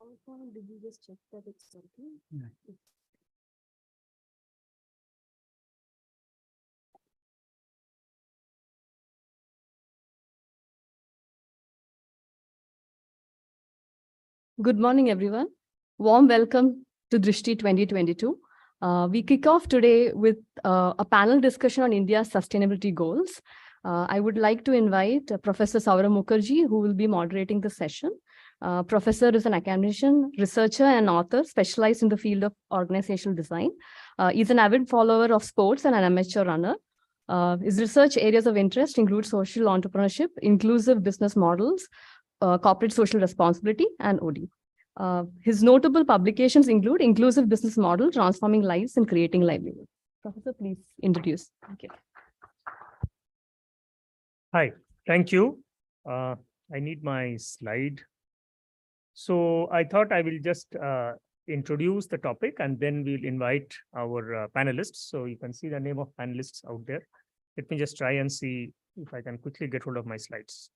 PowerPoint, did you just check that it's working? Yeah. Good morning, everyone. Warm welcome to Drishti 2022. We kick off today with a panel discussion on India's sustainability goals. I would like to invite Professor Saurabh Mukherjee, who will be moderating the session. Professor is an academician, researcher, and author specialized in the field of organizational design. He's an avid follower of sports and an amateur runner. His research areas of interest include social entrepreneurship, inclusive business models, corporate social responsibility, and OD. His notable publications include Inclusive Business Model, Transforming Lives and Creating Livelihood. Professor, please introduce. Thank you. Hi, thank you. I need my slide. So I thought I will just introduce the topic and then we'll invite our panelists. So you can see the name of panelists out there. Let me just try and see if I can quickly get hold of my slides.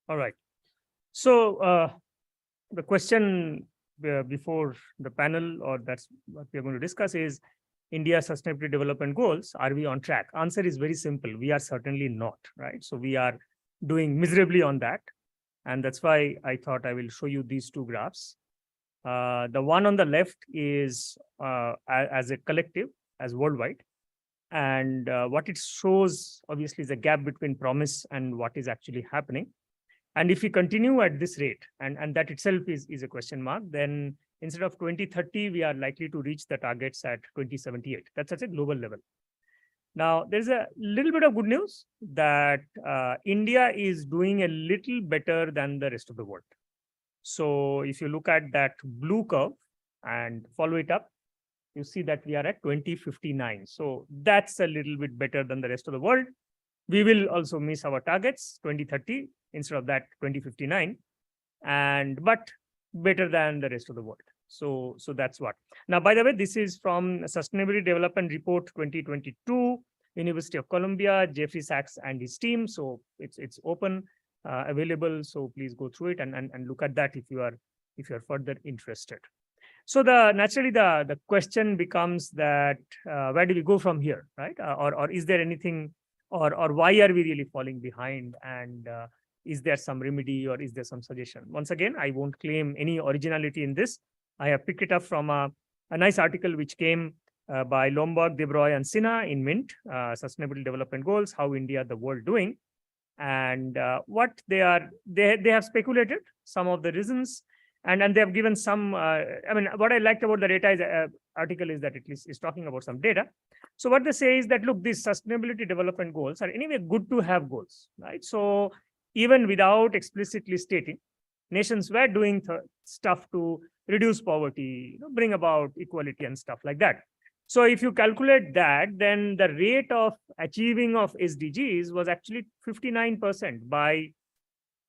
All right. So the question before the panel, or that's what we're going to discuss, is India Sustainability Development Goals. Are we on track? Answer is very simple. We are certainly not, right? So we are doing miserably on that. And that's why I thought I will show you these two graphs. The one on the left is as a collective, as worldwide. And what it shows, obviously, is a gap between promise and what is actually happening. And if we continue at this rate, and that itself is a question mark, then instead of 2030, we are likely to reach the targets at 2078. That's at a global level. Now, there's a little bit of good news that India is doing a little better than the rest of the world. So if you look at that blue curve and follow it up, you see that we are at 2059. So that's a little bit better than the rest of the world. We will also miss our targets, 2030, instead of that 2059, but better than the rest of the world. So that's what. Now, by the way, this is from Sustainability Development Report 2022, University of Columbia, Jeffrey Sachs and his team. So it's open, available. So please go through it and look at that if you are further interested. So naturally the question becomes that where do we go from here, right? Or is there anything, or why are we really falling behind, and is there some remedy or is there some suggestion? Once again, I won't claim any originality in this. I have picked it up from a nice article which came by Lombard, Debroy, and Sinha in Mint, Sustainable Development Goals, How India, the World Doing. And what they have speculated some of the reasons, and they have given some, I mean, what I liked about the data article is that at least is talking about some data. So what they say is that, look, these sustainability development goals are anyway good to have goals, right? So even without explicitly stating, nations were doing stuff to reduce poverty, bring about equality and stuff like that. So if you calculate that, then the rate of achieving of SDGs was actually 59% by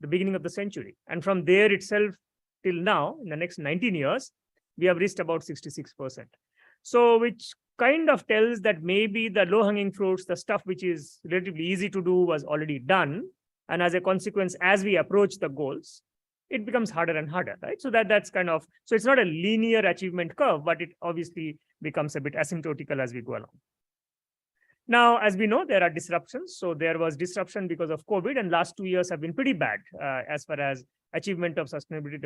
the beginning of the century. And from there itself till now, in the next 19 years, we have reached about 66%. So which kind of tells that maybe the low-hanging fruits, the stuff which is relatively easy to do, was already done. And as a consequence, as we approach the goals, it becomes harder and harder, right? So that's kind of, so it's not a linear achievement curve, but it obviously becomes a bit asymptotical as we go along. Now, as we know, there are disruptions. So there was disruption because of COVID, and last 2 years have been pretty bad as far as achievement of sustainability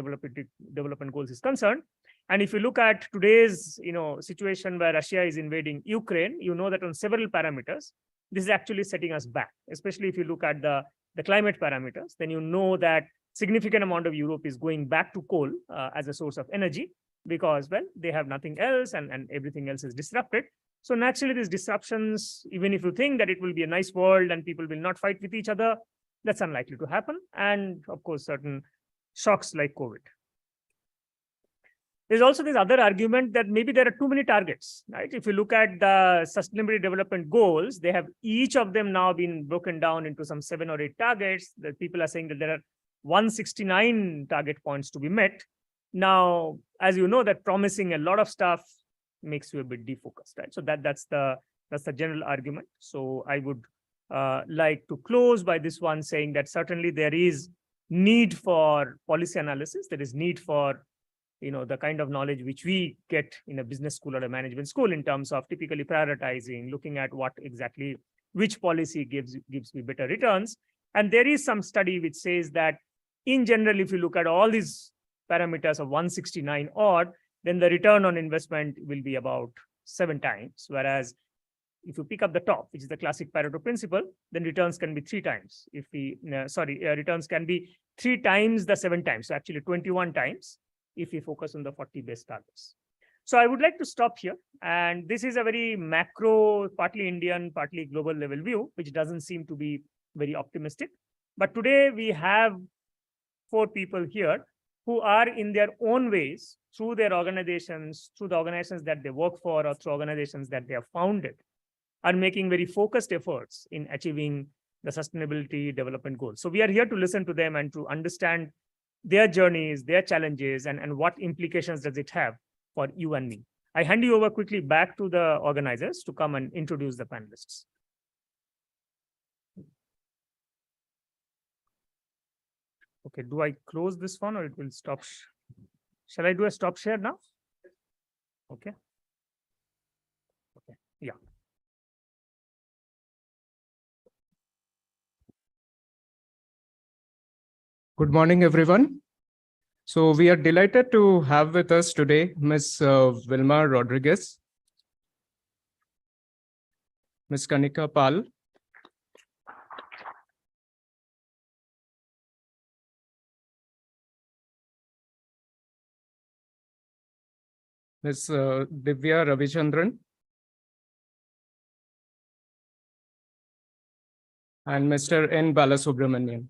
development goals is concerned. And if you look at today's situation where Russia is invading Ukraine, you know that on several parameters, this is actually setting us back, especially if you look at the climate parameters, then you know that significant amount of Europe is going back to coal as a source of energy because, well, they have nothing else and everything else is disrupted. So naturally, these disruptions, even if you think that it will be a nice world and people will not fight with each other, that's unlikely to happen. And of course, certain shocks like COVID. There's also this other argument that maybe there are too many targets, right? If you look at the Sustainability Development Goals, they have each of them now been broken down into some 7 or 8 targets. That people are saying that there are 169 target points to be met. Now, as you know, that promising a lot of stuff makes you a bit defocused, right? So that's the general argument. So I would like to close by this one saying that certainly there is need for policy analysis. There is need for the kind of knowledge which we get in a business school or a management school in terms of typically prioritizing, looking at what exactly which policy gives me better returns. And there is some study which says that in general, if you look at all these parameters of 169 odd, then the return on investment will be about 7 times. Whereas if you pick up the top, which is the classic Pareto principle, then returns can be 3 times. Returns can be 3 times the 7 times. So actually 21 times if we focus on the 40 base targets. So I would like to stop here. And this is a very macro, partly Indian, partly global level view, which doesn't seem to be very optimistic. But today we have 4 people here who are in their own ways, through their organizations, through the organizations that they work for, or through organizations that they have founded, are making very focused efforts in achieving the sustainability development goals. So we are here to listen to them and to understand their journeys, their challenges, and what implications does it have for you and me. I hand you over quickly back to the organizers to come and introduce the panelists. Okay, do I close this one or it will stop? Shall I do a stop share now? Okay. Okay, yeah. Good morning, everyone. So we are delighted to have with us today Ms. Vilma Rodriguez, Ms. Kanika Pal, Ms. Divya Ravichandran, and Mr. N. Balasubramanian.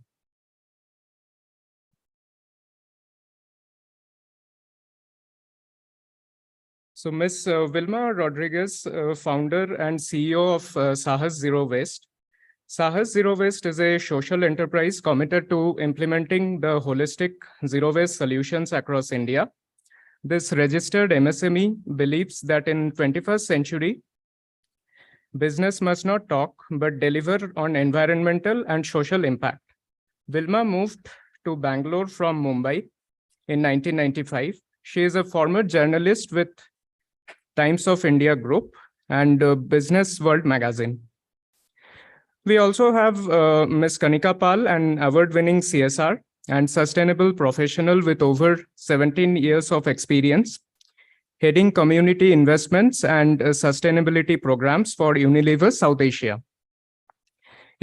So Ms. Vilma Rodriguez, founder and CEO of Sahas Zero Waste. Sahas Zero Waste is a social enterprise committed to implementing the holistic zero waste solutions across India. This registered MSME believes that in 21st century, business must not talk, but deliver on environmental and social impact. Vilma moved to Bangalore from Mumbai in 1995. She is a former journalist with Times of India Group and Business World Magazine. We also have Ms. Kanika Pal, an award-winning CSR and sustainable professional with over 17 years of experience, heading community investments and sustainability programs for Unilever South Asia.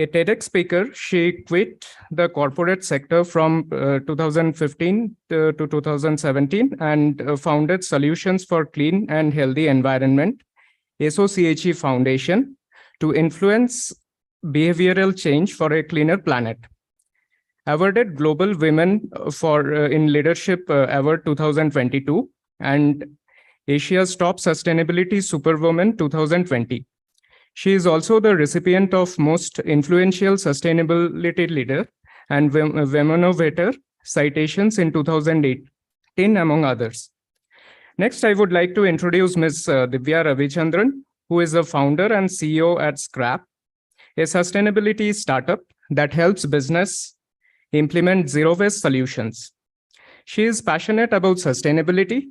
A TEDx speaker, she quit the corporate sector from 2015 to 2017 and founded Solutions for Clean and Healthy Environment, SOCHE Foundation, to influence behavioral change for a cleaner planet. Awarded Global Women in Leadership Award 2022 and Asia's Top Sustainability Superwoman 2020. She is also the recipient of Most Influential Sustainability Leader and Womennovator citations in 2018, among others. Next, I would like to introduce Ms. Divya Ravichandran, who is the founder and CEO at Scrap, a sustainability startup that helps business implement zero waste solutions. She is passionate about sustainability,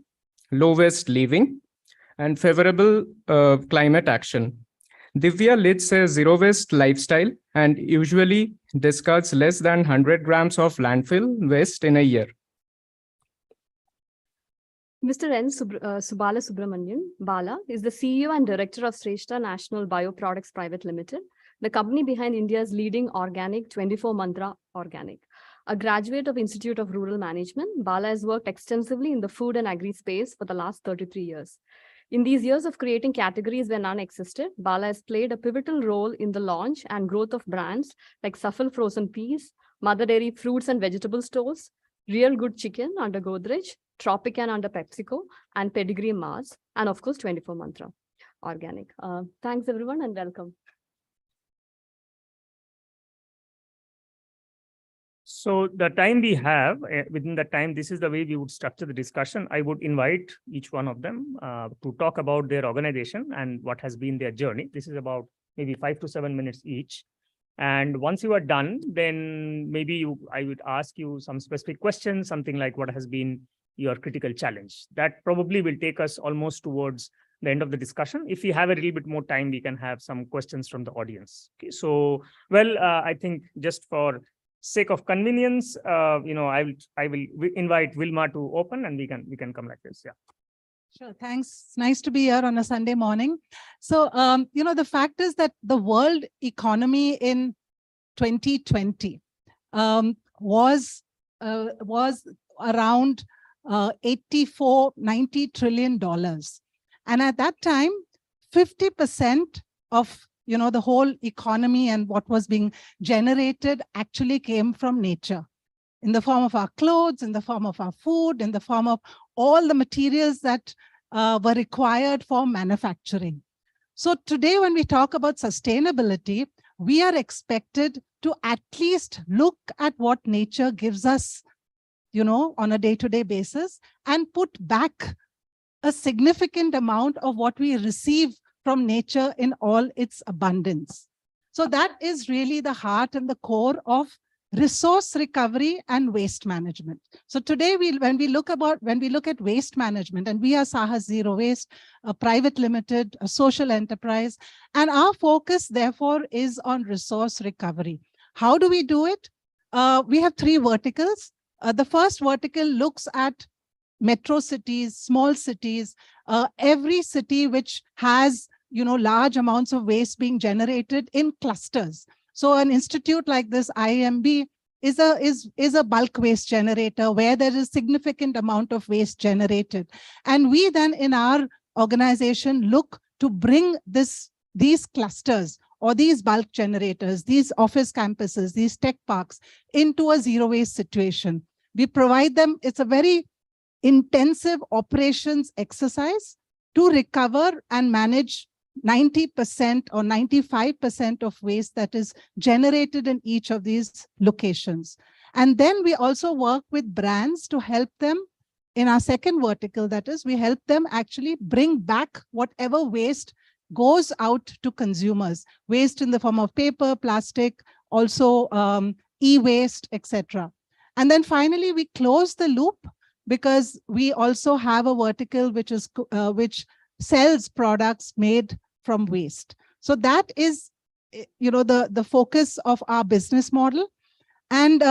low waste living, and favorable climate action. Divya leads a zero waste lifestyle and usually discards less than 100 grams of landfill waste in a year. Mr. N. Subala Subramanian, Bala, is the CEO and Director of Shrestha National Bioproducts Private Limited, the company behind India's leading organic 24 Mantra Organic. A graduate of Institute of Rural Management, Bala has worked extensively in the food and agri space for the last 33 years. In these years of creating categories where none existed, Bala has played a pivotal role in the launch and growth of brands like Safal Frozen Peas, Mother Dairy Fruits and Vegetable Stores, Real Good Chicken under Godrej, Tropicana under PepsiCo, and Pedigree Mars, and of course 24 Mantra Organic. Thanks everyone and welcome. So the time we have, within that time, this is the way we would structure the discussion. I would invite each one of them to talk about their organization and what has been their journey. This is about maybe 5 to 7 minutes each. And once you are done, then maybe I would ask you some specific questions, something like what has been your critical challenge. That probably will take us almost towards the end of the discussion. If we have a little bit more time, we can have some questions from the audience. Okay, so, well, I think just for sake of convenience, I will invite Wilma to open, and we can come like this. Yeah. Sure, thanks. It's nice to be here on a Sunday morning. So, the fact is that the world economy in 2020 was around $90 trillion. And at that time, 50% of the whole economy and what was being generated actually came from nature, in the form of our clothes, in the form of our food, in the form of all the materials that were required for manufacturing. So today, when we talk about sustainability, we are expected to at least look at what nature gives us, on a day-to-day basis, and put back a significant amount of what we receive from nature in all its abundance. So that is really the heart and the core of resource recovery and waste management. So today, when we look at waste management, and we are Sahas Zero Waste, a private limited, a social enterprise, and our focus therefore is on resource recovery. How do we do it? We have 3 verticals. The first vertical looks at metro cities, small cities, every city which has large amounts of waste being generated in clusters. So an institute like this, IMB, is a bulk waste generator where there is significant amount of waste generated. And we then in our organization look to bring these clusters or these bulk generators, these office campuses, these tech parks into a zero waste situation. We provide them, it's a very intensive operations exercise to recover and manage 90% or 95% of waste that is generated in each of these locations. And then we also work with brands to help them in our second vertical, that is, we help them actually bring back whatever waste goes out to consumers, waste in the form of paper, plastic, also e-waste, etc. And then finally, we close the loop because we also have a vertical which sells products made from waste. So that is, the focus of our business model. And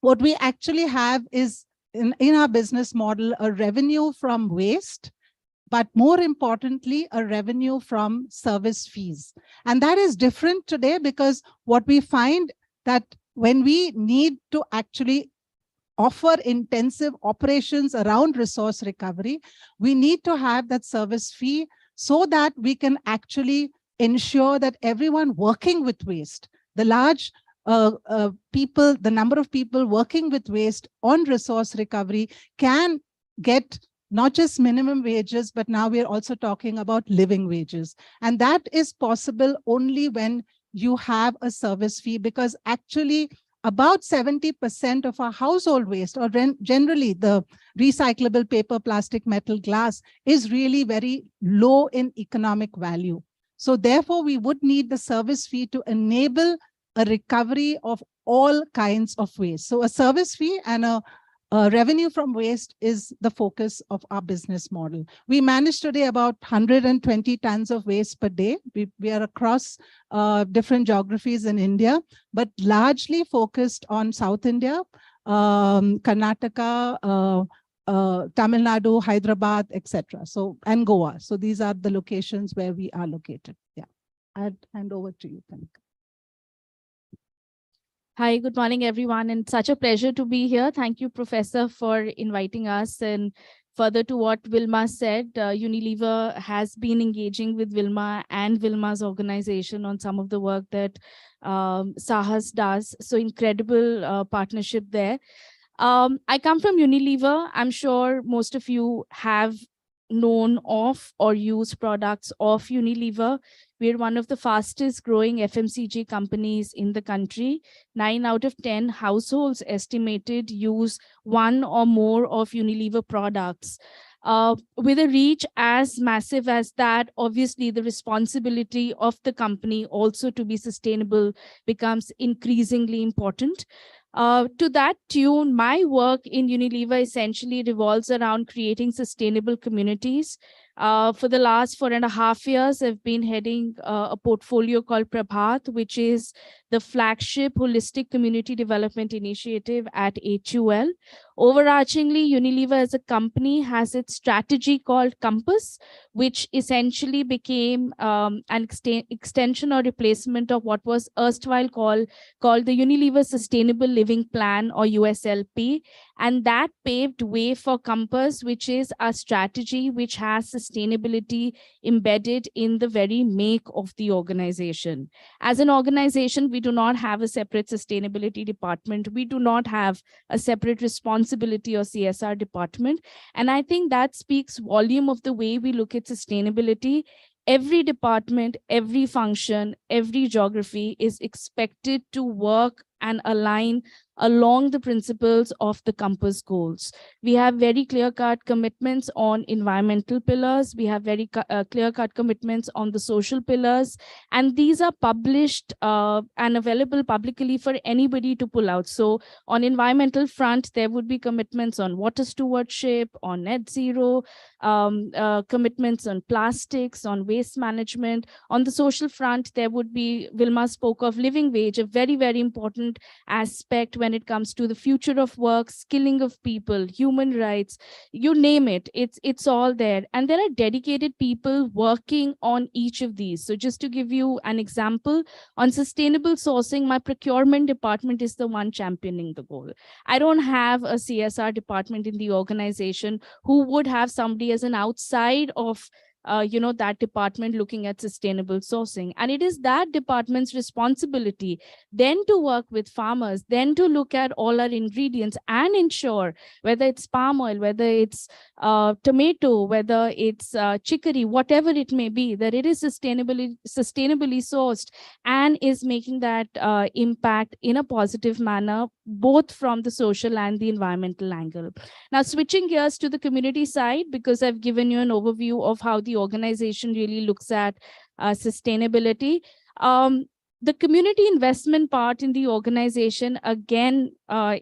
what we actually have is in our business model, a revenue from waste, but more importantly, a revenue from service fees. And that is different today because what we find that when we need to actually offer intensive operations around resource recovery, we need to have that service fee so that we can actually ensure that everyone working with waste, the large the number of people working with waste on resource recovery can get not just minimum wages, but now we're also talking about living wages. And that is possible only when you have a service fee, because actually about 70% of our household waste, or generally the recyclable paper, plastic, metal, glass, is really very low in economic value. So therefore, we would need the service fee to enable a recovery of all kinds of waste. So a service fee and a revenue from waste is the focus of our business model. We manage today about 120 tons of waste per day. We are across different geographies in India, but largely focused on South India, Karnataka, Tamil Nadu, Hyderabad, etc. So, and Goa. So these are the locations where we are located. Yeah, I'd hand over to you, Kanika. Hi, good morning, everyone. And such a pleasure to be here. Thank you, Professor, for inviting us. And further to what Wilma said, Unilever has been engaging with Wilma and Wilma's organization on some of the work that Sahas does. So incredible partnership there. I come from Unilever. I'm sure most of you have known of or used products of Unilever. We're one of the fastest growing FMCG companies in the country. 9 out of 10 households estimated use one or more of Unilever products. With a reach as massive as that, obviously the responsibility of the company also to be sustainable becomes increasingly important. To that tune, my work in Unilever essentially revolves around creating sustainable communities. For the last 4.5 years, I've been heading a portfolio called Prabhat, which is the flagship holistic community development initiative at HUL. Overarchingly, Unilever as a company has its strategy called Compass, which essentially became an extension or replacement of what was erstwhile called the Unilever Sustainable Living Plan, or USLP. And that paved way for Compass, which is a strategy which has sustainability embedded in the very make of the organization. As an organization, we do not have a separate sustainability department. We do not have a separate responsibility or CSR department. And I think that speaks volume of the way we look at sustainability. Every department, every function, every geography is expected to work and align along the principles of the Compass goals. We have very clear-cut commitments on environmental pillars. We have very clear-cut commitments on the social pillars. And these are published and available publicly for anybody to pull out. So on environmental front, there would be commitments on water stewardship, on net zero, commitments on plastics, on waste management. On the social front, there would be, Vilma spoke of living wage, a very, very important aspect when it comes to the future of work, skilling of people, human rights, you name it, it's all there. And there are dedicated people working on each of these. So just to give you an example, on sustainable sourcing, my procurement department is the one championing the goal. I don't have a CSR department in the organization who would have somebody as an outside of that department looking at sustainable sourcing. And it is that department's responsibility then to work with farmers, then to look at all our ingredients and ensure whether it's palm oil, whether it's tomato, whether it's chicory, whatever it may be, that it is sustainably sourced and is making that impact in a positive manner, both from the social and the environmental angle. Now, switching gears to the community side, because I've given you an overview of how the organization really looks at sustainability. The community investment part in the organization, again,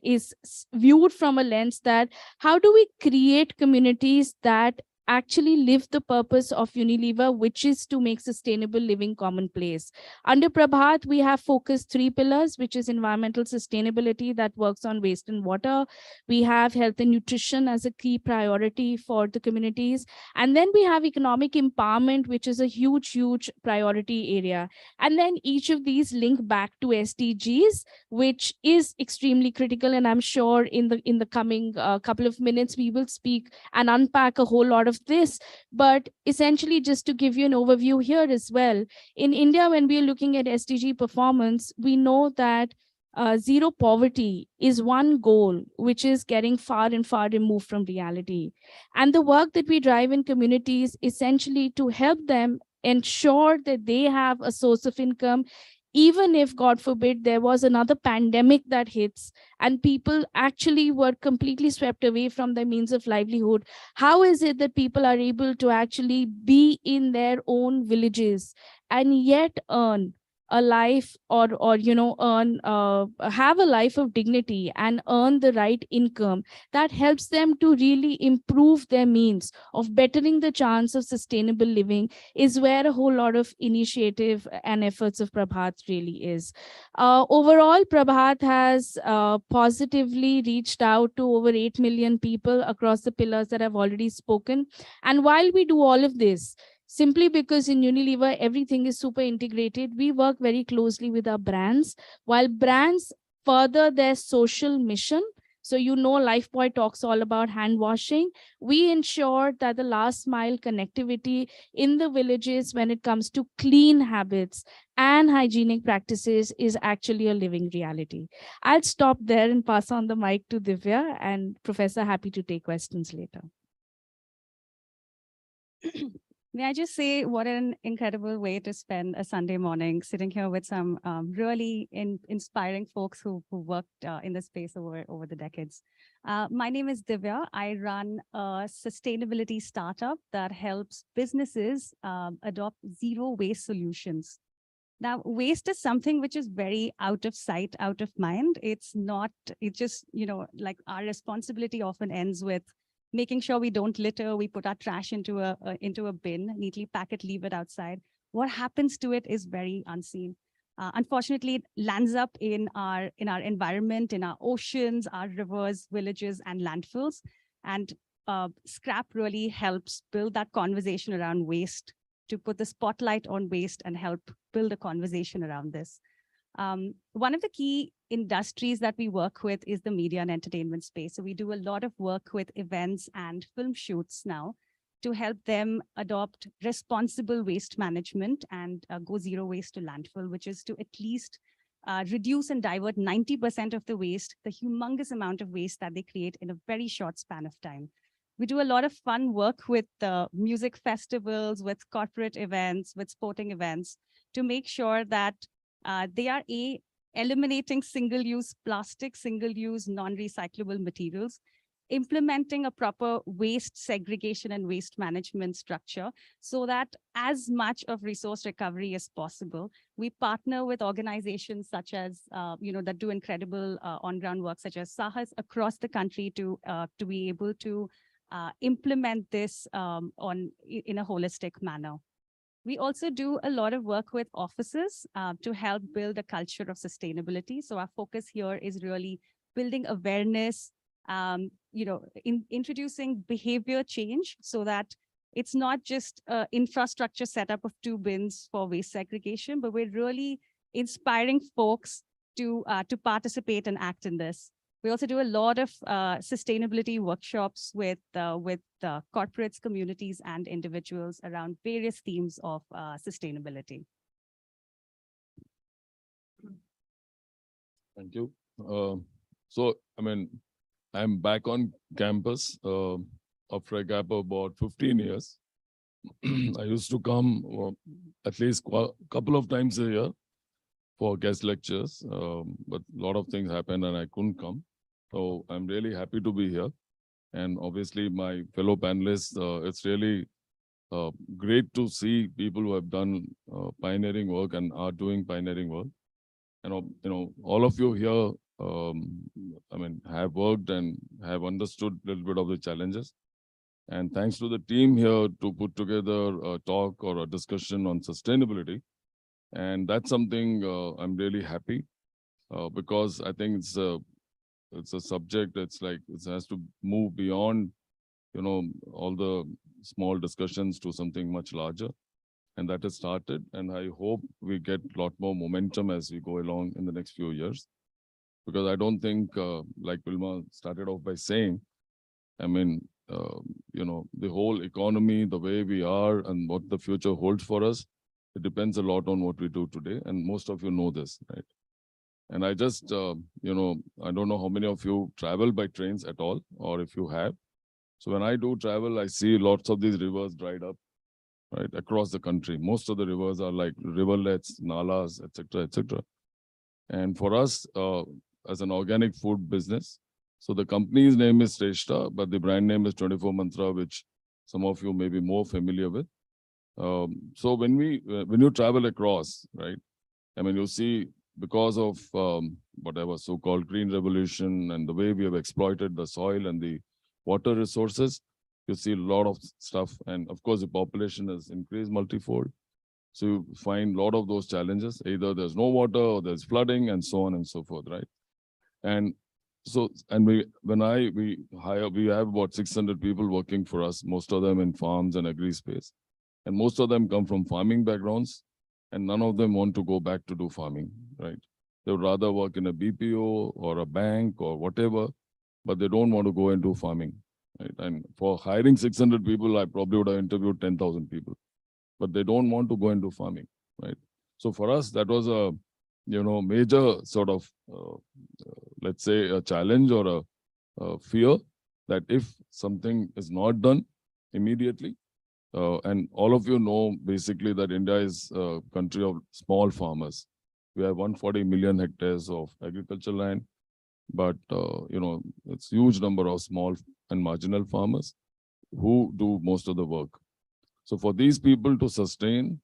is viewed from a lens that how do we create communities that actually live the purpose of Unilever, which is to make sustainable living commonplace. Under Prabhat, we have focused 3 pillars, which is environmental sustainability that works on waste and water. We have health and nutrition as a key priority for the communities. And then we have economic empowerment, which is a huge, huge priority area. And then each of these link back to SDGs, which is extremely critical. And I'm sure in the coming couple of minutes, we will speak and unpack a whole lot of this. But essentially, just to give you an overview here as well, in India, when we are looking at SDG performance, we know that zero poverty is one goal, which is getting far and far removed from reality. And the work that we drive in communities essentially to help them ensure that they have a source of income, even if, God forbid, there was another pandemic that hits and people actually were completely swept away from their means of livelihood. How is it that people are able to actually be in their own villages and yet earn a life or have a life of dignity and earn the right income that helps them to really improve their means of bettering the chance of sustainable living, is where a whole lot of initiative and efforts of Prabhat really is. Overall, Prabhat has positively reached out to over 8 million people across the pillars that I've already spoken. And while we do all of this, simply because in Unilever, everything is super integrated, we work very closely with our brands. While brands further their social mission, so Lifebuoy talks all about hand washing, we ensure that the last mile connectivity in the villages when it comes to clean habits and and hygienic practices is actually a living reality. I'll stop there and pass on the mic to Divya, and Professor, happy to take questions later. May I just say what an incredible way to spend a Sunday morning, sitting here with some really inspiring folks who worked in this space over the decades. My name is Divya. I run a sustainability startup that helps businesses adopt zero waste solutions. Now, waste is something which is very out of sight, out of mind. It's just, like our responsibility often ends with making sure we don't litter, we put our trash into a bin, neatly pack it, leave it outside. What happens to it is very unseen. Unfortunately, it lands up in our environment, in our oceans, our rivers, villages, and landfills. And scrap really helps build that conversation around waste, to put the spotlight on waste and help build a conversation around this. One of the key industries that we work with is the media and entertainment space. So we do a lot of work with events and film shoots now to help them adopt responsible waste management and go zero waste to landfill, which is to at least reduce and divert 90% of the waste, the humongous amount of waste that they create in a very short span of time. We do a lot of fun work with music festivals, with corporate events, with sporting events, to make sure that they are eliminating single-use plastic, single-use non-recyclable materials, implementing a proper waste segregation and waste management structure so that as much of resource recovery as possible. We partner with organizations such as, that do incredible on-ground work, such as Sahas across the country to be able to implement this in a holistic manner. We also do a lot of work with offices to help build a culture of sustainability. So our focus here is really building awareness, introducing behavior change so that it's not just infrastructure setup of 2 bins for waste segregation, but we're really inspiring folks to participate and act in this. We also do a lot of sustainability workshops with corporates, communities, and individuals around various themes of sustainability. Thank you. I'm back on campus after a gap of about 15 years. I used to come at least a couple of times a year for guest lectures, but a lot of things happened and I couldn't come. So I'm really happy to be here. And obviously my fellow panelists, it's really great to see people who have done pioneering work and are doing pioneering work. And, all of you here, have worked and have understood a little bit of the challenges. And thanks to the team here to put together a talk or a discussion on sustainability. And that's something I'm really happy because I think it's a subject that's like, it has to move beyond, all the small discussions to something much larger. And that has started. And I hope we get a lot more momentum as we go along in the next few years. Because I don't think, like Vilma started off by saying, the whole economy, the way we are and what the future holds for us, it depends a lot on what we do today. And most of you know this, right? And I just, I don't know how many of you travel by trains at all, or if you have. So when I do travel, I see lots of these rivers dried up, right, across the country. Most of the rivers are like riverlets, nalas, etc., etc. And for us, as an organic food business, so the company's name is Drishti, but the brand name is 24 Mantra, which some of you may be more familiar with. So when you travel across, right, you see because of whatever so-called green revolution and the way we have exploited the soil and the water resources, you see a lot of stuff. And of course, the population has increased multifold. So you find a lot of those challenges. Either there's no water or there's flooding and so on and so forth, right? And so, we have about 600 people working for us, most of them in farms and agri space. And most of them come from farming backgrounds, and none of them want to go back to do farming, right? They would rather work in a BPO or a bank or whatever, but they don't want to go and do farming, right? And for hiring 600 people, I probably would have interviewed 10,000 people, but they don't want to go and do farming, right? So for us, that was a, major sort of, let's say, a challenge or a fear that if something is not done immediately, and all of you know basically that India is a country of small farmers. We have 140 million hectares of agricultural land, but it's huge number of small and marginal farmers who do most of the work. So for these people to sustain,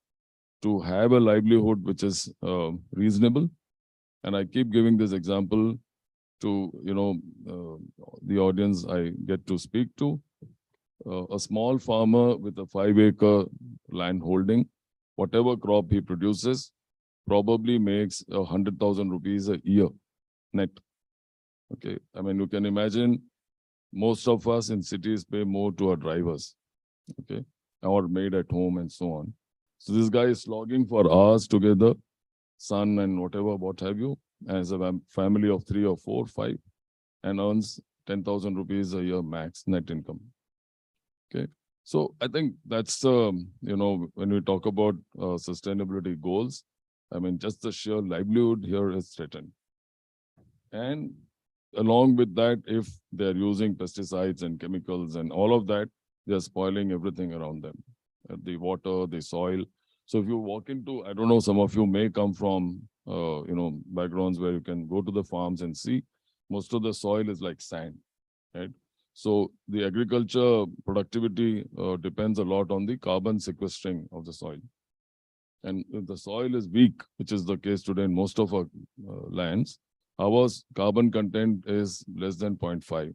to have a livelihood which is reasonable, and I keep giving this example to the audience I get to speak to. A small farmer with a 5-acre land holding, whatever crop he produces, probably makes 100,000 rupees a year net. Okay, I mean, you can imagine most of us in cities pay more to our drivers, okay, or made at home and so on. So this guy is slogging for hours together, son and whatever, what have you, as a family of 3 or 4, 5, and earns 10,000 rupees a year max net income. Okay, so I think that's when we talk about sustainability goals, I mean, just the sheer livelihood here is threatened. And along with that, if they're using pesticides and chemicals and all of that, they're spoiling everything around them, the water, the soil. So if you walk into, I don't know, some of you may come from, backgrounds where you can go to the farms and see most of the soil is like sand, right? So the agriculture productivity depends a lot on the carbon sequestering of the soil. And if the soil is weak, which is the case today in most of our lands, our carbon content is less than 0.5,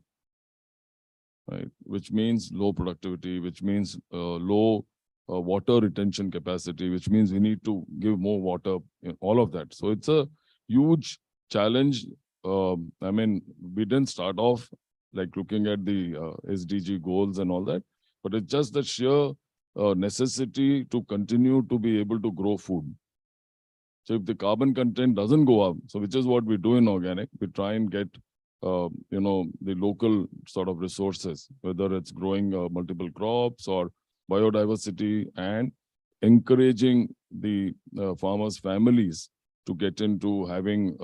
right? Which means low productivity, which means low water retention capacity, which means we need to give more water, all of that. So it's a huge challenge. I mean, we didn't start off like looking at the SDG goals and all that, but it's just the sheer necessity to continue to be able to grow food. So if the carbon content doesn't go up, so which is what we do in organic, we try and get, the local sort of resources, whether it's growing multiple crops or biodiversity, and encouraging the farmers' families to get into having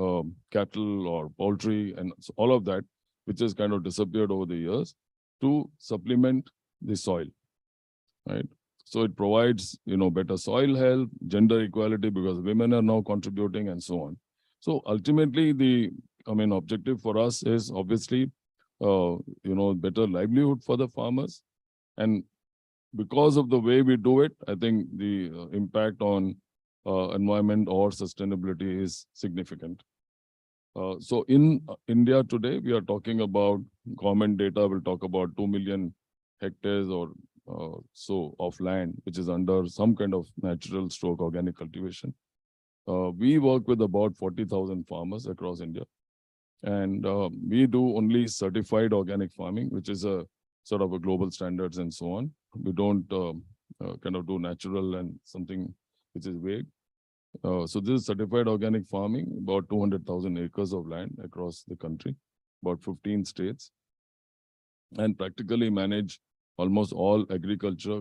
cattle or poultry and all of that, which has kind of disappeared over the years, to supplement the soil, right? So it provides, better soil health, gender equality, because women are now contributing and so on. So ultimately, the objective for us is obviously, better livelihood for the farmers. And because of the way we do it, I think the impact on environment or sustainability is significant. So in India today, we are talking about, government data will talk about 2 million hectares or so of land, which is under some kind of natural stroke organic cultivation. We work with about 40,000 farmers across India. And we do only certified organic farming, which is a sort of a global standards and so on. We don't kind of do natural and something which is vague. So this is certified organic farming, about 200,000 acres of land across the country, about 15 states, and practically manage almost all agriculture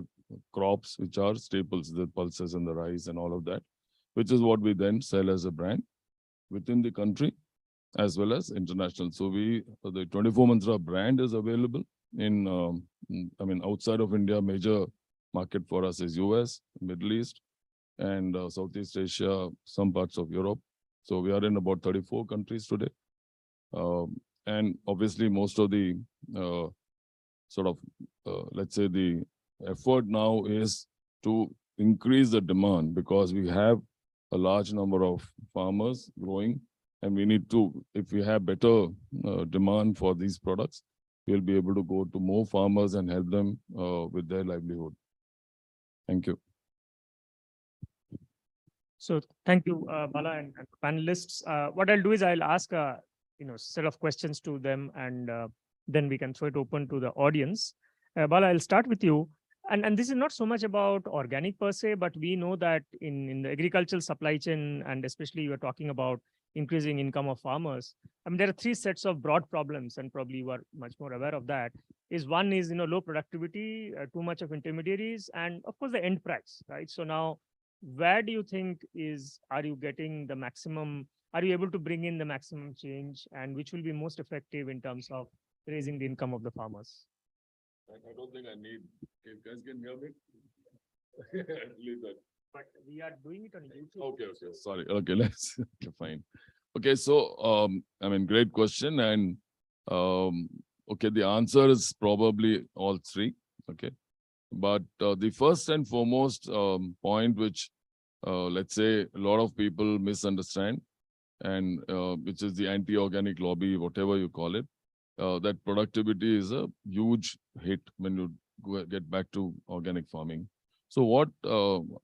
crops, which are staples, the pulses and the rice and all of that, which is what we then sell as a brand within the country as well as international. So the 24 Mantra brand is available in, outside of India. Major market for us is US, Middle East, and Southeast Asia, some parts of Europe. So we are in about 34 countries today. And obviously most of the let's say the effort now is to increase the demand, because we have a large number of farmers growing, and we need to, if we have better demand for these products, we'll be able to go to more farmers and help them with their livelihood. Thank you. So thank you, Bala and panelists. What I'll do is I'll ask a set of questions to them, and then we can throw it open to the audience. Bala, I'll start with you. And this is not so much about organic per se, but we know that in the agricultural supply chain, and especially you are talking about increasing income of farmers. I mean, there are 3 sets of broad problems, and probably you are much more aware of that. One is low productivity, too much of intermediaries, and of course the end price, right? So now where do you think are you getting the maximum, are you able to bring in the maximum change, and which will be most effective in terms of raising the income of the farmers? I don't think I need, you guys can hear me? Leave that. But we are doing it on YouTube. Okay, sorry. Okay, let's, okay, fine. Okay, so, I mean, great question. And, okay, the answer is probably all three. Okay. But the first and foremost point, which, let's say, a lot of people misunderstand, and which is the anti-organic lobby, whatever you call it, that productivity is a huge hit when you get back to organic farming. So what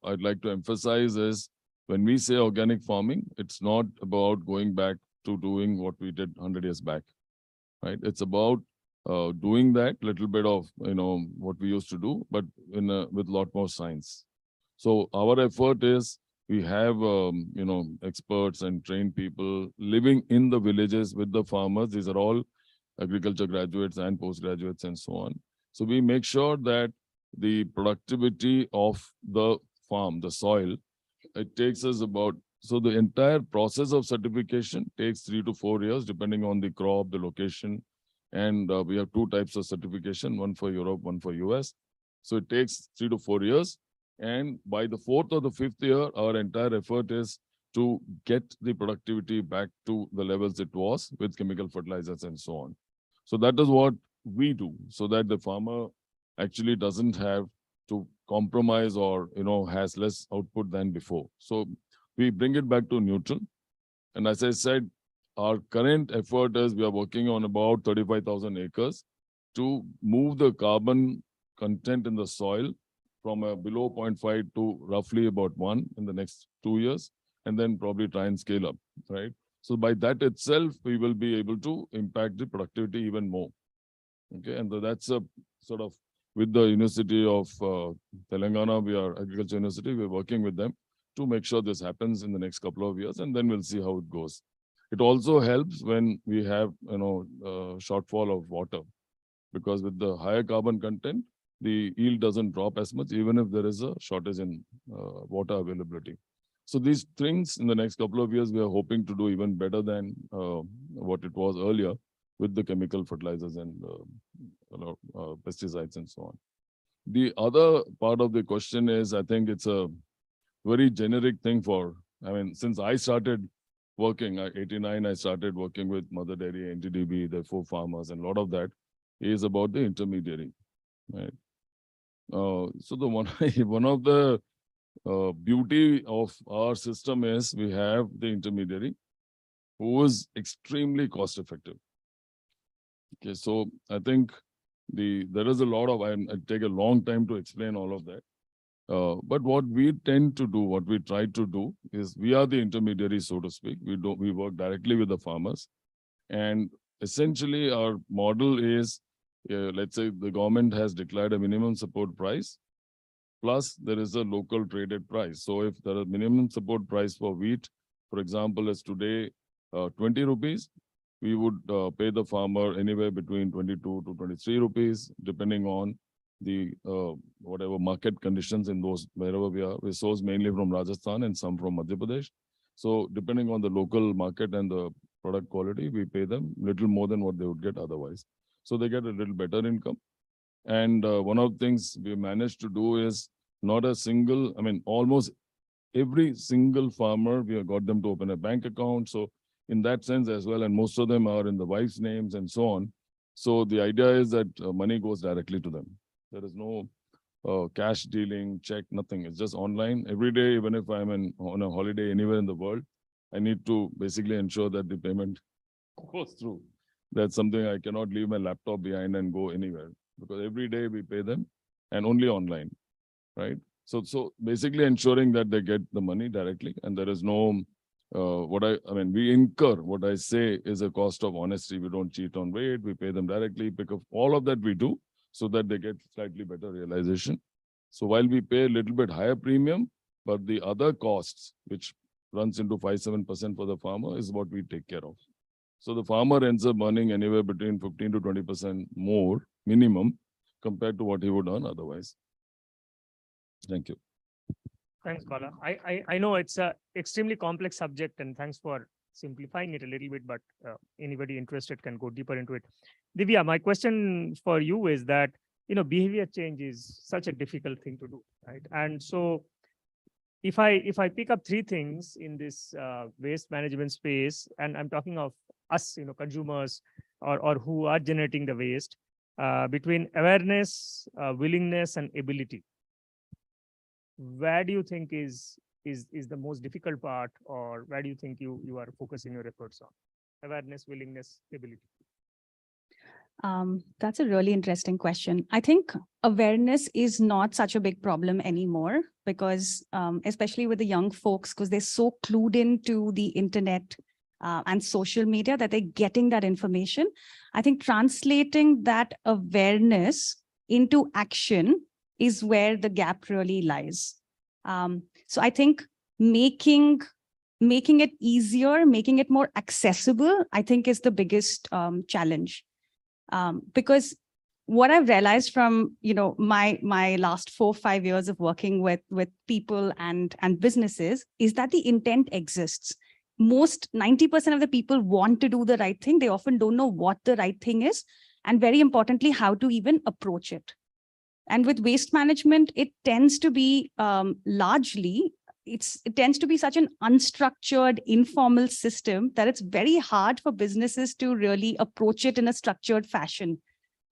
I'd like to emphasize is, when we say organic farming, it's not about going back to doing what we did 100 years back, right? It's about doing that little bit of, what we used to do, but with a lot more science. So our effort is, we have, experts and trained people living in the villages with the farmers. These are all agriculture graduates and postgraduates and so on. So we make sure that the productivity of the farm, the soil, it takes us about, so the entire process of certification takes 3 to 4 years, depending on the crop, the location. And we have two types of certification, one for Europe, one for US. So it takes 3 to 4 years. And by the 4th or the 5th year, our entire effort is to get the productivity back to the levels it was with chemical fertilizers and so on. So that is what we do, so that the farmer actually doesn't have to compromise or, has less output than before. So we bring it back to neutral. And as I said, our current effort is, we are working on about 35,000 acres to move the carbon content in the soil from below 0.5 to roughly about 1 in the next 2 years, and then probably try and scale up, right? So by that itself, we will be able to impact the productivity even more. Okay, and that's a sort of, with the University of Telangana, we are Agriculture University, we're working with them to make sure this happens in the next couple of years, and then we'll see how it goes. It also helps when we have, shortfall of water, because with the higher carbon content, the yield doesn't drop as much, even if there is a shortage in water availability. So these things in the next couple of years, we are hoping to do even better than what it was earlier with the chemical fertilizers and pesticides and so on. The other part of the question is, I think it's a very generic thing since I started working, 89, I started working with Mother Dairy, NTDB, the 4 farmers, and a lot of that is about the intermediary, right? So the one of the beauty of our system is, we have the intermediary who is extremely cost effective. Okay, so I think there is a lot of, I take a long time to explain all of that. But what we tend to do, what we try to do is, we are the intermediary, so to speak. We work directly with the farmers. And essentially our model is, let's say the government has declared a minimum support price, plus there is a local traded price. So if there is minimum support price for wheat, for example, is today 20 rupees, we would pay the farmer anywhere between 22 to 23 rupees, depending on the whatever market conditions in those, wherever we are. We source mainly from Rajasthan and some from Madhya Pradesh. So depending on the local market and the product quality, we pay them little more than what they would get otherwise. So they get a little better income. And one of the things we managed to do is, not a single, almost every single farmer, we have got them to open a bank account. So in that sense as well, and most of them are in the wife's names and so on. So the idea is that money goes directly to them. There is no cash dealing, check, nothing. It's just online. Every day, even if I'm on a holiday anywhere in the world, I need to basically ensure that the payment goes through. That's something I cannot leave my laptop behind and go anywhere, because every day we pay them, and only online, right? So basically ensuring that they get the money directly, and there is no, we incur, what I say is a cost of honesty. We don't cheat on weight, we pay them directly, pick up all of that we do, so that they get slightly better realization. So while we pay a little bit higher premium, but the other costs, which runs into 5-7% for the farmer, is what we take care of. So the farmer ends up earning anywhere between 15 to 20% more minimum compared to what he would earn otherwise. Thank you. Thanks, Bala. I know it's a extremely complex subject, and thanks for simplifying it a little bit, but anybody interested can go deeper into it. Divya, my question for you is that, behavior change is such a difficult thing to do, right? And so if I pick up three things in this waste management space, and I'm talking of us, consumers or who are generating the waste, between awareness, willingness, and ability, where do you think is the most difficult part, or where do you think you are focusing your efforts on? Awareness, willingness, ability. That's a really interesting question. I think awareness is not such a big problem anymore because, especially with the young folks, because they're so clued into the internet and social media that they're getting that information. I think translating that awareness into action is where the gap really lies. So I think making it easier, making it more accessible, I think is the biggest challenge. Because what I've realized from my last 4-5 years of working with people and businesses is that the intent exists. 90% of the people want to do the right thing. They often don't know what the right thing is, and very importantly, how to even approach it. And with waste management, it tends to be largely, it tends to be such an unstructured, informal system that it's very hard for businesses to really approach it in a structured fashion.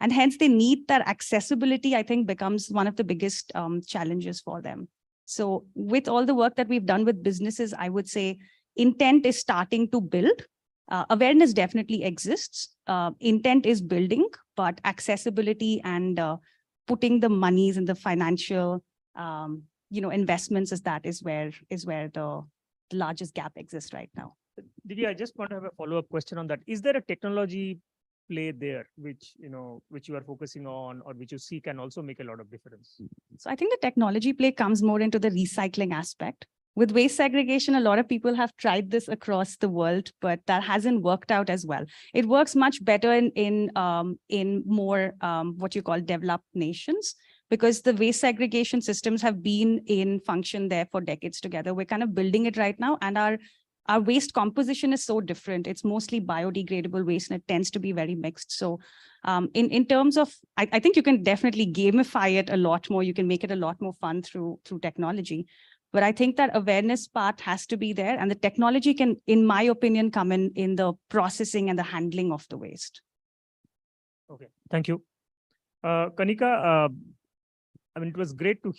And hence they need that accessibility, I think, becomes one of the biggest challenges for them. So with all the work that we've done with businesses, I would say intent is starting to build. Awareness definitely exists. Intent is building, but accessibility and putting the monies and the financial investments is where the largest gap exists right now. Divya, I just want to have a follow-up question on that. Is there a technology play there which you are focusing on, or which you see can also make a lot of difference? So I think the technology play comes more into the recycling aspect. With waste segregation, a lot of people have tried this across the world, but that hasn't worked out as well. It works much better in more what you call developed nations, because the waste segregation systems have been in function there for decades together. We're kind of building it right now, and our waste composition is so different. It's mostly biodegradable waste, and it tends to be very mixed. So in terms of, I think you can definitely gamify it a lot more. You can make it a lot more fun through technology. But I think that awareness part has to be there, and the technology can, in my opinion, come in the processing and the handling of the waste. Okay, thank you. Kanika, I mean, it was great to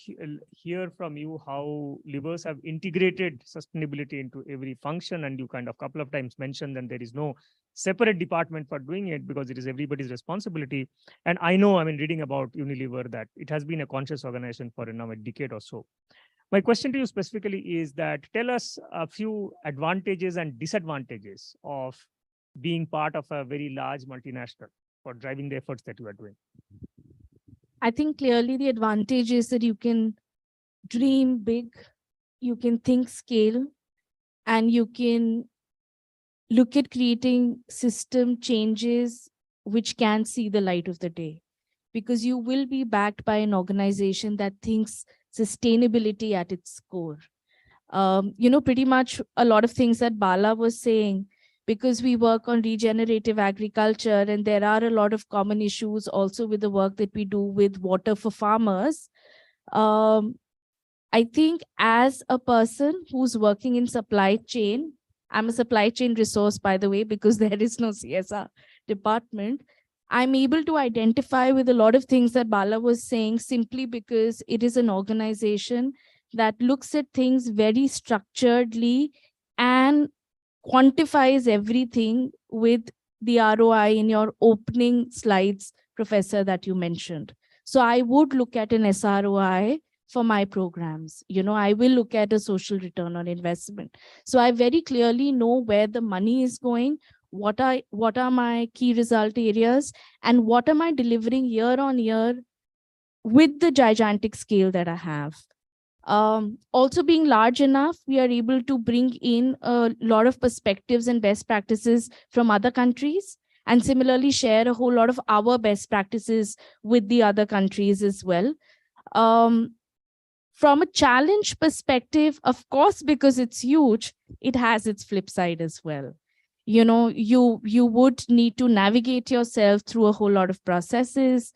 hear from you how Livers have integrated sustainability into every function, and you kind of couple of times mentioned that there is no separate department for doing it because it is everybody's responsibility. And I know, I mean, reading about Unilever, that it has been a conscious organization for now a decade or so. My question to you specifically is that tell us a few advantages and disadvantages of being part of a very large multinational for driving the efforts that you are doing. I think clearly the advantage is that you can dream big, you can think scale, and you can look at creating system changes which can see the light of the day, because you will be backed by an organization that thinks sustainability at its core. Pretty much a lot of things that Bala was saying, because we work on regenerative agriculture, and there are a lot of common issues also with the work that we do with water for farmers. I think as a person who's working in supply chain, I'm a supply chain resource, by the way, because there is no CSR department. I'm able to identify with a lot of things that Bala was saying simply because it is an organization that looks at things very structuredly and quantifies everything with the ROI in your opening slides, Professor, that you mentioned. So I would look at an SROI for my programs. I will look at a social return on investment. So I very clearly know where the money is going, what are my key result areas, and what am I delivering year on year with the gigantic scale that I have. Also being large enough, we are able to bring in a lot of perspectives and best practices from other countries, and similarly share a whole lot of our best practices with the other countries as well. From a challenge perspective, of course, because it's huge, it has its flip side as well. You would need to navigate yourself through a whole lot of processes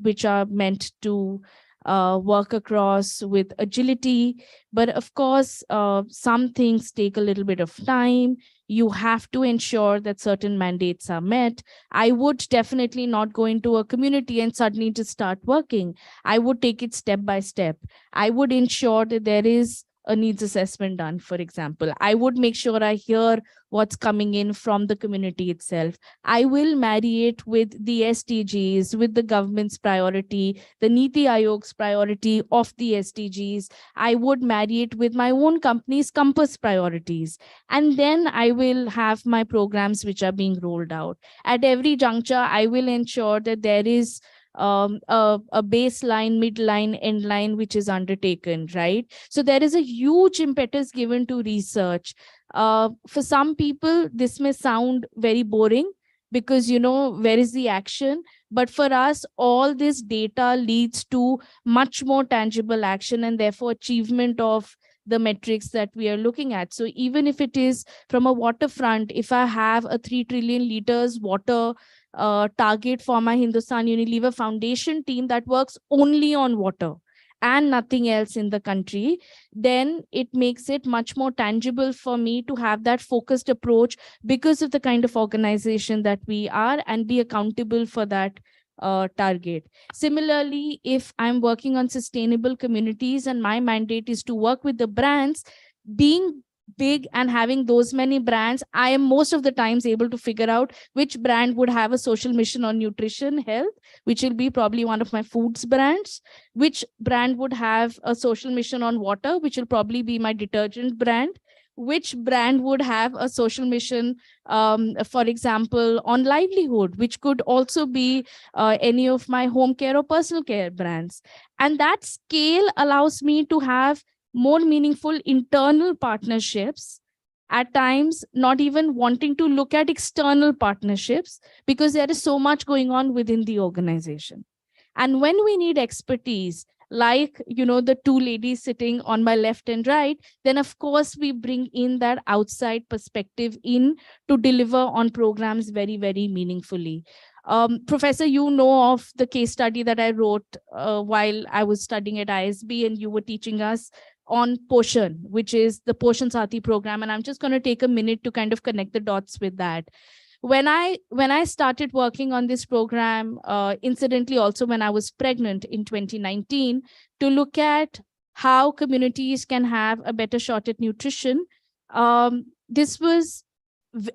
which are meant to work across with agility. But of course, some things take a little bit of time. You have to ensure that certain mandates are met. I would definitely not go into a community and suddenly just start working. I would take it step by step. I would ensure that there is a needs assessment done, for example. I would make sure I hear what's coming in from the community itself. I will marry it with the SDGs, with the government's priority, the Niti Aayog's priority of the SDGs. I would marry it with my own company's compass priorities. And then I will have my programs which are being rolled out. At every juncture, I will ensure that there is a baseline, midline, end line, which is undertaken, right? So there is a huge impetus given to research. For some people, this may sound very boring because, where is the action? But for us, all this data leads to much more tangible action and therefore achievement of the metrics that we are looking at. So even if it is from a waterfront, if I have a 3 trillion liters water target for my Hindustan Unilever Foundation team that works only on water and nothing else in the country, then it makes it much more tangible for me to have that focused approach because of the kind of organization that we are and be accountable for that target. Similarly, if I'm working on sustainable communities and my mandate is to work with the brands, being big and having those many brands, I am most of the times able to figure out which brand would have a social mission on nutrition, health, which will be probably one of my foods brands, which brand would have a social mission on water, which will probably be my detergent brand, which brand would have a social mission, for example, on livelihood, which could also be any of my home care or personal care brands. And that scale allows me to have more meaningful internal partnerships, at times not even wanting to look at external partnerships because there is so much going on within the organization. And when we need expertise, like, the two ladies sitting on my left and right, then of course we bring in that outside perspective in to deliver on programs very, very meaningfully. Professor, you know of the case study that I wrote while I was studying at ISB, and you were teaching us on Poshan, which is the Poshan Saathi program. And I'm just going to take a minute to kind of connect the dots with that. When I started working on this program, incidentally, also when I was pregnant in 2019, to look at how communities can have a better shot at nutrition,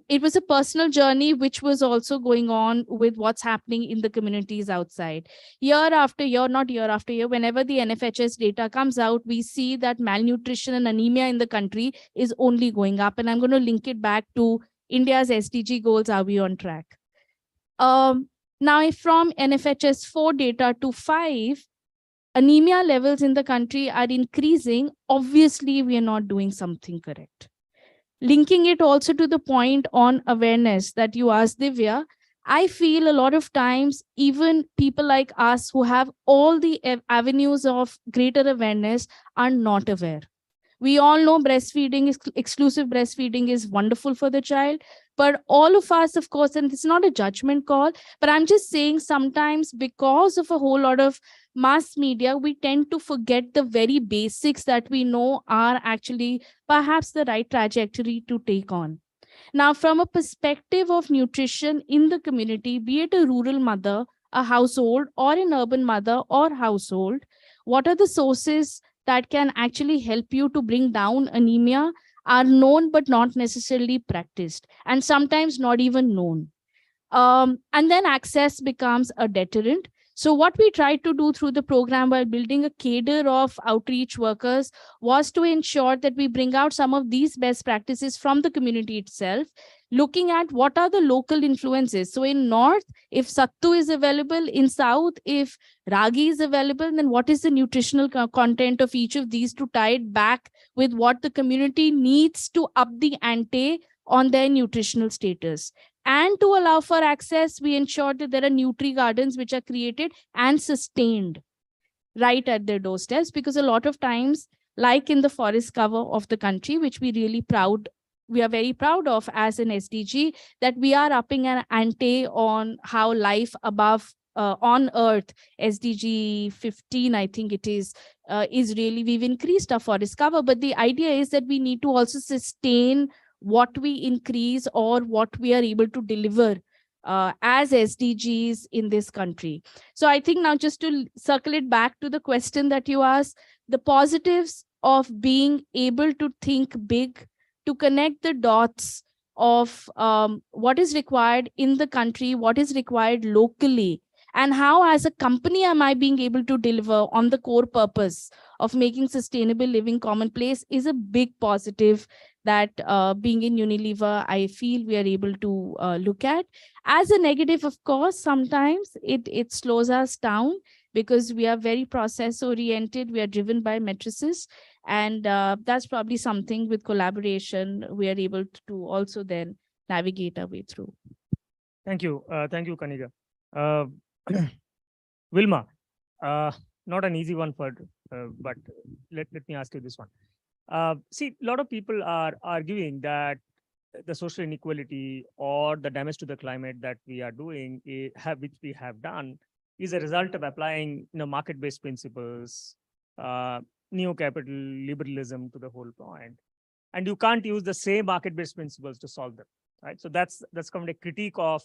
it was a personal journey, which was also going on with what's happening in the communities outside. Year after year, not year after year, whenever the NFHS data comes out, we see that malnutrition and anemia in the country is only going up. And I'm going to link it back to India's SDG goals. Are we on track? Now, if from NFHS 4 data to 5, anemia levels in the country are increasing, obviously we are not doing something correct. Linking it also to the point on awareness that you asked, Divya, I feel a lot of times, even people like us who have all the avenues of greater awareness are not aware. We all know breastfeeding, exclusive breastfeeding is wonderful for the child, but all of us, of course, and it's not a judgment call, but I'm just saying sometimes because of a whole lot of mass media, we tend to forget the very basics that we know are actually perhaps the right trajectory to take on. Now, from a perspective of nutrition in the community, be it a rural mother, a household, or an urban mother or household, what are the sources that can actually help you to bring down anemia are known but not necessarily practiced, and sometimes not even known. And then access becomes a deterrent. So what we tried to do through the program while building a cadre of outreach workers was to ensure that we bring out some of these best practices from the community itself, looking at what are the local influences. So in North, if Sattu is available, in South, if Ragi is available, then what is the nutritional content of each of these to tie it back with what the community needs to up the ante on their nutritional status. And to allow for access, we ensure that there are nutri gardens which are created and sustained. right at their doorsteps, because a lot of times, like in the forest cover of the country, which we are very proud of as an SDG, that we are upping an ante on how life above on earth, SDG 15, I think it is really, we've increased our forest cover. But the idea is that we need to also sustain what we increase or what we are able to deliver as SDGs in this country. So I think now, just to circle it back to the question that you asked, the positives of being able to think big, to connect the dots of what is required in the country, what is required locally, and how as a company am I being able to deliver on the core purpose of making sustainable living commonplace, is a big positive that being in Unilever, I feel we are able to look at. As a negative, of course, sometimes it slows us down, because we are very process oriented, we are driven by matrices, and that's probably something with collaboration we are able to also then navigate our way through. Thank you, Kanika. Wilma, not an easy one but let me ask you this one. See, a lot of people are arguing that the social inequality or the damage to the climate that we are doing, which we have done, is a result of applying market-based principles, neo-capital liberalism to the whole point. And you can't use the same market-based principles to solve them, right? So that's kind of a critique of,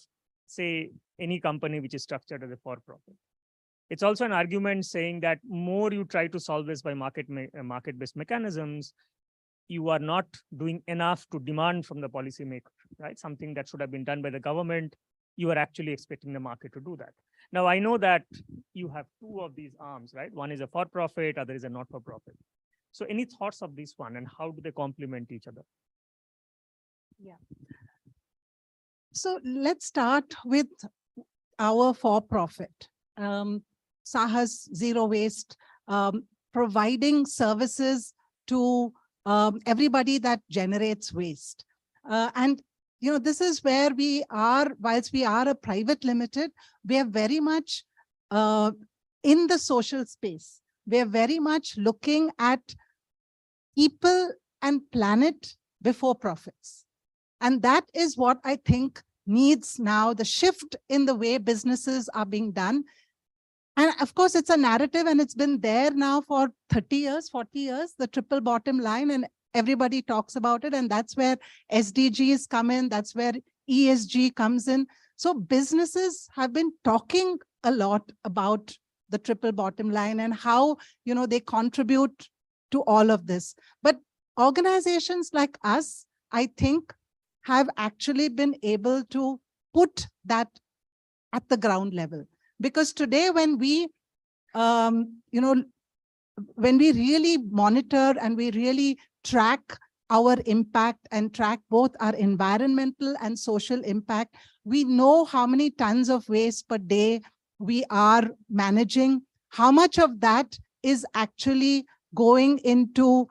say, any company which is structured as a for-profit. It's also an argument saying that more you try to solve this by market-based mechanisms, you are not doing enough to demand from the policymaker, right? Something that should have been done by the government, you are actually expecting the market to do that. Now, I know that you have two of these arms, right? One is a for-profit, other is a not-for-profit. So any thoughts of this one, and how do they complement each other? Yeah. So let's start with our for-profit. Saahas Zero Waste, providing services to everybody that generates waste. And this is where we are, whilst we are a private limited, we are very much in the social space. We are very much looking at people and planet before profits. And that is what I think needs now, the shift in the way businesses are being done. And of course, it's a narrative, and it's been there now for 30 years, 40 years, the triple bottom line, and everybody talks about it. And that's where SDGs come in. That's where ESG comes in. So businesses have been talking a lot about the triple bottom line and how, they contribute to all of this. But organizations like us, I think, have actually been able to put that at the ground level. Because today, when we, when we really monitor and we really track our impact and track both our environmental and social impact, we know how many tons of waste per day we are managing, how much of that is actually going into,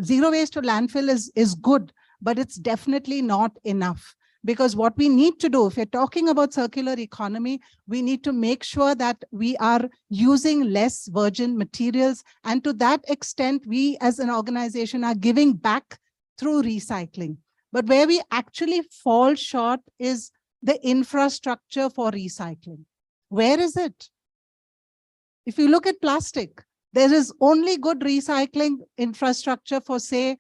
zero waste to landfill is good, but it's definitely not enough. Because what we need to do, if you're talking about circular economy, we need to make sure that we are using less virgin materials. And to that extent, we as an organization are giving back through recycling. But where we actually fall short is the infrastructure for recycling. Where is it? If you look at plastic, there is only good recycling infrastructure for, say,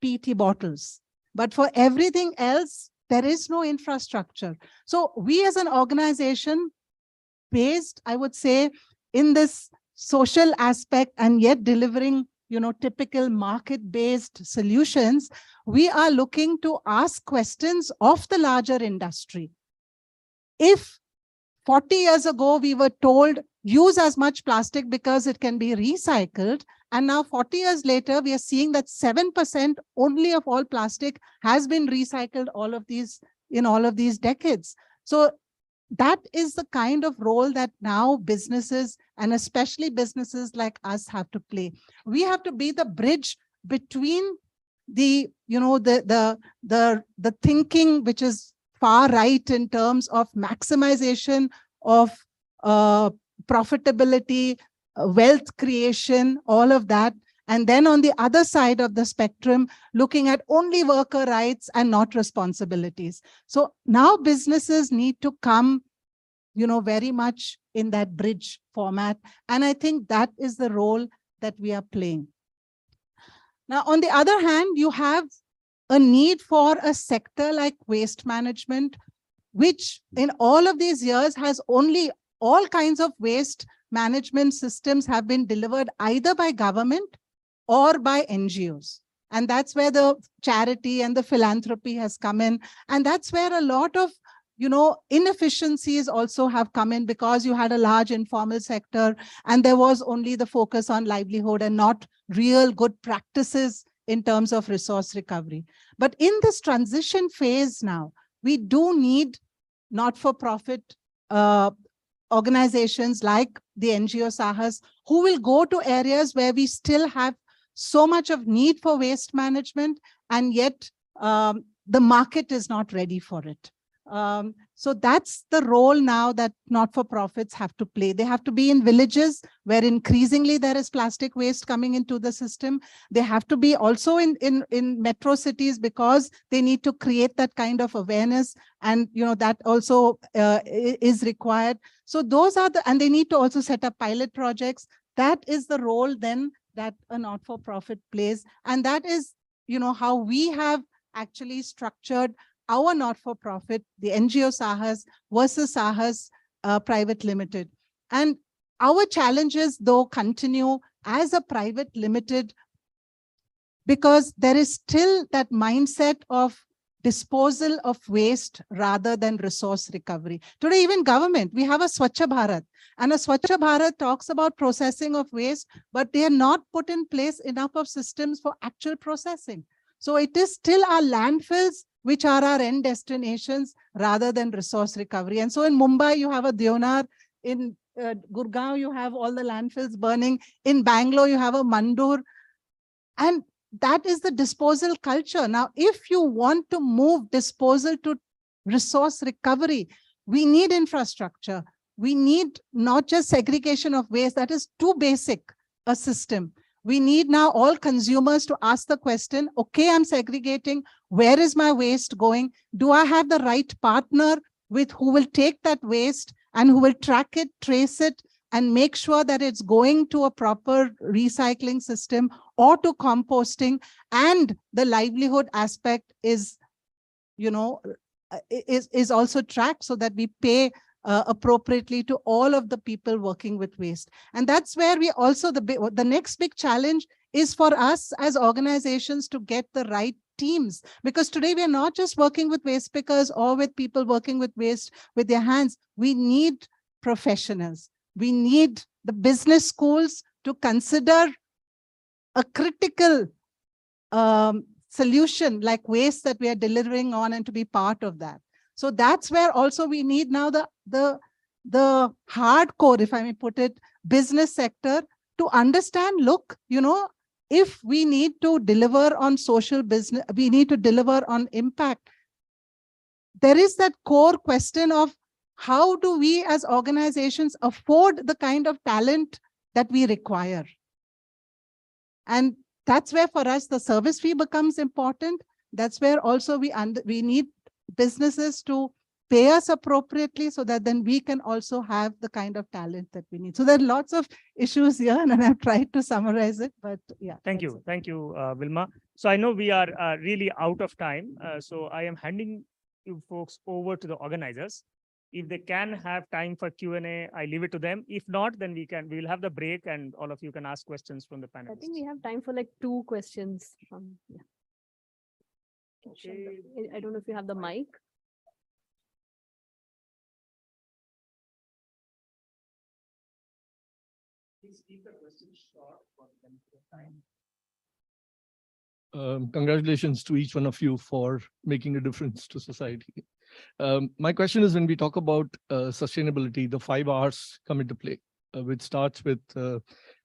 PET bottles. But for everything else, there is no infrastructure. So we as an organization, based, I would say, in this social aspect and yet delivering, typical market-based solutions, we are looking to ask questions of the larger industry. If 40 years ago, we were told, use as much plastic because it can be recycled, and now 40 years later, we are seeing that 7% only of all plastic has been recycled in all of these decades. So that is the kind of role that now businesses, and especially businesses like us, have to play. We have to be the bridge between the thinking which is far right in terms of maximization of profitability, wealth creation, all of that. And then on the other side of the spectrum, looking at only worker rights and not responsibilities. So now businesses need to come, very much in that bridge format. And I think that is the role that we are playing. Now, on the other hand, you have a need for a sector like waste management, which in all of these years has only all kinds of waste management systems have been delivered either by government or by NGOs. And that's where the charity and the philanthropy has come in. And that's where a lot of, inefficiencies also have come in, because you had a large informal sector and there was only the focus on livelihood and not real good practices in terms of resource recovery. But in this transition phase now, we do need not-for-profit organizations like the NGO Sahas, who will go to areas where we still have so much of need for waste management, and yet the market is not ready for it. So that's the role now that not-for-profits have to play. They have to be in villages where increasingly there is plastic waste coming into the system. They have to be also in metro cities, because they need to create that kind of awareness, and that also is required. So those are and they need to also set up pilot projects. That is the role then that a not-for-profit plays. And that is, how we have actually structured our not-for-profit, the NGO Sahas versus Sahas Private Limited. And our challenges, though, continue as a private limited, because there is still that mindset of disposal of waste rather than resource recovery. Today, even government, we have a Swachha Bharat, and a Swachha Bharat talks about processing of waste, but they are not put in place enough of systems for actual processing. So it is still our landfills which are our end destinations rather than resource recovery. And so in Mumbai, you have a Deonar. In Gurgaon, you have all the landfills burning. In Bangalore, you have a Mandur. And that is the disposal culture. Now, if you want to move disposal to resource recovery, we need infrastructure. We need not just segregation of waste. That is too basic a system. We need now all consumers to ask the question, okay, I'm segregating. Where is my waste going? Do I have the right partner with who will take that waste and who will track it, trace it, and make sure that it's going to a proper recycling system or to composting, and the livelihood aspect is, is also tracked so that we pay appropriately to all of the people working with waste. And that's where we also, the next big challenge is for us as organizations to get the right teams, because today we are not just working with waste pickers or with people working with waste with their hands. We need professionals. We need the business schools to consider a critical solution like waste that we are delivering on, and to be part of that. So that's where also we need now the hardcore, if I may put it, business sector to understand, look, if we need to deliver on social business, we need to deliver on impact. There is that core question of how do we as organizations afford the kind of talent that we require? And that's where for us the service fee becomes important. That's where also we need businesses to pay us appropriately, so that then we can also have the kind of talent that we need. So there are lots of issues here, and I've tried to summarize it, but yeah. Thank you, Vilma. So I know we are really out of time. So I am handing you folks over to the organizers. If they can have time for Q&A, I leave it to them. If not, then we will have the break and all of you can ask questions from the panelists. I think we have time for like 2 questions. Yeah. Okay. I don't know if you have the mic. Please keep the questions short for the benefit of time. Congratulations to each one of you for making a difference to society. My question is, when we talk about sustainability, the 5 R's come into play, which starts with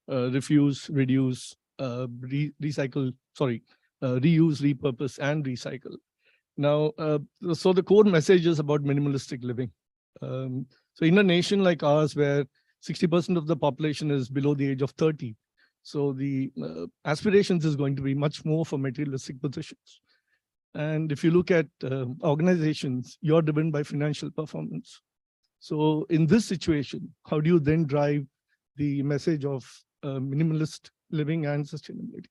refuse, reduce, reuse, repurpose, and recycle. Now, so the core message is about minimalistic living. So in a nation like ours, where 60% of the population is below the age of 30. So the aspirations is going to be much more for materialistic positions. And if you look at organizations, you're driven by financial performance. So in this situation, how do you then drive the message of minimalist living and sustainability?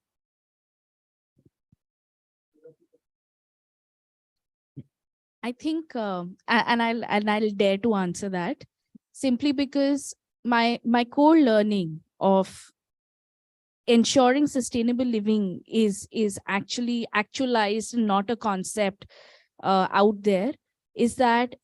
I think, and I'll dare to answer that, simply because my core learning of ensuring sustainable living is actually actualized, not a concept out there, is that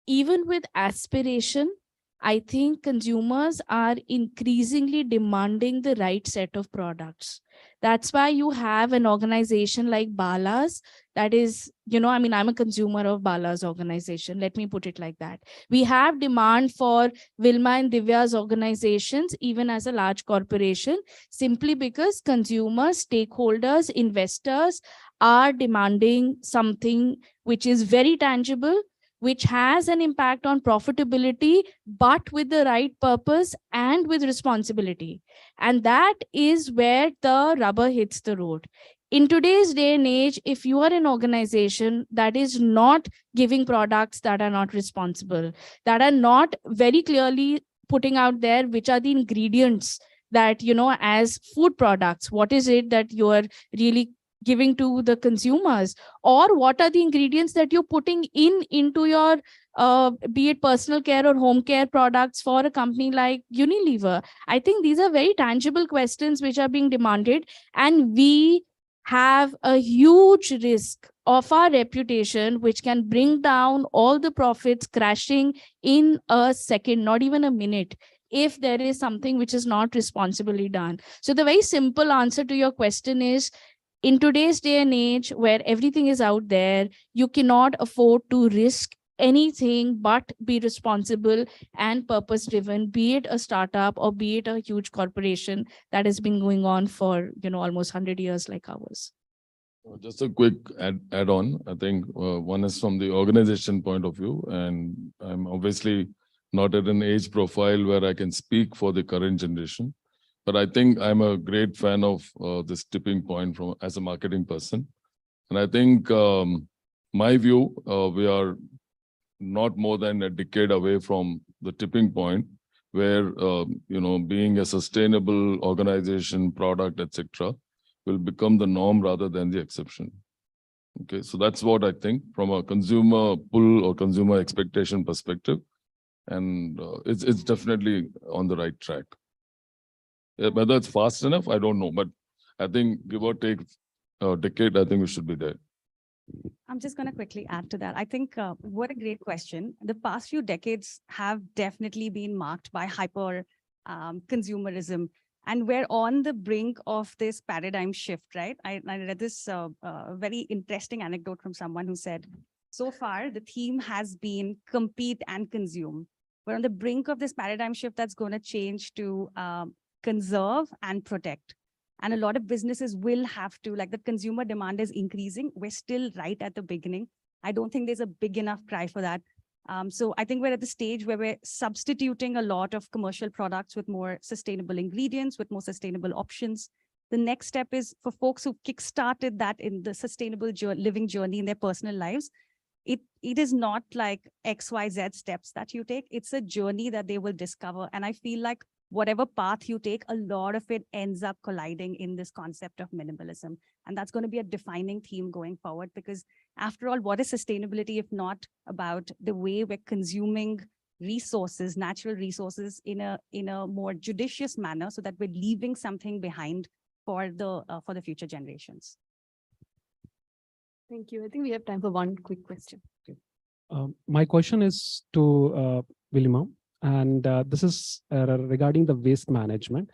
even with aspiration, I think consumers are increasingly demanding the right set of products. That's why you have an organization like Bala's that is, I mean, I'm a consumer of Bala's organization. Let me put it like that. We have demand for Vilma and Divya's organizations, even as a large corporation, simply because consumers, stakeholders, investors are demanding something which is very tangible, which has an impact on profitability, but with the right purpose and with responsibility. And that is where the rubber hits the road. In today's day and age, if you are an organization that is not giving products that are not responsible, that are not very clearly putting out there which are the ingredients that, as food products, what is it that you are really giving to the consumers, or what are the ingredients that you're putting into your be it personal care or home care products for a company like Unilever. I think these are very tangible questions which are being demanded, and we have a huge risk of our reputation, which can bring down all the profits crashing in a second, not even a minute, if there is something which is not responsibly done. So the very simple answer to your question is, in today's day and age where everything is out there, you cannot afford to risk anything but be responsible and purpose driven, be it a startup or be it a huge corporation that has been going on for almost 100 years like ours. Just a quick add on. I think one is from the organization point of view, and I'm obviously not at an age profile where I can speak for the current generation. But I think I'm a great fan of this tipping point as a marketing person. And I think my view, we are not more than a decade away from the tipping point where, being a sustainable organization, product, etc., will become the norm rather than the exception. Okay, so that's what I think from a consumer pull or consumer expectation perspective. And it's definitely on the right track. Whether it's fast enough, I don't know. But I think give or take a decade, I think we should be there. I'm just going to quickly add to that. I think what a great question. The past few decades have definitely been marked by hyper consumerism. And we're on the brink of this paradigm shift, right? I read this very interesting anecdote from someone who said, so far, the theme has been compete and consume. We're on the brink of this paradigm shift that's going to change to conserve and protect. And a lot of businesses will have to, like, the consumer demand is increasing. We're still right at the beginning. I don't think there's a big enough cry for that. So I think we're at the stage where we're substituting a lot of commercial products with more sustainable ingredients, with more sustainable options. The next step is for folks who kickstarted that in the sustainable living journey in their personal lives. It is not like XYZ steps that you take. It's a journey that they will discover. And I feel like whatever path you take, a lot of it ends up colliding in this concept of minimalism. And that's going to be a defining theme going forward, because after all, what is sustainability if not about the way we're consuming resources, natural resources in a more judicious manner, so that we're leaving something behind for the future generations. Thank you. I think we have time for one quick question. My question is to Vilma, and this is regarding the waste management.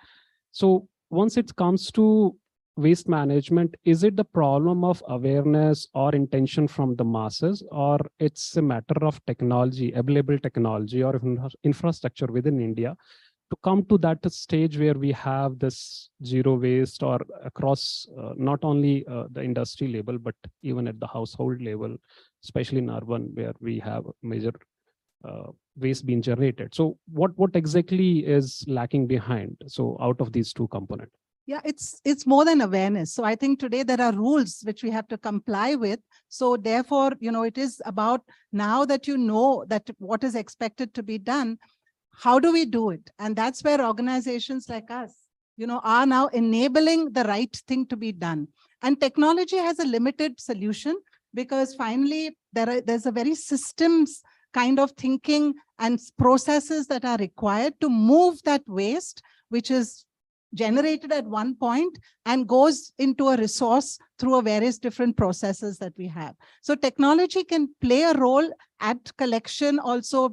So once it comes to waste management, is it the problem of awareness or intention from the masses, or it's a matter of technology, available technology or infrastructure within India to come to that stage where we have this zero waste, or across not only the industry level, but even at the household level, especially in urban where we have major waste being generated. So what exactly is lacking behind? So out of these two components. Yeah, it's more than awareness. So I think today there are rules which we have to comply with. So therefore, it is about now that you know that what is expected to be done, how do we do it? And that's where organizations like us, are now enabling the right thing to be done. And technology has a limited solution because finally there's a very systems kind of thinking and processes that are required to move that waste, which is generated at one point and goes into a resource through a various different processes that we have. So technology can play a role at collection also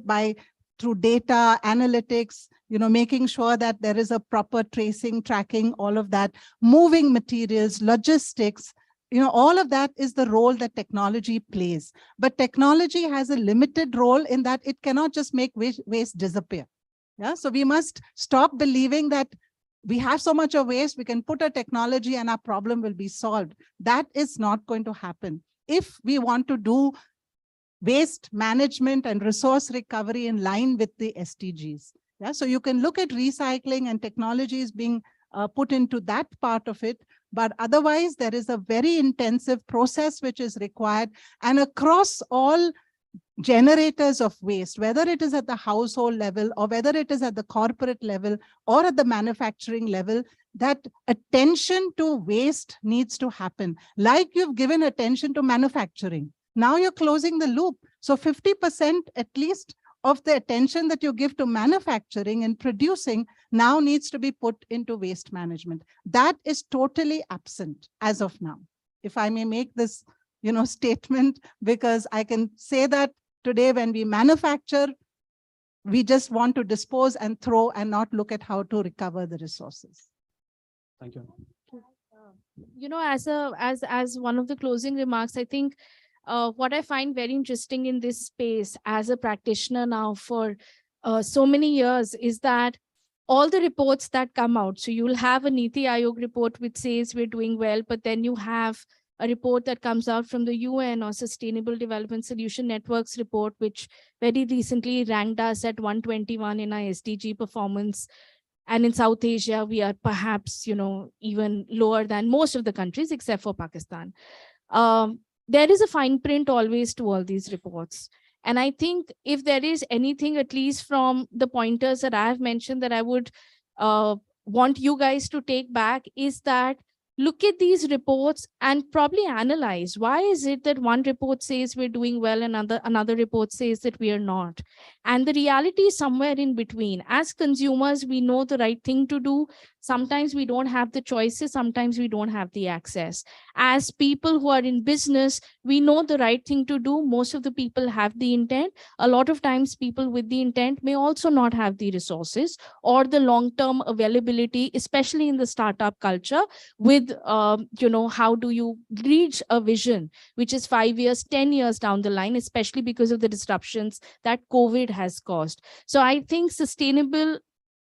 through data analytics, making sure that there is a proper tracing, tracking, all of that, moving materials, logistics, all of that is the role that technology plays. But technology has a limited role in that it cannot just make waste disappear. Yeah, so we must stop believing that we have so much of waste, we can put a technology and our problem will be solved. That is not going to happen. If we want to do waste management and resource recovery in line with the SDGs. Yeah, so you can look at recycling and technologies being put into that part of it, but otherwise there is a very intensive process which is required, and across all generators of waste, whether it is at the household level or whether it is at the corporate level or at the manufacturing level, that attention to waste needs to happen. Like you've given attention to manufacturing. Now you're closing the loop. So 50% at least of the attention that you give to manufacturing and producing now needs to be put into waste management. That is totally absent as of now. If I may make this statement, because I can say that today when we manufacture, we just want to dispose and throw and not look at how to recover the resources. Thank you. As one of the closing remarks, I think what I find very interesting in this space as a practitioner now for so many years is that all the reports that come out, so you'll have a Niti Aayog report which says we're doing well, but then you have a report that comes out from the UN or Sustainable Development Solution Network's report, which very recently ranked us at 121 in our SDG performance. And in South Asia, we are perhaps, even lower than most of the countries except for Pakistan. There is a fine print always to all these reports. And I think if there is anything, at least from the pointers that I have mentioned, that I would want you guys to take back is that look at these reports and probably analyze why is it that one report says we're doing well and another report says that we are not. And the reality is somewhere in between. As consumers, we know the right thing to do. Sometimes we don't have the choices. Sometimes we don't have the access. As people who are in business, we know the right thing to do. Most of the people have the intent. A lot of times people with the intent may also not have the resources or the long-term availability, especially in the startup culture, with how do you reach a vision which is 5 years, 10 years down the line, especially because of the disruptions that COVID has caused. So I think sustainable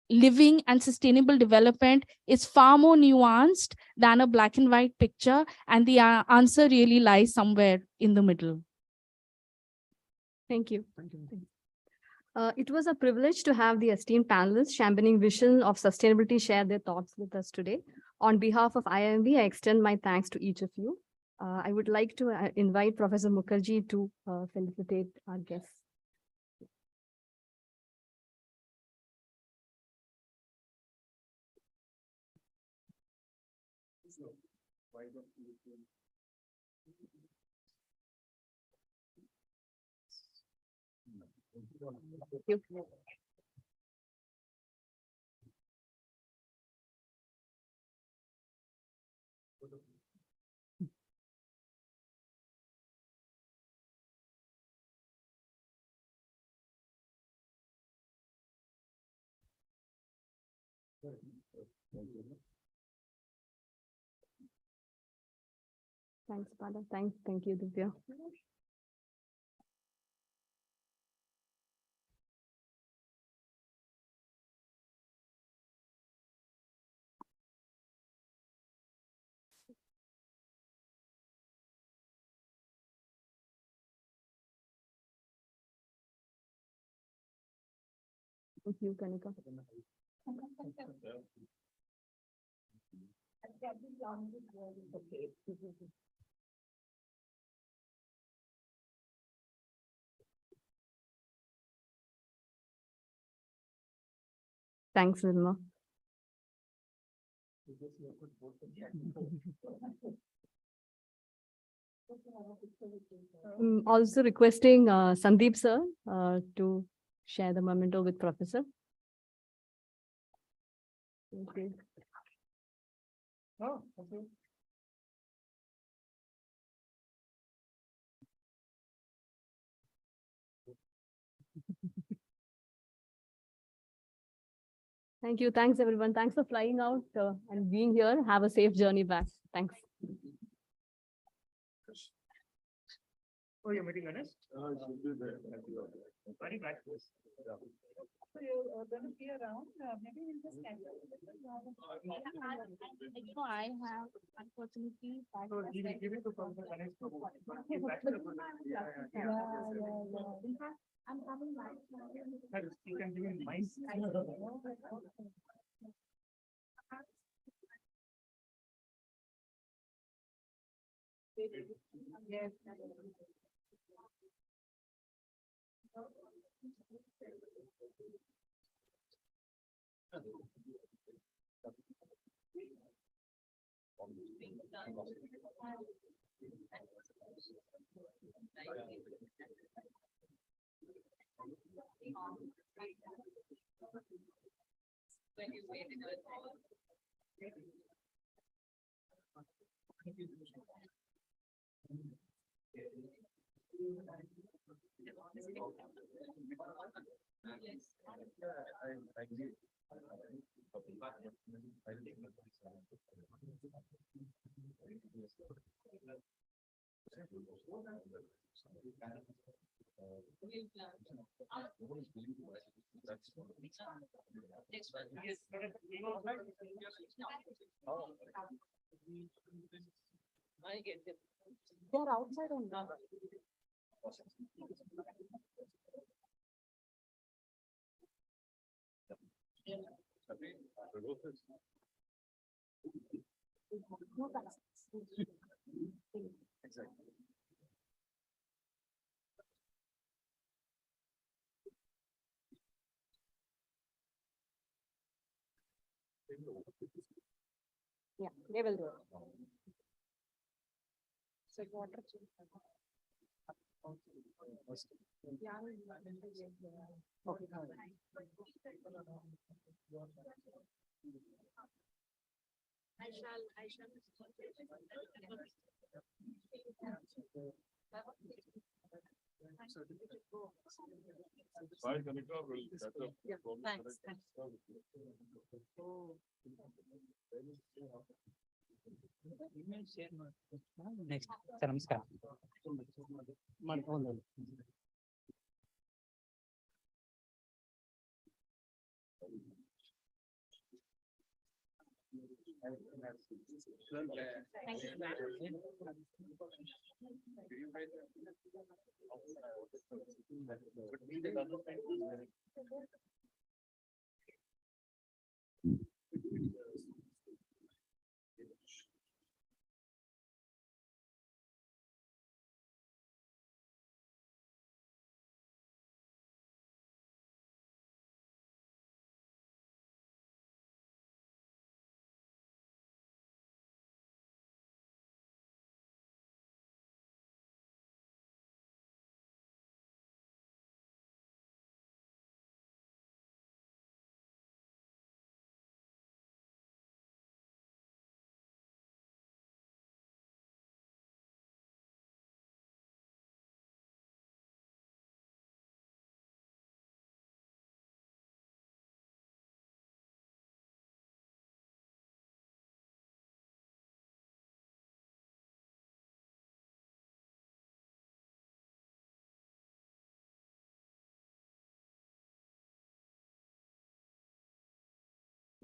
living and sustainable development is far more nuanced than a black and white picture, and the answer really lies somewhere in the middle. Thank you. It was a privilege to have the esteemed panelists championing vision of sustainability share their thoughts with us today. On behalf of IIMB, I extend my thanks to each of you. I would like to invite Professor Mukherjee to felicitate our guests. Thank you. Thanks, Pada. Thank you, Divya. Thank you, Kanika. Thanks, Vilma. Also requesting Sandeep sir to share the memento with Professor. Okay. Oh, okay. Thank you. Thanks, everyone. Thanks for flying out and being here. Have a safe journey back. Thanks. Oh, you're meeting Ganesh? Should be there. Very glad. So you're going to be around, maybe we'll just catch up. I have unfortunately. So give it to Professor Ganesh. In fact, I'm having live. You can give him mic. Yes. They're outside on that. Yeah, they will do it. So water. I shall. Bye, Kanika. We'll catch up. Yeah, thanks. Next, namaskar.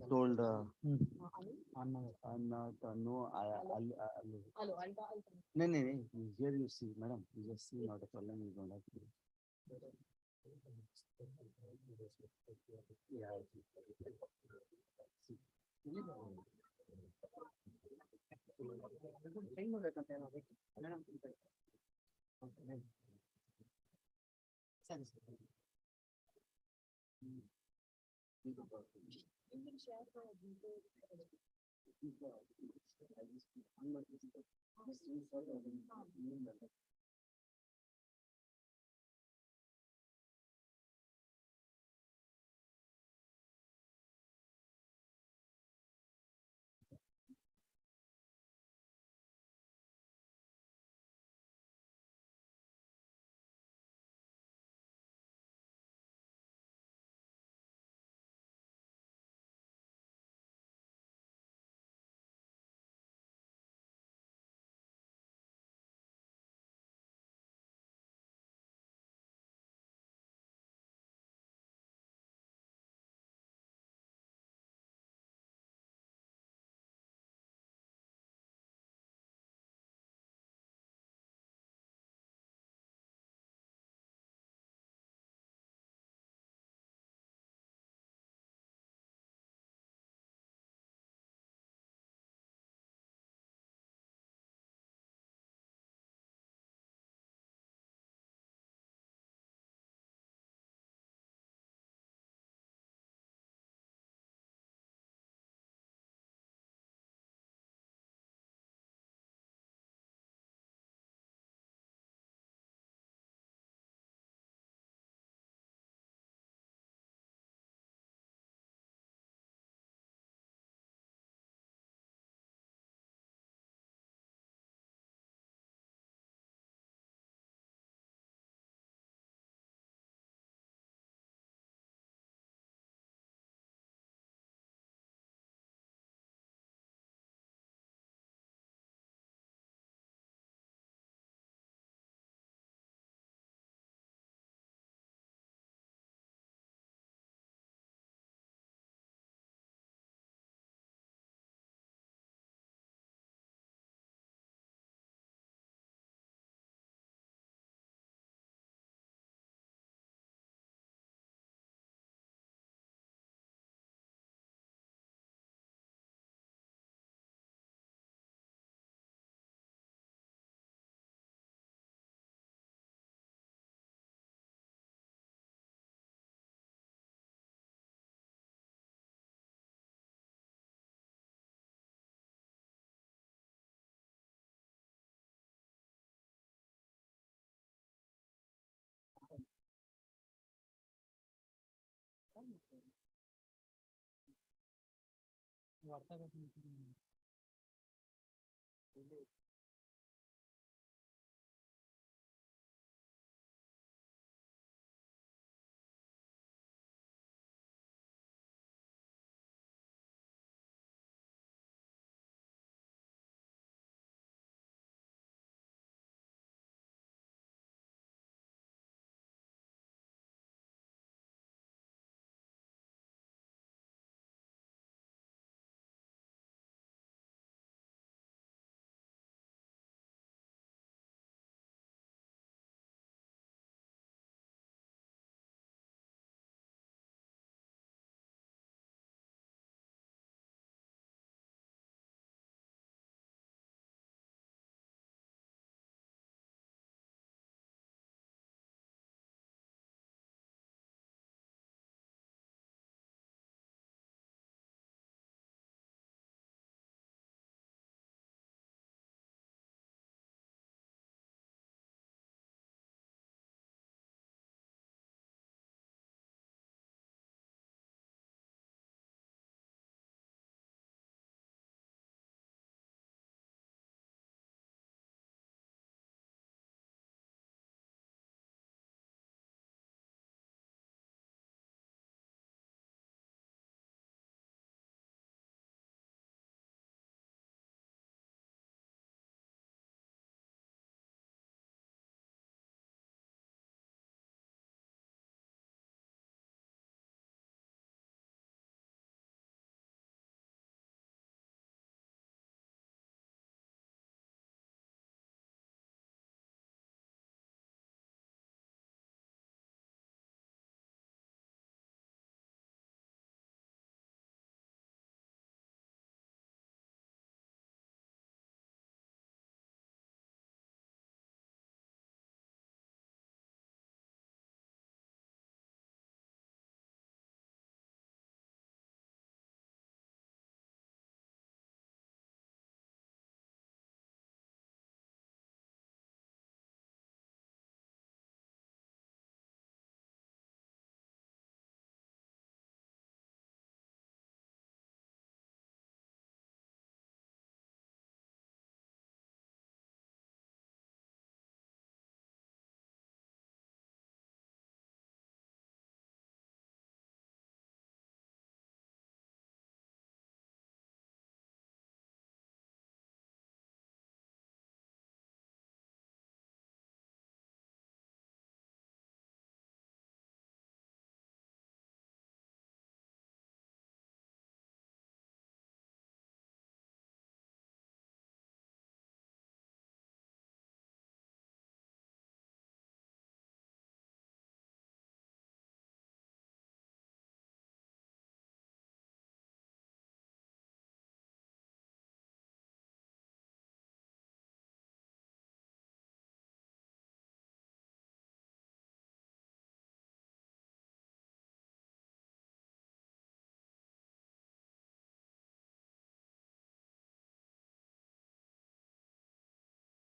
Told no, no, here you see, madam, you just see not a problem, you don't have to.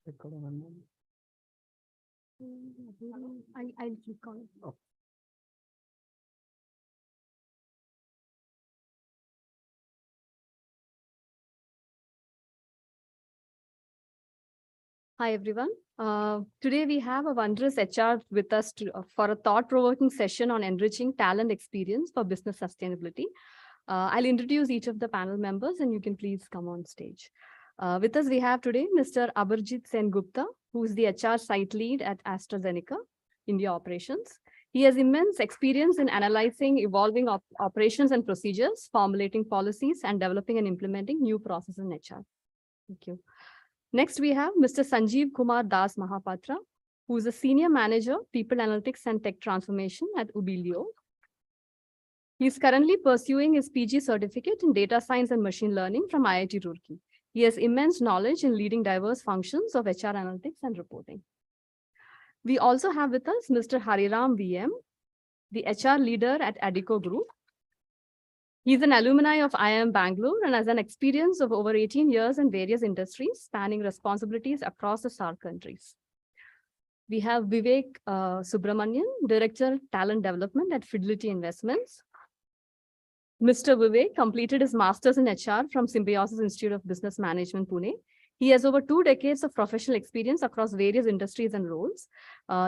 I'll click on it. Hi, everyone. Today we have a wondrous HR with us for a thought-provoking session on enriching talent experience for business sustainability. I'll introduce each of the panel members and you can please come on stage. With us we have today Mr. Abhijit Sen Gupta, who is the HR site lead at AstraZeneca, India operations. He has immense experience in analyzing evolving operations and procedures, formulating policies, and developing and implementing new processes in HR. Thank you. Next, we have Mr. Sanjeev Kumar Das Mahapatra, who is a Senior Manager, People Analytics and Tech Transformation at Ubilio. He is currently pursuing his PG certificate in Data Science and Machine Learning from IIT Roorkee. He has immense knowledge in leading diverse functions of HR analytics and reporting. We also have with us Mr. Hariram VM, the HR leader at Adico Group. He's an alumni of IIM Bangalore and has an experience of over 18 years in various industries, spanning responsibilities across the SAARC countries. We have Vivek Subramanian, Director, Talent Development at Fidelity Investments. Mr. Vivek completed his master's in HR from Symbiosis Institute of Business Management, Pune. He has over 2 decades of professional experience across various industries and roles.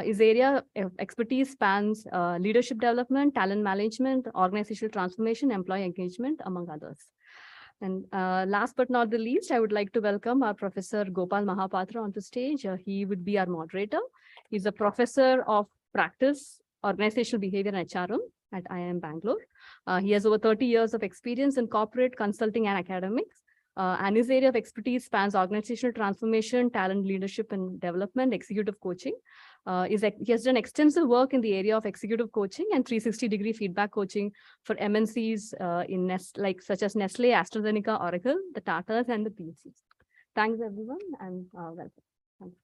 His area of expertise spans leadership development, talent management, organizational transformation, employee engagement, among others. And last but not the least, I would like to welcome our Professor Gopal Mahapatra onto stage. He would be our moderator. He's a professor of practice, organizational behavior and HRM at IIM Bangalore. He has over 30 years of experience in corporate consulting and academics. And his area of expertise spans organizational transformation, talent leadership and development, executive coaching. He has done extensive work in the area of executive coaching and 360-degree feedback coaching for MNCs such as Nestle, AstraZeneca, Oracle, the Tatas, and the PLCs. Thanks, everyone, and welcome. Thanks.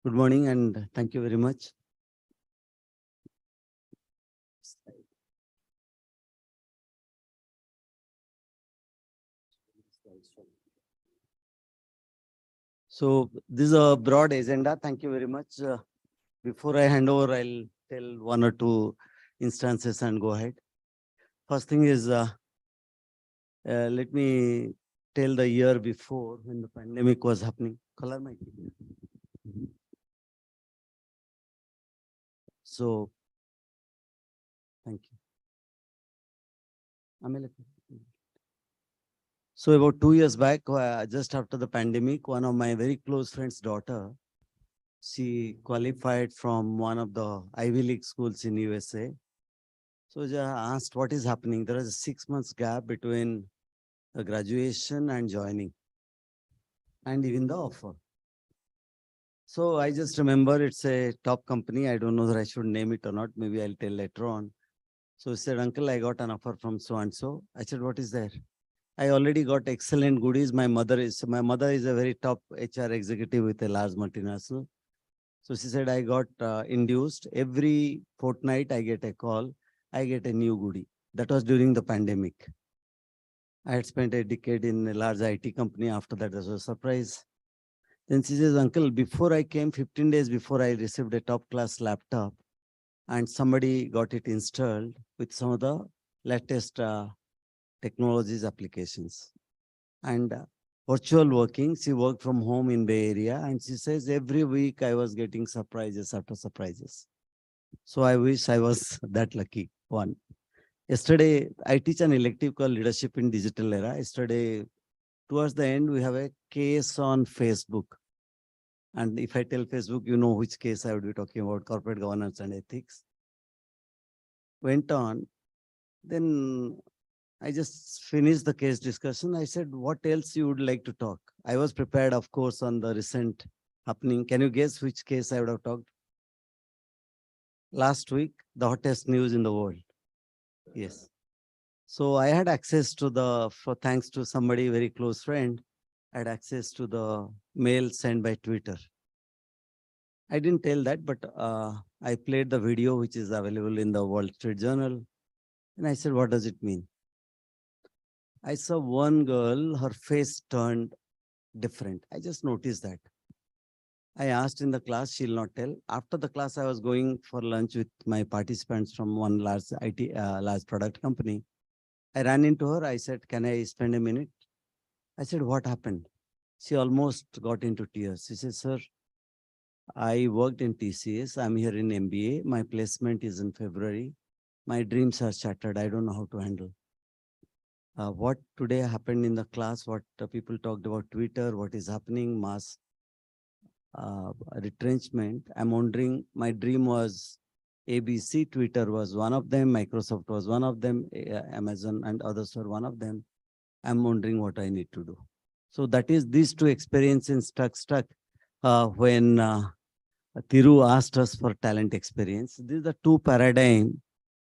Good morning and thank you very much. So this is a broad agenda. Thank you very much. Before I hand over, I'll tell 1 or 2 instances and go ahead. First thing is, let me tell the year before when the pandemic was happening. Color mic. So, thank you. So about 2 years back, just after the pandemic, one of my very close friend's daughter, she qualified from one of the Ivy League schools in USA. So I asked what is happening. There is a 6 months gap between the graduation and joining and even the offer. So I just remember it's a top company. I don't know whether I should name it or not. Maybe I'll tell later on. So he said, uncle, I got an offer from so-and-so. I said, what is there? I already got excellent goodies. My mother is a very top HR executive with a large multinational. So she said, I got induced. Every fortnight I get a call. I get a new goodie. That was during the pandemic. I had spent a decade in a large IT company. After that, was a surprise. Then she says, uncle, before I came, 15 days before, I received a top class laptop and somebody got it installed with some of the latest technologies applications. And virtual working, she worked from home in Bay Area. And she says, every week I was getting surprises after surprises. So I wish I was that lucky. One. Yesterday, I teach an elective called Leadership in Digital Era. Yesterday, towards the end, we have a case on Facebook. And if I tell Facebook, you know which case I would be talking about, corporate governance and ethics. Went on. Then I just finished the case discussion. I said, what else you would like to talk? I was prepared, of course, on the recent happening. Can you guess which case I would have talked? Last week, the hottest news in the world. Yes. So I had access to thanks to somebody, very close friend, I had access to the mail sent by Twitter. I didn't tell that, but I played the video, which is available in the Wall Street Journal. And I said, what does it mean? I saw one girl, her face turned different. I just noticed that. I asked in the class, she'll not tell. After the class, I was going for lunch with my participants from one large large product company. I ran into her. I said, can I spend a minute? I said, what happened? She almost got into tears. She said, sir, I worked in TCS. I'm here in MBA. My placement is in February. My dreams are shattered. I don't know how to handle. What today happened in the class, what people talked about Twitter, what is happening, mass retrenchment. I'm wondering, my dream was ABC, Twitter was one of them, Microsoft was one of them, Amazon and others were one of them. I'm wondering what I need to do. So that is these two experiences stuck when Thiru asked us for talent experience. These are the two paradigm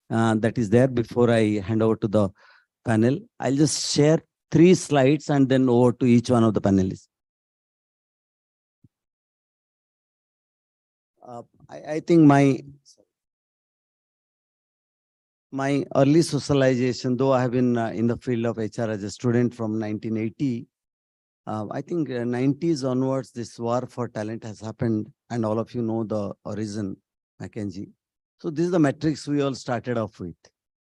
that is there. Before I hand over to the panel, I'll just share 3 slides and then over to each one of the panelists. I think my early socialization, though I have been in the field of HR as a student from 1980, I think 90s onwards, this war for talent has happened, and all of you know the origin, McKinsey. So this is the metrics we all started off with.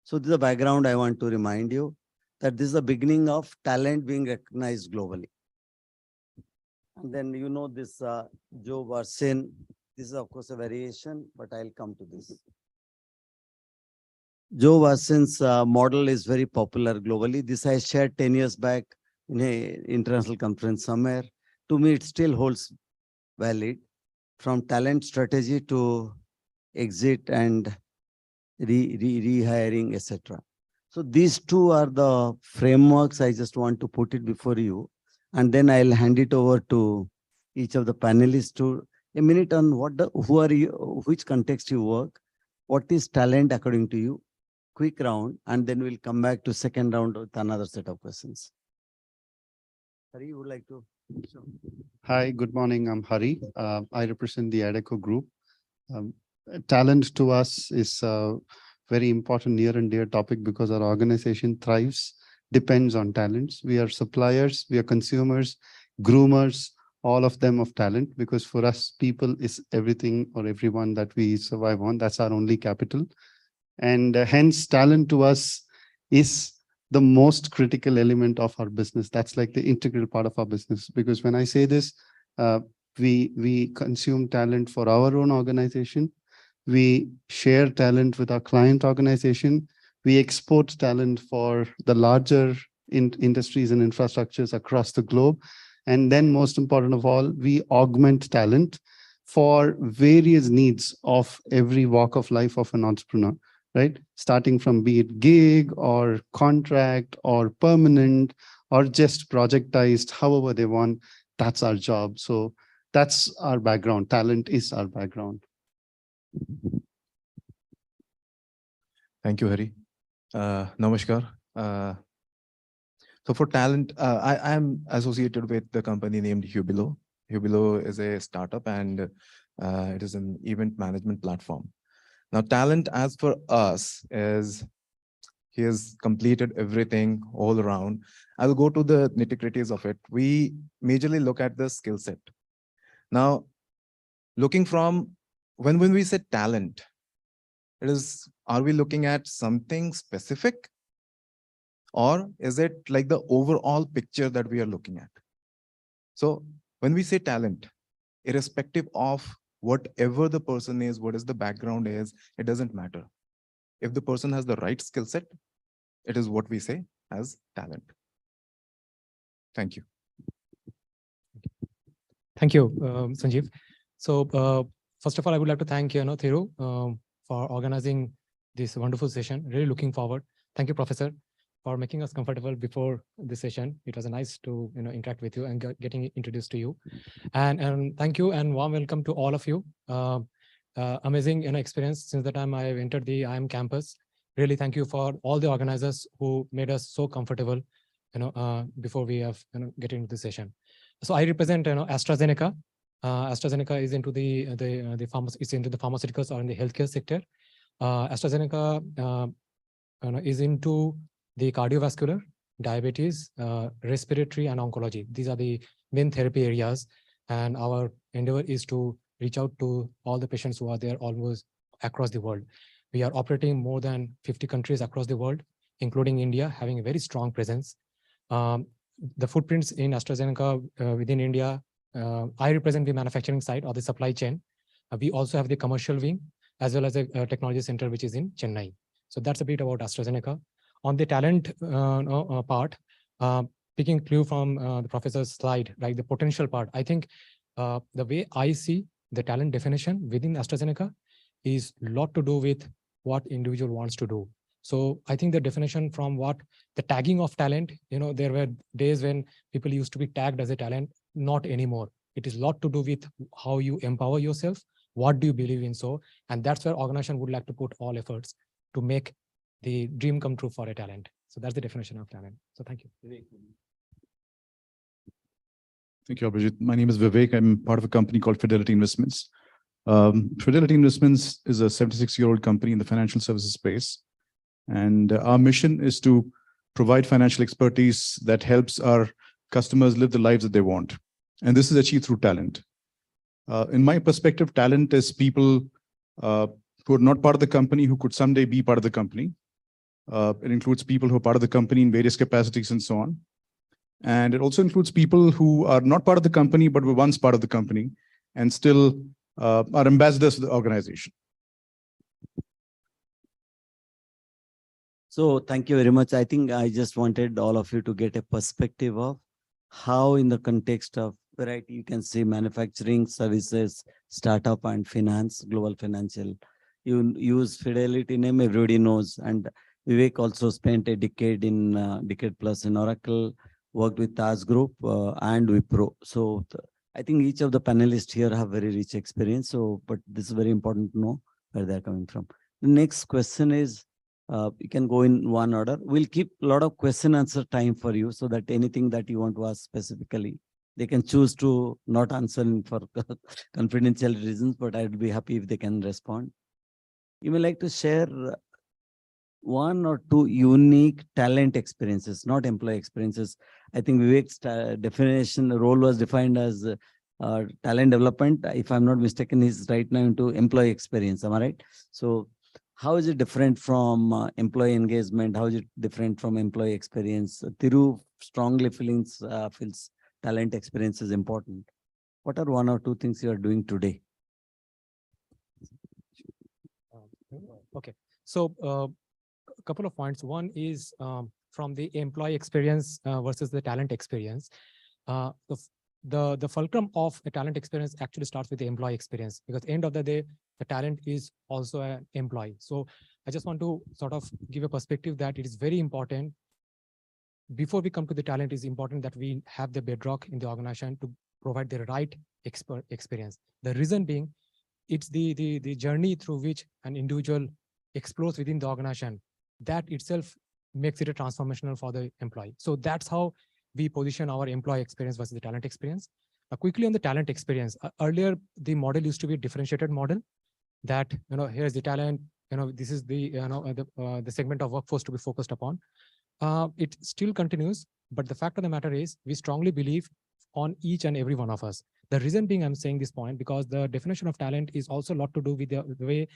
So this is the background I want to remind you that this is the beginning of talent being recognized globally. And then you know this Joe Varsin. This is of course a variation, but I'll come to this. Joe Varsin's model is very popular globally. This I shared 10 years back in an international conference somewhere. To me, it still holds valid, from talent strategy to exit and rehiring, etc. So these two are the frameworks. I just want to put it before you, and then I'll hand it over to each of the panelists to a minute on who are you, which context you work, what is talent according to you, quick round, and then we'll come back to second round with another set of questions. Hari, you would like to? Sure. Hi, good morning. I'm Hari. I represent the ADECO group. Talent to us is a very important near and dear topic because our organization thrives, depends on talents. We are suppliers, we are consumers, groomers, all of them of talent, because for us, people is everything or everyone that we survive on. That's our only capital. And hence, talent to us is the most critical element of our business. That's like the integral part of our business. Because when I say this, we consume talent for our own organization. We share talent with our client organization. We export talent for the larger industries and infrastructures across the globe. And then most important of all, we augment talent for various needs of every walk of life of an entrepreneur, right? Starting from be it gig or contract or permanent or just projectized, however they want, that's our job. So that's our background. Talent is our background. Thank you, Hari. Namaskar. So for talent, I am associated with the company named Hubilo. Hubilo is a startup and it is an event management platform. Now, talent as for us is he has completed everything all around. I'll go to the nitty-gritties of it. We majorly look at the skill set. Now, looking from when we say talent, it is, are we looking at something specific? Or is it like the overall picture that we are looking at? So when we say talent, irrespective of whatever the person is, what is the background is, it doesn't matter. If the person has the right skill set, it is what we say as talent. Thank you. Thank you, Sanjeev. So first of all, I would like to thank Thiru for organizing this wonderful session. Really looking forward. Thank you, Professor, for making us comfortable before the session. It was nice to interact with you and getting introduced to you. And thank you and warm welcome to all of you. Amazing experience since the time I entered the IIM campus. really thank you for all the organizers who made us so comfortable, before we have, get into the session. So I represent, AstraZeneca. AstraZeneca is into is into the pharmaceuticals or in the healthcare sector. AstraZeneca is into the cardiovascular, diabetes, respiratory, and oncology. These are the main therapy areas. And our endeavor is to reach out to all the patients who are there almost across the world. We are operating more than 50 countries across the world, including India, having a very strong presence. The footprints in AstraZeneca within India, I represent the manufacturing side or the supply chain. We also have the commercial wing, as well as a technology center, which is in Chennai. So that's a bit about AstraZeneca. On the talent part, picking clue from the professor's slide, right, the potential part, I think the way I see the talent definition within AstraZeneca is a lot to do with what individual wants to do. So I think the definition from what the tagging of talent, there were days when people used to be tagged as a talent, not anymore. It is a lot to do with how you empower yourself. What do you believe in? So, and that's where organization would like to put all efforts to make the dream come true for a talent. So that's the definition of talent. So thank you. Thank you, Abhijit. My name is Vivek. I'm part of a company called Fidelity Investments. Fidelity Investments is a 76-year-old company in the financial services space. And our mission is to provide financial expertise that helps our customers live the lives that they want. And this is achieved through talent. In my perspective, talent is people who are not part of the company who could someday be part of the company. It includes people who are part of the company in various capacities and so on. And it also includes people who are not part of the company, but were once part of the company and still are ambassadors to the organization. So thank you very much. I think I just wanted all of you to get a perspective of how in the context of variety, you can see manufacturing, services, startup and finance, global financial. You use Fidelity name, everybody knows. And Vivek also spent a decade plus in Oracle, worked with Taj Group and Wipro. So I think each of the panelists here have very rich experience. So, but this is very important to know where they're coming from. The next question is, you can go in one order. We'll keep a lot of question answer time for you so that anything that you want to ask specifically, they can choose to not answer for confidential reasons, but I'd be happy if they can respond. You may like to share one or two unique talent experiences, not employee experiences. I think Vivek's definition, role was defined as talent development. If I'm not mistaken, he's right now into employee experience. Am I right? So how is it different from employee engagement? How is it different from employee experience? Thiru strongly feels talent experience is important. What are one or two things you are doing today? Okay, so a couple of points. One is from the employee experience versus the talent experience. The fulcrum of a talent experience actually starts with the employee experience, because at the end of the day, the talent is also an employee. So I just want to sort of give a perspective that it is very important. Before we come to the talent, it's important that we have the bedrock in the organization to provide the right experience. The reason being, it's the journey through which an individual explores within the organization. That itself makes it a transformational for the employee. So that's how we position our employee experience versus the talent experience. Quickly on the talent experience, earlier the model used to be a differentiated model that, here's the talent, this is the, the segment of workforce to be focused upon. It still continues, but the fact of the matter is we strongly believe on each and every one of us. The reason being I'm saying this point, because the definition of talent is also a lot to do with the way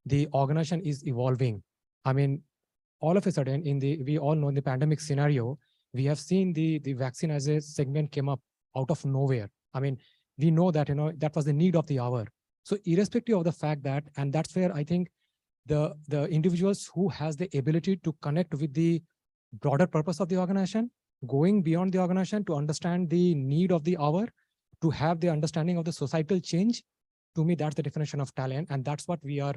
the organization is evolving. I mean, all of a sudden we all know in the pandemic scenario, we have seen the vaccine as a segment came up out of nowhere. I mean, we know that, that was the need of the hour. So irrespective of the fact that, and that's where I think the individuals who has the ability to connect with the broader purpose of the organization, going beyond the organization to understand the need of the hour, to have the understanding of the societal change, to me, that's the definition of talent. And that's what we are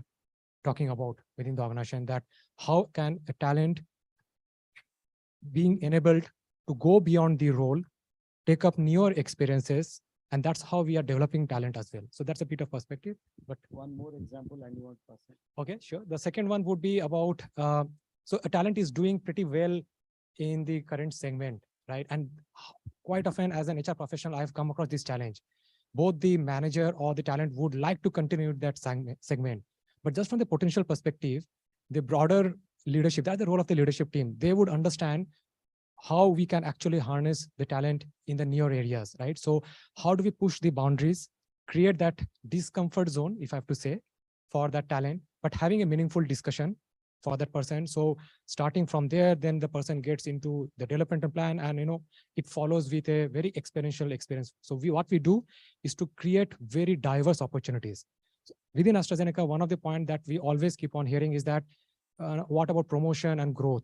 talking about within the organization, that how can a talent being enabled to go beyond the role, take up newer experiences, And that's how we are developing talent as well. So that's a bit of perspective. But one more example, and you want to pass it. okay, sure. The second one would be about, so a talent is doing pretty well in the current segment, right? And quite often as an HR professional, I've come across this challenge. Both the manager or the talent would like to continue that segment. But just from the potential perspective, the broader leadership, that's the role of the leadership team. They would understand how we can actually harness the talent in the near areas, right? So how do we push the boundaries, create that discomfort zone, if I have to say, for that talent, but having a meaningful discussion for that person. So starting from there, then the person gets into the development plan, and it follows with a very experiential experience. So what we do is to create very diverse opportunities. So within AstraZeneca, one of the points that we always keep on hearing is that, what about promotion and growth?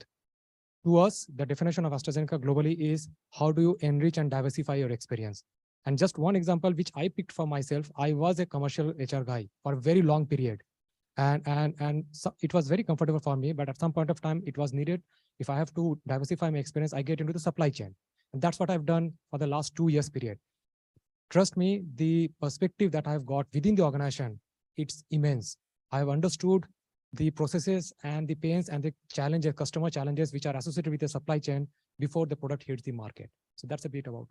To us, the definition of AstraZeneca globally is how do you enrich and diversify your experience? And just one example, which I picked for myself, I was a commercial HR guy for a very long period. And so it was very comfortable for me, but at some point of time, it was needed. If I have to diversify my experience, I get into the supply chain. And that's what I've done for the last 2 years period. Trust me, the perspective that I've got within the organization, it's immense. I've understood the processes and the pains and the challenges, customer challenges, which are associated with the supply chain before the product hits the market. So that's a bit about.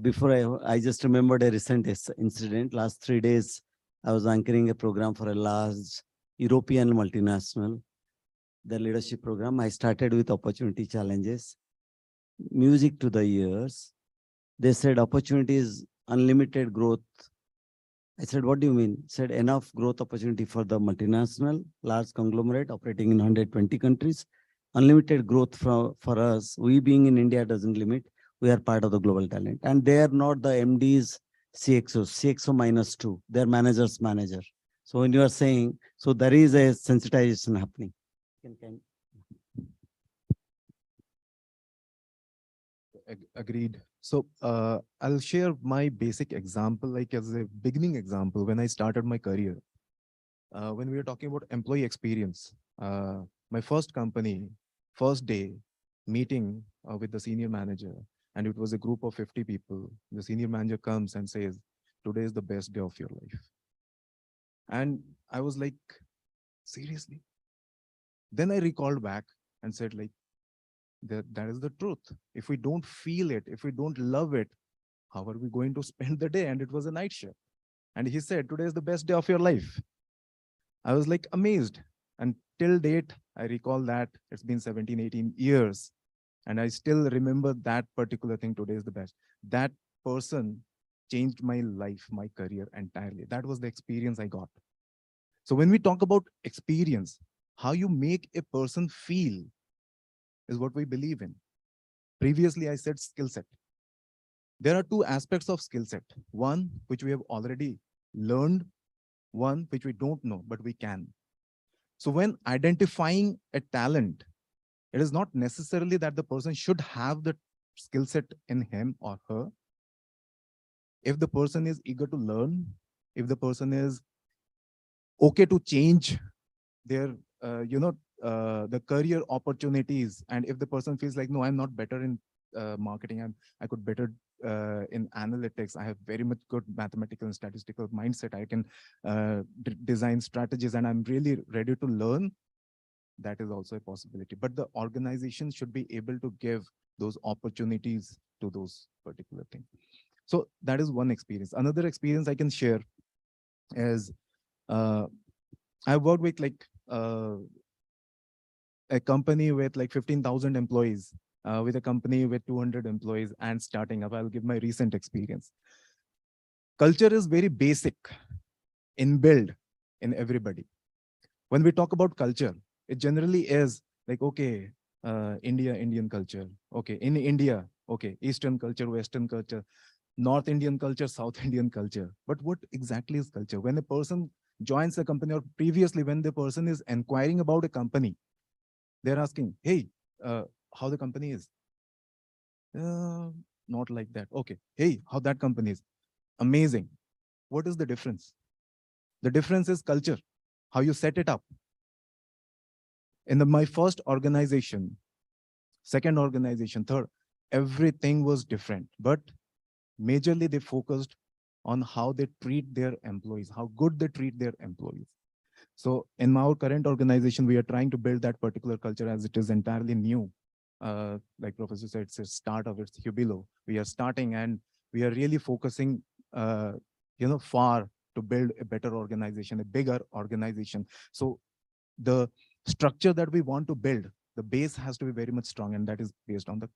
Before I just remembered a recent incident. Last 3 days, I was anchoring a program for a large European multinational, the leadership program. I started with opportunity challenges, music to the ears. They said opportunities, unlimited growth. I said, what do you mean? Said enough growth opportunity for the multinational, large conglomerate operating in 120 countries. Unlimited growth for us. We being in India doesn't limit. We are part of the global talent. And they are not the MDs, CXOs, CXO -2. They're manager's manager. So when you are saying, so there is a sensitization happening. Agreed. So I'll share my basic example, like as a beginning example, when I started my career. When we were talking about employee experience, my first company, first day meeting with the senior manager, and it was a group of 50 people. The senior manager comes and says, today is the best day of your life. And I was like, seriously? Then I recalled back and said, like, that is the truth. If we don't feel it, if we don't love it, how are we going to spend the day? And it was a night shift. And he said, today is the best day of your life. I was like amazed. And till date, I recall that it's been 17, 18 years. And I still remember that particular thing, today is the best. That person changed my life, my career entirely. That was the experience I got. So when we talk about experience, how you make a person feel is what we believe in. Previously, I said skill set. There are two aspects of skill set. One, which we have already learned, one, which we don't know, but we can. So when identifying a talent, it is not necessarily that the person should have the skill set in him or her. If the person is eager to learn, if the person is okay to change their, the career opportunities, and if the person feels like, no, I'm not better in marketing, I could better in analytics, I have very much good mathematical and statistical mindset, I can design strategies, and I'm really ready to learn, that is also a possibility. But the organization should be able to give those opportunities to those particular things. So that is one experience. Another experience I can share is I worked with like a company with like 15,000 employees, with a company with 200 employees and starting up. I'll give my recent experience. Culture is very basic, inbuilt in everybody. When we talk about culture, it generally is like, okay, Indian culture. Okay, in India, okay, Eastern culture, Western culture, North Indian culture, South Indian culture. But what exactly is culture? When a person joins a company, or previously when the person is inquiring about a company, they're asking, hey, how the company is? Not like that. Okay. Hey, how that company is? Amazing. What is the difference? The difference is culture, how you set it up. In my first organization, second organization, third, everything was different. But majorly they focused on how they treat their employees, how good they treat their employees. So in our current organization, we are trying to build that particular culture as it is entirely new. Like Professor said, it's a startup, it's Hubilo. We are starting and we are really focusing, far to build a better organization, a bigger organization. So the structure that we want to build, the base has to be very much strong, and that is based on the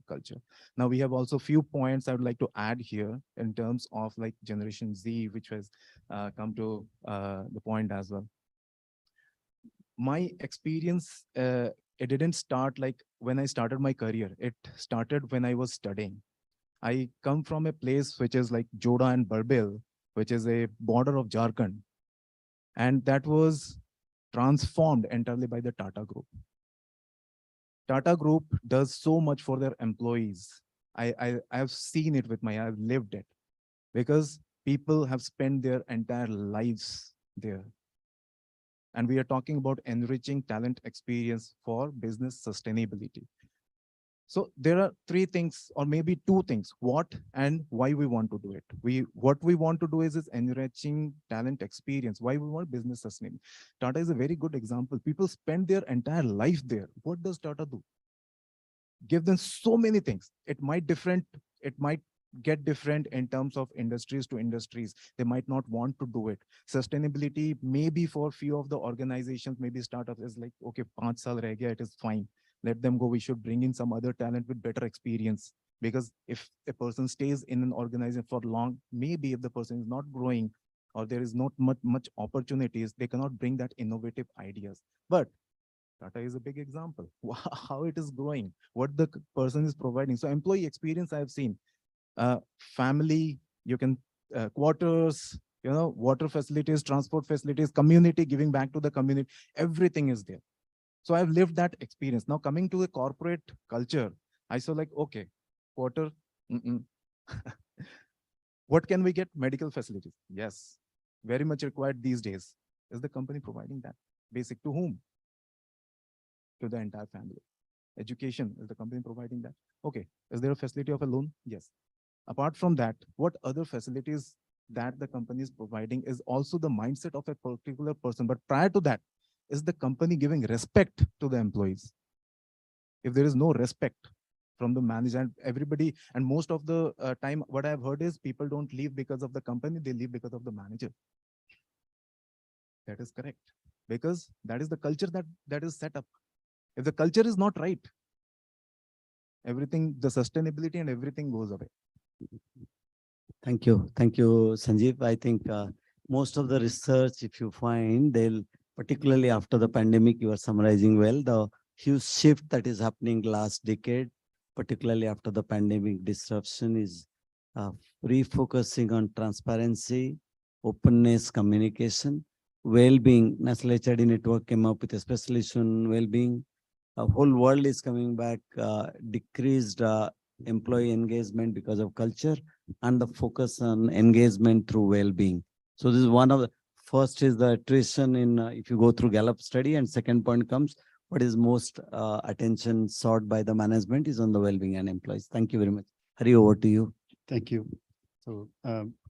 culture. Now we have also few points I would like to add here in terms of like Generation Z, which has come to the point as well. My experience, it didn't start like when I started my career. It started when I was studying. I come from a place which is like Joda and Barbil, which is a border of Jharkhand. And that was transformed entirely by the Tata Group. Tata Group does so much for their employees. I have seen it with I've lived it, because people have spent their entire lives there. And we are talking about enriching talent experience for business sustainability. So there are three things, or maybe two things, what and why we want to do it. What we want to do is enriching talent experience. Why we want business sustainability. Tata is a very good example. People spend their entire life there. What does Tata do? Give them so many things. It might get different in terms of industries to industries. They might not want to do it. Sustainability, maybe for few of the organizations, maybe startups is like, okay, 5 saal reh gaya, it is fine. Let them go. We should bring in some other talent with better experience. Because if a person stays in an organization for long, maybe if the person is not growing or there is not much opportunities, they cannot bring that innovative ideas. But Tata is a big example. How it is growing, what the person is providing. So employee experience I have seen. Family, you can quarters, water facilities, transport facilities, community, giving back to the community, everything is there. So I've lived that experience. Now coming to the corporate culture, I saw like, okay, quarter, what can we get? Medical facilities. Yes, very much required these days. Is the company providing that? Basic to whom? To the entire family. Education, is the company providing that? Okay, is there a facility of a loan? Yes. Apart from that, what other facilities that the company is providing is also the mindset of a particular person. But prior to that, is the company giving respect to the employees? If there is no respect from the manager and everybody, and most of the time, what I've heard is people don't leave because of the company, they leave because of the manager. That is correct. Because that is the culture that is set up. If the culture is not right, everything, the sustainability and everything goes away. Thank you. Thank you, Sanjeev. I think most of the research, if you find, particularly after the pandemic, you are summarizing well, the huge shift that is happening last decade, particularly after the pandemic disruption, is refocusing on transparency, openness, communication, well-being. National HRD network came up with a special issue on well-being. Whole world is coming back, decreased employee engagement because of culture, and the focus on engagement through well-being. So this is one of the first is the attrition in if you go through Gallup study, and second point comes what is most attention sought by the management is on the well-being and employees. Thank you very much. Hari, over to you. Thank you. So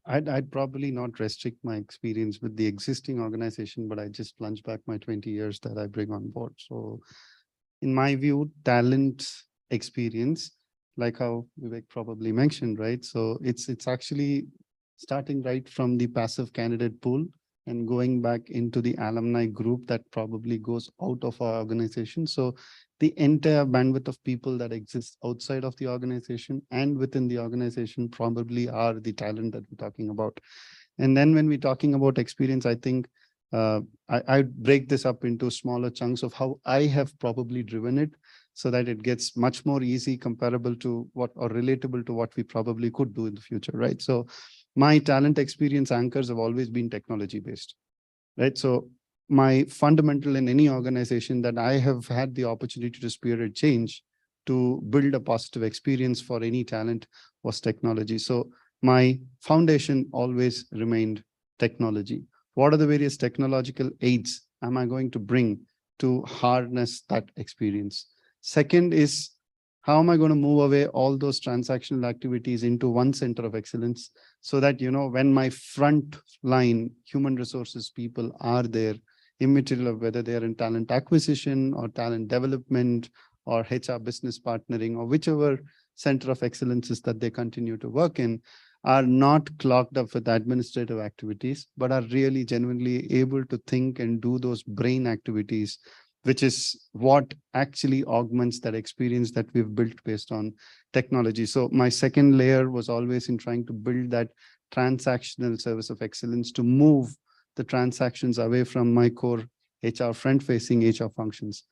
I'd probably not restrict my experience with the existing organization, but I just plunge back my 20 years that I bring on board. So in my view, talent experience, like how Vivek probably mentioned, right? So it's actually starting right from the passive candidate pool and going back into the alumni group that probably goes out of our organization. So the entire bandwidth of people that exists outside of the organization and within the organization probably are the talent that we're talking about. And then when we're talking about experience, I think I break this up into smaller chunks of how I have probably driven it so that it gets much more easy, comparable to what or relatable to what we probably could do in the future, right? So my talent experience anchors have always been technology based, right? So my fundamental in any organization that I have had the opportunity to spearhead change to build a positive experience for any talent was technology. So my foundation always remained technology. What are the various technological aids am I going to bring to harness that experience? Second is How am I going to move away all those transactional activities into one center of excellence so that, when my front line human resources people are there, immaterial of whether they are in talent acquisition or talent development or HR business partnering or whichever center of excellences that they continue to work in, are not clogged up with administrative activities, but are really genuinely able to think and do those brain activities, which is what actually augments that experience that we've built based on technology. So my second layer was always in trying to build that transactional service of excellence to move the transactions away from my core HR front-facing HR functions.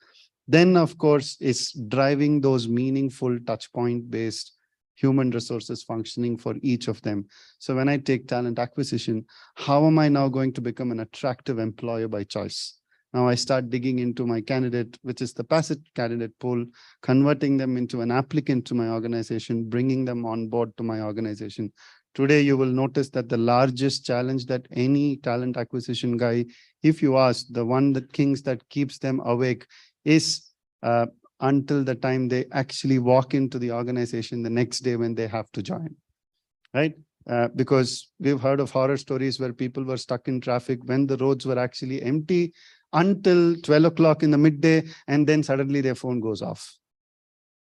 Then, of course, is driving those meaningful touch point based human resources functioning for each of them. So when I take talent acquisition, how am I now going to become an attractive employer by choice? Now I start digging into my candidate, which is the passive candidate pool, converting them into an applicant to my organization, bringing them on board to my organization. Today, you will notice that the largest challenge that any talent acquisition guy, if you ask, the one that keeps them awake is until the time they actually walk into the organization the next day when they have to join, right? Because we've heard of horror stories where people were stuck in traffic when the roads were actually empty until 12 o'clock in the midday, and then suddenly their phone goes off,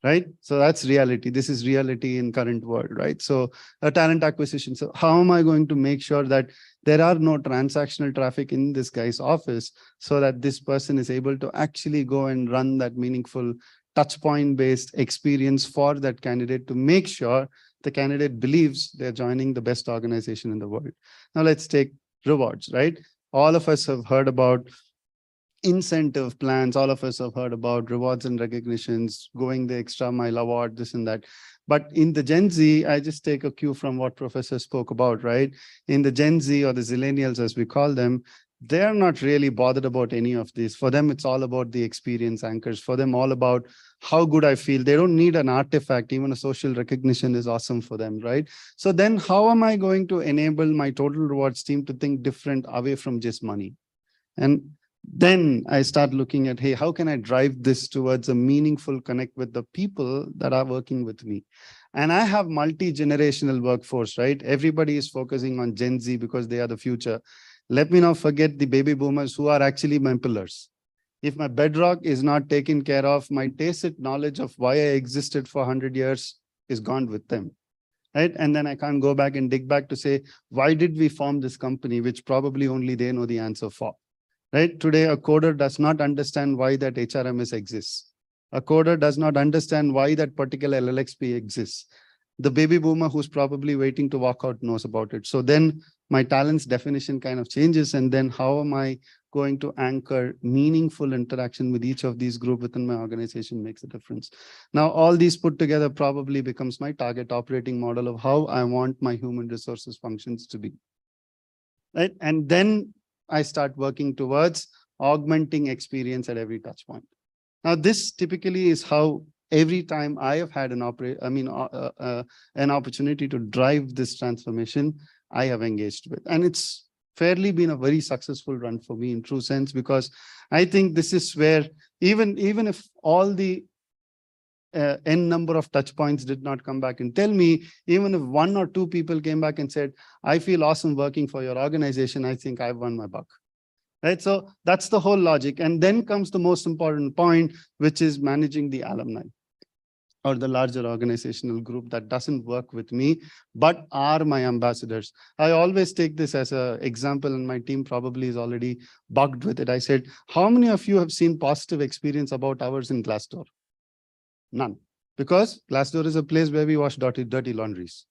right? So that's reality. This is reality in current world, right? So a talent acquisition. So how am I going to make sure that there are no transactional traffic in this guy's office so that this person is able to actually go and run that meaningful touch point based experience for that candidate to make sure the candidate believes they're joining the best organization in the world. Now let's take rewards, right? All of us have heard about incentive plans. All of us have heard about rewards and recognitions, going the extra mile award, this and that. But in the Gen Z, I just take a cue from what Professor spoke about, right? In the Gen Z or the Zillennials, as we call them, they're not really bothered about any of this. For them, it's all about the experience anchors. For them, all about how good I feel. They don't need an artifact. Even a social recognition is awesome for them, right? So then how am I going to enable my total rewards team to think different away from just money? And then I start looking at, hey, how can I drive this towards a meaningful connect with the people that are working with me? And I have multi-generational workforce, right? Everybody is focusing on Gen Z because they are the future. Let me not forget the baby boomers who are actually my pillars. If my bedrock is not taken care of, my tacit knowledge of why I existed for 100 years is gone with them, right? And then I can't go back and dig back to say, why did we form this company, which probably only they know the answer for. Right? Today, a coder does not understand why that HRMS exists. A coder does not understand why that particular LLXP exists. The baby boomer who's probably waiting to walk out knows about it. So then my talents definition kind of changes. And then how am I going to anchor meaningful interaction with each of these groups within my organization makes a difference. Now, all these put together probably becomes my target operating model of how I want my human resources functions to be. Right? And then I start working towards augmenting experience at every touch point. Now, this typically is how every time I have had an opportunity to drive this transformation, I have engaged with. And it's fairly been a very successful run for me in true sense, because I think this is where even if all the n number of touch points did not come back and tell me, even if one or two people came back and said, I feel awesome working for your organization, I think I've won my buck. Right? So that's the whole logic. And then comes the most important point, which is managing the alumni or the larger organizational group that doesn't work with me, but are my ambassadors. I always take this as an example, and my team probably is already bugged with it. I said, how many of you have seen positive experience about ours in Glassdoor? None, because Glassdoor is a place where we wash dirty laundries,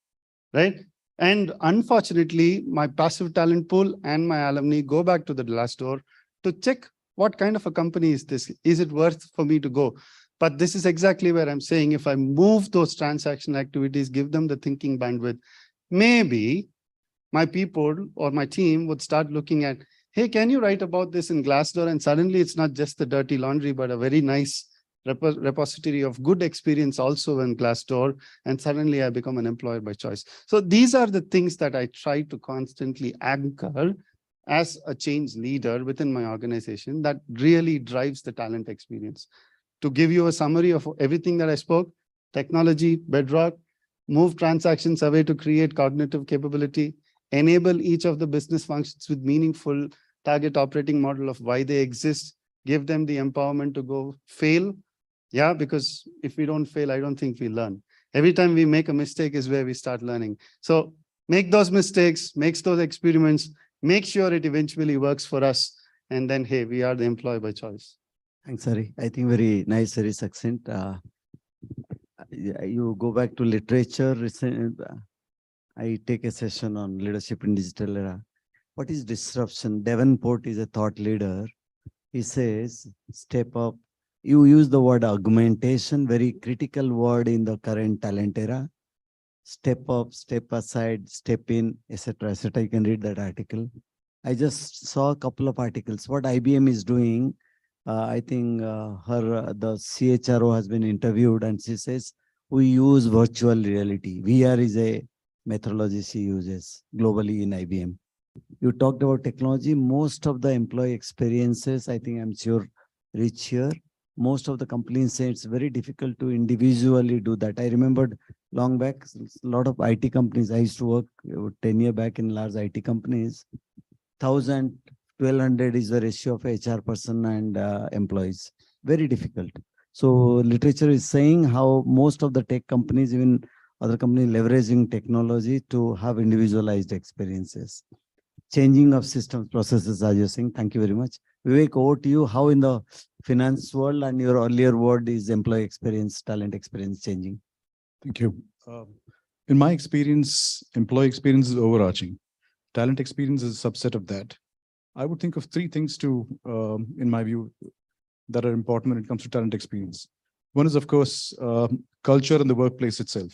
right? And unfortunately, my passive talent pool and my alumni go back to the Glassdoor to check what kind of a company is this? Is it worth for me to go? But this is exactly where I'm saying, if I move those transaction activities, give them the thinking bandwidth, maybe my people or my team would start looking at, hey, can you write about this in Glassdoor? And suddenly it's not just the dirty laundry, but a very nice repository of good experience also in Glassdoor, and suddenly I become an employer by choice. So these are the things that I try to constantly anchor as a change leader within my organization that really drives the talent experience. To give you a summary of everything that I spoke, technology, bedrock, move transactions away to create cognitive capability, enable each of the business functions with meaningful target operating model of why they exist, give them the empowerment to go fail. Yeah, because if we don't fail, I don't think we learn. Every time we make a mistake is where we start learning. So make those mistakes, makes those experiments, make sure it eventually works for us. And then, hey, we are the employee by choice. Thanks, Hari. I think very nice, very succinct. You go back to literature. I take a session on leadership in digital era. What is disruption? Davenport is a thought leader. He says, step up. You use the word augmentation, very critical word in the current talent era. Step up, step aside, step in, etc., etc. You can read that article. I just saw a couple of articles. What IBM is doing, I think the CHRO has been interviewed and she says, we use virtual reality. VR is a methodology she uses globally in IBM. You talked about technology. Most of the employee experiences, I think I'm sure reach here. Most of the companies say it's very difficult to individually do that. I remembered long back, a lot of IT companies, I used to work 10 years back in large IT companies, 1,000, 1,200 is the ratio of HR person and employees. Very difficult. So literature is saying how most of the tech companies, even other companies, leveraging technology to have individualized experiences. Changing of systems, processes, as you're saying. Thank you very much. Vivek, over to you. How in the finance world and your earlier word is employee experience, talent experience changing? Thank you. In my experience, employee experience is overarching. Talent experience is a subset of that. I would think of three things in my view, that are important when it comes to talent experience. One is, of course, culture in the workplace itself.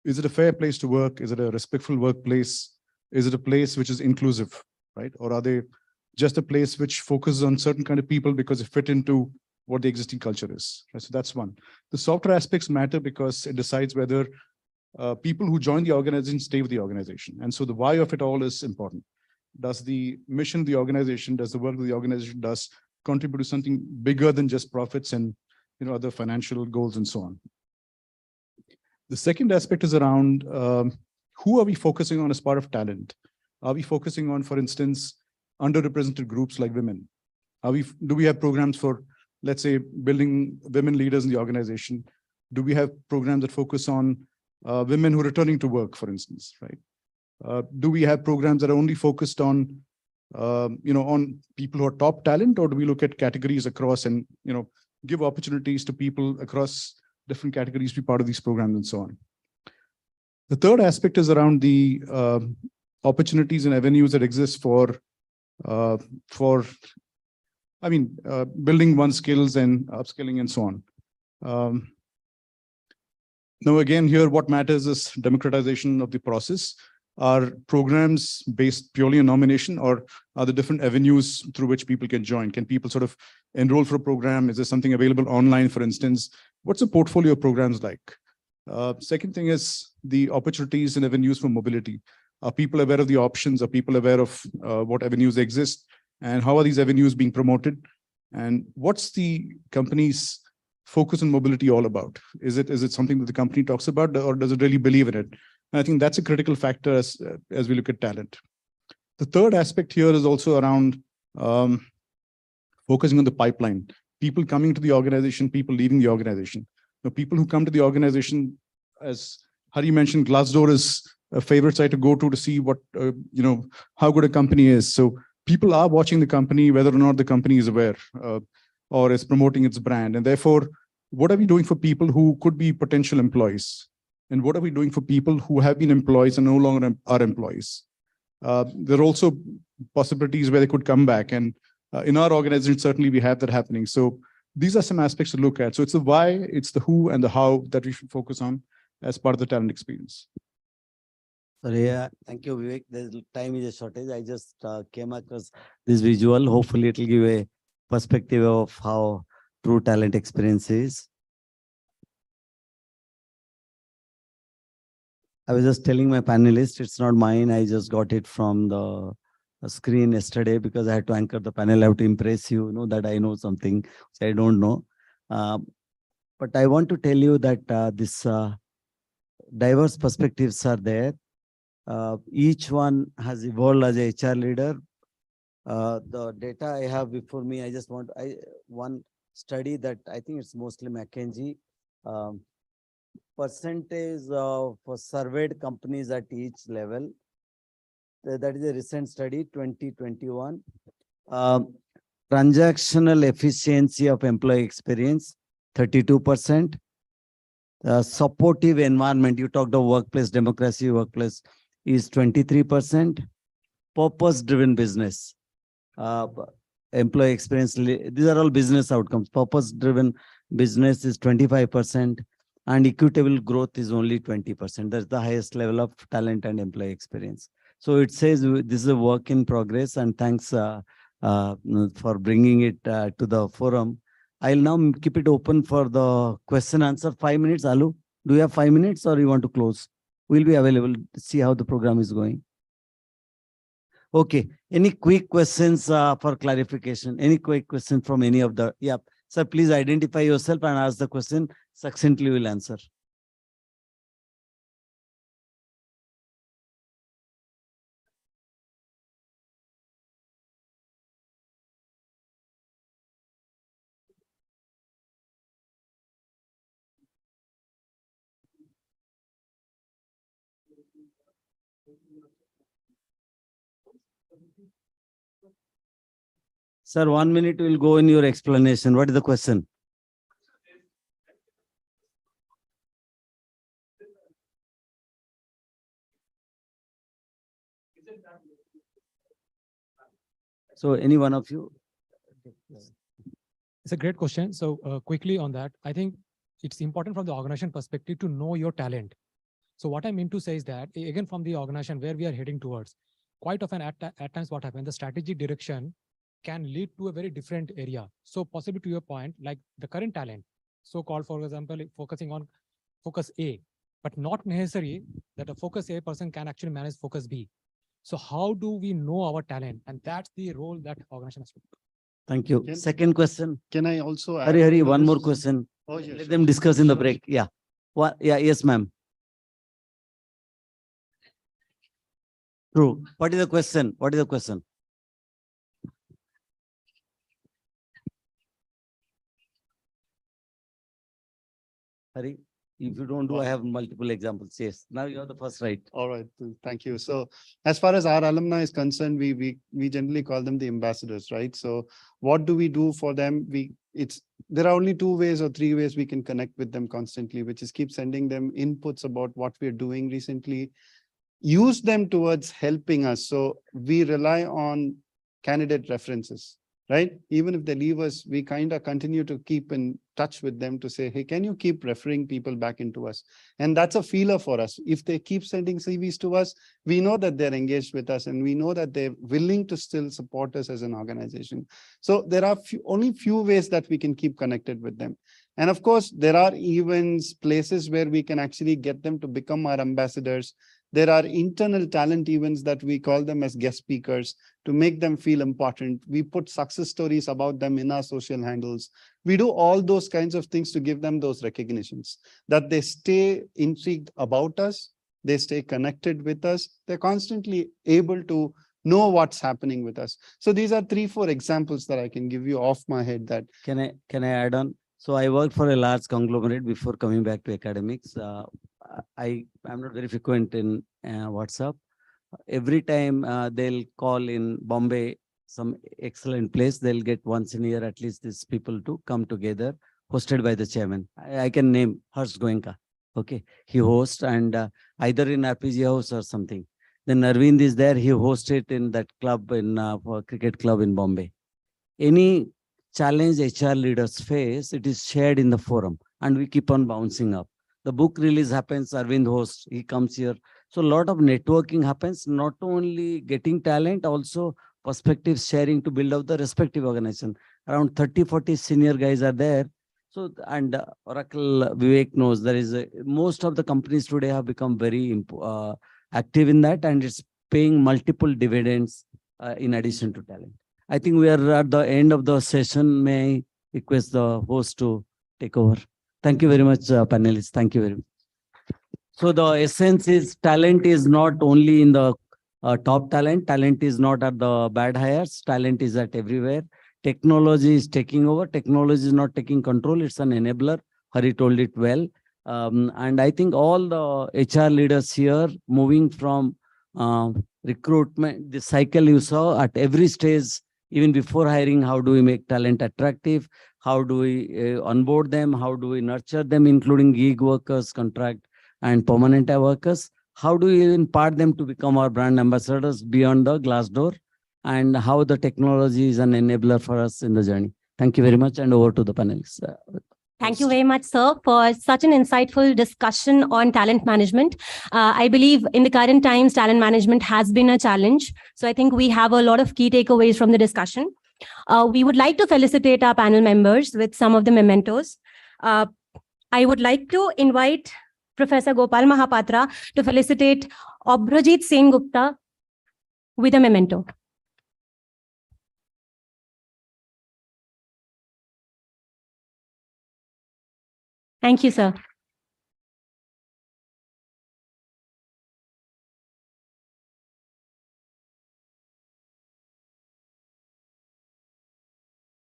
Is it a fair place to work? Is it a respectful workplace? Is it a place which is inclusive, right? Or are they just a place which focuses on certain kind of people because they fit into what the existing culture is? Right? So that's one. The softer aspects matter because it decides whether people who join the organization stay with the organization. And so the why of it all is important. Does the mission of the organization, does the work that the organization does contribute to something bigger than just profits and other financial goals and so on? The second aspect is around who are we focusing on as part of talent? Are we focusing on, for instance, underrepresented groups like women? Do we have programs for, let's say, building women leaders in the organization? Do we have programs that focus on women who are returning to work, for instance, right? Do we have programs that are only focused on, on people who are top talent, or do we look at categories across and, give opportunities to people across different categories to be part of these programs and so on? The third aspect is around the opportunities and avenues that exist for building one's skills and upskilling and so on. Now, again, here, what matters is democratization of the process. Are programs based purely on nomination, or are there different avenues through which people can join? Can people sort of enroll for a program? Is there something available online, for instance? What's the portfolio of programs like? Second thing is the opportunities and avenues for mobility. Are people aware of the options? Are people aware of what avenues exist? And how are these avenues being promoted? And what's the company's focus on mobility all about? Is it something that the company talks about, or does it really believe in it? And I think that's a critical factor as we look at talent. The third aspect here is also around focusing on the pipeline. People coming to the organization, people leaving the organization. Now, people who come to the organization, as Hari mentioned, Glassdoor is a favorite site to go to see what, how good a company is. So people are watching the company, whether or not the company is aware or is promoting its brand. And therefore, what are we doing for people who could be potential employees? And what are we doing for people who have been employees and no longer are employees? There are also possibilities where they could come back. And in our organization, certainly we have that happening. So these are some aspects to look at. So it's the why, it's the who, and the how that we should focus on as part of the talent experience. Sorry, thank you, Vivek. The time is a shortage. I just came across this visual. Hopefully, it will give a perspective of how true talent experience is. I was just telling my panelists, it's not mine. I just got it from the screen yesterday because I had to anchor the panel. I have to impress you, that I know something which I don't know. But I want to tell you that this diverse perspectives are there. Each one has evolved as a HR leader. The data I have before me, I just want one study that I think it's mostly McKinsey. Percentage of surveyed companies at each level. That is a recent study, 2021. Transactional efficiency of employee experience, 32%. Supportive environment, you talked of workplace democracy, workplace is 23%. Purpose-driven business, employee experience, these are all business outcomes. Purpose-driven business is 25%, and equitable growth is only 20%. That's the highest level of talent and employee experience. So it says this is a work in progress, and thanks for bringing it to the forum. I'll now keep it open for the question answer. 5 minutes, Alu. Do you have 5 minutes or you want to close? We'll be available to see how the program is going. Okay. Any quick questions for clarification? Any quick question from any of the, yeah. Sir, please identify yourself and ask the question. Succinctly will answer. Sir, 1 minute will go in your explanation. What is the question? So any one of you? It's a great question. So quickly on that, I think it's important from the organization perspective to know your talent. So what I mean to say is that, again, from the organization where we are heading towards, quite often at times what happens, the strategic direction can lead to a very different area. So possibly to your point, like the current talent, so-called, for example, focusing on focus A, but not necessarily that a focus A person can actually manage focus B. So how do we know our talent? And that's the role that organization has to do. Thank you. Second question. Can I also add? Hurry, one more question. Oh, yeah, Let sure, them discuss in the break. Yeah. What? Yeah. Yes, ma'am. True. What is the question? What is the question? Hurry. If you don't do, I have multiple examples. Yes. Now you have the first right. All right. Thank you. So as far as our alumni is concerned, we generally call them the ambassadors, right? So what do we do for them? There are only 2 ways or 3 ways we can connect with them constantly, which is keep sending them inputs about what we're doing recently, use them towards helping us. So we rely on candidate references, right? Even if they leave us, we kind of continue to keep in touch with them to say, hey, can you keep referring people back into us? And that's a feeler for us. If they keep sending CVs to us, we know that they're engaged with us and we know that they're willing to still support us as an organization. So there are only few ways that we can keep connected with them. And of course, there are events, places where we can actually get them to become our ambassadors. There are internal talent events that we call them as guest speakers to make them feel important. We put success stories about them in our social handles. We do all those kinds of things to give them those recognitions, that they stay intrigued about us, they stay connected with us, they're constantly able to know what's happening with us. So these are 3-4 examples that I can give you off my head. That Can I add on? So I worked for a large conglomerate before coming back to academics. I'm not very frequent in WhatsApp. Every time they'll call in Bombay, some excellent place, they'll get once in a year at least these people to come together, hosted by the chairman. I can name Harsh Goenka. Okay, he hosts, and either in RPG House or something. Then Arvind is there. He hosts it in that club in cricket club in Bombay. Any challenge HR leaders face, it is shared in the forum, and we keep on bouncing up. The book release happens, Arvind hosts, he comes here. So a lot of networking happens, not only getting talent, also perspective sharing to build out the respective organization. Around 30-40 senior guys are there. So, and Oracle Vivek knows there is most of the companies today have become very active in that, and it's paying multiple dividends in addition to talent. I think we are at the end of the session. May I request the host to take over? Thank you very much, panelists. Thank you very much. So the essence is talent is not only in the top talent. Talent is not at the bad hires. Talent is at everywhere. Technology is taking over. Technology is not taking control. It's an enabler. Hari told it well. And I think all the HR leaders here moving from recruitment, the cycle you saw at every stage, even before hiring, how do we make talent attractive? How do we onboard them? How do we nurture them, including gig workers, contract and permanent workers? How do we impart them to become our brand ambassadors beyond the glass door? And how the technology is an enabler for us in the journey. Thank you very much, and over to the panelists. Thank you very much, sir, for such an insightful discussion on talent management. I believe in the current times, talent management has been a challenge. So I think we have a lot of key takeaways from the discussion. We would like to felicitate our panel members with some of the mementos. I would like to invite Professor Gopal Mahapatra to felicitate Obrajit Sen Gupta with a memento. Thank you, sir.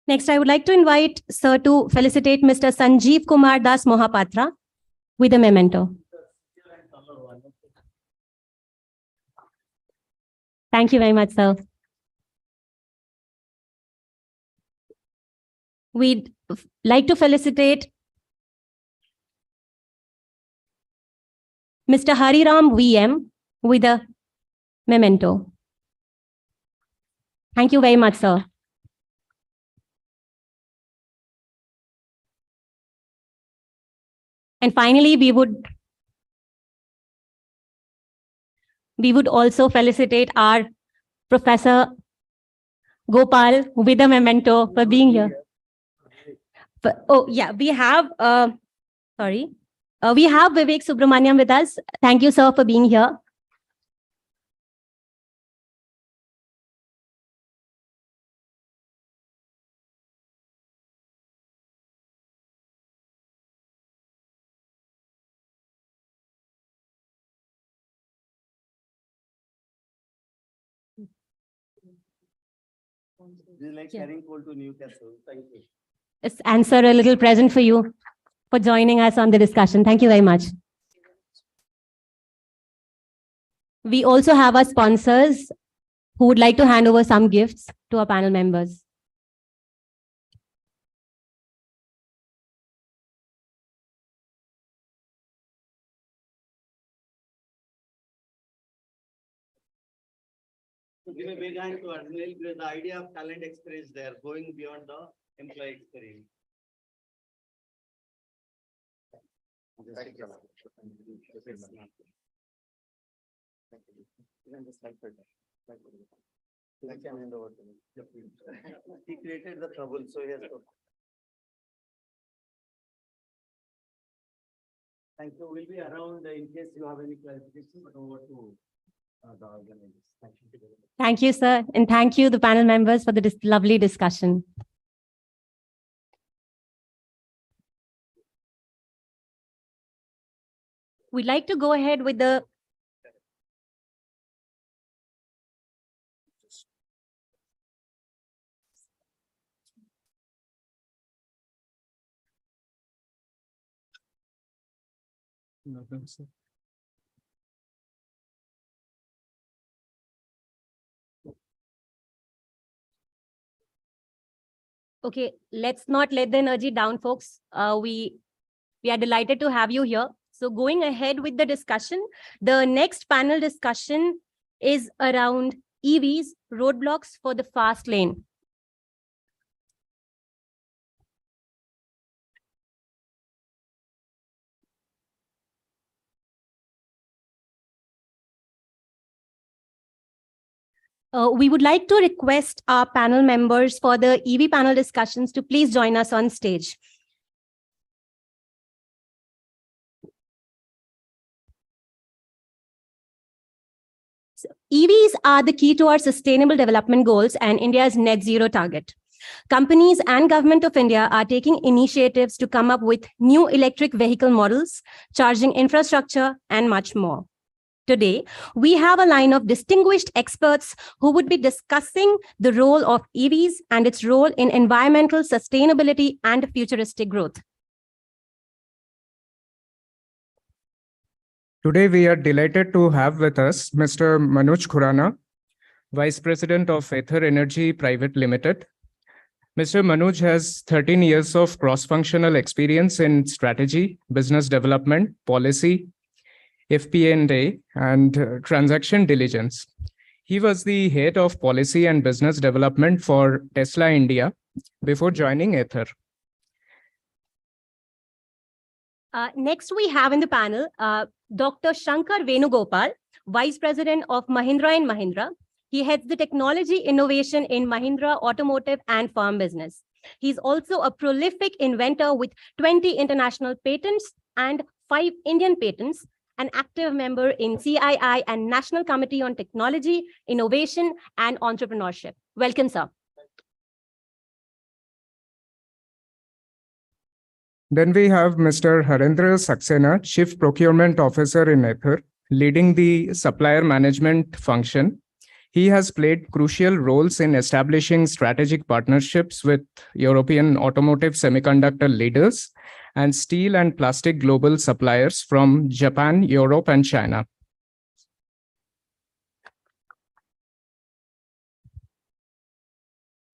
Next, I would like to invite sir to felicitate Mr. Sanjeev Kumar Das Mohapatra with a memento. Thank you very much, sir. We'd like to felicitate Mr. Hariram VM with a memento. Thank you very much, sir. And finally, we would also felicitate our Professor Gopal with a memento for being here. Oh, yeah, we have, we have Vivek Subramaniam with us. Thank you, sir, for being here. This is like carrying coal to Newcastle. Thank you. Let's answer a little present for you for joining us on the discussion. Thank you very much. We also have our sponsors who would like to hand over some gifts to our panel members. To give a big hand to Arnil, with the idea of talent experience there, going beyond the employee experience. Thank you. He created the trouble, so he has to. Thank you. We'll be around in case you have any clarification, but over to the organizers. Thank you. Thank you, sir. And thank you, the panel members, for the lovely discussion. We'd like to go ahead with the Okay, let's not let the energy down, folks. We are delighted to have you here. So going ahead with the discussion, the next panel discussion is around EVs, roadblocks for the fast lane. We would like to request our panel members for the EV panel discussions to please join us on stage. So, EVs are the key to our sustainable development goals and India's net zero target. Companies and Government of India are taking initiatives to come up with new electric vehicle models, charging infrastructure, and much more. Today, we have a line of distinguished experts who would be discussing the role of EVs and its role in environmental sustainability and futuristic growth. Today, we are delighted to have with us Mr. Manoj Khurana, Vice President of Ether Energy Private Limited. Mr. Manoj has 13 years of cross-functional experience in strategy, business development, policy, FP&A, and transaction diligence. He was the head of policy and business development for Tesla India before joining Ether. Next, we have in the panel Dr. Shankar Venugopal, Vice President of Mahindra & Mahindra. He heads the technology innovation in Mahindra Automotive and Farm Business. He's also a prolific inventor with 20 international patents and 5 Indian patents, an active member in CII and National Committee on Technology, Innovation, and Entrepreneurship. Welcome, sir. Then we have Mr. Harendra Saxena, Chief Procurement Officer in Ether, leading the supplier management function. He has played crucial roles in establishing strategic partnerships with European automotive semiconductor leaders and steel and plastic global suppliers from Japan, Europe, and China.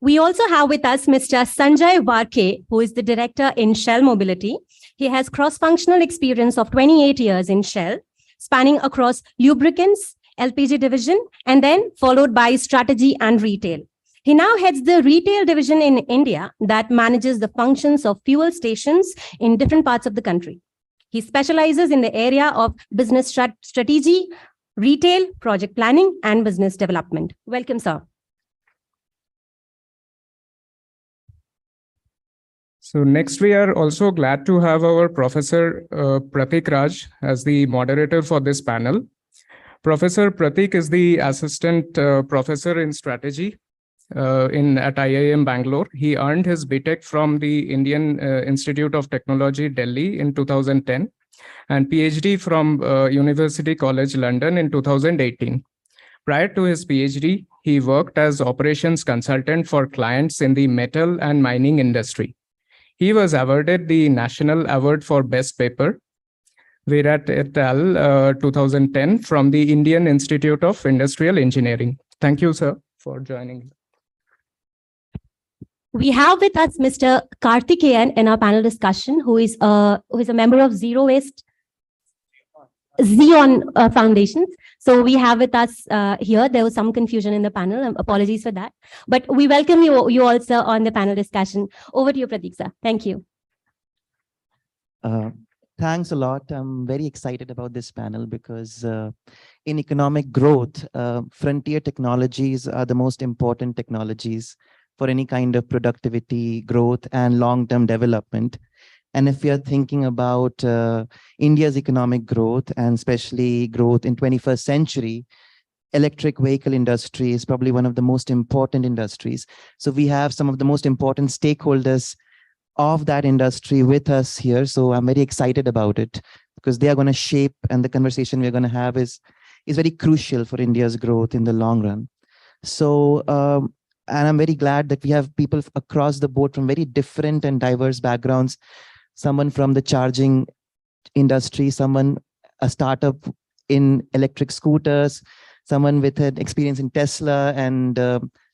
We also have with us Mr. Sanjay Varke, who is the director in Shell Mobility. He has cross-functional experience of 28 years in Shell, spanning across lubricants, LPG division, and then followed by strategy and retail. He now heads the retail division in India that manages the functions of fuel stations in different parts of the country. He specializes in the area of business strategy, retail, project planning, and business development. Welcome, sir. So next, we are also glad to have our Professor Pratik Raj as the moderator for this panel. Professor Pratik is the assistant professor in strategy at IIM Bangalore. He earned his BTech from the Indian Institute of Technology, Delhi in 2010 and PhD from University College London in 2018. Prior to his PhD, he worked as operations consultant for clients in the metal and mining industry. He was awarded the National Award for Best Paper, Virat et al. 2010 from the Indian Institute of Industrial Engineering. Thank you, sir, for joining. We have with us Mr. Karthikeyan in our panel discussion, who is a member of Zero Waste Xeon Foundations. So we have with us here, there was some confusion in the panel. Apologies for that. But we welcome you also on the panel discussion. Over to you, Pratik, sir. Thank you. Thanks a lot. I'm very excited about this panel because in economic growth, frontier technologies are the most important technologies for any kind of productivity, growth, and long-term development. And if we are thinking about India's economic growth and especially growth in 21st century, electric vehicle industry is probably one of the most important industries. So we have some of the most important stakeholders of that industry with us here. So I'm very excited about it because they are going to shape, and the conversation we're going to have is very crucial for India's growth in the long run. So, and I'm very glad that we have people across the board from very different and diverse backgrounds. Someone from the charging industry, a startup in electric scooters, someone with an experience in Tesla and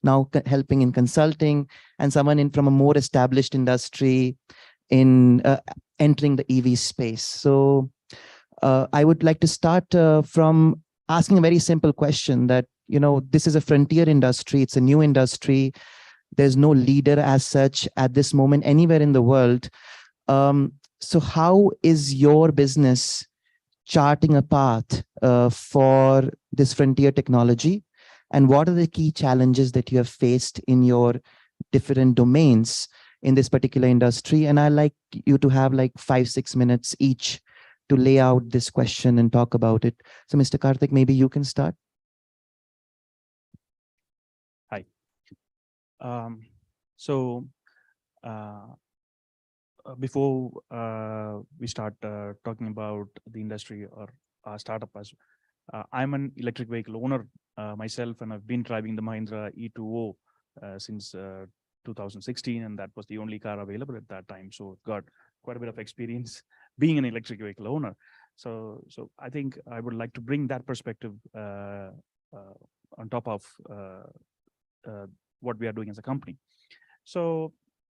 now helping in consulting, and someone from a more established industry in entering the EV space. So I would like to start from asking a very simple question that, this is a frontier industry. It's a new industry. There's no leader as such at this moment anywhere in the world. So how is your business charting a path for this frontier technology? And what are the key challenges that you have faced in your different domains in this particular industry? And I'd like you to have like 5-6 minutes each to lay out this question and talk about it. So Mr. Karthik, maybe you can start. Hi. So before we start talking about the industry or our startup, as I'm an electric vehicle owner myself, and I've been driving the Mahindra E2O since 2016, and that was the only car available at that time. So I've got quite a bit of experience being an electric vehicle owner. So I think I would like to bring that perspective on top of what we are doing as a company. So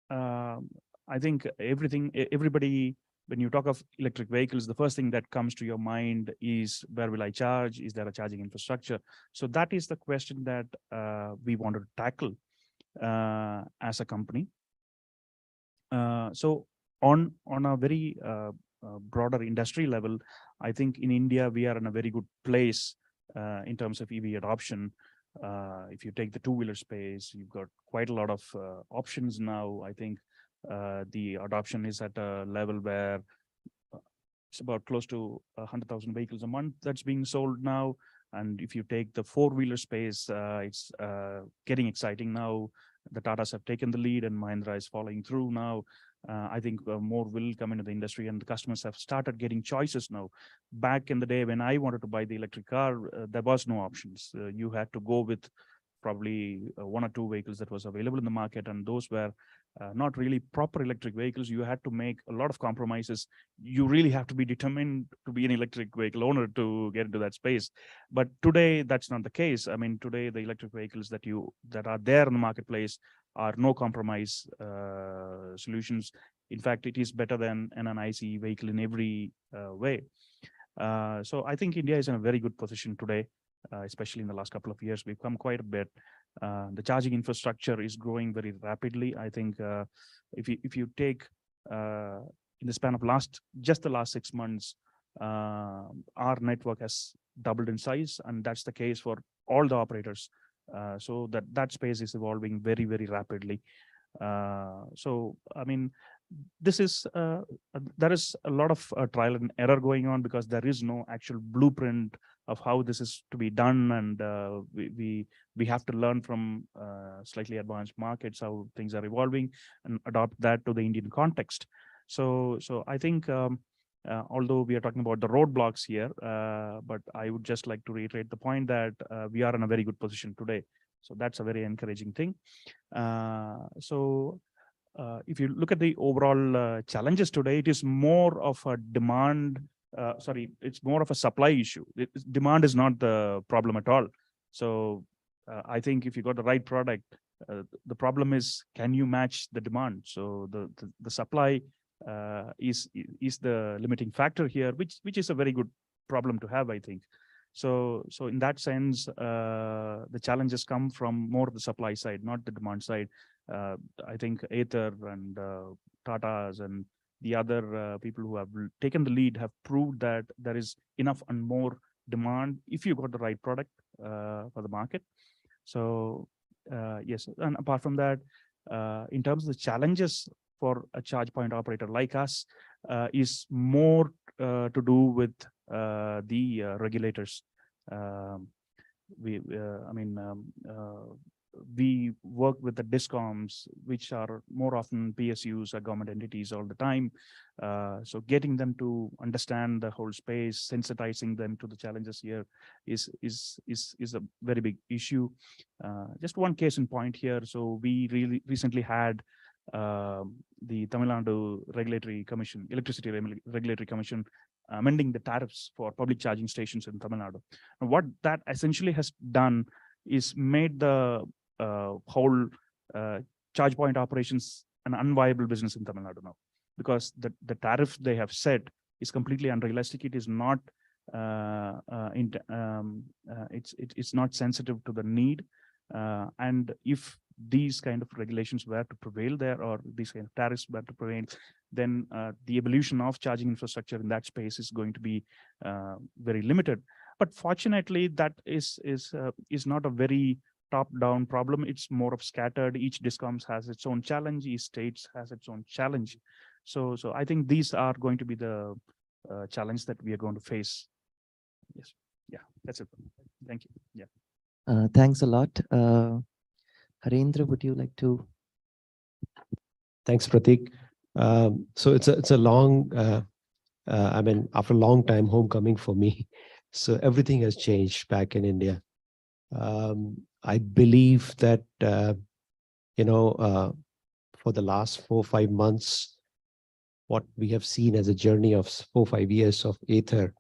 I think everybody, when you talk of electric vehicles, the first thing that comes to your mind is, where will I charge? Is there a charging infrastructure? So that is the question that we wanted to tackle as a company. So on a very broader industry level, I think in India, we are in a very good place in terms of EV adoption. If you take the two-wheeler space, you've got quite a lot of options now. I think the adoption is at a level where it's about close to 100,000 vehicles a month that's being sold now. And if you take the four-wheeler space, it's getting exciting now. The Tatas have taken the lead and Mahindra is following through now. I think more will come into the industry, and the customers have started getting choices now. Back in the day when I wanted to buy the electric car, there was no options. You had to go with probably one or two vehicles that was available in the market, and those were not really proper electric vehicles. You had to make a lot of compromises. You really have to be determined to be an electric vehicle owner to get into that space. But today, that's not the case. I mean, today, the electric vehicles that are there in the marketplace are no compromise solutions. In fact, it is better than an ICE vehicle in every way. So I think India is in a very good position today, especially in the last couple of years. We've come quite a bit. The charging infrastructure is growing very rapidly. I think if you take in the span of just the last 6 months, our network has doubled in size, and that's the case for all the operators. So that space is evolving very, very rapidly. So I mean, this is there is a lot of trial and error going on, because there is no actual blueprint of how this is to be done, and we have to learn from slightly advanced markets how things are evolving and adopt that to the Indian context. So I think although we are talking about the roadblocks here, but I would just like to reiterate the point that we are in a very good position today. So that's a very encouraging thing. If you look at the overall challenges today, it is more of a demand. It's more of a supply issue. Demand is not the problem at all. So I think if you got the right product, the problem is, can you match the demand? So the supply is the limiting factor here, which is a very good problem to have, I think. So in that sense, the challenges come from more the supply side, not the demand side. I think Ather and Tatas and the other people who have taken the lead have proved that there is enough and more demand if you got the right product for the market. So yes, and apart from that, in terms of the challenges for a charge point operator like us, is more to do with the regulators. We work with the DISCOMs, which are more often PSUs or government entities all the time. So getting them to understand the whole space, sensitizing them to the challenges here is a very big issue. Just one case in point here. So we really recently had the Tamil Nadu Regulatory Commission, Electricity Regulatory Commission, amending the tariffs for public charging stations in Tamil Nadu. And what that essentially has done is made the whole charge point operations an unviable business in Tamil Nadu now, because the tariff they have set is completely unrealistic. It is not it's not sensitive to the need, and if these kind of regulations were to prevail there, or these kind of tariffs were to prevail, then the evolution of charging infrastructure in that space is going to be very limited. But fortunately, that is not a very top-down problem. It's more of scattered. Each DISCOMs has its own challenge. Each states has its own challenge. So I think these are going to be the challenge that we are going to face. Yes. Yeah, that's it. Thank you. Yeah. Thanks a lot. Harendra, would you like to Thanks, Pratik. So it's a long, I mean, after a long time, homecoming for me. So everything has changed back in India. I believe that, for the last 4 or 5 months, what we have seen as a journey of 4 or 5 years of Aether,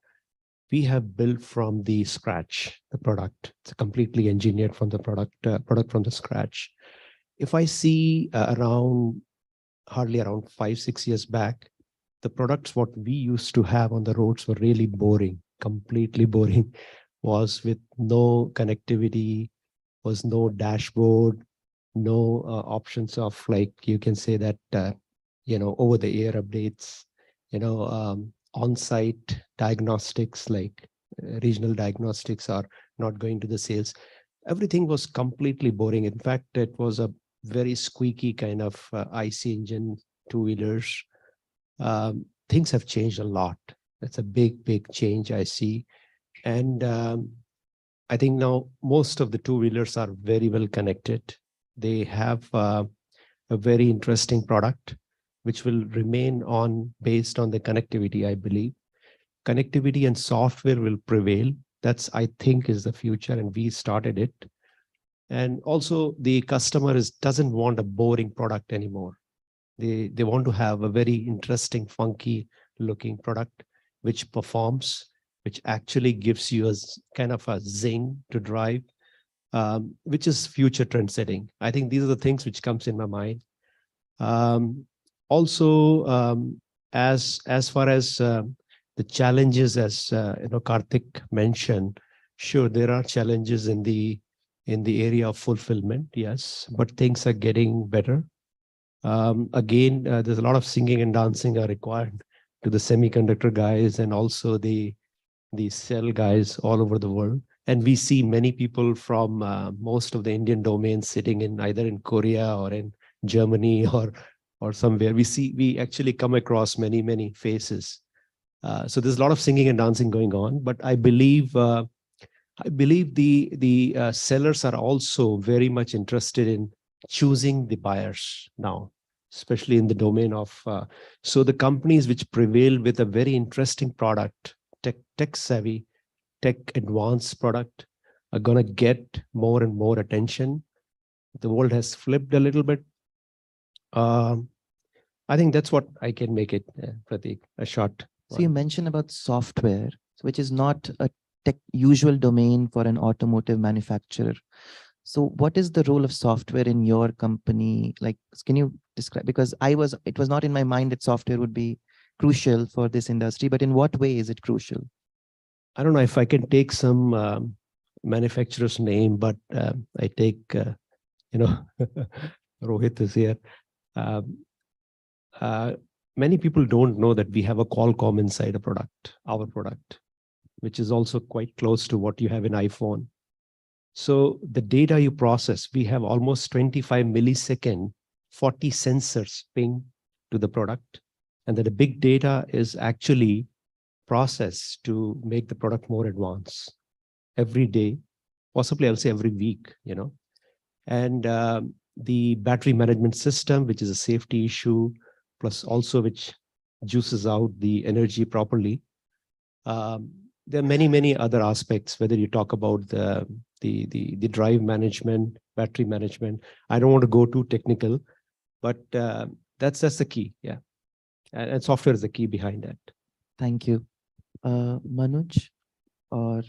we have built from the scratch, the product. It's completely engineered from the product from the scratch. If I see hardly around 5-6 years back, the products what we used to have on the roads were really boring, completely boring, was with no connectivity, was no dashboard, no options of, like, you can say that, over the air updates, on-site diagnostics, like regional diagnostics are not going to the sales. Everything was completely boring. In fact, it was a very squeaky kind of IC engine two-wheelers. Things have changed a lot. That's a big, big change I see. And I think now most of the two-wheelers are very well connected. They have a very interesting product, which will remain based on the connectivity, I believe. Connectivity and software will prevail. That's, I think, is the future, and we started it. And also the customer doesn't want a boring product anymore. They want to have a very interesting, funky looking product, which performs, which actually gives you a kind of a zing to drive, which is future trend setting. I think these are the things which comes in my mind. Also, as far as the challenges, as Karthik mentioned, sure, there are challenges in the area of fulfillment, yes, but things are getting better. Again, there's a lot of singing and dancing are required to the semiconductor guys and also the cell guys all over the world. And we see many people from most of the Indian domains sitting in either in Korea or in Germany or somewhere. We actually come across many faces. So there's a lot of singing and dancing going on, but I believe the sellers are also very much interested in choosing the buyers now, especially in the domain of, so the companies which prevail with a very interesting product, tech savvy, tech advanced product, are going to get more and more attention. The world has flipped a little bit. I think that's what I can make it, Pratik, a short. So you mentioned about software, which is not a usual domain for an automotive manufacturer. So what is the role of software in your company? Like, can you describe, because it was not in my mind that software would be crucial for this industry, but in what way is it crucial? I don't know if I can take some manufacturer's name, but I take, Rohit is here. Many people don't know that we have a Qualcomm inside our product, which is also quite close to what you have in iPhone. So the data you process, we have almost 25 millisecond, 40 sensors ping to the product. And then the big data is actually processed to make the product more advanced every day, possibly I'll say every week, And the battery management system, which is a safety issue, plus also which juices out the energy properly. There are many other aspects, whether you talk about the drive management, battery management. I don't want to go too technical, but that's the key, yeah. And software is the key behind that. Thank you. Manoj, or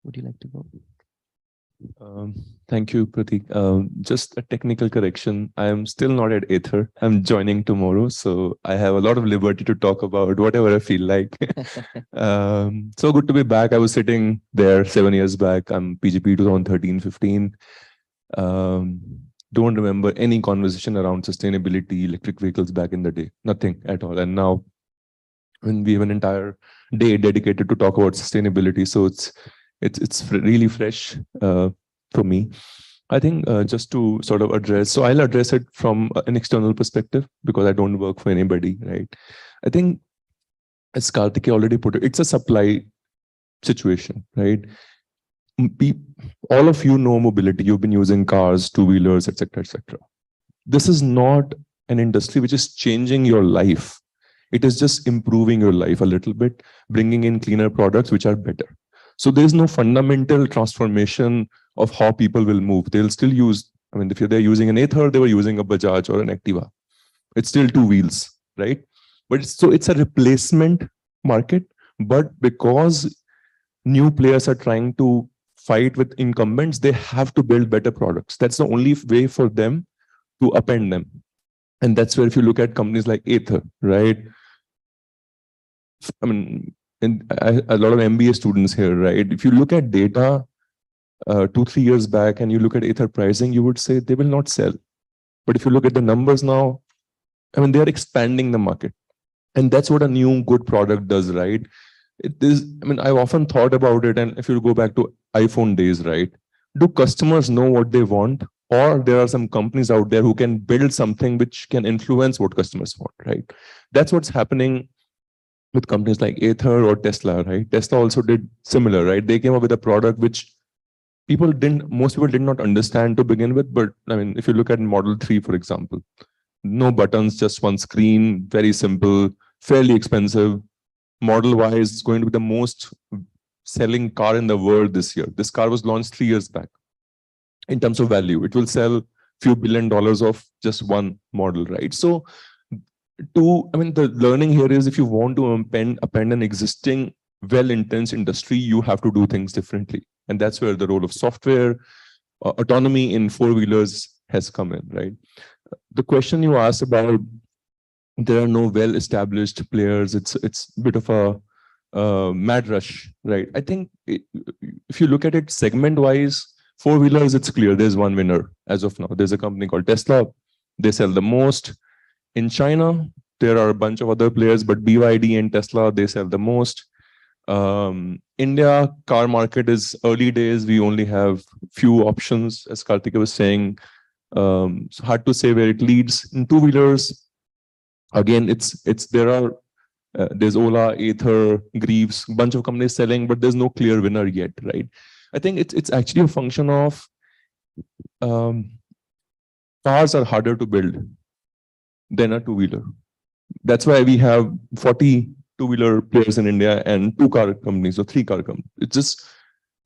would you like to go? Thank you, Pratik. Just a technical correction. I am still not at Aether. I'm joining tomorrow, so I have a lot of liberty to talk about whatever I feel like. So good to be back. I was sitting there 7 years back. I'm PGP 2013-15. Don't remember any conversation around sustainability, electric vehicles back in the day. Nothing at all. And now, when we have an entire day dedicated to talk about sustainability, so it's really fresh for me. I think just to sort of address, so I'll address it from an external perspective because I don't work for anybody, right? I think, as Karthik already put it, it's a supply situation, right? All of you know mobility. You've been using cars, two-wheelers, etc., etc. This is not an industry which is changing your life. It is just improving your life a little bit, bringing in cleaner products which are better. So there is no fundamental transformation of how people will move. They'll still use, I mean, if they're using an Ather, they were using a Bajaj or an Activa. It's still two wheels, right? But it's a replacement market. But because new players are trying to fight with incumbents, they have to build better products. That's the only way for them to upend them. And that's where, if you look at companies like Ather, right? I mean, a lot of MBA students here, right? If you look at data 2-3 years back and you look at Ather pricing, you would say they will not sell. But if you look at the numbers now, I mean, they are expanding the market. And that's what a new good product does, right? It is, I mean, I've often thought about it. And if you go back to iPhone days, right? Do customers know what they want? Or there are some companies out there who can build something which can influence what customers want, right? That's what's happening with companies like Ather or Tesla, right? Tesla also did similar, right? They came up with a product which most people did not understand to begin with. But I mean, if you look at Model 3, for example, no buttons, just one screen, very simple, fairly expensive. Model Y is going to be the most selling car in the world this year. This car was launched 3 years back. In terms of value, it will sell few $1 billion of just one model, right? So the learning here is, if you want to append an existing well-entrenched industry, you have to do things differently. And that's where the role of software, autonomy in four-wheelers has come in, right? The question you asked about, there are no well-established players, it's a bit of a mad rush, right? I think if you look at it segment-wise, four-wheelers, it's clear there's one winner as of now. There's a company called Tesla. They sell the most. In China, there are a bunch of other players, but BYD and Tesla, they sell the most. India car market is early days. We only have few options, as Karthika was saying. It's hard to say where it leads. In two-wheelers, again, there's Ola, Ather, Greaves, a bunch of companies selling, but there's no clear winner yet, right? I think it's actually a function of cars are harder to build than a two-wheeler. That's why we have 40 two-wheeler players in India and 2 car companies or 3 car companies.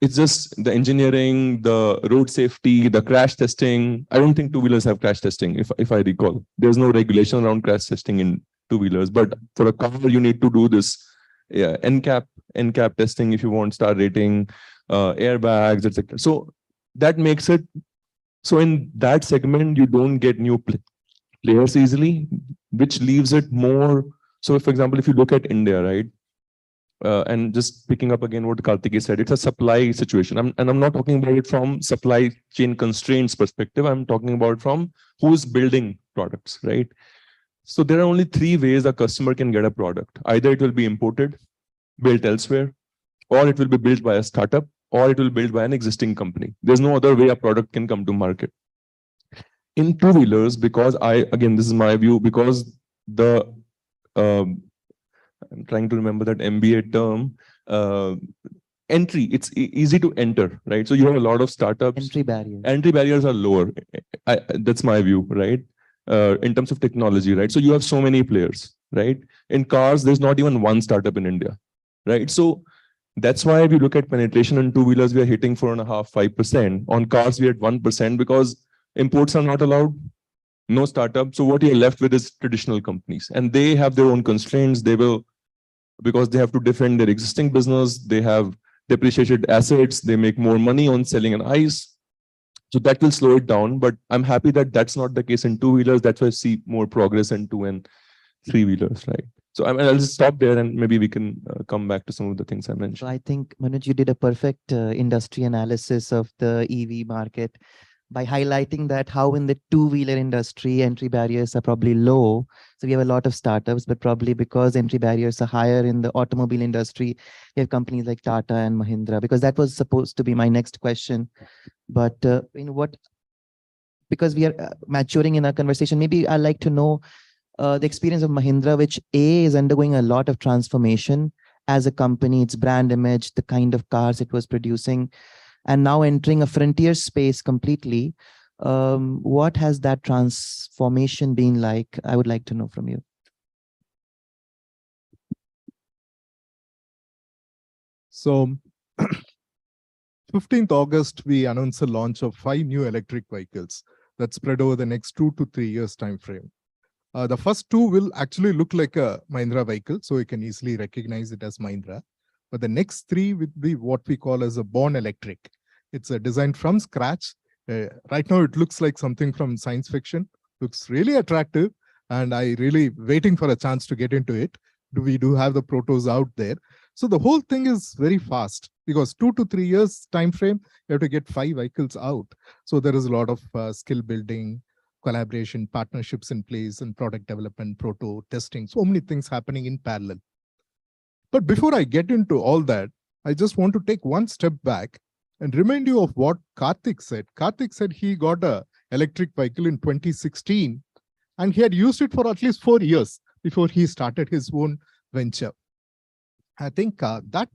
It's just the engineering, the road safety, the crash testing. I don't think two-wheelers have crash testing, if I recall. There's no regulation around crash testing in two-wheelers, but for a car, you need to do this NCAP testing if you want star rating, airbags, etc. So that makes it, so in that segment, you don't get new players easily, which leaves it more. So for example, if you look at India, right, and just picking up again what Karthikeya said, it's a supply situation. I'm not talking about it from supply chain constraints perspective. I'm talking about from who's building products, right? So there are only 3 ways a customer can get a product. Either it will be imported, built elsewhere, or it will be built by a startup, or it will be built by an existing company. There's no other way a product can come to market. In two-wheelers, because again, this is my view, because I'm trying to remember that MBA term, entry, it's easy to enter, right? So you have a lot of startups. Entry barriers. Entry barriers are lower. That's my view, right? In terms of technology, right? So you have so many players, right? In cars, there's not even one startup in India, right? So that's why if you look at penetration in two-wheelers, we are hitting 4.5–5%. On cars, we are at 1% because imports are not allowed. No startup. So what you're left with is traditional companies, and they have their own constraints. They will, because they have to defend their existing business. They have depreciated assets. They make more money on selling an ICE. So that will slow it down. But I'm happy that that's not the case in two-wheelers. That's why I see more progress in 2 and 3-wheelers, right? So I'll just stop there, and maybe we can come back to some of the things I mentioned. So I think, Manoj, you did a perfect industry analysis of the EV market by highlighting that how in the two-wheeler industry, entry barriers are probably low. So we have a lot of startups, but probably because entry barriers are higher in the automobile industry, we have companies like Tata and Mahindra, because that was supposed to be my next question. But because we are maturing in our conversation, maybe I'd like to know the experience of Mahindra, which is undergoing a lot of transformation as a company, its brand image, the kind of cars it was producing, and now entering a frontier space completely. What has that transformation been like? I would like to know from you. So 15th August, we announced the launch of 5 new electric vehicles that spread over the next 2 to 3 years time frame. The first 2 will actually look like a Mahindra vehicle, so you can easily recognize it as Mahindra. But the next 3 will be what we call as a born electric. It's a design from scratch. Right now, it looks like something from science fiction. Looks really attractive, and I really waiting for a chance to get into it. We do have the protos out there. So the whole thing is very fast because 2 to 3 years time frame, you have to get 5 vehicles out. So there is a lot of skill building, collaboration, partnerships in place, and product development, proto testing. So many things happening in parallel. But before I get into all that, I just want to take one step back and remind you of what Karthik said. Karthik said he got an electric vehicle in 2016, and he had used it for at least 4 years before he started his own venture. I think that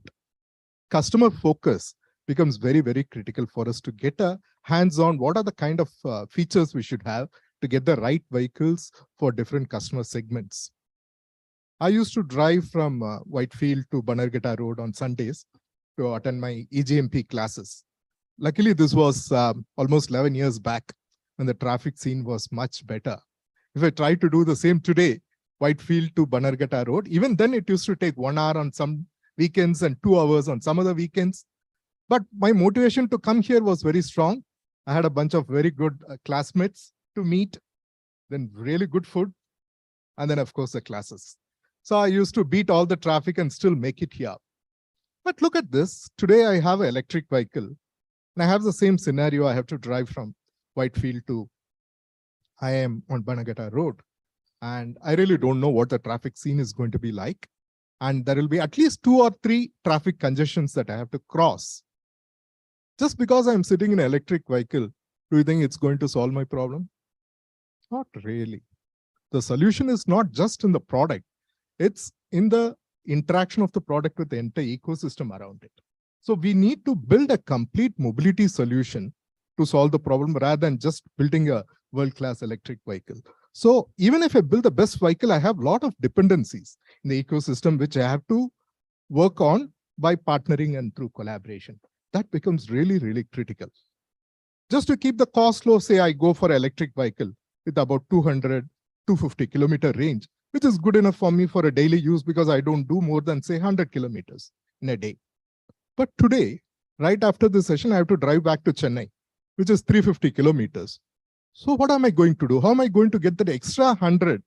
customer focus becomes very, very critical for us to get a hands-on what are the kind of features we should have to get the right vehicles for different customer segments. I used to drive from Whitefield to Bannerghatta Road on Sundays to attend my EGMP classes. Luckily, this was almost 11 years back when the traffic scene was much better. If I try to do the same today, Whitefield to Bannerghatta Road, even then it used to take 1 hour on some weekends and 2 hours on some other weekends. But my motivation to come here was very strong. I had a bunch of very good classmates to meet, then really good food, and then of course the classes. So I used to beat all the traffic and still make it here. But look at this. Today I have an electric vehicle, and I have the same scenario. I have to drive from Whitefield to I am on Bannerghatta Road. And I really don't know what the traffic scene is going to be like. And there will be at least 2 or 3 traffic congestions that I have to cross. Just because I'm sitting in an electric vehicle, do you think it's going to solve my problem? Not really. The solution is not just in the product. It's in the interaction of the product with the entire ecosystem around it. So we need to build a complete mobility solution to solve the problem rather than just building a world-class electric vehicle. So even if I build the best vehicle, I have a lot of dependencies in the ecosystem, which I have to work on by partnering and through collaboration. That becomes really, really critical. Just to keep the cost low, say I go for an electric vehicle with about 200, 250 kilometer range, which is good enough for me for a daily use because I don't do more than say 100 kilometers in a day. But today, right after this session, I have to drive back to Chennai, which is 350 kilometers. So what am I going to do? How am I going to get that extra 100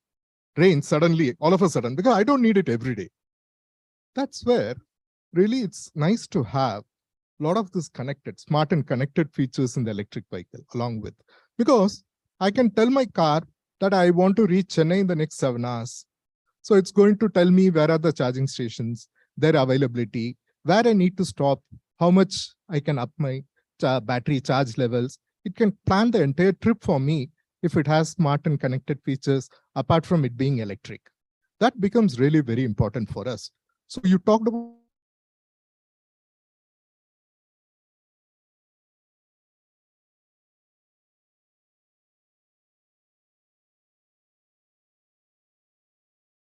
range suddenly, all of a sudden? Because I don't need it every day. That's where really it's nice to have a lot of this connected, smart and connected features in the electric vehicle along with. Because I can tell my car that I want to reach Chennai in the next 7 hours. So it's going to tell me where are the charging stations, their availability, where I need to stop, how much I can up my battery charge levels. It can plan the entire trip for me if it has smart and connected features, apart from it being electric. That becomes really very important for us. So you talked about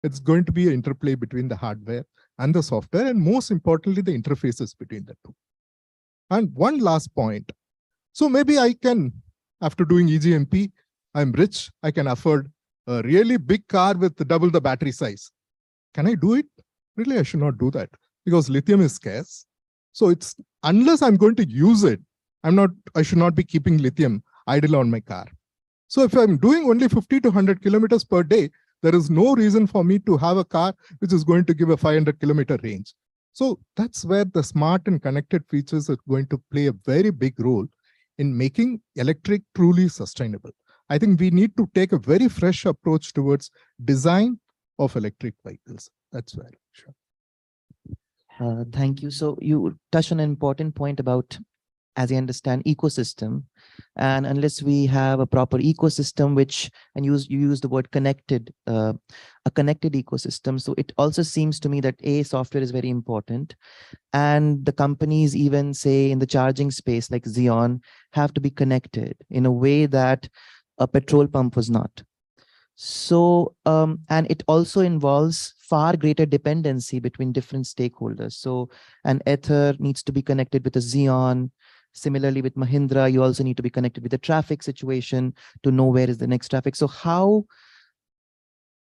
it's going to be an interplay between the hardware and the software, and most importantly, the interfaces between the two. And one last point. So maybe I can, after doing EGMP, I'm rich, I can afford a really big car with double the battery size. Can I do it? Really, I should not do that because lithium is scarce. So it's unless I'm going to use it, I should not be keeping lithium idle on my car. So if I'm doing only 50 to 100 kilometers per day, there is no reason for me to have a car which is going to give a 500 kilometer range. So that's where the smart and connected features are going to play a very big role in making electric truly sustainable. I think we need to take a very fresh approach towards design of electric vehicles. That's where. Sure. Thank you. So you touched on an important point about as I understand, ecosystem. And unless we have a proper ecosystem, and you use the word connected, a connected ecosystem. So it also seems to me that software is very important. And the companies, even say in the charging space like Xeon, have to be connected in a way that a petrol pump was not. So, and it also involves far greater dependency between different stakeholders. So an Ether needs to be connected with a Xeon. Similarly, with Mahindra, you also need to be connected with the traffic situation to know where is the next traffic. So how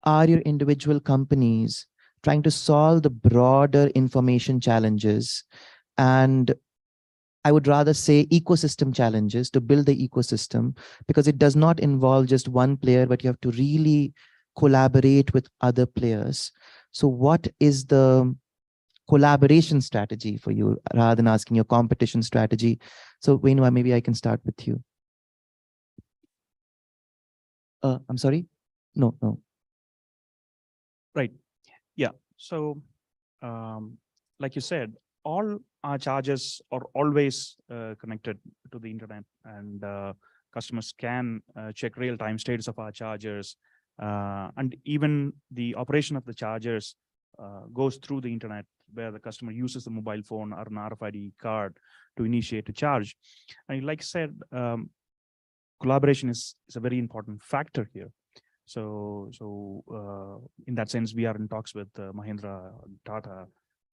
are your individual companies trying to solve the broader information challenges? And I would rather say ecosystem challenges to build the ecosystem, because it does not involve just one player, but you have to really collaborate with other players. So what is the collaboration strategy for you, rather than asking your competition strategy? So Venu, maybe I can start with you. I'm sorry. No. Right. Yeah. So, like you said, all our chargers are always connected to the internet, and customers can check real-time status of our chargers, and even the operation of the chargers goes through the internet, where the customer uses the mobile phone or an RFID card to initiate a charge. And like I said, collaboration is a very important factor here. So in that sense, we are in talks with Mahindra, Tata,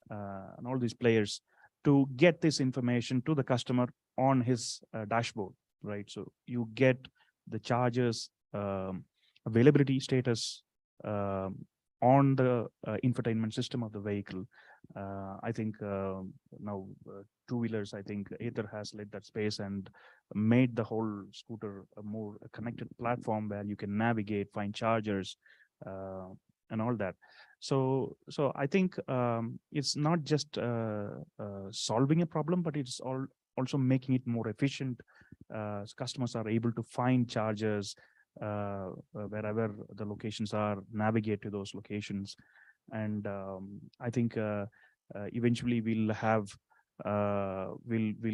and all these players to get this information to the customer on his dashboard, right? So you get the chargers availability status on the infotainment system of the vehicle. I think now two-wheelers, I think Ather has led that space and made the whole scooter a more connected platform where you can navigate, find chargers, and all that. So I think it's not just solving a problem, but it's also making it more efficient. So customers are able to find chargers wherever the locations are, navigate to those locations. And I think eventually we'll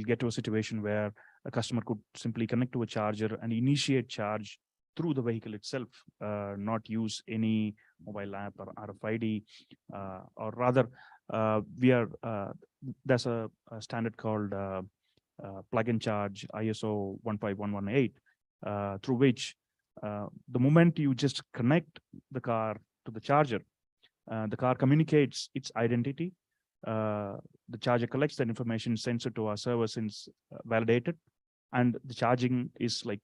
get to a situation where a customer could simply connect to a charger and initiate charge through the vehicle itself, not use any mobile app or RFID, or rather there's a standard called plug and charge ISO 15118, through which the moment you just connect the car to the charger, the car communicates its identity. The charger collects that information, sends it to our server since validated, and the charging is like,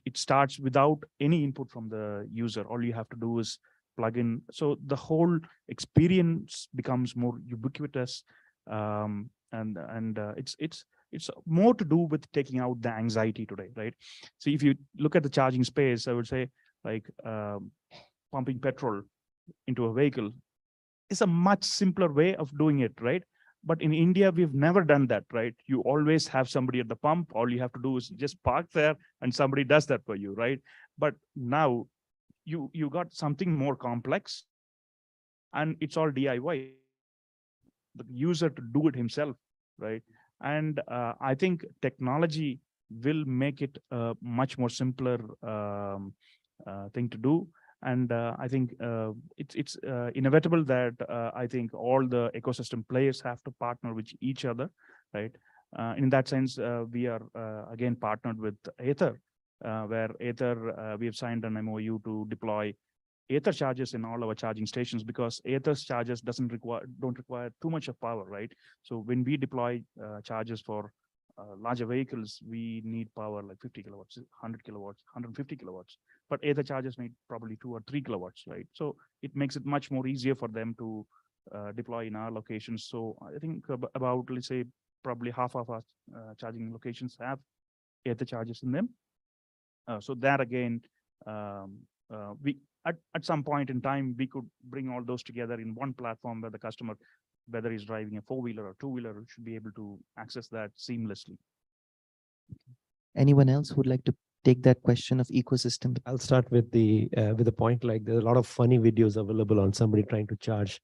it starts without any input from the user. All you have to do is plug in. So the whole experience becomes more ubiquitous, and it's more to do with taking out the anxiety today, right? So if you look at the charging space, I would say like pumping petrol into a vehicle is a much simpler way of doing it, right? But in India, we've never done that, right? You always have somebody at the pump. All you have to do is just park there and somebody does that for you, right? But now you got something more complex, and it's all DIY. The user to do it himself, right? And I think technology will make it a much more simpler thing to do. And I think it's inevitable that I think all the ecosystem players have to partner with each other, right? In that sense, we are again partnered with Ather, where Ather, we have signed an MOU to deploy Ather chargers in all our charging stations, because Ather's chargers don't require too much of power, right? So when we deploy chargers for larger vehicles, we need power like 50 kilowatts, 100 kilowatts, 150 kilowatts. But Ather chargers need probably 2 or 3 kilowatts, right? So it makes it much more easier for them to deploy in our locations. So I think about, let's say, probably half of our charging locations have Ather chargers in them. So that again, we at some point in time, we could bring all those together in one platform where the customer, whether he's driving a 4-wheeler or 2-wheeler, should be able to access that seamlessly. Anyone else who would like to take that question of ecosystem? I'll start with the point, like there's a lot of funny videos available on somebody trying to charge,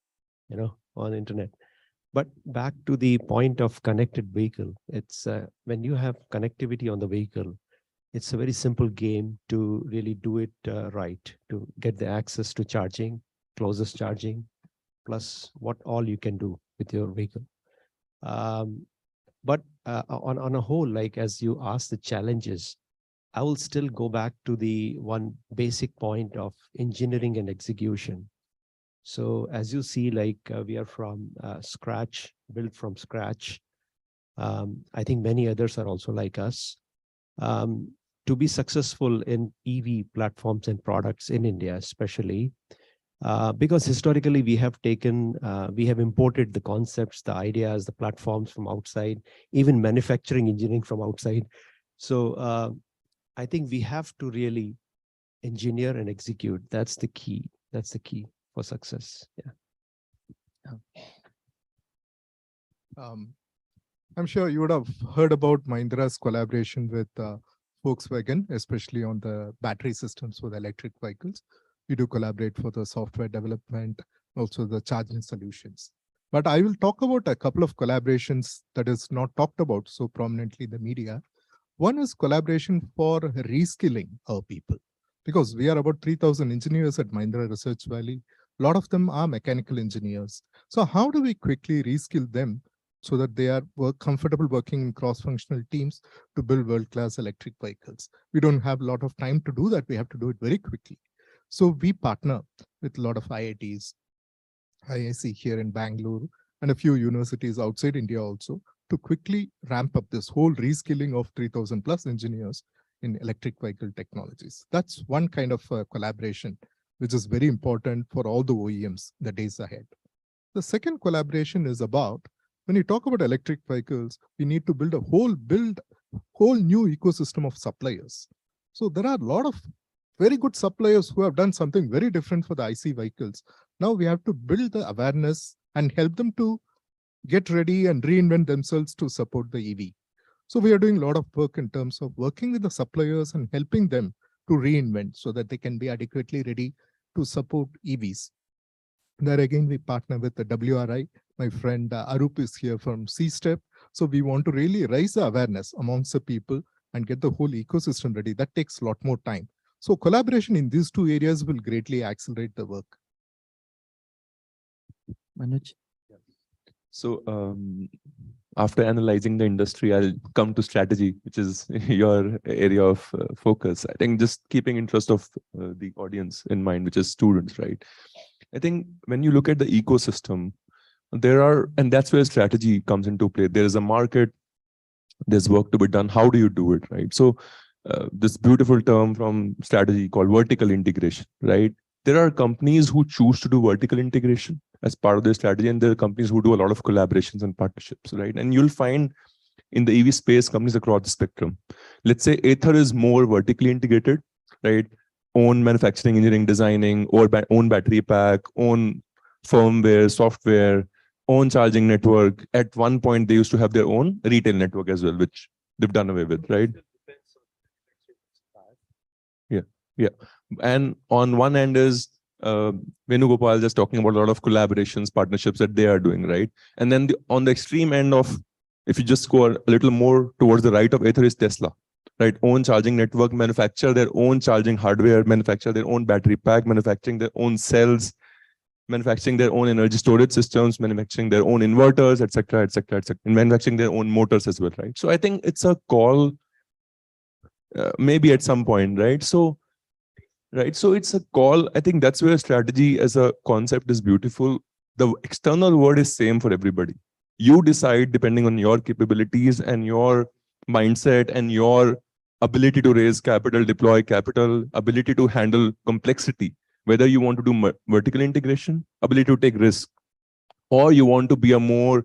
on the internet. But back to the point of connected vehicle, it's when you have connectivity on the vehicle, it's a very simple game to really do it right, to get the access to charging, closest charging, plus what all you can do with your vehicle. But on a whole, like as you ask the challenges, I will still go back to the one basic point of engineering and execution. So as you see, like we are from scratch, built from scratch. I think many others are also like us. To be successful in EV platforms and products in India, especially, because historically we have imported the concepts, the ideas, the platforms from outside, even manufacturing engineering from outside. So I think we have to really engineer and execute. That's the key. That's the key for success. Yeah. I'm sure you would have heard about Mahindra's collaboration with Volkswagen, especially on the battery systems for the electric vehicles. We do collaborate for the software development, also the charging solutions. But I will talk about a couple of collaborations that is not talked about so prominently in the media. One is collaboration for reskilling our people, because we are about 3,000 engineers at Mahindra Research Valley. A lot of them are mechanical engineers. So how do we quickly reskill them so that they are comfortable working in cross-functional teams to build world-class electric vehicles? We don't have a lot of time to do that. We have to do it very quickly. So we partner with a lot of IITs, IIC here in Bangalore, and a few universities outside India also, to quickly ramp up this whole reskilling of 3,000 plus engineers in electric vehicle technologies. That's one kind of collaboration, which is very important for all the OEMs the days ahead. The second collaboration is about, when you talk about electric vehicles, we need to build a whole new ecosystem of suppliers. So there are a lot of very good suppliers who have done something very different for the IC vehicles. Now we have to build the awareness and help them to get ready and reinvent themselves to support the EV. So we are doing a lot of work in terms of working with the suppliers and helping them to reinvent so that they can be adequately ready to support EVs. There again, we partner with the WRI. My friend Arup is here from C-Step. So we want to really raise the awareness amongst the people and get the whole ecosystem ready. That takes a lot more time. So collaboration in these two areas will greatly accelerate the work. Manoj? So after analyzing the industry, I'll come to strategy, which is your area of focus. I think just keeping interest of the audience in mind, which is students, right? I think when you look at the ecosystem, and that's where strategy comes into play. There is a market, there's work to be done. How do you do it, right? So this beautiful term from strategy called vertical integration, right? There are companies who choose to do vertical integration as part of their strategy, and there are companies who do a lot of collaborations and partnerships, right? And you'll find in the EV space companies across the spectrum. Let's say Ather is more vertically integrated, right? Own manufacturing, engineering, designing, or own battery pack, own firmware, software, own charging network. At one point, they used to have their own retail network as well, which they've done away with, right? Yeah. And on one end is Venugopal just talking about a lot of collaborations, partnerships that they are doing, right? And then on the extreme end of, if you just go a little more towards the right of Ather, is Tesla, right? Own charging network, manufacture their own charging hardware, manufacture their own battery pack, manufacturing their own cells, manufacturing their own energy storage systems, manufacturing their own inverters, etc., and manufacturing their own motors as well, right? So I think it's a call, maybe at some point, right? So it's a call. I think that's where strategy as a concept is beautiful. The external world is same for everybody. You decide depending on your capabilities and your mindset and your ability to raise capital, deploy capital, ability to handle complexity, whether you want to do vertical integration, ability to take risk, or you want to be a more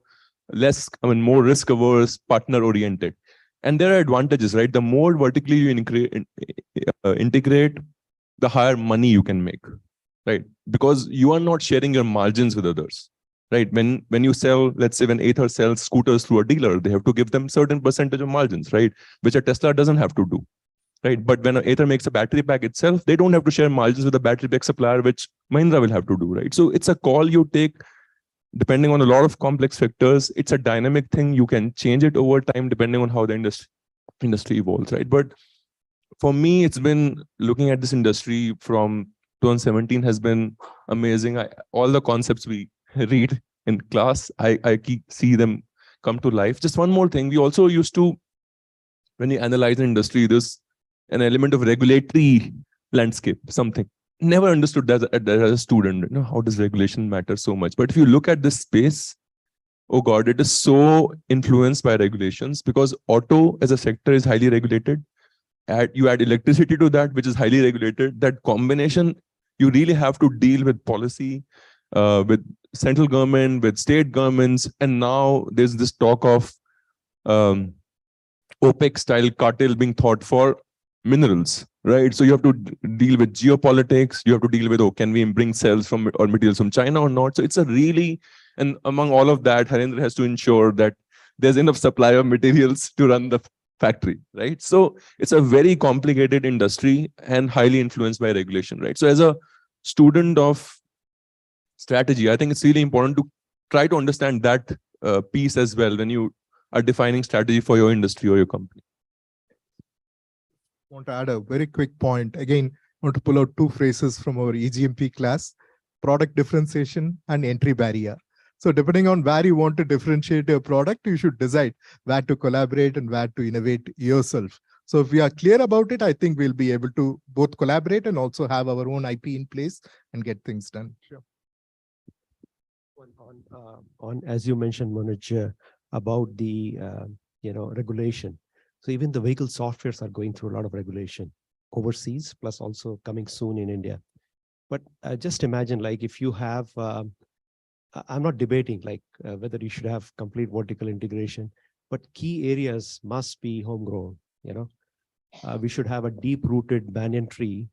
risk averse, partner oriented. And there are advantages, right? The more vertically you integrate, the higher money you can make, right? Because you are not sharing your margins with others, right? When you sell, let's say when Ather sells scooters through a dealer, they have to give them certain percentage of margins, right? Which a Tesla doesn't have to do, right? But when Ather makes a battery pack itself, they don't have to share margins with the battery pack supplier, which Mahindra will have to do, right? So it's a call you take depending on a lot of complex factors. It's a dynamic thing. You can change it over time depending on how the industry evolves, right? But for me, it's been looking at this industry from 2017 has been amazing. All the concepts we read in class, I see them come to life. Just one more thing, we also used to, when you analyze an industry, there's an element of regulatory landscape, something. Never understood that as a student, how does regulation matter so much? But if you look at this space, oh God, it is so influenced by regulations, because auto as a sector is highly regulated. You add electricity to that, which is highly regulated. That combination, you really have to deal with policy, with central government, with state governments. And now there's this talk of OPEC style cartel being thought for minerals, right? So you have to deal with geopolitics. You have to deal with, can we bring cells from or materials from China or not? So it's a really, and among all of that, Harendra has to ensure that there's enough supply of materials to run the factory, right? So it's a very complicated industry and highly influenced by regulation, right? So as a student of strategy, I think it's really important to try to understand that piece as well when you are defining strategy for your industry or your company. I want to add a very quick point. Again, I want to pull out two phrases from our EGMP class: product differentiation and entry barrier. So depending on where you want to differentiate your product, you should decide where to collaborate and where to innovate yourself. So if we are clear about it, I think we'll be able to both collaborate and also have our own IP in place and get things done. Sure. On as you mentioned, Manoj, about the regulation. So even the vehicle softwares are going through a lot of regulation overseas, plus also coming soon in India. But just imagine, like, if you have, I'm not debating like whether you should have complete vertical integration, but key areas must be homegrown. We should have a deep-rooted banyan tree,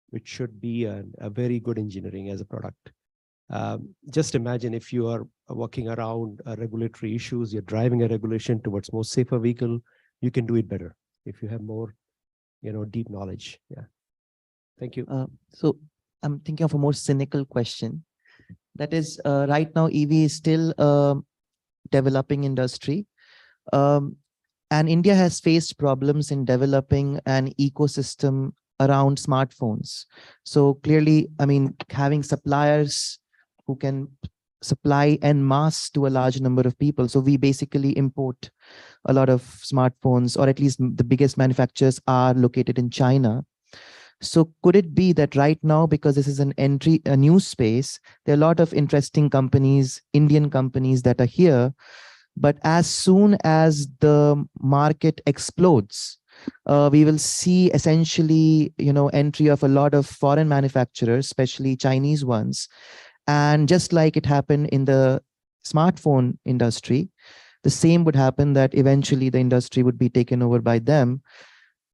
which should be a very good engineering as a product. Just imagine if you are working around regulatory issues, you're driving a regulation towards more safer vehicle, you can do it better if you have more, deep knowledge. Yeah. Thank you. So I'm thinking of a more cynical question. That is, right now, EV is still a developing industry. And India has faced problems in developing an ecosystem around smartphones. So clearly, I mean, having suppliers who can supply en masse to a large number of people. So we basically import a lot of smartphones, or at least the biggest manufacturers are located in China. So could it be that right now, because this is a new space, there are a lot of interesting companies, Indian companies that are here, but as soon as the market explodes, we will see essentially, entry of a lot of foreign manufacturers, especially Chinese ones. And just like it happened in the smartphone industry, the same would happen, that eventually the industry would be taken over by them.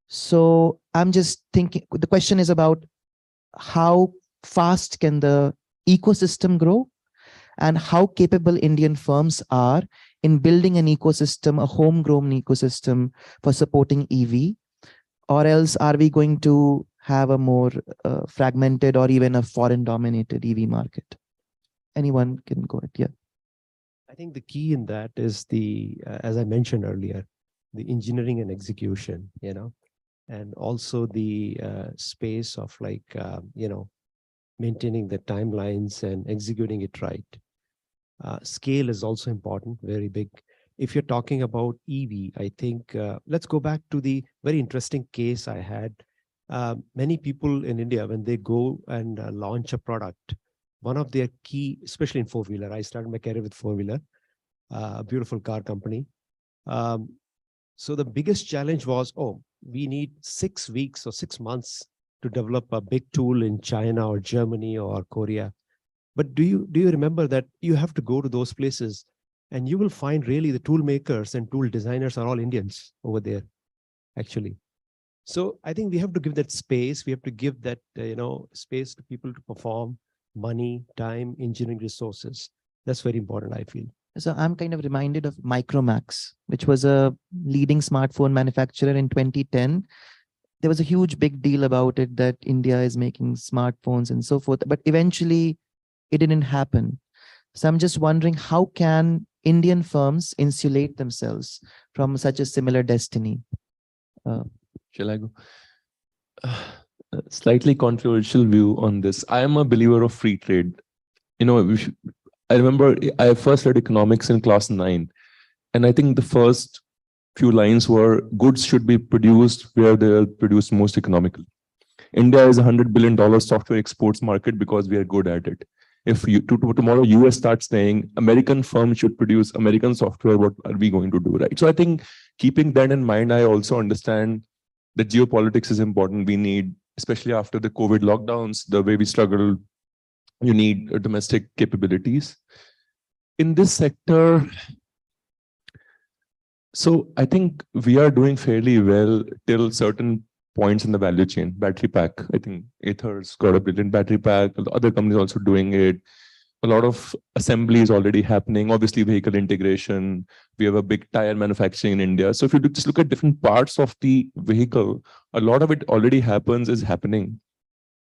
So I'm just thinking, the question is about how fast can the ecosystem grow and how capable Indian firms are in building an ecosystem, a homegrown ecosystem for supporting EV, or else are we going to have a more fragmented or even a foreign dominated EV market? Anyone can go ahead. Yeah. I think the key in that is as I mentioned earlier, the engineering and execution, and also the space of maintaining the timelines and executing it right. Scale is also important, very big. If you're talking about EV, I think, let's go back to the very interesting case I had. Many people in India, when they go and launch a product, one of their key, especially in four-wheeler, I started my career with four-wheeler, a beautiful car company. So the biggest challenge was, we need 6 weeks or 6 months to develop a big tool in China or Germany or Korea. But do you remember that you have to go to those places and you will find really the tool makers and tool designers are all Indians over there, actually. So I think we have to give that space. We have to give that, space to people to perform, money, time, engineering resources. That's very important, I feel. So I'm kind of reminded of Micromax, which was a leading smartphone manufacturer in 2010. There was a huge big deal about it that India is making smartphones and so forth, but eventually it didn't happen. So I'm just wondering, how can Indian firms insulate themselves from such a similar destiny? Shall I go? Slightly controversial view on this. I am a believer of free trade. You know, I remember I first read economics in class 9, and I think the first few lines were goods should be produced where they are produced most economically. India is $100 billion software exports market because we are good at it. If tomorrow US starts saying American firms should produce American software, what are we going to do, right? So I think keeping that in mind, I also understand that geopolitics is important. We need, especially after the COVID lockdowns, the way we struggle, you need domestic capabilities. In this sector, so I think we are doing fairly well till certain points in the value chain. Battery pack, I think Ather's got a brilliant battery pack. Other companies also doing it. A lot of assembly is already happening. Obviously, vehicle integration. We have a big tire manufacturing in India. So if you just look at different parts of the vehicle, a lot of it already is happening.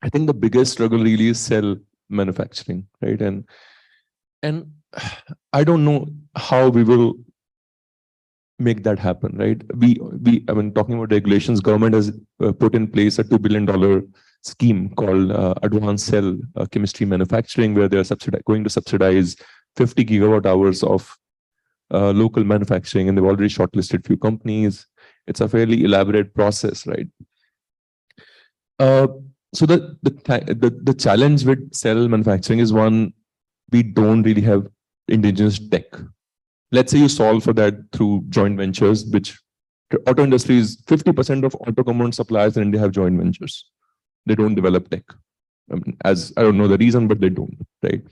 I think the biggest struggle really is cell manufacturing, right? And I don't know how we will make that happen, right? I mean, talking about regulations, government has put in place a $2 billion scheme called advanced cell chemistry manufacturing, where they're going to subsidize 50 gigawatt hours of local manufacturing, and they've already shortlisted few companies. It's a fairly elaborate process, right? So the challenge with cell manufacturing is, one, we don't really have indigenous tech. Let's say you solve for that through joint ventures, which auto industry is 50% of auto component suppliers in India have joint ventures. They don't develop tech. I mean, as I don't know the reason, but they don't, right?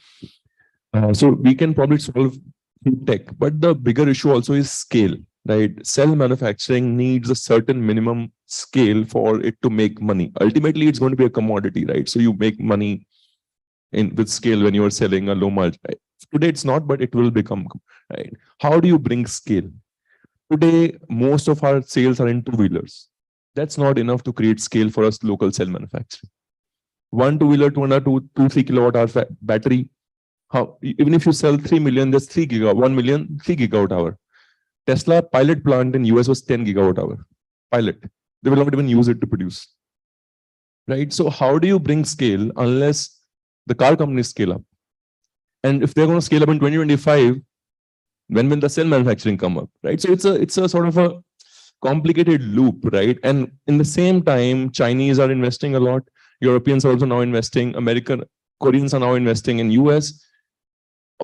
So we can probably solve through tech, but the bigger issue also is scale, right? Cell manufacturing needs a certain minimum scale for it to make money. Ultimately, it's going to be a commodity, right? So you make money with scale when you are selling a low margin, right? Today it's not, but it will become, right? How do you bring scale? Today, most of our sales are in two-wheelers. That's not enough to create scale for us local cell manufacturing. One two-wheeler, 3 kilowatt hour battery. Even if you sell 3 million, that's 3 gigawatt, 1 million, 3 gigawatt hour. Tesla pilot plant in US was 10 gigawatt hour. Pilot. They will not even use it to produce. Right? So how do you bring scale unless the car companies scale up? And if they're going to scale up in 2025, when will the cell manufacturing come up, right? So it's a sort of a complicated loop, right? And in the same time, Chinese are investing a lot. Europeans are also now investing. Koreans are now investing in US,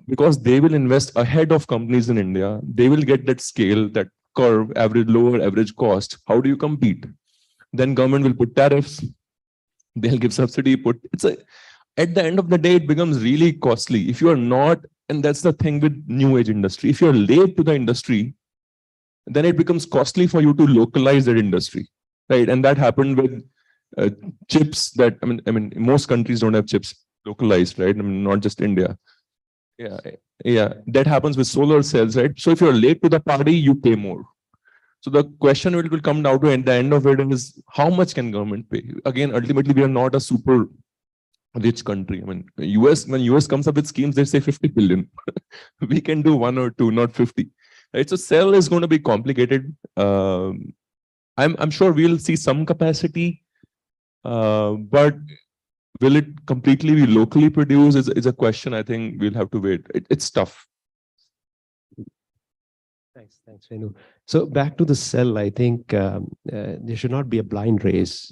because they will invest ahead of companies in India. They will get that scale, that curve, lower average cost. How do you compete? Then government will put tariffs. They'll give subsidy. At the end of the day, it becomes really costly. If you are not, and that's the thing with new age industry, if you're late to the industry, then it becomes costly for you to localize that industry, right? And that happened with chips that, I mean, most countries don't have chips localized, right? I mean, not just India. Yeah, that happens with solar cells, right? So if you're late to the party, you pay more. So the question will come down to, at the end of it, is how much can government pay? Again, ultimately, we are not a super rich country. I mean, when US comes up with schemes, they say 50 billion. We can do 1 or 2, not 50. Right? So cell is going to be complicated. I'm sure we'll see some capacity, but will it completely be locally produced is a question. I think we'll have to wait. It's tough. Thanks, Renu. So back to the cell, I think there should not be a blind race,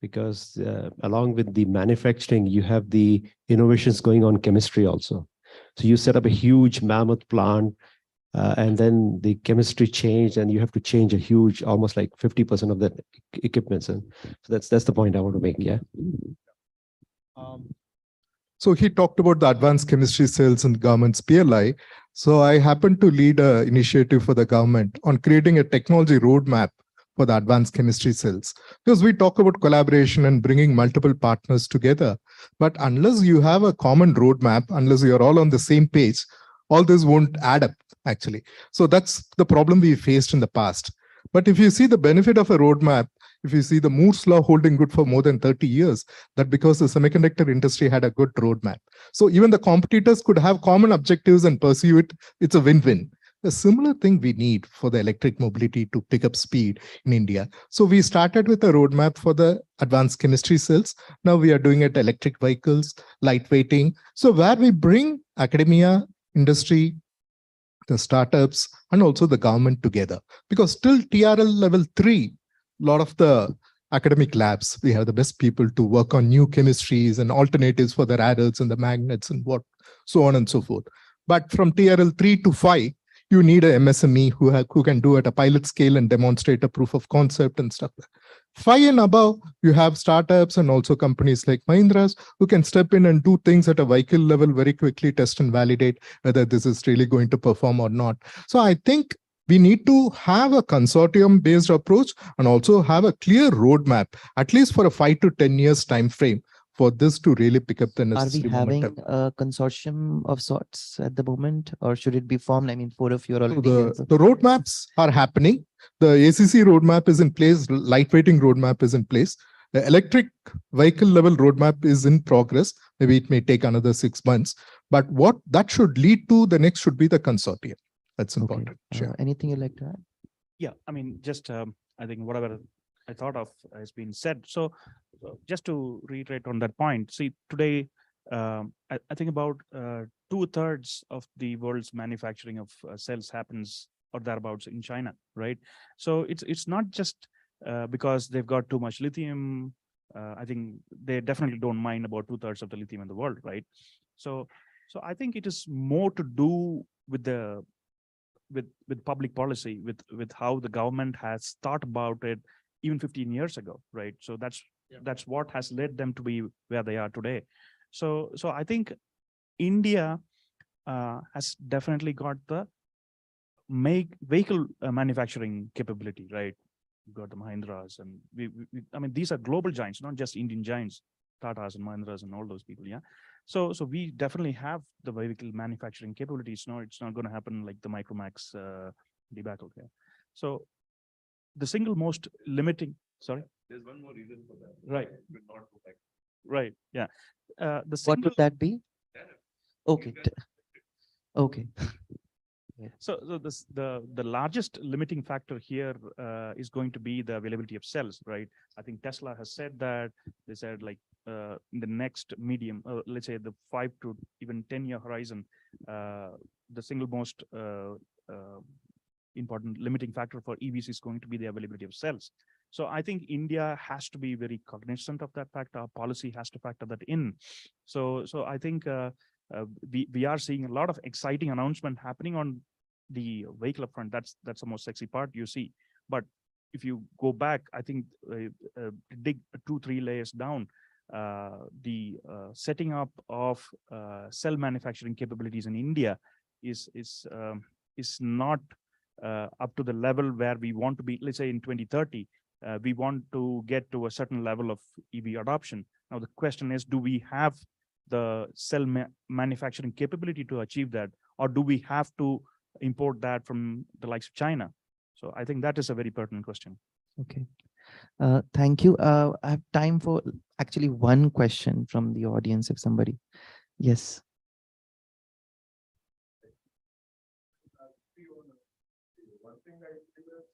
because along with the manufacturing, you have the innovations going on chemistry also. So you set up a huge mammoth plant, and then the chemistry changed, and you have to change a huge, almost like 50% of the equipment. So that's the point I want to make. Yeah. So he talked about the advanced chemistry cells in government's PLI. So I happen to lead an initiative for the government on creating a technology roadmap for the advanced chemistry cells. Because we talk about collaboration and bringing multiple partners together. But unless you have a common roadmap, unless you're all on the same page, all this won't add up, actually. So that's the problem we faced in the past. But if you see the benefit of a roadmap, If you see the Moore's law holding good for more than 30 years, that because the semiconductor industry had a good roadmap. So even the competitors could have common objectives and pursue it. It's a win-win. A similar thing we need for the electric mobility to pick up speed in India. So we started with a roadmap for the advanced chemistry cells. Now we are doing it electric vehicles, lightweighting. So where we bring academia, industry, the startups, and also the government together. Because till TRL level 3, a lot of the academic labs, we have the best people to work on new chemistries and alternatives for the radars and the magnets and so on and so forth. But from TRL 3 to 5, you need a MSME who can do at a pilot scale and demonstrate a proof of concept and stuff. 5 and above, you have startups and also companies like Mahindra's who can step in and do things at a vehicle level very quickly, test and validate whether this is really going to perform or not. So I think we need to have a consortium-based approach and also have a clear roadmap, at least for a 5 to 10 years time frame, for this to really pick up the necessary momentum. Are we having a consortium of sorts at the moment, or should it be formed? I mean, 4 of you are already So the roadmaps are happening. The ACC roadmap is in place. Lightweighting roadmap is in place. The electric vehicle level roadmap is in progress. Maybe it may take another 6 months. But what that should lead to, the next should be the consortium. That's important. Sure. Anything you'd like to add? Yeah, I mean, just I think whatever I thought of has been said. So just to reiterate on that point, see, today, I think about 2/3 of the world's manufacturing of cells happens or thereabouts in China, right? So it's not just because they've got too much lithium. I think they definitely don't mind about 2/3 of the lithium in the world, right? So I think it is more to do with the with public policy, with how the government has thought about it even 15 years ago, right? So that's what has led them to be where they are today. So I think India has definitely got the vehicle manufacturing capability, right? We've got the Mahindras, and I mean, these are global giants, not just Indian giants, Tatas and Mahindras and all those people, yeah. So we definitely have the vehicle manufacturing capabilities. No, it's not going to happen like the Micromax debacle here. So the single most limiting, sorry? There's one more reason for that. Right. Right, yeah. What would that be? Okay. Okay. So the largest limiting factor here is going to be the availability of cells, right? I think Tesla has said that. They said like in the next medium, let's say the 5 to even 10-year horizon, the single most important limiting factor for EVs is going to be the availability of cells. So I think India has to be very cognizant of that fact. Our policy has to factor that in. So I think we are seeing a lot of exciting announcement happening on the vehicle front. That's the most sexy part you see. But if you go back, I think dig 2-3 layers down, the setting up of cell manufacturing capabilities in India is not up to the level where we want to be. Let's say in 2030, we want to get to a certain level of EV adoption. Now the question is, do we have the cell manufacturing capability to achieve that, or do we have to import that from the likes of China? So I think that is a very pertinent question. Okay. Thank you. I have time for actually one question from the audience, if somebody. Yes. One thing I feel is,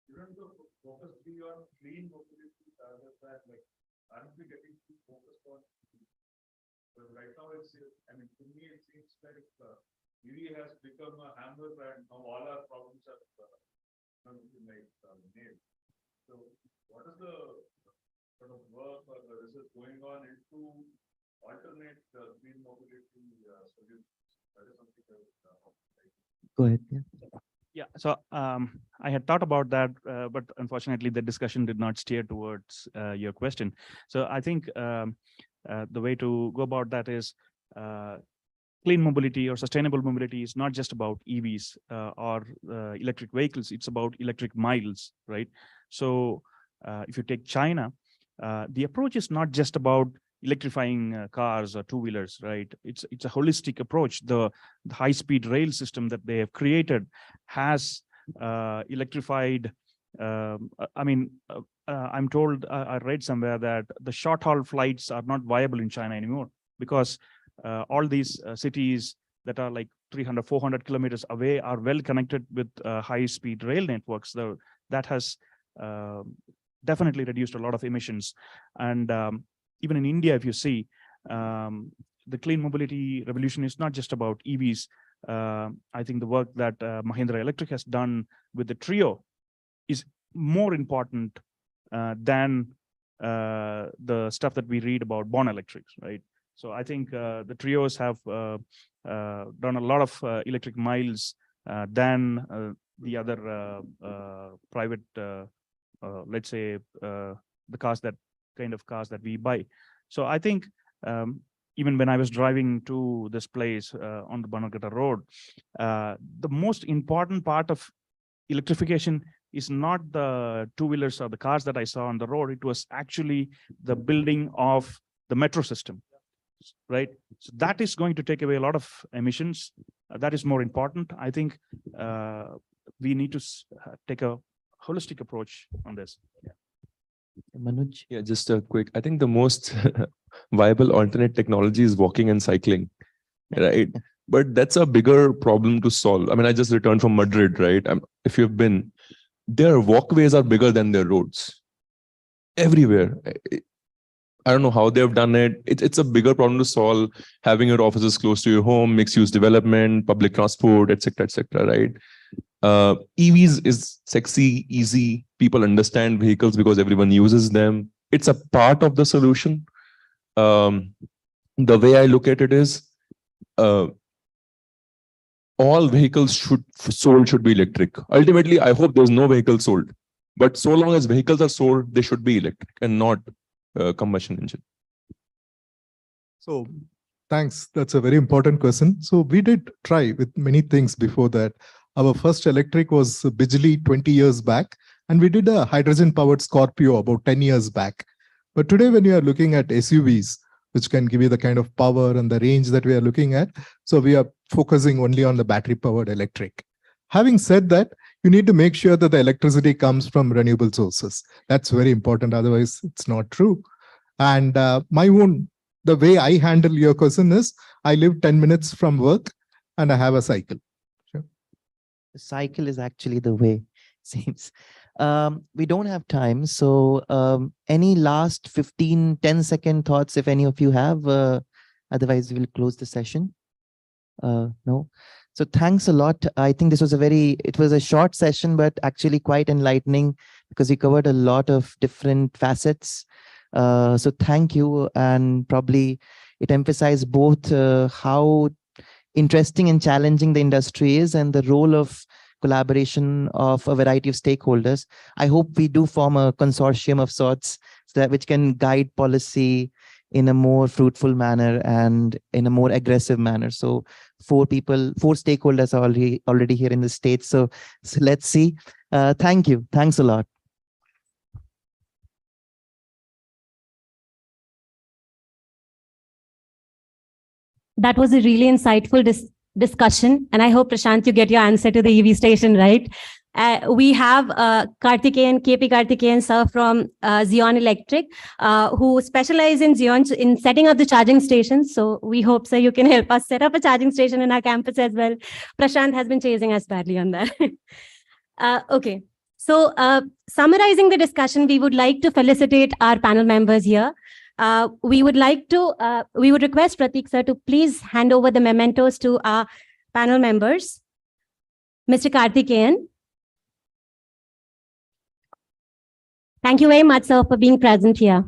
shouldn't the focus be on clean mobility rather than like, aren't we getting too focused on? But right now it's, I mean, to me it seems like EV has become a hammer and now all our problems are nailed. So what is the sort of work or the research going on into alternate clean mobility solutions? That is something I would Go ahead. Yeah. Yeah, so I had thought about that, but unfortunately the discussion did not steer towards your question. So I think the way to go about that is clean mobility or sustainable mobility is not just about EVs or electric vehicles, it's about electric miles, right? So if you take China, the approach is not just about electrifying cars or two-wheelers, right? It's a holistic approach. The high-speed rail system that they have created has electrified I'm told, I read somewhere that the short haul flights are not viable in China anymore because all these cities that are like 300, 400 kilometers away are well connected with high speed rail networks. So that has definitely reduced a lot of emissions. And even in India, if you see, the clean mobility revolution is not just about EVs. I think the work that Mahindra Electric has done with the Trio is more important than the stuff that we read about Born Electrics, right? So I think the Trios have done a lot of electric miles than the other private, let's say, the cars that kind of cars that we buy. So I think even when I was driving to this place on the Banagata Road, the most important part of electrification is not the two-wheelers or the cars that I saw on the road. It was actually the building of the metro system, right? So that is going to take away a lot of emissions. That is more important. I think we need to take a holistic approach on this. Yeah. Manoj? Yeah, just a quick, I think the most viable alternate technology is walking and cycling, right? But that's a bigger problem to solve. I mean, I just returned from Madrid, right? If you've been, their walkways are bigger than their roads everywhere. I don't know how they've done it. It's a bigger problem to solve, having your offices close to your home, mixed use development, public transport, etc., right? EVs is sexy, easy. People understand vehicles because everyone uses them. It's a part of the solution. The way I look at it is, all vehicles should be electric. Ultimately, I hope there's no vehicle sold. But so long as vehicles are sold, they should be electric and not combustion engine. So thanks. That's a very important question. So we did try with many things before that. Our first electric was Bijli 20 years back, and we did a hydrogen-powered Scorpio about 10 years back. But today, when you are looking at SUVs, which can give you the kind of power and the range that we are looking at, so we are focusing only on the battery-powered electric. Having said that, you need to make sure that the electricity comes from renewable sources. That's very important. Otherwise, it's not true. And the way I handle your question is, I live 10 minutes from work and I have a cycle. Sure. The cycle is actually the way, seems. We don't have time. So any last 10-second thoughts, if any of you have, otherwise we'll close the session. No. So thanks a lot. I think this was it was a short session, but actually quite enlightening because we covered a lot of different facets. So thank you. And probably it emphasized both how interesting and challenging the industry is and the role of collaboration of a variety of stakeholders. I hope we do form a consortium of sorts which can guide policy in a more fruitful manner and in a more aggressive manner. So 4 stakeholders are already here in the States. So let's see. Thank you. Thanks a lot. That was a really insightful discussion. And I hope, Prashant, you get your answer to the EV station, right? We have KP Karthikeyan sir from Xeon Electric, who specialize in Xeon in setting up the charging stations. So we hope, sir, you can help us set up a charging station in our campus as well. Prashant has been chasing us badly on that. Okay. So summarizing the discussion, we would like to felicitate our panel members here. We would request Pratik sir to please hand over the mementos to our panel members. Mr. Karthikeyan. Thank you very much, sir, for being present here.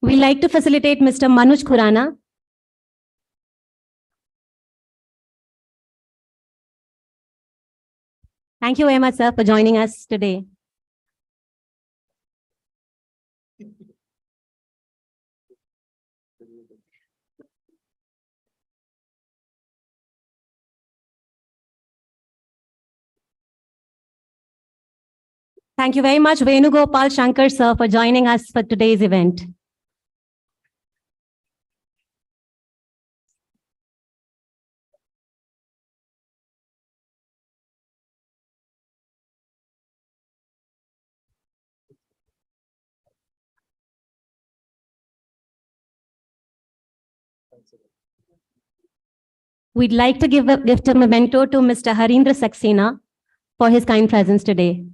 We'd like to facilitate Mr. Manoj Khurana. Thank you very much, sir, for joining us today. Thank you very much, Venugopal Shankar, sir, for joining us for today's event. We'd like to give a gift of memento to Mr. Harindra Saxena for his kind presence today.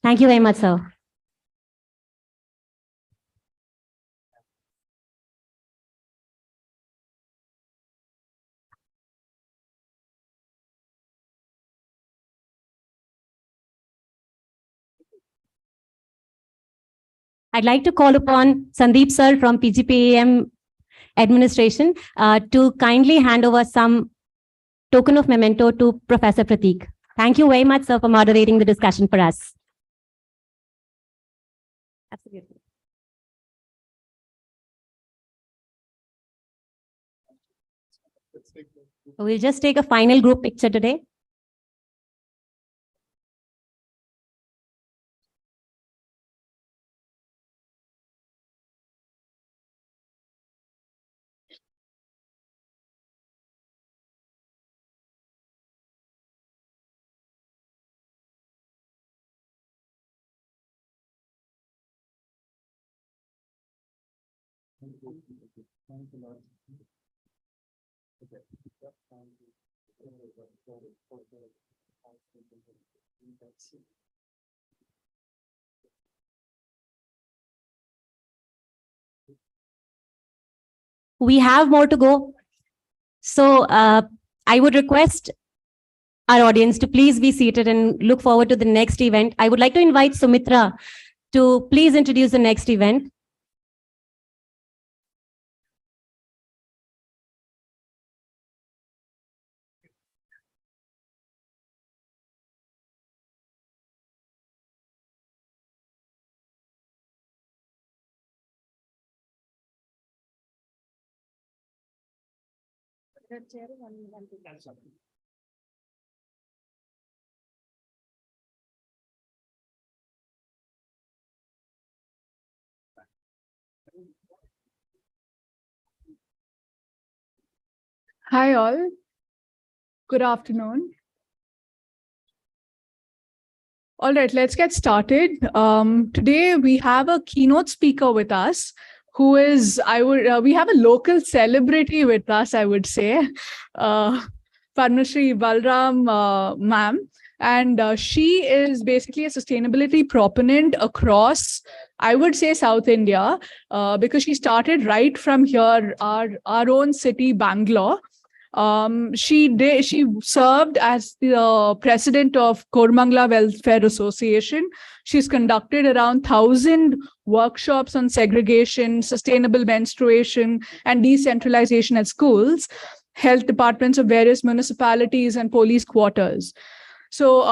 Thank you very much, sir. I'd like to call upon Sandeep sir from PGPAM administration to kindly hand over some token of memento to Professor Prateek. Thank you very much, sir, for moderating the discussion for us. Absolutely. We'll just take a final group picture today. We have more to go. So I would request our audience to please be seated and look forward to the next event. I would like to invite Sumitra to please introduce the next event. Hi all, good afternoon. All right, let's get started. Today we have a keynote speaker with us who is, we have a local celebrity with us, I would say, Padma Shri Balram ma'am. And she is basically a sustainability proponent across, I would say, South India, because she started right from here, our own city, Bangalore. She served as the president of Kormangla Welfare Association. She's conducted around 1,000 workshops on segregation, sustainable menstruation, and decentralization at schools, health departments of various municipalities, and police quarters. So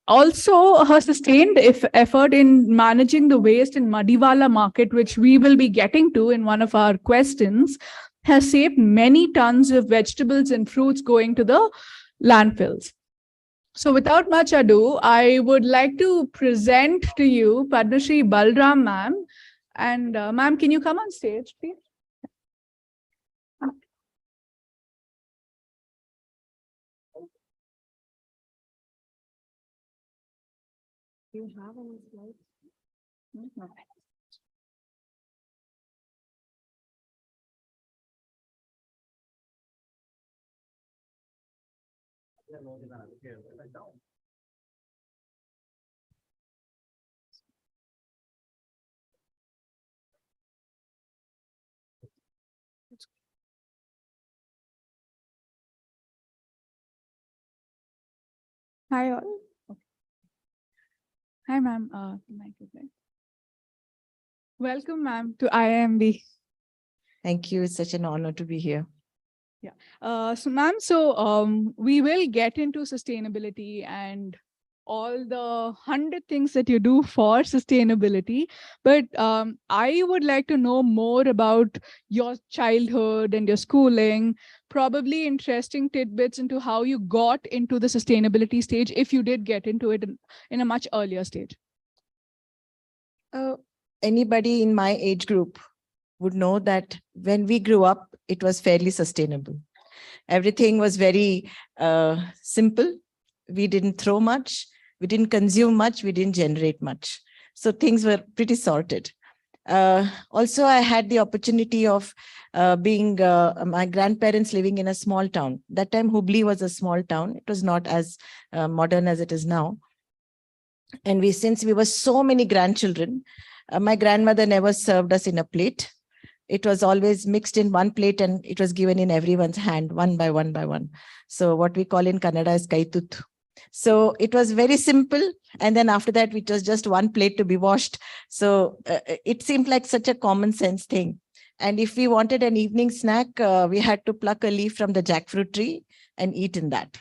also her sustained effort in managing the waste in Madiwala market, which we will be getting to in one of our questions, has saved many tons of vegetables and fruits going to the landfills. So without much ado, I would like to present to you Padma Shri Balram ma'am. And ma'am, can you come on stage, please? Do you have any slides? No. Hi all. Hi ma'am. Welcome ma'am to IIMB. Thank you. It's such an honor to be here. Yeah. So ma'am, we will get into sustainability and all the 100 things that you do for sustainability. But I would like to know more about your childhood and your schooling, probably interesting tidbits into how you got into the sustainability stage, if you did get into it in a much earlier stage. Anybody in my age group would know that when we grew up, it was fairly sustainable. Everything was very simple. We didn't throw much. We didn't consume much. We didn't generate much. So things were pretty sorted. Also, I had the opportunity of being my grandparents living in a small town. That time, Hubli was a small town. It was not as modern as it is now. And since we were so many grandchildren, my grandmother never served us in a plate. It was always mixed in one plate and it was given in everyone's hand, one by one by one. So what we call in Kannada is kaitut. So it was very simple. And then after that, it was just one plate to be washed. So it seemed like such a common sense thing. And if we wanted an evening snack, we had to pluck a leaf from the jackfruit tree and eat in that.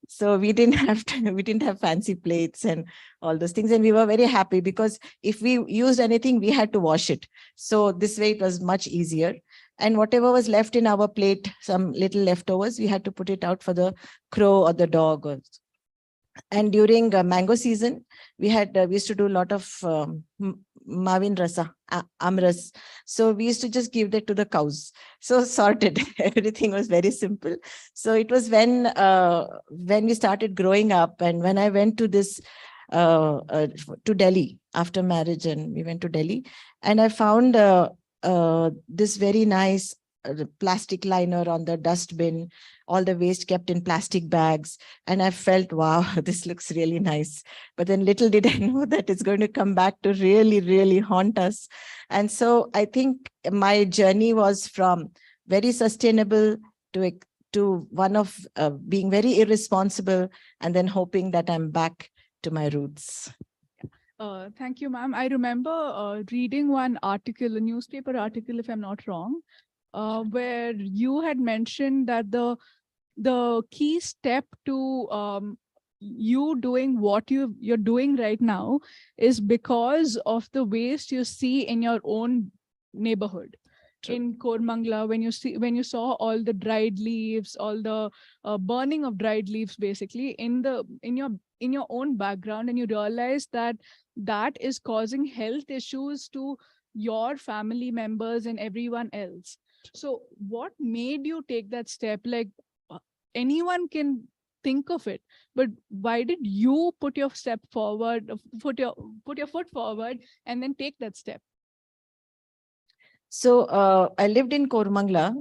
So we didn't have fancy plates and all those things. And we were very happy because if we used anything, we had to wash it. So this way it was much easier. And whatever was left in our plate, some little leftovers, we had to put it out for the crow or the dog. And during mango season, we used to do a lot of Mavin rasa, amras. So we used to just give that to the cows. So sorted, everything was very simple. So it was when we started growing up and when I went to to Delhi after marriage, and we went to Delhi and I found this very nice plastic liner on the dustbin, all the waste kept in plastic bags. And I felt, wow, this looks really nice. But then little did I know that it's going to come back to really, really haunt us. And so I think my journey was from very sustainable to one of being very irresponsible and then hoping that I'm back to my roots. Thank you, ma'am. I remember reading one article, a newspaper article, if I'm not wrong, where you had mentioned that the key step to you doing what you're doing right now is because of the waste you see in your own neighborhood. True. In Kormangla, when you saw all the dried leaves, all the burning of dried leaves, basically in your own background, and you realize that is causing health issues to your family members and everyone else. So what made you take that step? Like anyone can think of it, but why did you put your step forward, put your foot forward and then take that step? So I lived in Kormangla,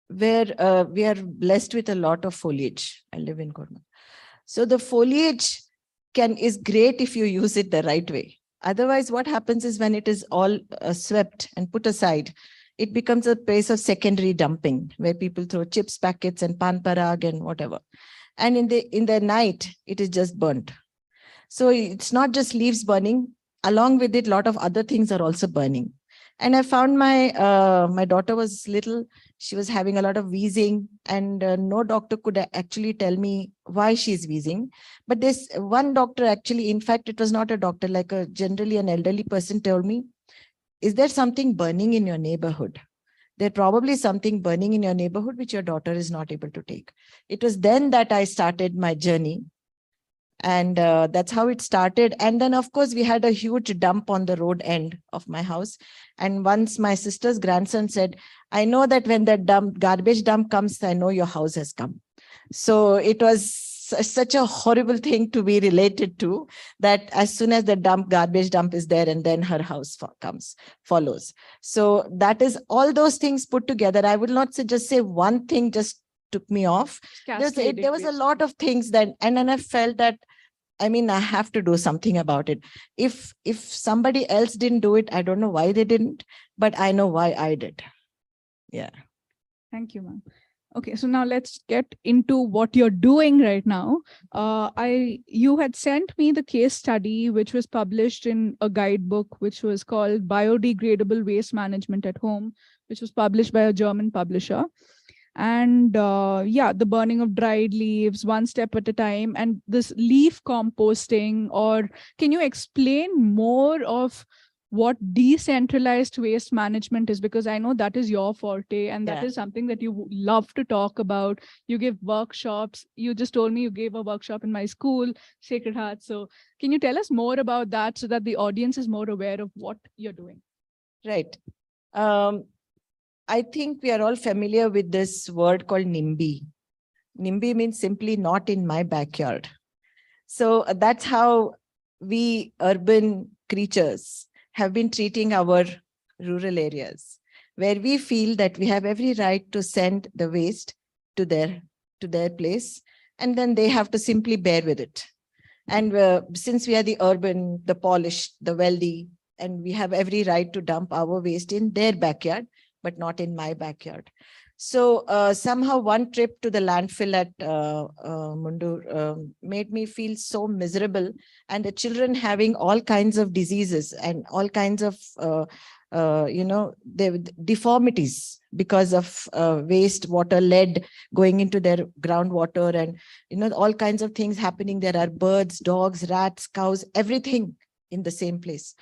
where we are blessed with a lot of foliage. I live in Kormangla. So the foliage is great if you use it the right way. Otherwise, what happens is when it is all swept and put aside, it becomes a place of secondary dumping where people throw chips packets and pan parag and whatever. And in the night, it is just burnt. So it's not just leaves burning. Along with it, a lot of other things are also burning. And I found my daughter was little. She was having a lot of wheezing, and no doctor could actually tell me why she's wheezing. But this one doctor actually, in fact, it was not a doctor, like generally an elderly person told me, is there something burning in your neighborhood? There's probably something burning in your neighborhood which your daughter is not able to take. It was then that I started my journey. And that's how it started. And then, of course, we had a huge dump on the road end of my house. And once my sister's grandson said, I know that when the garbage dump comes, I know your house has come. So it was such a horrible thing to be related to, that as soon as the garbage dump is there, and then her house follows. So that is all those things put together. I would not just say one thing just took me off. There was a lot of things that, and then I felt that, I mean, I have to do something about it. If somebody else didn't do it, I don't know why they didn't, but I know why I did. Yeah. Thank you, ma'am. Okay, so now let's get into what you're doing right now. You had sent me the case study, which was published in a guidebook, which was called Biodegradable Waste Management at Home, which was published by a German publisher. And yeah, the burning of dried leaves, one step at a time, and this leaf composting. Or can you explain more of what decentralized waste management is? Because I know that is your forte, and that is something that you love to talk about. You give workshops. You just told me you gave a workshop in my school, Sacred Heart. So can you tell us more about that so that the audience is more aware of what you're doing? Right. I think we are all familiar with this word called NIMBY. NIMBY means simply not in my backyard. So that's how we urban creatures have been treating our rural areas, where we feel that we have every right to send the waste to their place, and then they have to simply bear with it. And since we are the urban, the polished, the wealthy, and we have every right to dump our waste in their backyard, but not in my backyard. So somehow one trip to the landfill at Mundur made me feel so miserable, and the children having all kinds of diseases and all kinds of deformities because of waste, water, lead going into their groundwater, and all kinds of things happening. There are birds, dogs, rats, cows, everything in the same place,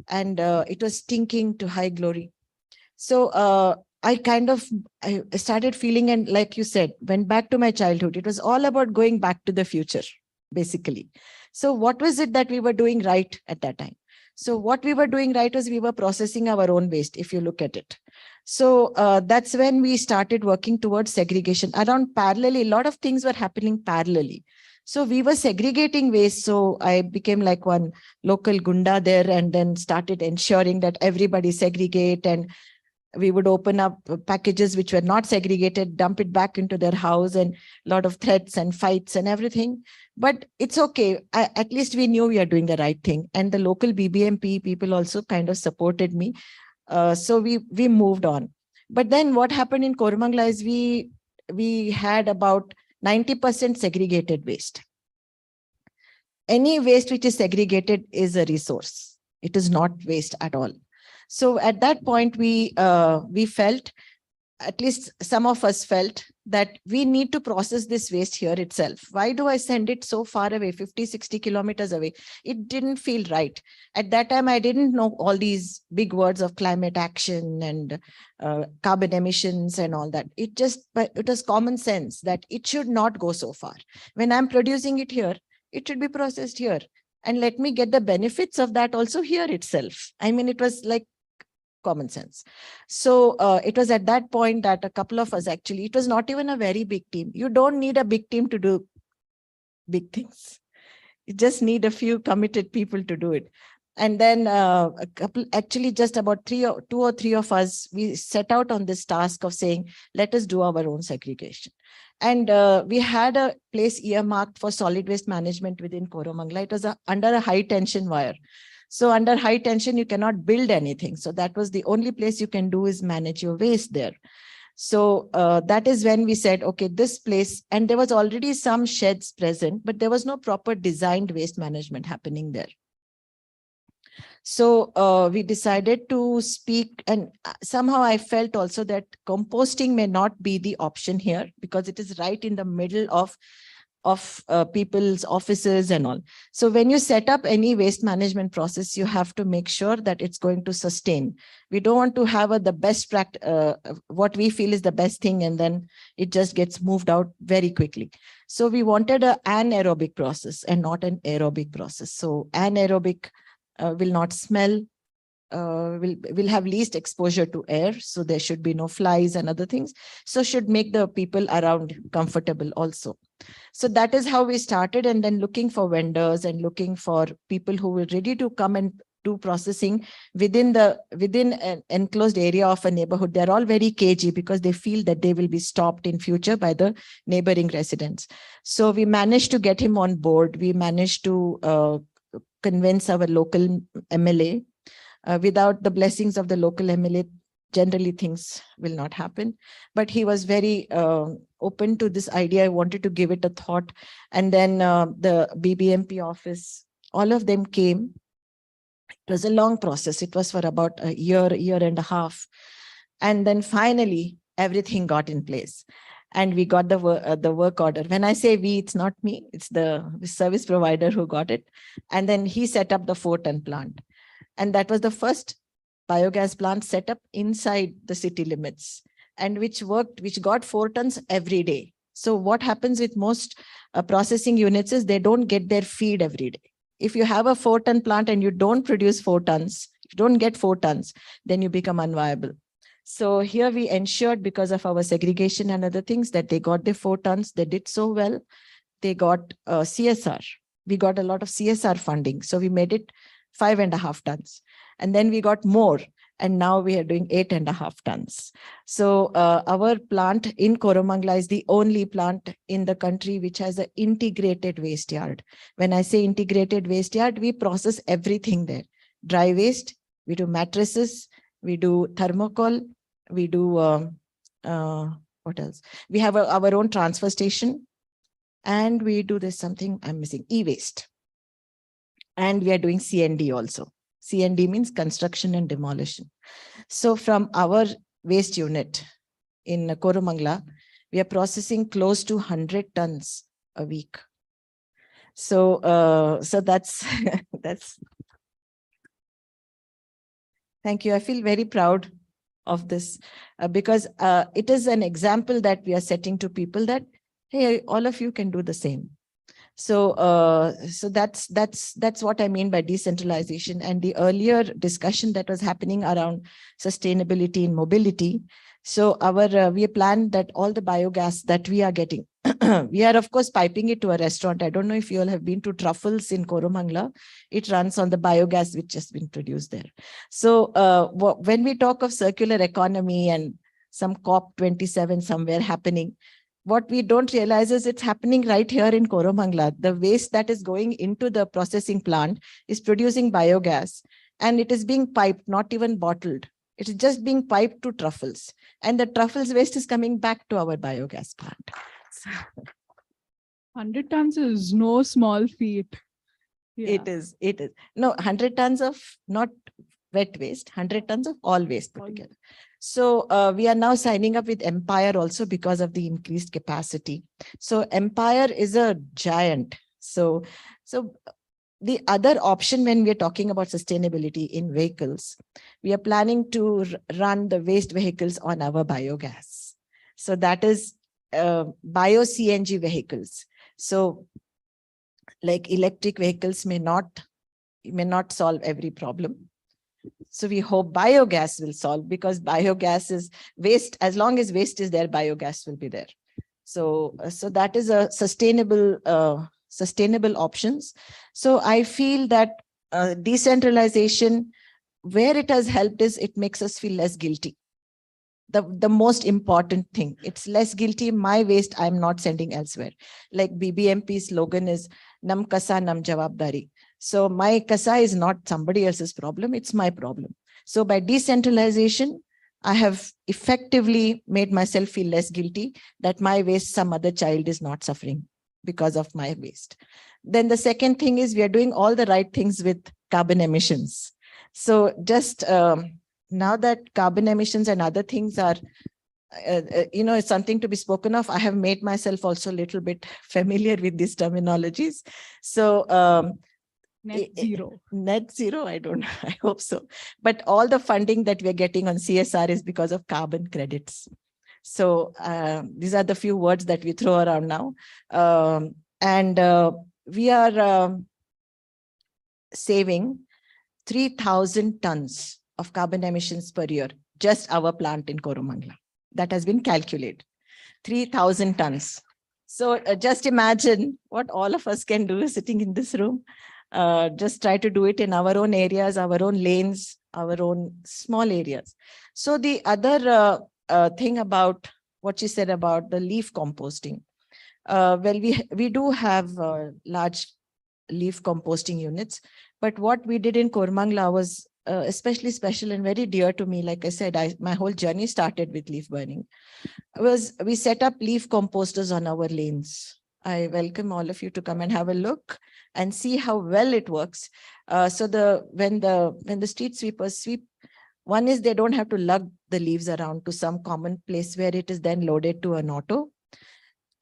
and it was stinking to high glory. So I started feeling, and like you said, went back to my childhood. It was all about going back to the future, basically. So what was it that we were doing right at that time? So what we were doing right was we were processing our own waste, if you look at it. So that's when we started working towards segregation. Around parallelly, a lot of things were happening parallelly. So we were segregating waste. So I became like one local gunda there, and then started ensuring that everybody segregate, and we would open up packages which were not segregated, dump it back into their house, and a lot of threats and fights and everything. But it's okay. At least we knew we are doing the right thing. And the local BBMP people also kind of supported me. So we moved on. But then what happened in Koramangala is we had about 90% segregated waste. Any waste which is segregated is a resource. It is not waste at all. So at that point, we felt, at least some of us felt, that we need to process this waste here itself. Why do I send it so far away, 50, 60 kilometers away? It didn't feel right. At that time, I didn't know all these big words of climate action and carbon emissions and all that. It was common sense that it should not go so far. When I'm producing it here, it should be processed here. And let me get the benefits of that also here itself. I mean, it was like common sense. So it was at that point that a couple of us, actually, it was not even a very big team. You don't need a big team to do big things. You just need a few committed people to do it. And then a couple, actually just about two or three of us, we set out on this task of saying, let us do our own segregation. And we had a place earmarked for solid waste management within Koramangala. It was under a high tension wire. So under high tension, you cannot build anything. So that was the only place you can do is manage your waste there. So that is when we said, okay, this place, and there was already some sheds present, but there was no proper designed waste management happening there. So we decided to speak, and somehow I felt also that composting may not be the option here because it is right in the middle of people's offices and all. So when you set up any waste management process, you have to make sure that it's going to sustain. We don't want to have the best practice, what we feel is the best thing, and then it just gets moved out very quickly. So we wanted an anaerobic process and not an aerobic process. So anaerobic will not smell, will have least exposure to air. So there should be no flies and other things. So should make the people around comfortable also. So that is how we started, and then looking for vendors and looking for people who were ready to come and do processing within an enclosed area of a neighborhood. They're all very cagey because they feel that they will be stopped in future by the neighboring residents. So we managed to get him on board. We managed to convince our local MLA. Without the blessings of the local MLA, generally things will not happen. But he was very open to this idea. I wanted to give it a thought. And then the BBMP office, all of them came. It was a long process. It was for about a year and a half. And then finally, everything got in place. And we got the work order. When I say we, it's not me. It's the service provider who got it. And then he set up the 4-ton plant. And that was the first biogas plant set up inside the city limits, and which got 4 tons every day. So what happens with most processing units is they don't get their feed every day. If you have a 4-ton plant and you don't produce 4 tons, if you don't get 4 tons, then you become unviable. So here we ensured, because of our segregation and other things, that they got the 4 tons. They did so well. They got CSR. We got a lot of CSR funding. So we made it 5.5 tons. And then we got more. And now we are doing 8.5 tons. So our plant in Koramangala is the only plant in the country which has an integrated waste yard. When I say integrated waste yard, we process everything there. Dry waste, we do mattresses, we do thermocol, we do, what else? We have our own transfer station, and we do this something I'm missing, e-waste. And we are doing C&D also. C&D means construction and demolition. So from our waste unit in Koramangala, we are processing close to 100 tons a week. So, so that's, that's. Thank you. I feel very proud of this because it is an example that we are setting to people that, hey, all of you can do the same. So, so that's what I mean by decentralization. And the earlier discussion that was happening around sustainability and mobility. So we planned that all the biogas that we are getting, we are of course piping it to a restaurant. I don't know if you all have been to Truffles in Koramangala. It runs on the biogas which has been produced there. So when we talk of circular economy and some COP27 somewhere happening, what we don't realize is it's happening right here in Koramangala. The waste that is going into the processing plant is producing biogas, and it is being piped, not even bottled. It is just being piped to Truffles, and the Truffles waste is coming back to our biogas plant. 100 tons is no small feat. Yeah. It is. No, 100 tons of not wet waste, 100 tons of all waste put together. So we are now signing up with Empire also because of the increased capacity. So Empire is a giant. So the other option when we are talking about sustainability in vehicles, we are planning to run the waste vehicles on our biogas. So that is bio-CNG vehicles. So like electric vehicles may not solve every problem. So we hope biogas will solve, because biogas is waste. As long as waste is there, biogas will be there. So that is a sustainable options. So I feel that decentralization, where it has helped is it makes us feel less guilty. The most important thing, it's less guilty. My waste I'm not sending elsewhere. Like BBMP's slogan is Nam Kasa Nam Jawabdari. So my kasa is not somebody else's problem, it's my problem. So by decentralization, I have effectively made myself feel less guilty that my waste, some other child is not suffering because of my waste. Then the second thing is we are doing all the right things with carbon emissions. So just now that carbon emissions and other things are, it's something to be spoken of, I have made myself also a little bit familiar with these terminologies. So Net zero. Net zero, I don't know, I hope so. But all the funding that we're getting on CSR is because of carbon credits. So these are the few words that we throw around now. We are saving 3,000 tons of carbon emissions per year, just our plant in Koramangala. That has been calculated, 3,000 tons. So just imagine what all of us can do sitting in this room. Just try to do it in our own areas, our own lanes, our own small areas. So the other thing about what you said about the leaf composting. Well, we do have large leaf composting units, but what we did in Koramangala was especially special and very dear to me. Like I said, my whole journey started with leaf burning. We set up leaf composters on our lanes. I welcome all of you to come and have a look and see how well it works. So when the street sweepers sweep, one is they don't have to lug the leaves around to some common place where it is then loaded to an auto.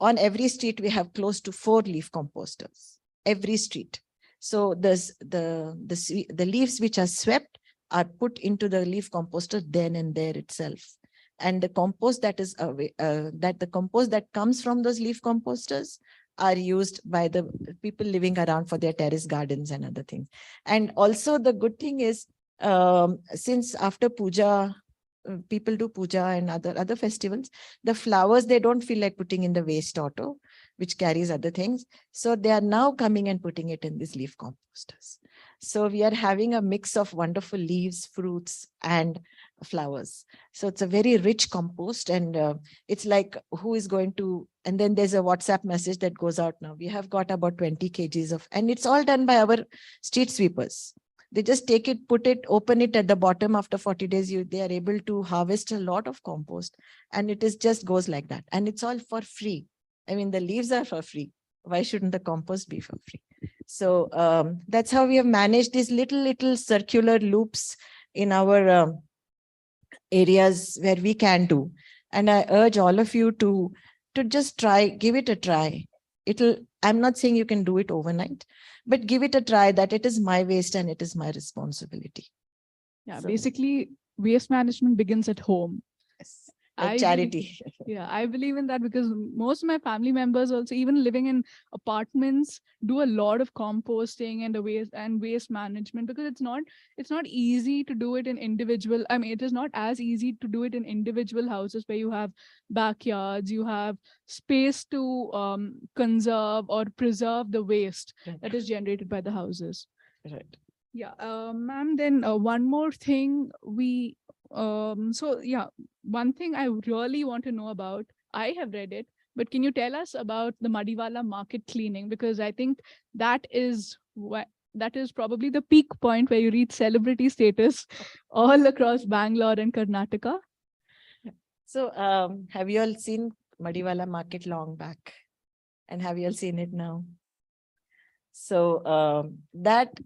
On every street, we have close to 4 leaf composters, every street. So the leaves which are swept are put into the leaf composter then and there itself. And the compost that is the compost that comes from those leaf composters are used by the people living around for their terrace gardens and other things. And also the good thing is, since after puja, people do puja and other festivals, the flowers, they don't feel like putting in the waste auto, which carries other things. So they are now coming and putting it in these leaf composters. So we are having a mix of wonderful leaves, fruits, and flowers. So it's a very rich compost, and it's like who is going to, and then there's a WhatsApp message that goes out now. We have got about 20 kgs of, and it's all done by our street sweepers. They just take it, put it, open it at the bottom. After 40 days, they are able to harvest a lot of compost, and it is just goes like that. And it's all for free. I mean, the leaves are for free. Why shouldn't the compost be for free? So that's how we have managed these little circular loops in our areas where we can do. And I urge all of you to just try, give it a try. I'm not saying you can do it overnight, but give it a try, that it is my waste and it is my responsibility. Yeah, So- basically, waste management begins at home. Yes. Like charity. Yeah, I believe in that because most of my family members also, even living in apartments, do a lot of composting and waste management, because it's not easy to do it in individual. I mean, it is not as easy to do it in individual houses where you have backyards, you have space to conserve or preserve the waste that is generated by the houses. Right. Yeah, ma'am, then one more thing so yeah, one thing I really want to know about, I have read it, but can you tell us about the Madiwala market cleaning? Because I think that is probably the peak point where you reach celebrity status all across Bangalore and Karnataka. So have you all seen Madiwala market long back? And have you all seen it now? So that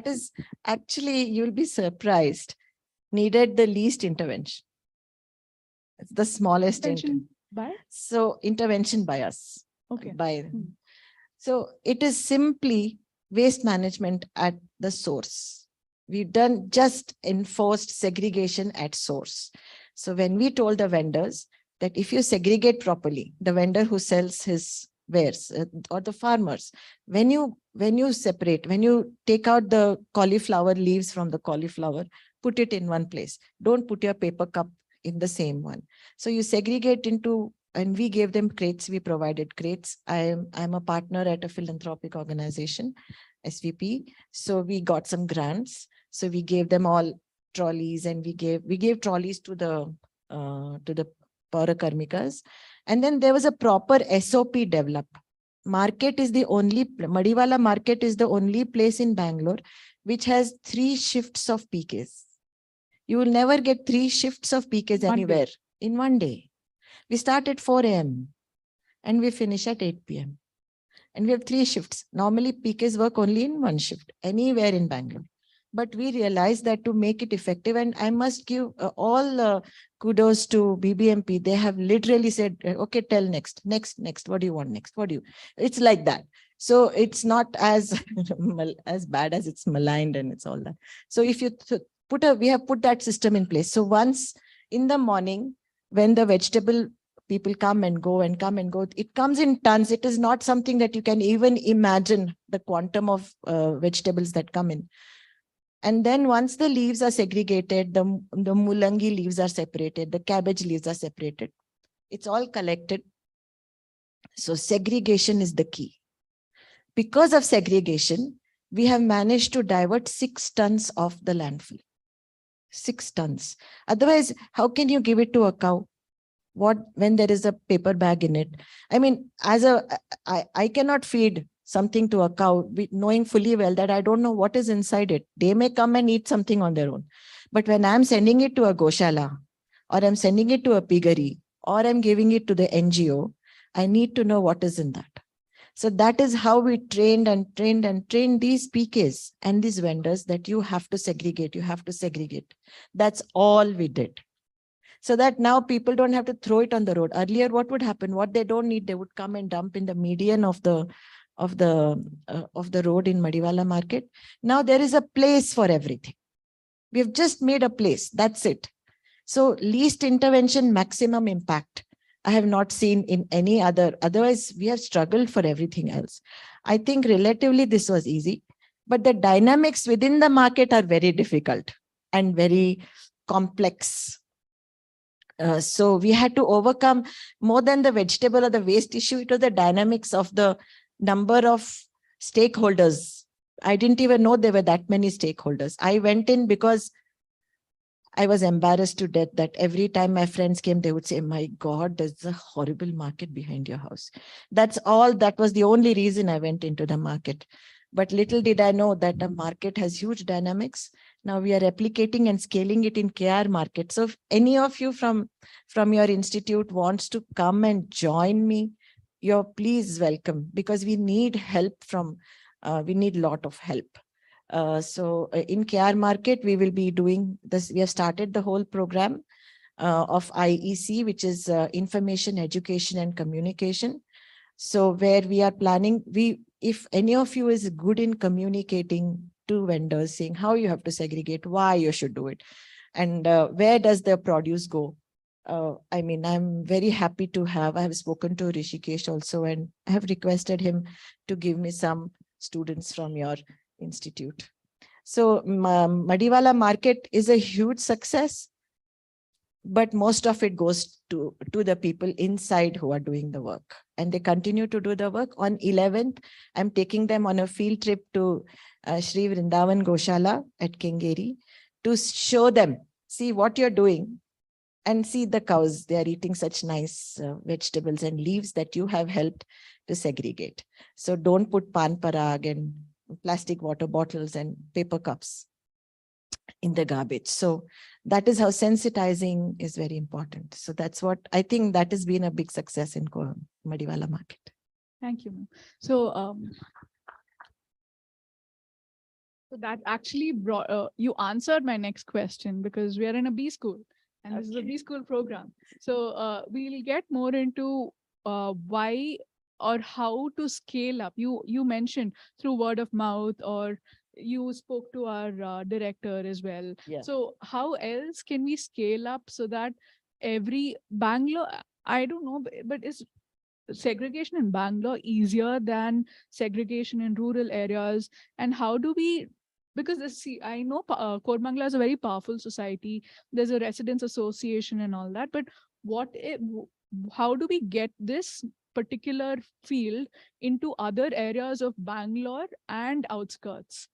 is actually, you'll be surprised, needed the least intervention. It's the smallest Intervention by? So intervention by us. Okay. So it is simply waste management at the source. We've done just enforced segregation at source. So when we told the vendors that if you segregate properly, the vendor who sells his wares or the farmers, when you separate, when you take out the cauliflower leaves from the cauliflower, put it in one place. Don't put your paper cup in the same one. So you segregate into, and we gave them crates. We provided crates. I'm a partner at a philanthropic organization, SVP. So we got some grants. So we gave them all trolleys, and we gave trolleys to the Paurakarmikas. And then there was a proper SOP developed. Madiwala market is the only place in Bangalore which has 3 shifts of PKs. You will never get 3 shifts of PKs anywhere in one day. We start at 4 a.m. and we finish at 8 p.m. And we have 3 shifts. Normally PKs work only in one shift, anywhere in Bangalore. But we realized that to make it effective, and I must give all kudos to BBMP. They have literally said, okay, tell next. What do you want next? It's like that. So it's not as bad as it's maligned and it's all that. So if you we have put that system in place. So once in the morning, when the vegetable people come and go, it comes in tons. It is not something that you can even imagine, the quantum of vegetables that come in. And then once the leaves are segregated, the mulangi leaves are separated, the cabbage leaves are separated. It's all collected. So segregation is the key. Because of segregation, we have managed to divert 6 tons of the landfill. 6 tons. Otherwise, how can you give it to a cow? When there is a paper bag in it? I mean, I cannot feed something to a cow, knowing fully well that I don't know what is inside it. They may come and eat something on their own. But when I'm sending it to a goshala, or I'm sending it to a piggery, or I'm giving it to the NGO, I need to know what is in that. So that is how we trained these PKs and these vendors, that you have to segregate. That's all we did. So that now people don't have to throw it on the road. Earlier, what would happen? What they don't need, they would come and dump in the median of the road in Madiwala market. Now there is a place for everything. We have just made a place. That's it. So least intervention, maximum impact. I have not seen in any other. Otherwise, we have struggled for everything else. I think relatively this was easy, but the dynamics within the market are very difficult and very complex. So we had to overcome more than the vegetable or the waste issue. It was the dynamics of the number of stakeholders I didn't even know there were that many stakeholders. I went in because I was embarrassed to death that every time my friends came, they would say, my God, there's a horrible market behind your house. That's all. That was the only reason I went into the market. But little did I know that the market has huge dynamics. Now we are replicating and scaling it in KR market. So if any of you from your institute wants to come and join me, you're please welcome, because we need help from, we need a lot of help. So in KR market, we will be doing this. We have started the whole program of IEC, which is Information, Education and Communication. So where we are planning, if any of you is good in communicating to vendors, saying how you have to segregate, why you should do it, and where does the produce go. I mean, I'm very happy to I have spoken to Rishikesh also, and I have requested him to give me some students from your institute. So Madiwala market is a huge success, but most of it goes to the people inside who are doing the work, and they continue to do the work. On 11th, I'm taking them on a field trip to Sri Vrindavan Goshala at Kengeri to show them, see what you're doing, and see the cows. They are eating such nice vegetables and leaves that you have helped to segregate. So don't put pan parag and plastic water bottles and paper cups in the garbage. So that is how sensitizing is very important. So that's what I think that has been a big success in Madiwala market. Thank you, ma'am. So that actually brought, you answered my next question, because we are in a B school and this is a B school program. So we'll get more into why or how to scale up. You mentioned through word of mouth, or you spoke to our director as well. Yeah. So how else can we scale up so that every Bangalore, I don't know, but is segregation in Bangalore easier than segregation in rural areas? And how do we, because see, I know Koramangala is a very powerful society. There's a residents association and all that, but how do we get this particular field into other areas of Bangalore and outskirts,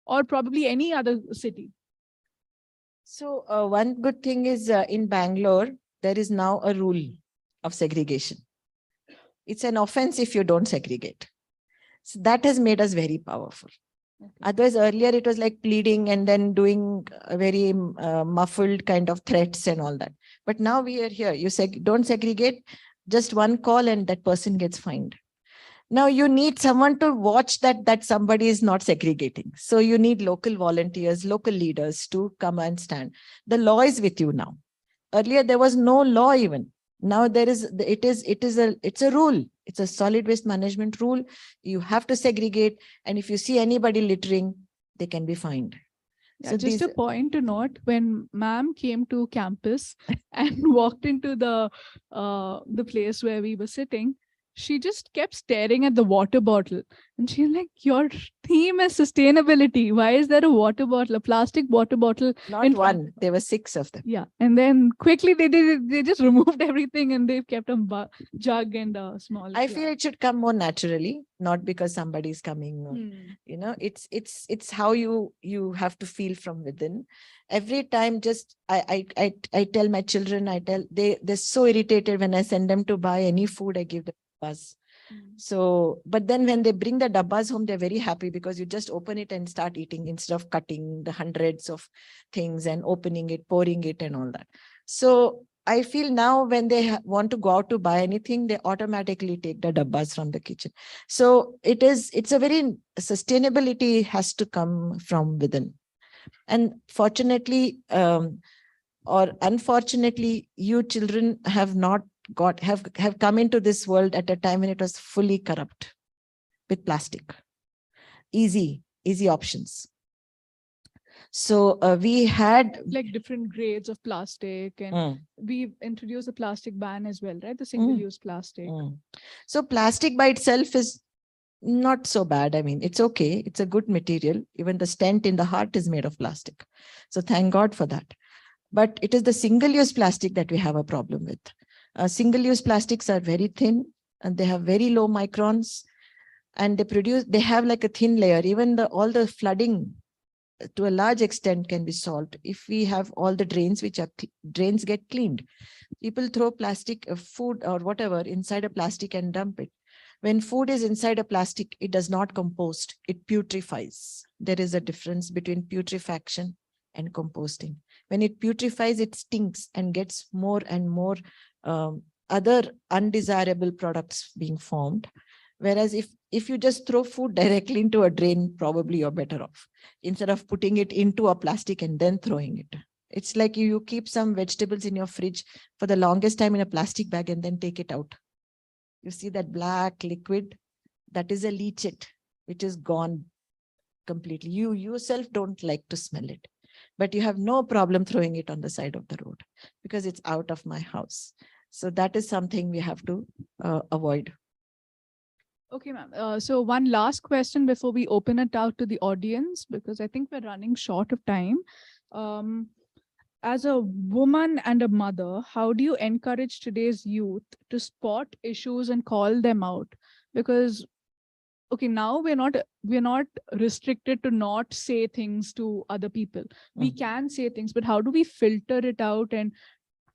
or probably any other city? So one good thing is in Bangalore, there is now a rule of segregation. It's an offense if you don't segregate. So that has made us very powerful. Okay. Otherwise, earlier it was like pleading and then doing a very muffled kind of threats and all that. But now we are here. You don't segregate, just one call and that person gets fined. Now you need someone to watch that somebody is not segregating. So you need local volunteers, local leaders to come and stand. The law is with you now. Earlier there was no law even. Now it's a rule. It's a solid waste management rule. You have to segregate, and if you see anybody littering, they can be fined. Yeah, so just a point to note, when ma'am came to campus and walked into the place where we were sitting, she just kept staring at the water bottle, and she's like, your theme is sustainability. Why is there a water bottle, a plastic water bottle? Not one, there were 6 of them. Yeah, and then quickly they just removed everything and they've kept a jug and a small. I feel it should come more naturally, not because somebody's coming. You know, it's how you have to feel from within. Every time, just I tell my children, they're so irritated when I send them to buy any food. I give them dabbas. So, but then when they bring the dabbas home, they're very happy, because you just open it and start eating instead of cutting the hundreds of things and opening it, pouring it and all that. So I feel now when they want to go out to buy anything, they automatically take the dabbas from the kitchen. So it's a very, sustainability has to come from within. And fortunately, or unfortunately, you children have not have come into this world at a time when it was fully corrupt with plastic. Easy options. So we had like different grades of plastic, and we've introduced a plastic ban as well, right? The single-use plastic. So plastic by itself is not so bad. I mean, it's okay. It's a good material. Even the stent in the heart is made of plastic. So thank God for that. But it is the single-use plastic that we have a problem with. Single-use plastics are very thin and they have very low microns. and they have like a thin layer. Even all the flooding to a large extent can be solved if we have all the drains, drains get cleaned. People throw plastic food or whatever inside a plastic and dump it. When food is inside a plastic, it does not compost, it putrefies. There is a difference between putrefaction and composting. When it putrefies, it stinks and gets more and more other undesirable products being formed. Whereas if you just throw food directly into a drain, probably you're better off, instead of putting it into a plastic and then throwing it. It's like you keep some vegetables in your fridge for the longest time in a plastic bag and then take it out. You see that black liquid, that is a leachate, which is gone completely. You yourself don't like to smell it, but you have no problem throwing it on the side of the road because it's out of my house. So that is something we have to avoid. Okay, ma'am. So one last question before we open it out to the audience, because I think we're running short of time. As a woman and a mother, how do you encourage today's youth to spot issues and call them out? Because, okay, now we're not restricted to not say things to other people. We can say things, but how do we filter it out and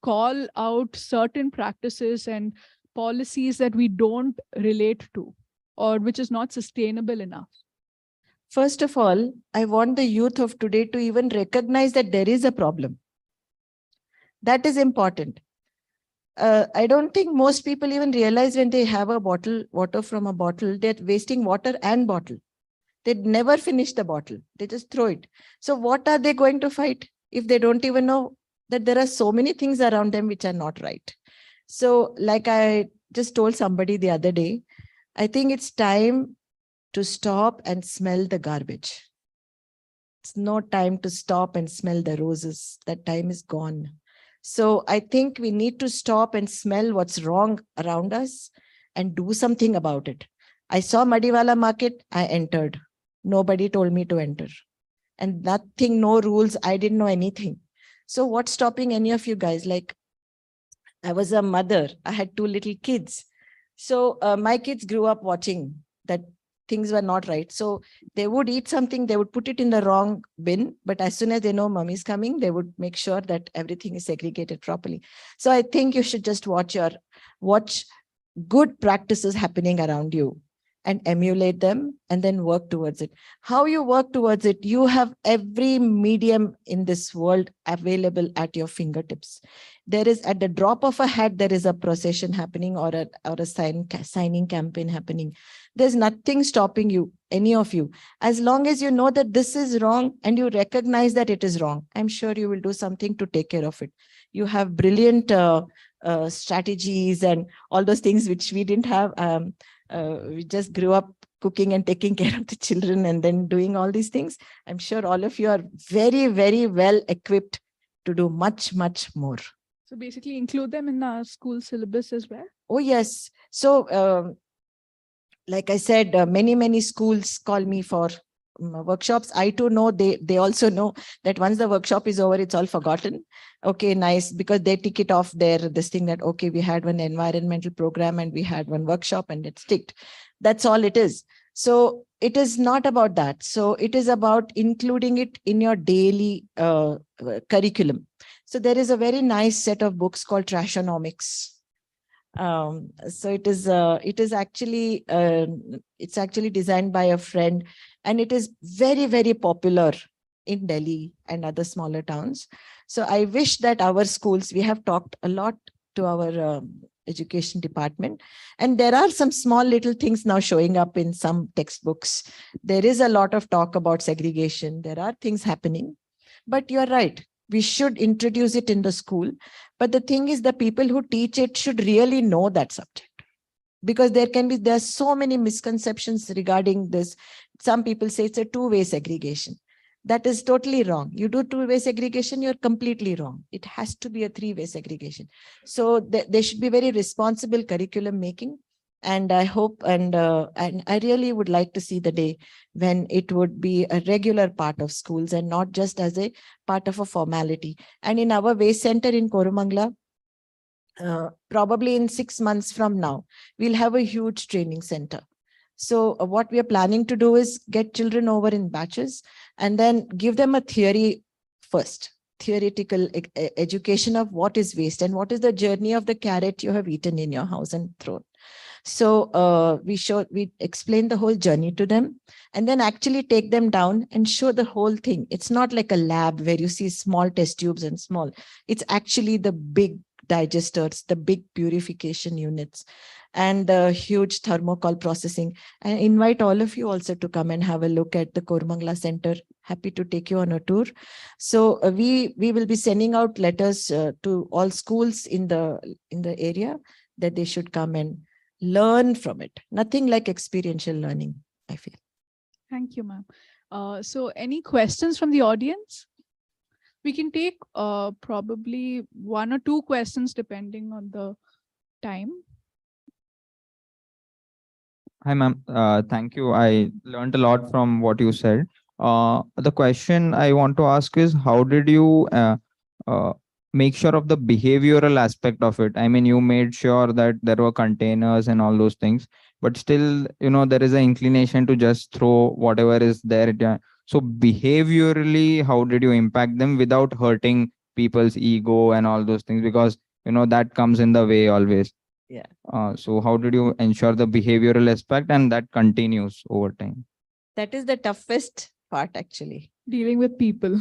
call out certain practices and policies that we don't relate to, or which is not sustainable enough? First of all, I want the youth of today to even recognize that there is a problem. That is important. I don't think most people even realize when they have a water from a bottle, they're wasting water and bottle. They never finish the bottle. They just throw it. So what are they going to fight if they don't even know that there are so many things around them which are not right? So like I just told somebody the other day, I think it's time to stop and smell the garbage. It's no time to stop and smell the roses. That time is gone. So I think we need to stop and smell what's wrong around us and do something about it. I saw Madiwala market, I entered. Nobody told me to enter. And nothing, no rules, I didn't know anything. So what's stopping any of you guys? Like, I was a mother, I had 2 little kids. So my kids grew up watching that things were not right. So they would eat something, they would put it in the wrong bin. But as soon as they know mommy's coming, they would make sure that everything is segregated properly. So I think you should just watch good practices happening around you and emulate them and then work towards it. How you work towards it, you have every medium in this world available at your fingertips. There is, at the drop of a hat, there is a procession happening or a signing campaign happening. There's nothing stopping you, any of you. As long as you know that this is wrong and you recognize that it is wrong, I'm sure you will do something to take care of it. You have brilliant strategies and all those things which we didn't have. We just grew up cooking and taking care of the children and then doing all these things. I'm sure all of you are very, very well equipped to do much, much more. So basically include them in our school syllabus as well? Oh, yes. So like I said, many schools call me for workshops. I too know, they also know that once the workshop is over, it's all forgotten. Okay, nice, because they tick it off there, this thing that, okay, we had one environmental program and we had one workshop and it's ticked. That's all it is. So it is not about that. So it is about including it in your daily curriculum. So there is a very nice set of books called Trashonomics. So it is actually it's actually designed by a friend, and it is very, very popular in Delhi and other smaller towns. So I wish that our schools, we have talked a lot to our education department, and there are some small little things now showing up in some textbooks. There is a lot of talk about segregation. There are things happening, but you're right. We should introduce it in the school. But the thing is, the people who teach it should really know that subject, because there are so many misconceptions regarding this. Some people say it's a 2-way segregation. That is totally wrong. You do 2-way segregation, you're completely wrong. It has to be a 3-way segregation. So there should be very responsible curriculum making. And I hope and I really would like to see the day when it would be a regular part of schools and not just as a part of a formality. And in our waste center in Koramangala, probably in 6 months from now, we'll have a huge training center. So what we are planning to do is get children over in batches and then give them a theory first, theoretical education of what is waste and what is the journey of the carrot you have eaten in your house and thrown. So we explain the whole journey to them and then actually take them down and show the whole thing. It's not like a lab where you see small test tubes and small. It's actually the big digesters, the big purification units, and the huge thermocol processing. I invite all of you also to come and have a look at the Koramangala Center. Happy to take you on a tour. So we will be sending out letters to all schools in the area that they should come and learn from it. Nothing like experiential learning, I feel. Thank you, ma'am. So any questions from the audience? We can take probably 1 or 2 questions depending on the time. Hi, ma'am. Thank you. I learned a lot from what you said. The question I want to ask is, how did you make sure of the behavioral aspect of it? I mean, you made sure that there were containers and all those things, but still, there is an inclination to just throw whatever is there. So behaviorally, how did you impact them without hurting people's ego and all those things? Because, that comes in the way always. Yeah. So how did you ensure the behavioral aspect and that continues over time? That is the toughest part, actually. Dealing with people.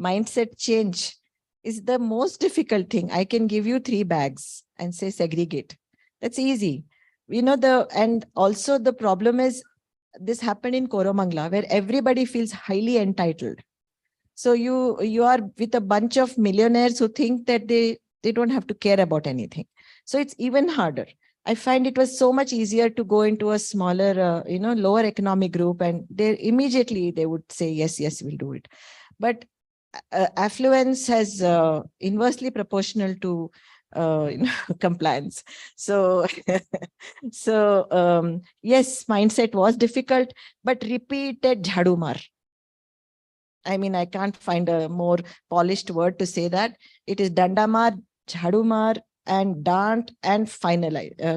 Mindset change is the most difficult thing. I can give you 3 bags and say segregate. That's easy. And also the problem is this happened in Koramangala where everybody feels highly entitled. So you are with a bunch of millionaires who think that they don't have to care about anything. So it's even harder. I find it was so much easier to go into a smaller, lower economic group, and immediately they would say, yes, we'll do it. But affluence has inversely proportional to compliance. So, yes, mindset was difficult, but repeated jhadu mar. I mean, I can't find a more polished word to say that. It is dandamar, jhadumar, and dant, and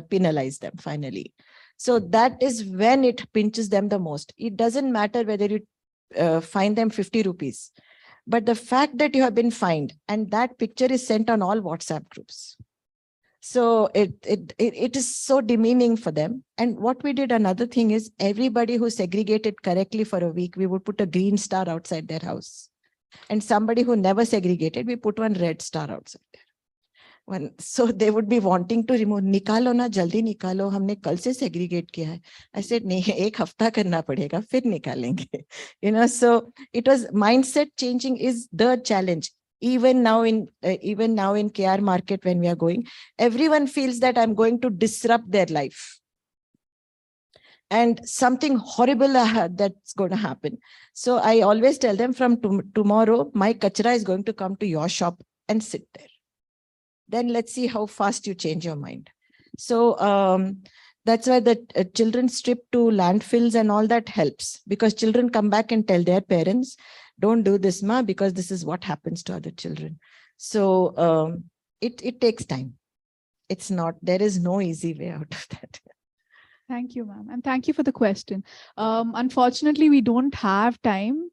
penalize them finally. So that is when it pinches them the most. It doesn't matter whether you fine them 50 rupees, but the fact that you have been fined and that picture is sent on all WhatsApp groups. So it is so demeaning for them. And what we did, another thing is, everybody who segregated correctly for a week, we would put a green star outside their house. And somebody who never segregated, we put one red star outside there. So they would be wanting to remove, nikalo na, jaldi nikalo, humne kal se segregate kiya hai. I said, nahi, ek hafta karna padega, fir nikalenge. So it was mindset changing is the challenge. Even now in KR market, when we are going, everyone feels that I'm going to disrupt their life. And something horrible that's going to happen. So I always tell them, from tomorrow, my kachra is going to come to your shop and sit there. Then let's see how fast you change your mind. So that's why the children strip to landfills and all that helps, because children come back and tell their parents, don't do this, ma, because this is what happens to other children. So it takes time. It's not, there is no easy way out of that. Thank you, ma'am. And thank you for the question. Unfortunately, we don't have time.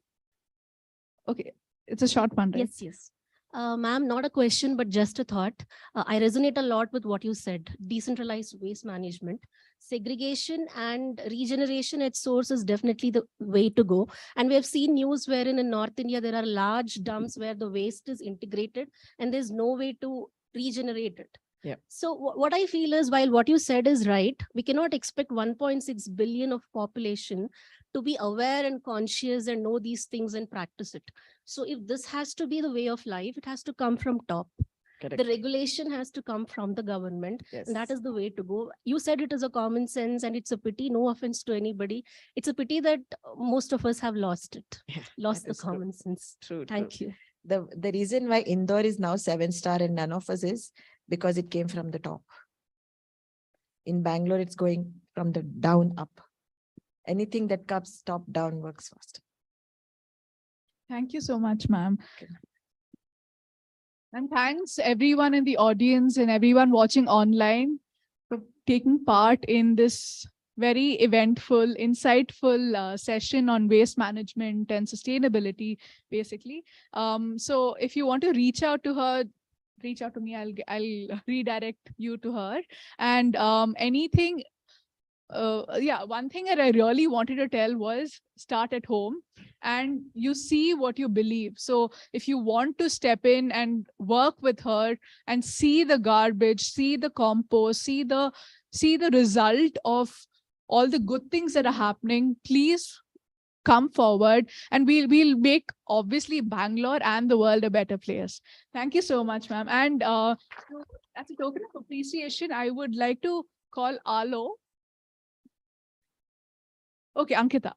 Okay, it's a short one, right? Yes. Ma'am, not a question, but just a thought. I resonate a lot with what you said. Decentralized waste management, segregation and regeneration at source is definitely the way to go. And we have seen news wherein in North India, there are large dumps where the waste is integrated and there's no way to regenerate it. Yeah. So what I feel is, while what you said is right, we cannot expect 1.6 billion of population to be aware and conscious and know these things and practice it. So if this has to be the way of life, it has to come from top. Correct. The regulation has to come from the government. Yes. And that is the way to go. You said it is a common sense, and it's a pity, no offense to anybody. It's a pity that most of us have lost it, lost the common sense. True. Thank you. The reason why Indore is now 7-star and none of us is because it came from the top. In Bangalore, it's going from the down up. Anything that comes top down works faster. Thank you so much, ma'am. And thanks everyone in the audience and everyone watching online for taking part in this very eventful, insightful session on waste management and sustainability, basically. So if you want to reach out to her, reach out to me. I'll redirect you to her. And anything. Yeah, one thing that I really wanted to tell was start at home and you see what you believe. So if you want to step in and work with her and see the garbage, see the compost, see the result of all the good things that are happening, please come forward and we'll make obviously Bangalore and the world a better place. Thank you so much, ma'am. And as a token of appreciation, I would like to call Alo. Okay, Ankita.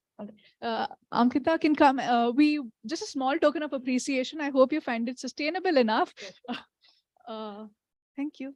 Ankita can come. We just a small token of appreciation. I hope you find it sustainable enough. Thank you.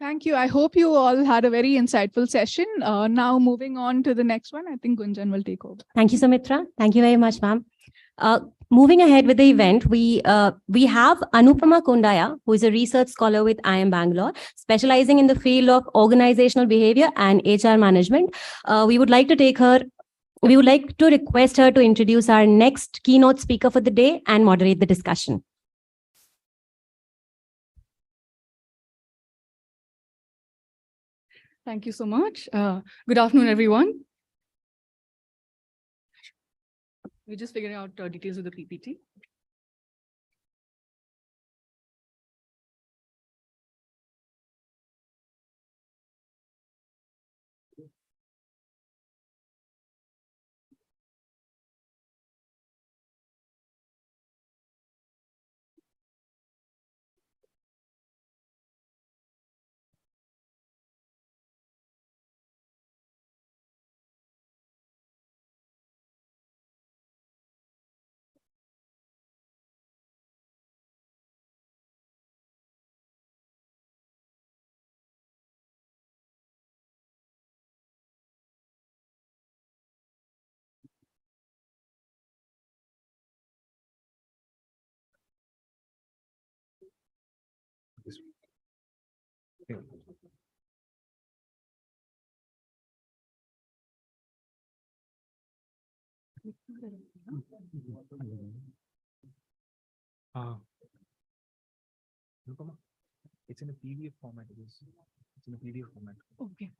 Thank you. I hope you all had a very insightful session. Now moving on to the next one, I think Gunjan will take over. Thank you, Sumitra. Thank you very much, ma'am. Moving ahead with the event, we have Anupama Kondaya, who is a research scholar with IIM Bangalore, specializing in the field of organizational behavior and HR management. We would like to request her to introduce our next keynote speaker for the day and moderate the discussion. Thank you so much. Good afternoon, everyone. We're just figuring out details of the PPT. It's in a PDF format. It's in a PDF format. Okay.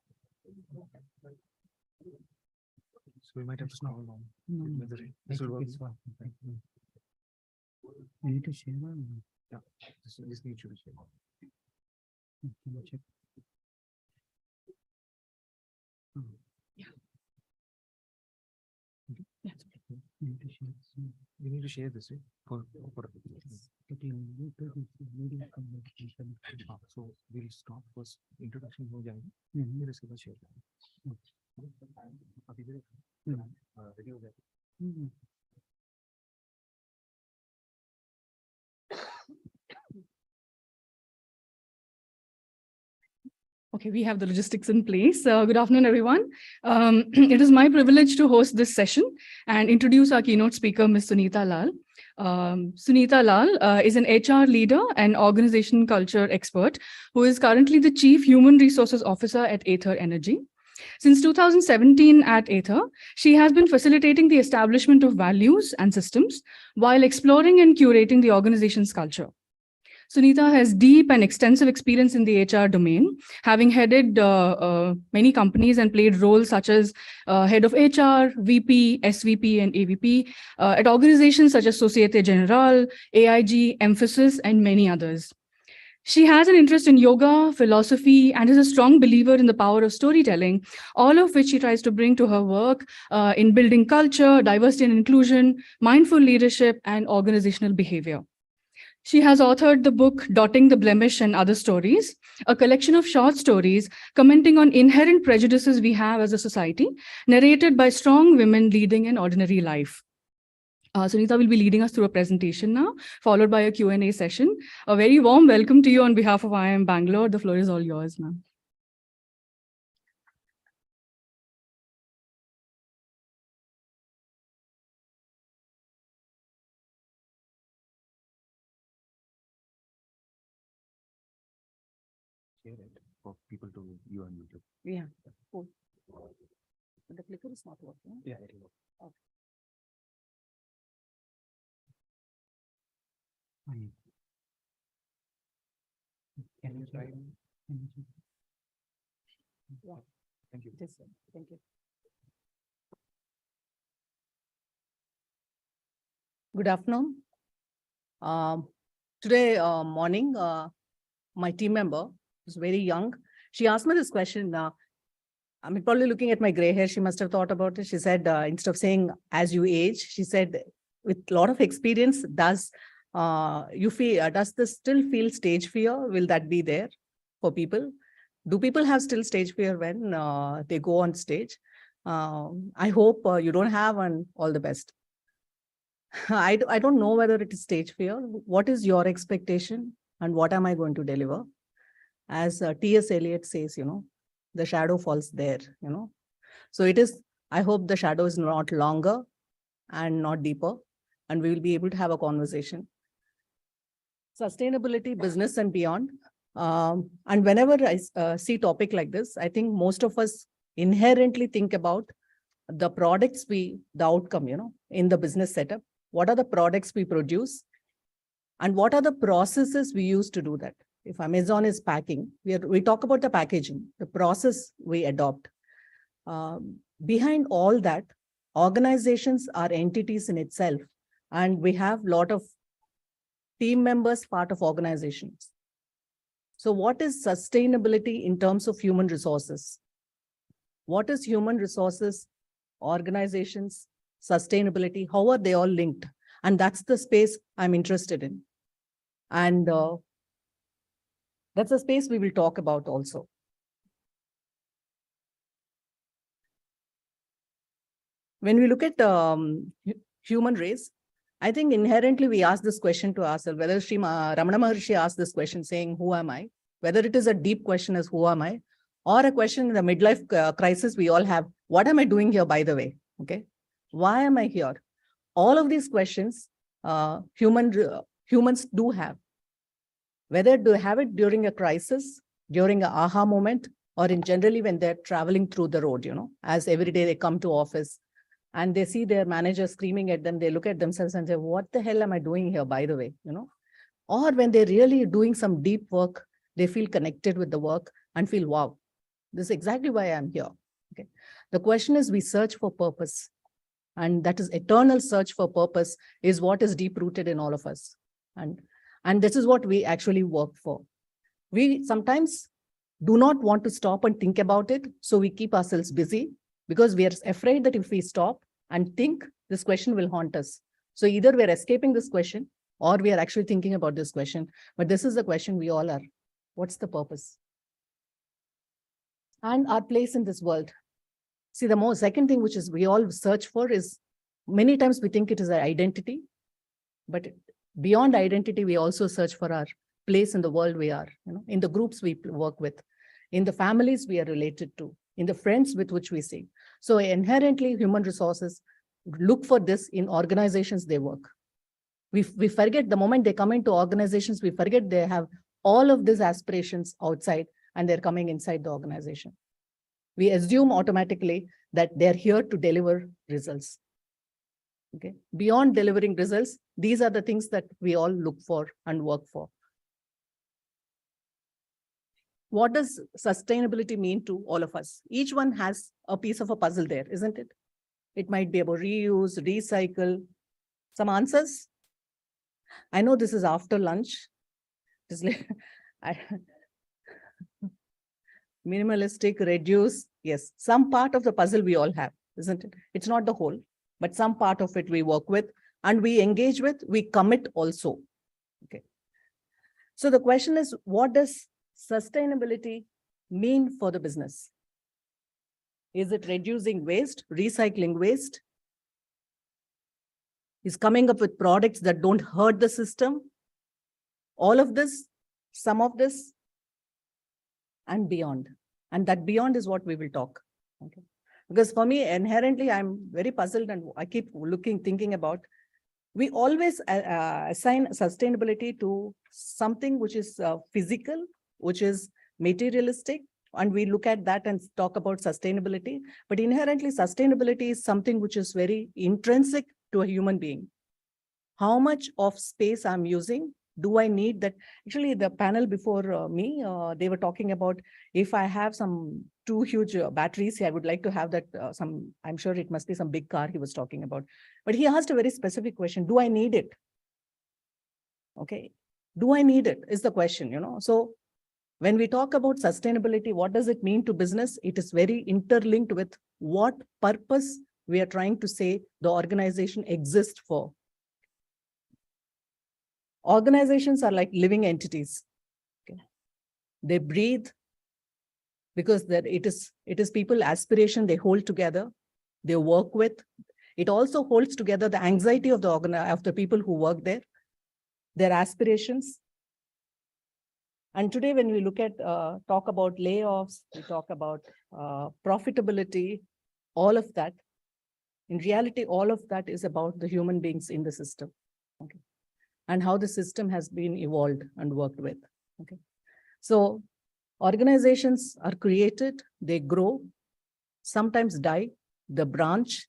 So we might have to scroll down. This will work. You need to share one. Yeah, this needs to be shared. Check. Yeah. We need to share this, right? So we'll stop first. Introduction हो जाएगा. फिर इसके बाद share. अभी ready हो जाएगा. Okay, we have the logistics in place. Good afternoon, everyone. It is my privilege to host this session and introduce our keynote speaker, Ms. Sunita Lal. Sunita Lal is an HR leader and organization culture expert who is currently the Chief Human Resources Officer at Ather Energy. Since 2017 at Ather, she has been facilitating the establishment of values and systems while exploring and curating the organization's culture. Sunita has deep and extensive experience in the HR domain, having headed many companies and played roles such as head of HR, VP, SVP, and AVP at organizations such as Societe Generale, AIG, Emphasis, and many others. She has an interest in yoga, philosophy, and is a strong believer in the power of storytelling, all of which she tries to bring to her work in building culture, diversity and inclusion, mindful leadership, and organizational behavior. She has authored the book Dotting the Blemish and Other Stories, a collection of short stories commenting on inherent prejudices we have as a society, narrated by strong women leading an ordinary life. Sunita will be leading us through a presentation now, followed by a Q&A session. A very warm welcome to you on behalf of IIM Bangalore. The floor is all yours, ma'am. Share it for people to view on YouTube. Yeah. Cool. The clicker is not working. Yeah, it will work. Okay. Can you try? Yeah. Thank you. Yes, sir. Thank you. Good afternoon. Today morning, my team member who's very young, she asked me this question. I mean, probably looking at my gray hair, she must have thought about it. She said, instead of saying as you age, she said, with a lot of experience, does this still feel stage fear? Will that be there for people? Do people have still stage fear when they go on stage? I hope you don't have, and all the best. I don't know whether it is stage fear. What is your expectation and what am I going to deliver? As T.S. Eliot says, the shadow falls there, So it is, I hope the shadow is not longer and not deeper, and we will be able to have a conversation. Sustainability, business and beyond. And whenever I see topic like this, I think most of us inherently think about the products the outcome, in the business setup. What are the products we produce? And what are the processes we use to do that? If Amazon is packing, we talk about the packaging, the process we adopt. Behind all that, organizations are entities in itself. And we have a lot of team members part of organizations. So what is sustainability in terms of human resources? What is human resources, organizations, sustainability? How are they all linked? And that's the space I'm interested in. And that's a space we will talk about also. When we look at human race, I think inherently we ask this question to ourselves, whether Ramana Maharshi asked this question saying, who am I? Whether it is a deep question as who am I? Or a question in the midlife crisis we all have, what am I doing here, by the way? Okay, why am I here? All of these questions humans do have. Whether they have it during a crisis, during an aha moment, or in generally when they're traveling through the road, as every day they come to office and they see their manager screaming at them, they look at themselves and say, what the hell am I doing here, by the way? Or when they're really doing some deep work, they feel connected with the work and feel, wow, this is exactly why I'm here. Okay. The question is, we search for purpose. And that is eternal search for purpose is what is deep rooted in all of us. And this is what we actually work for. We sometimes do not want to stop and think about it. So we keep ourselves busy because we are afraid that if we stop and think, this question will haunt us. So either we're escaping this question or we are actually thinking about this question. But this is the question we all are. What's the purpose? And our place in this world. See, the second thing which is we all search for is, many times we think it is our identity, but beyond identity, we also search for our place in the world we are, in the groups we work with, in the families we are related to, in the friends with which we see. So inherently, human resources look for this in organizations they work. We forget the moment they come into organizations, we forget they have all of these aspirations outside and they're coming inside the organization. We assume automatically that they're here to deliver results. Okay. Beyond delivering results, these are the things that we all look for and work for. What does sustainability mean to all of us? Each one has a piece of a puzzle there, isn't it? It might be about reuse, recycle. Some answers? I know this is after lunch. Minimalistic, reduce. Yes, some part of the puzzle we all have, isn't it? It's not the whole, but some part of it we work with and we engage with, we commit also. Okay. So the question is, what does sustainability mean for the business? Is it reducing waste, recycling waste? Is coming up with products that don't hurt the system? All of this, some of this, and beyond. And that beyond is what we will talk. Okay. Because for me, inherently, I'm very puzzled and I keep thinking about, we always assign sustainability to something which is physical, which is materialistic, and we look at that and talk about sustainability. But inherently, sustainability is something which is very intrinsic to a human being. How much of space I'm using? Do I need that? Actually, the panel before me, they were talking about, if I have some 2 huge batteries, I would like to have that I'm sure it must be some big car he was talking about. But he asked a very specific question. Do I need it? Okay. Do I need it is the question, you know. So when we talk about sustainability, what does it mean to business? It is very interlinked with what purpose we are trying to say the organization exists for. Organizations are like living entities. Okay. They breathe because it is people aspiration they hold together, they work with. It also holds together the anxiety of the people who work there, their aspirations. And today, when we look at talk about layoffs, we talk about profitability, all of that. In reality, all of that is about the human beings in the system. Okay. And how the system has been evolved and worked with. Okay. So organizations are created, they grow, sometimes die, they branch,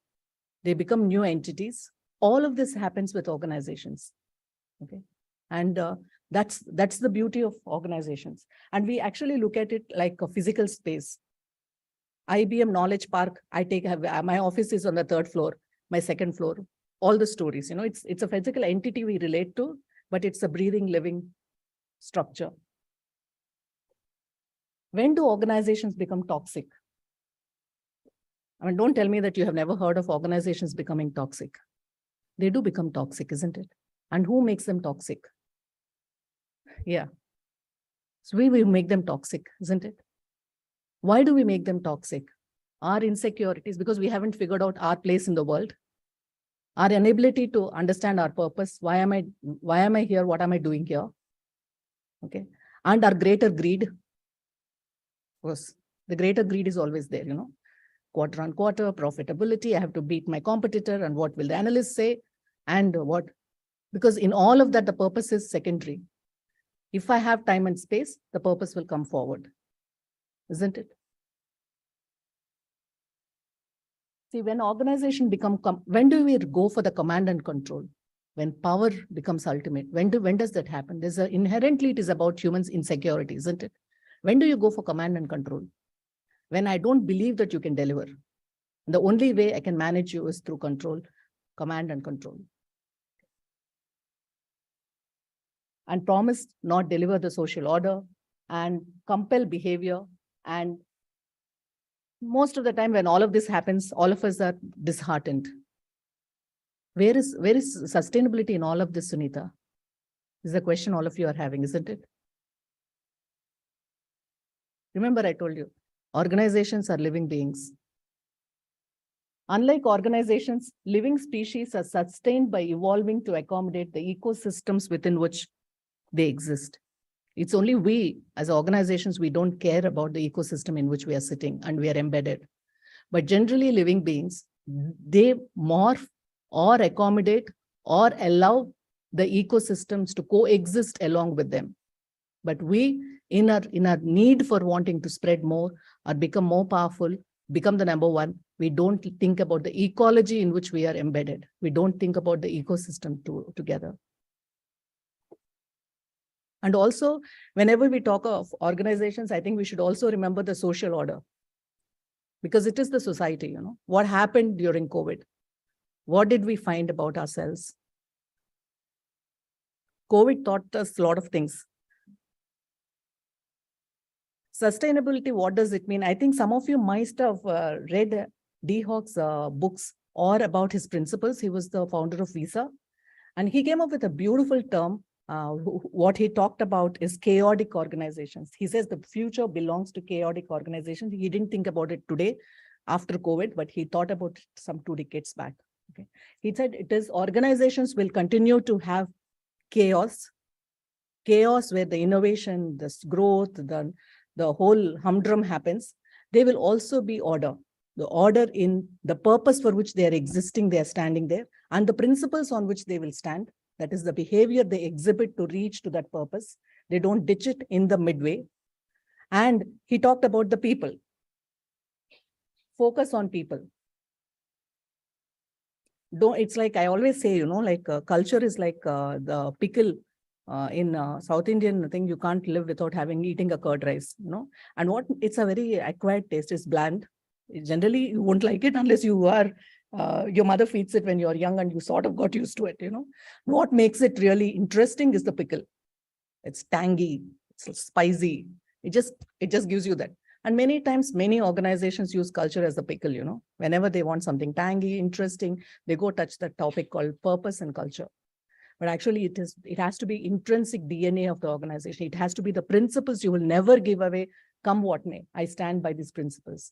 they become new entities. All of this happens with organizations. Okay. And that's the beauty of organizations. And we actually look at it like a physical space. IBM Knowledge Park, my office is on the 3rd floor, my 2nd floor. All the stories, you know, it's a physical entity we relate to, but it's a breathing, living structure. When do organizations become toxic? I mean, don't tell me that you have never heard of organizations becoming toxic. They do become toxic, isn't it? And who makes them toxic? Yeah. So we make them toxic, isn't it? Why do we make them toxic? Our insecurities, because we haven't figured out our place in the world. Our inability to understand our purpose. Why am I here? What am I doing here? Okay. And our greater greed. Of course, the greater greed is always there, you know. Quarter on quarter, profitability. I have to beat my competitor. And what will the analysts say? And what? Because in all of that, the purpose is secondary. If I have time and space, the purpose will come forward. Isn't it? See, when organization when do we go for the command and control? When power becomes ultimate. When does that happen? Inherently, it is about humans' insecurity, isn't it? When do you go for command and control? When I don't believe that you can deliver. The only way I can manage you is through control, command and control. And promise not deliver the social order and compel behavior. And most of the time when all of this happens, all of us are disheartened. Where is sustainability in all of this, Sunita? This is a question all of you are having, isn't it? Remember, I told you, organizations are living beings. Unlike organizations, living species are sustained by evolving to accommodate the ecosystems within which they exist. It's only we, as organizations, we don't care about the ecosystem in which we are sitting and we are embedded. But generally, living beings, they morph or accommodate or allow the ecosystems to coexist along with them. But we, in our need for wanting to spread more or become more powerful, become the number one, we don't think about the ecology in which we are embedded. We don't think about the ecosystem together. And also, whenever we talk of organizations, I think we should also remember the social order. Because it is the society, you know. What happened during COVID? What did we find about ourselves? COVID taught us a lot of things. Sustainability, what does it mean? I think some of you might have read D. Hawk's books or about his principles. He was the founder of Visa. And he came up with a beautiful term, what he talked about is chaotic organizations. He says the future belongs to chaotic organizations. He didn't think about it today after COVID, but he thought about it some 2 decades back. Okay. He said it is organizations will continue to have chaos where the innovation, this growth, the whole humdrum happens. There will also be order. The order in the purpose for which they are existing, they are standing there, and the principles on which they will stand. That is the behavior they exhibit to reach to that purpose. They don't ditch it in the midway. And he talked about the people. Focus on people. It's like I always say, like culture is like the pickle in South Indian thing. You can't live without eating a curd rice, and it's a very acquired taste. It's bland. Generally, you won't like it unless you are, your mother feeds it when you're young and you sort of got used to it, What makes it really interesting is the pickle. It's tangy, it's spicy. It just gives you that. And many times, many organizations use culture as the pickle, Whenever they want something tangy, interesting, they go touch that topic called purpose and culture. But actually, it has to be intrinsic DNA of the organization. It has to be the principles you will never give away, come what may. I stand by these principles.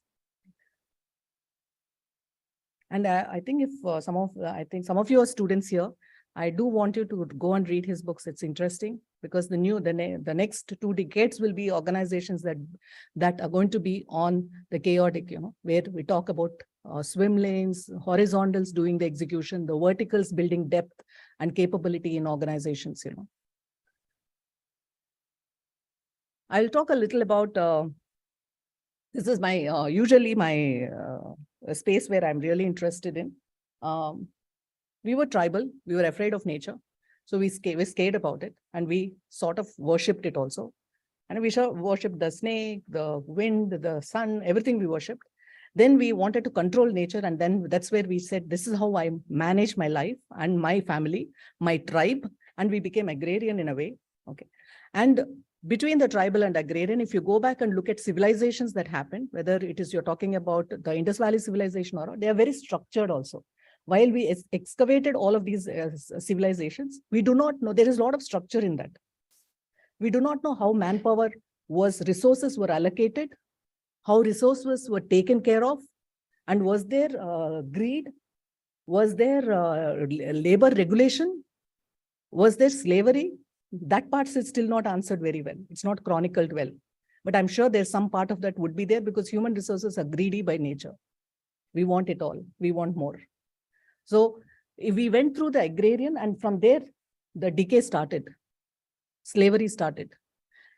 And I think if some of you are students here, I do want you to go and read his books. It's interesting because the next 2 decades will be organizations that are going to be on the chaotic, where we talk about swim lanes, horizontals doing the execution, the verticals building depth and capability in organizations, I'll talk a little about, this is my, usually my space where I'm really interested in. We were tribal, we were afraid of nature. So we scared about it and we sort of worshipped it also. And we worshipped the snake, the wind, the sun, everything we worshipped. Then we wanted to control nature. And then that's where we said, this is how I manage my life and my family, my tribe. And we became agrarian in a way. Okay. And between the tribal and agrarian, if you go back and look at civilizations that happened, whether it is you're talking about the Indus Valley civilization or they are very structured also. While we excavated all of these civilizations, we do not know, there is a lot of structure in that. We do not know how manpower resources were allocated, how resources were taken care of, and was there greed? Was there labor regulation? Was there slavery? That part is still not answered very well. It's not chronicled well. But I'm sure there's some part of that would be there because human resources are greedy by nature. We want it all. We want more. So we went through the agrarian and from there, the decay started. Slavery started.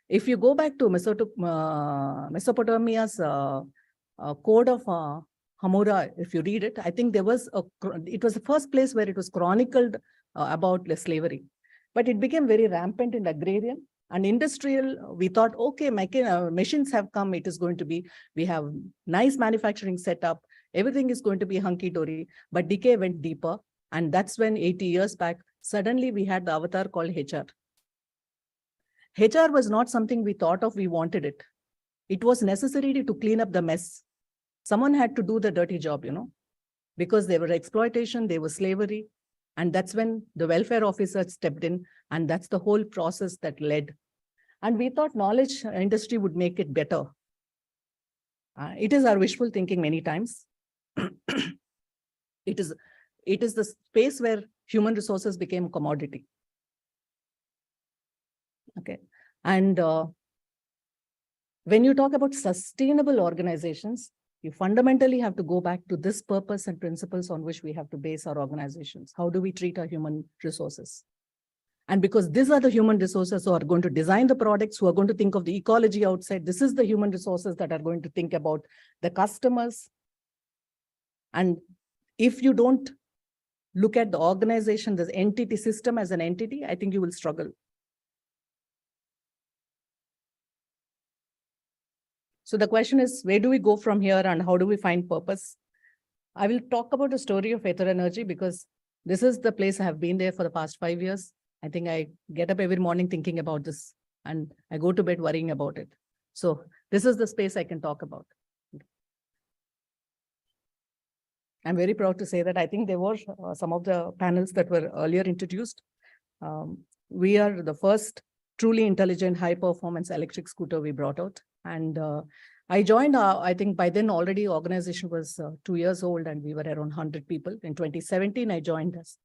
If you go back to Mesopotamia's code of Hammurabi, if you read it, I think it was the first place where it was chronicled about slavery. But it became very rampant in agrarian and industrial. We thought, okay, machines have come. It is going to be, we have nice manufacturing setup. Everything is going to be hunky-dory, but decay went deeper. And that's when 80 years back, suddenly we had the avatar called HR. HR was not something we thought of, we wanted it. It was necessary to clean up the mess. Someone had to do the dirty job, because there was exploitation, there was slavery. And that's when the welfare officer stepped in. And that's the whole process that led. And we thought knowledge industry would make it better. It is our wishful thinking many times. It is the space where human resources became commodity. Okay. And when you talk about sustainable organizations, you fundamentally have to go back to this purpose and principles on which we have to base our organizations. How do we treat our human resources? And because these are the human resources who are going to design the products, who are going to think of the ecology outside, this is the human resources that are going to think about the customers. And if you don't look at the organization, the entity system as an entity, I think you will struggle. So the question is, where do we go from here and how do we find purpose? I will talk about the story of Ether Energy because this is the place I have been there for the past 5 years. I think I get up every morning thinking about this and I go to bed worrying about it. So this is the space I can talk about. I'm very proud to say that I think there were some of the panels that were earlier introduced. We are the first truly intelligent high performance electric scooter we brought out. And I joined, I think by then already organization was 2 years old and we were around 100 people. In 2017, I joined us.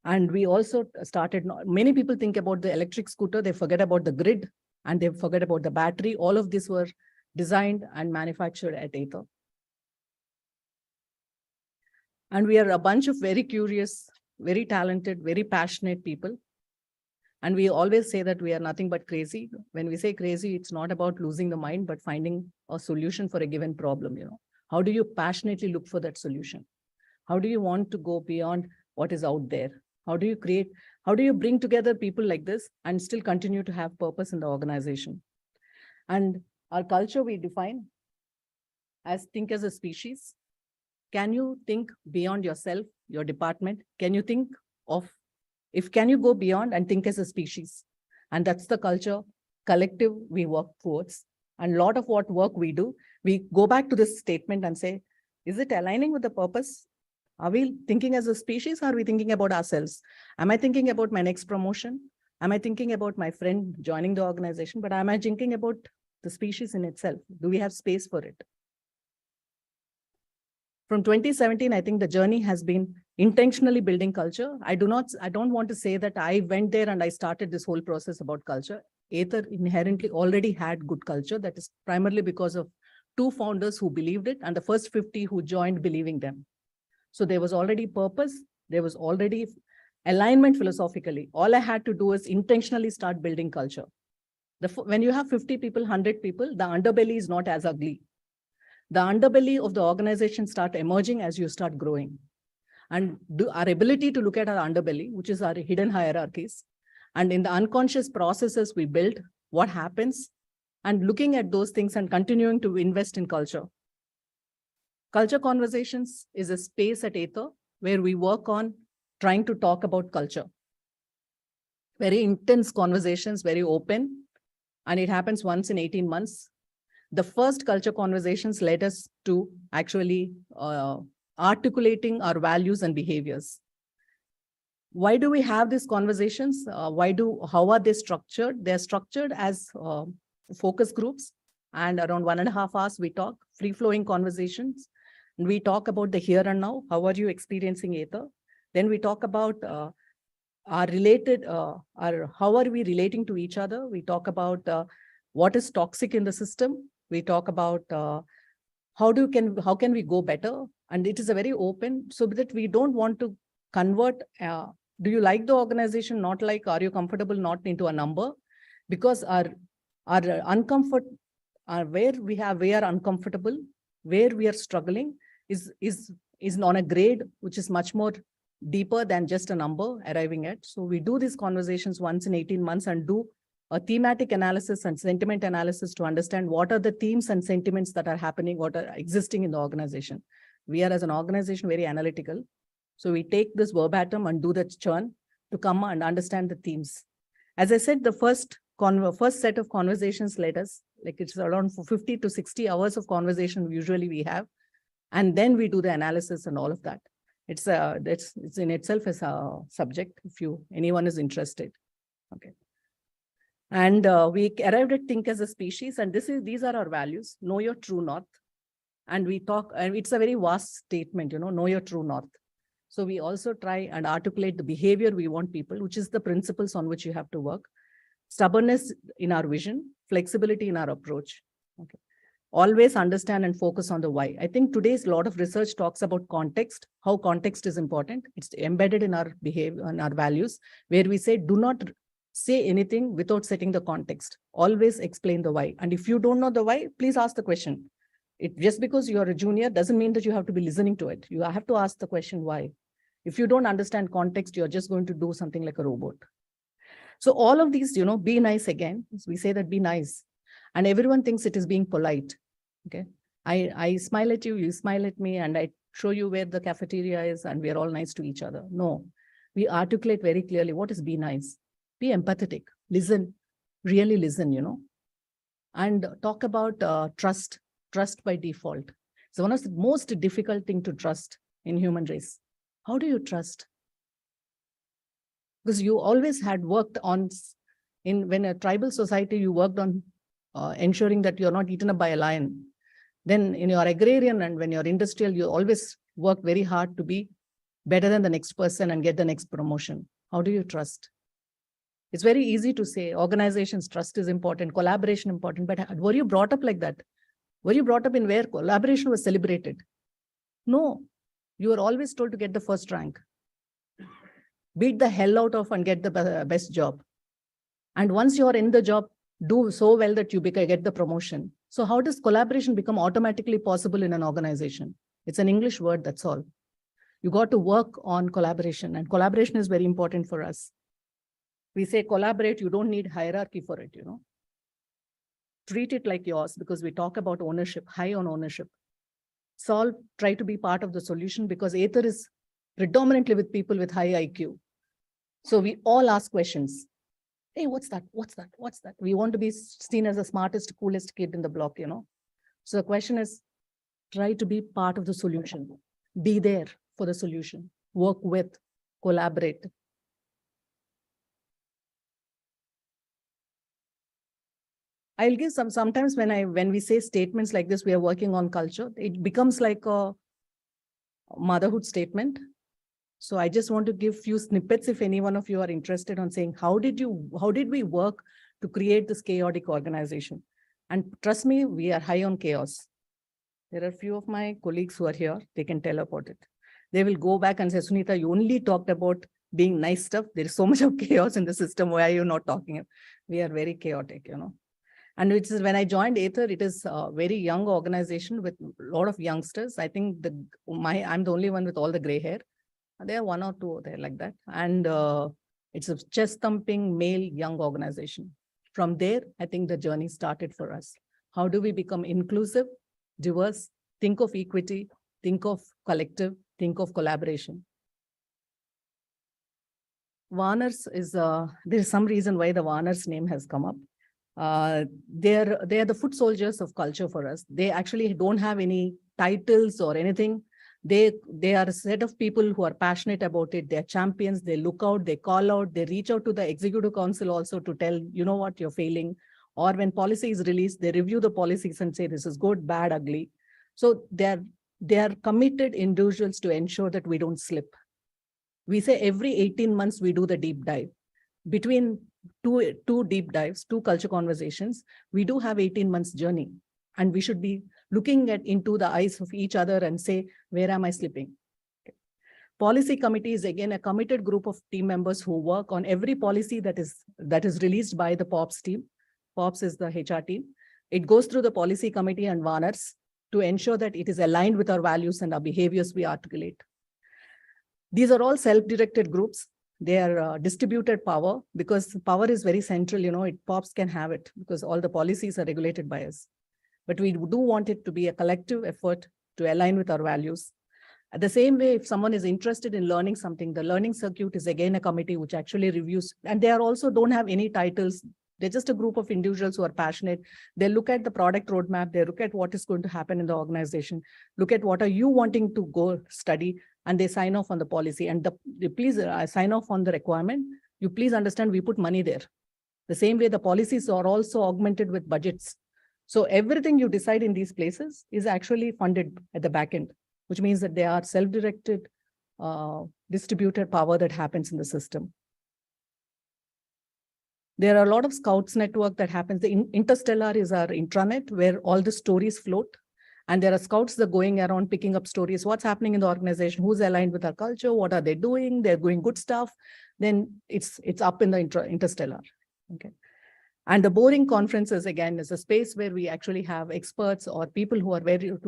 And we also started, many people think about the electric scooter, they forget about the grid and they forget about the battery. All of these were designed and manufactured at Ather. And we are a bunch of very curious, very talented, very passionate people. And we always say that we are nothing but crazy. When we say crazy, it's not about losing the mind, but finding a solution for a given problem. How do you passionately look for that solution? How do you want to go beyond what is out there? How do you bring together people like this and still continue to have purpose in the organization? And our culture we define as think as a species. Can you think beyond yourself, your department? Can you think of, can you go beyond and think as a species? And that's the culture, collective we work towards. And a lot of what work we do, we go back to this statement and say, is it aligning with the purpose? Are we thinking as a species? Or are we thinking about ourselves? Am I thinking about my next promotion? Am I thinking about my friend joining the organization? But am I thinking about the species in itself? Do we have space for it? From 2017, I think the journey has been intentionally building culture. I don't want to say that I went there and I started this whole process about culture. Ather inherently already had good culture. That is primarily because of 2 founders who believed it and the first 50 who joined believing them. So there was already purpose. There was already alignment philosophically. All I had to do is intentionally start building culture. When you have 50 people, 100 people, the underbelly is not as ugly. The underbelly of the organization start emerging as you start growing. And our ability to look at our underbelly, which is our hidden hierarchies, and in the unconscious processes we build, what happens, and looking at those things and continuing to invest in culture. Culture Conversations is a space at Ather where we work on trying to talk about culture. Very intense conversations, very open, and it happens once in 18 months. The first culture conversations led us to actually articulating our values and behaviors. Why do we have these conversations? How are they structured? They're structured as focus groups, and around 1.5 hours we talk, free-flowing conversations. And we talk about the here and now. How are you experiencing Ather? Then we talk about how are we relating to each other? We talk about what is toxic in the system. We talk about how can we go better? And it is a very open, so that we don't want to convert, do you like the organization? Not like, are you comfortable? Not into a number, because our uncomfort, where we are uncomfortable, where we are struggling is on a grade, which is much more deeper than just a number arriving at. So we do these conversations once in 18 months and do a thematic analysis and sentiment analysis to understand what are the themes and sentiments that are happening, what are existing in the organization. We are as an organization very analytical. So we take this verbatim and do the churn to come and understand the themes. As I said, the first set of conversations led us, like it's around 50 to 60 hours of conversation usually we have. And then we do the analysis and all of that. It's in itself as a subject, if anyone is interested. Okay. And we arrived at think as a species, and these are our values. Know your true north. And we talk, and it's a very vast statement, know your true north. So we also try and articulate the behavior we want people, which is the principles on which you have to work. Stubbornness in our vision, flexibility in our approach. Okay. Always understand and focus on the why. I think today's lot of research talks about context, how context is important. It's embedded in our behavior and our values, where we say, do not say anything without setting the context. Always explain the why. And if you don't know the why, please ask the question. Just because you're a junior doesn't mean that you have to be listening to it. You have to ask the question why. If you don't understand context, you're just going to do something like a robot. So all of these, be nice again. We say that be nice. And everyone thinks it is being polite. Okay. I smile at you, you smile at me, and I show you where the cafeteria is, and we are all nice to each other. No, we articulate very clearly what is be nice. Be empathetic, listen, really listen, and talk about trust by default. So one of the most difficult thing to trust in human race. How do you trust? Because you always had worked on, when a tribal society, you worked on ensuring that you're not eaten up by a lion. Then in your agrarian and when you're industrial, you always work very hard to be better than the next person and get the next promotion. How do you trust? It's very easy to say organizations, trust is important, collaboration important, but were you brought up like that? Were you brought up in where collaboration was celebrated? No, you were always told to get the first rank. Beat the hell out of and get the best job. And once you're in the job, do so well that you get the promotion. So how does collaboration become automatically possible in an organization? It's an English word, that's all. You got to work on collaboration, and collaboration is very important for us. We say collaborate, you don't need hierarchy for it, Treat it like yours, because we talk about ownership, high on ownership. Solve, try to be part of the solution, because Aether is predominantly with people with high IQ. So we all ask questions. Hey, what's that? What's that? What's that? We want to be seen as the smartest, coolest kid in the block, So the question is, try to be part of the solution. Be there for the solution. Work with, collaborate. I'll give sometimes when we say statements like this, we are working on culture, it becomes like a motherhood statement. So I just want to give few snippets if any one of you are interested on saying, how did we work to create this chaotic organization? And trust me, we are high on chaos. There are a few of my colleagues who are here, they can tell about it. They will go back and say, Sunita, you only talked about being nice stuff. There is so much of chaos in the system. Why are you not talking? We are very chaotic, And which is when I joined Aether, it is a very young organization with a lot of youngsters. I think I'm the only one with all the gray hair. There are one or two there like that. And it's a chest thumping male young organization. From there, I think the journey started for us. How do we become inclusive, diverse, think of equity, think of collective, think of collaboration? Varners is, there is some reason why the Varners name has come up. They are the foot soldiers of culture for us. They actually don't have any titles or anything. They are a set of people who are passionate about it. They're champions. They look out, they call out, they reach out to the executive council also to tell, you know what, you're failing. Or when policy is released, they review the policies and say, this is good, bad, ugly. So they are committed individuals to ensure that we don't slip. We say every 18 months, we do the deep dive. Between two deep dives, two culture conversations, we do have 18 months journey. And we should be looking into the eyes of each other and say, where am I slipping? Okay. Policy committee is again a committed group of team members who work on every policy that is released by the POPs team. POPs is the HR team. It goes through the policy committee and Varners to ensure that it is aligned with our values and our behaviors we articulate. These are all self-directed groups. They are distributed power, because power is very central, POPs can have it because all the policies are regulated by us. But we do want it to be a collective effort to align with our values. At the same way, if someone is interested in learning something, the learning circuit is again a committee which actually reviews, and they are also don't have any titles. They're just a group of individuals who are passionate. They look at the product roadmap. They look at what is going to happen in the organization. Look at what are you wanting to go study, and they sign off on the policy. And please sign off on the requirement. You please understand we put money there. The same way the policies are also augmented with budgets. So everything you decide in these places is actually funded at the back end, which means that they are self-directed, distributed power that happens in the system. There are a lot of scouts network that happens. The Interstellar is our intranet where all the stories float. And there are scouts that are going around picking up stories. What's happening in the organization? Who's aligned with our culture? What are they doing? They're doing good stuff. Then it's up in the Interstellar. Okay. And the boring conferences, again, is a space where we actually have experts or people who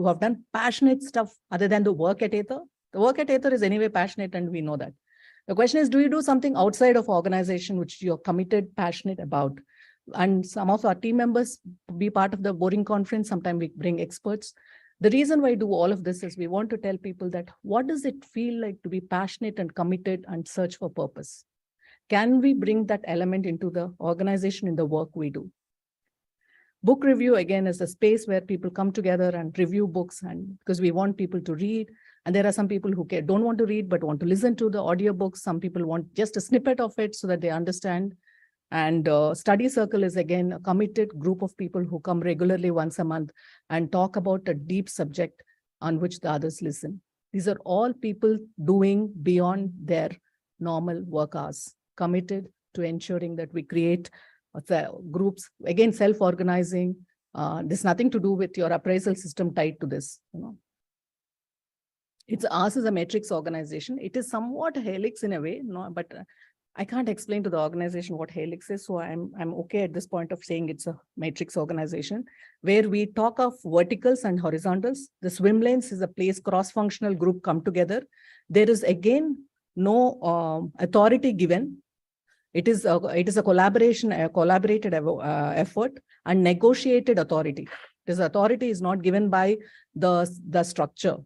have done passionate stuff other than the work at Aether. The work at Aether is anyway passionate, and we know that. The question is, do you do something outside of organization which you're committed, passionate about? And some of our team members be part of the boring conference. Sometimes we bring experts. The reason why I do all of this is we want to tell people that what does it feel like to be passionate and committed and search for purpose? Can we bring that element into the organization in the work we do? Book review, again, is a space where people come together and review books, and because we want people to read. And there are some people who don't want to read, but want to listen to the audiobooks. Some people want just a snippet of it so that they understand. And study circle is again a committed group of people who come regularly once a month and talk about a deep subject on which the others listen. These are all people doing beyond their normal work hours, committed to ensuring that we create the groups, again, self-organizing. There's nothing to do with your appraisal system tied to this. It's ours is a matrix organization. It is somewhat a helix in a way, but I can't explain to the organization what helix is. So I'm okay at this point of saying it's a matrix organization where we talk of verticals and horizontals. The swim lanes is a place cross-functional group come together. There is again no authority given. It is a collaboration, a collaborated effort and negotiated authority. This authority is not given by the structure.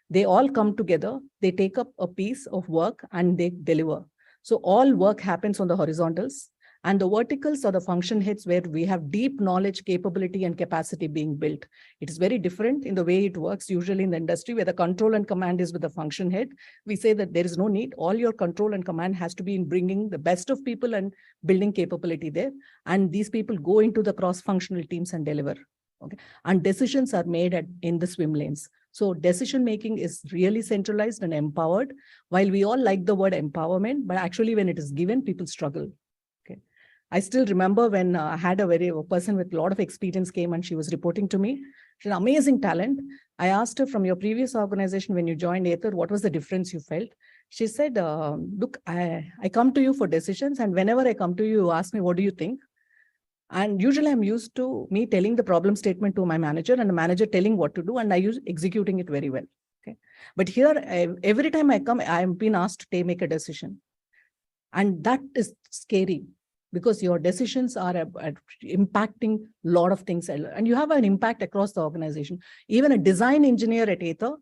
They all come together, they take up a piece of work and they deliver. So all work happens on the horizontals, and the verticals are the function heads where we have deep knowledge, capability, and capacity being built. It is very different in the way it works usually in the industry where the control and command is with the function head. We say that there is no need. All your control and command has to be in bringing the best of people and building capability there. And these people go into the cross-functional teams and deliver. Okay, and decisions are made in the swim lanes. So decision making is really centralized and empowered. While we all like the word empowerment, but actually when it is given, people struggle. Okay, I still remember when I had a person with a lot of experience came and she was reporting to me. She's an amazing talent. I asked her, from your previous organization when you joined Aether, what was the difference you felt? She said, look, I come to you for decisions, and whenever I come to you, you ask me, what do you think? And usually I'm used to me telling the problem statement to my manager and the manager telling what to do, and I use executing it very well. Okay, but here, every time I come, I've been asked to make a decision. And that is scary because your decisions are impacting a lot of things. And you have an impact across the organization. Even a design engineer at Aether,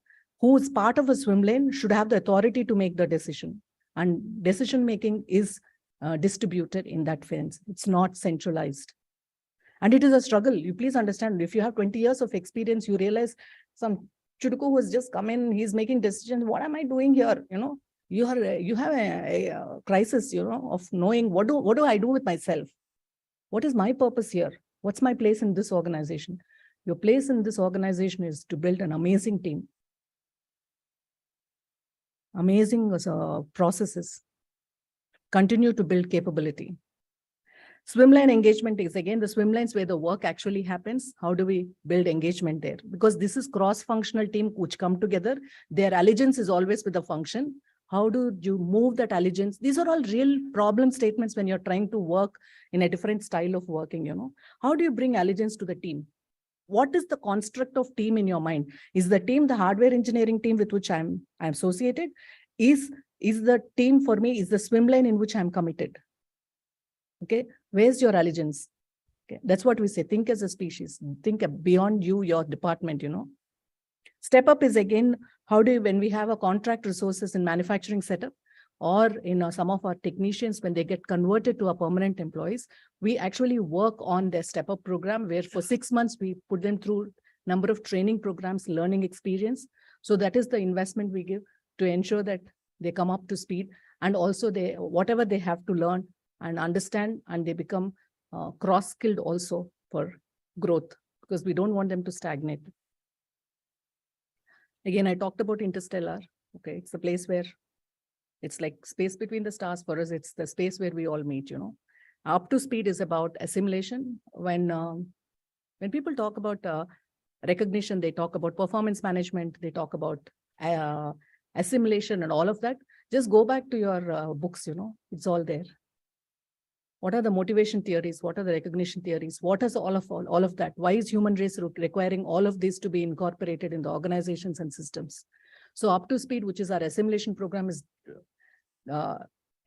who is part of a swim lane, should have the authority to make the decision. And decision making is distributed in that sense. It's not centralized. And it is a struggle. You please understand, if you have 20 years of experience, you realize some Chuduku who has just come in, he's making decisions. What am I doing here? You have a crisis, of knowing what do I do with myself? What is my purpose here? What's my place in this organization? Your place in this organization is to build an amazing team. Amazing processes. Continue to build capability. Swimline engagement is again the swim lanes where the work actually happens. How do we build engagement there? Because this is cross-functional team which come together. Their allegiance is always with the function. How do you move that allegiance? These are all real problem statements when you're trying to work in a different style of working, How do you bring allegiance to the team? What is the construct of team in your mind? Is the team the hardware engineering team with which I'm associated? Is the team for me, is the swim lane in which I'm committed? Okay, where's your allegiance? Okay, that's what we say. Think as a species. Think beyond you, your department, Step up is again, how do you, when we have a contract resources in manufacturing setup, or some of our technicians, when they get converted to our permanent employees, we actually work on their step up program where for 6 months, we put them through number of training programs, learning experience. So that is the investment we give to ensure that they come up to speed, and also whatever they have to learn and understand, and they become cross-skilled also for growth, because we don't want them to stagnate. Again, I talked about interstellar. Okay, it's the place where it's like space between the stars. For us, it's the space where we all meet, Up to speed is about assimilation. When people talk about recognition, they talk about performance management, they talk about assimilation and all of that. Just go back to your books, it's all there. What are the motivation theories? What are the recognition theories? What is all of that? Why is human race requiring all of this to be incorporated in the organizations and systems? So Up to Speed, which is our assimilation program, is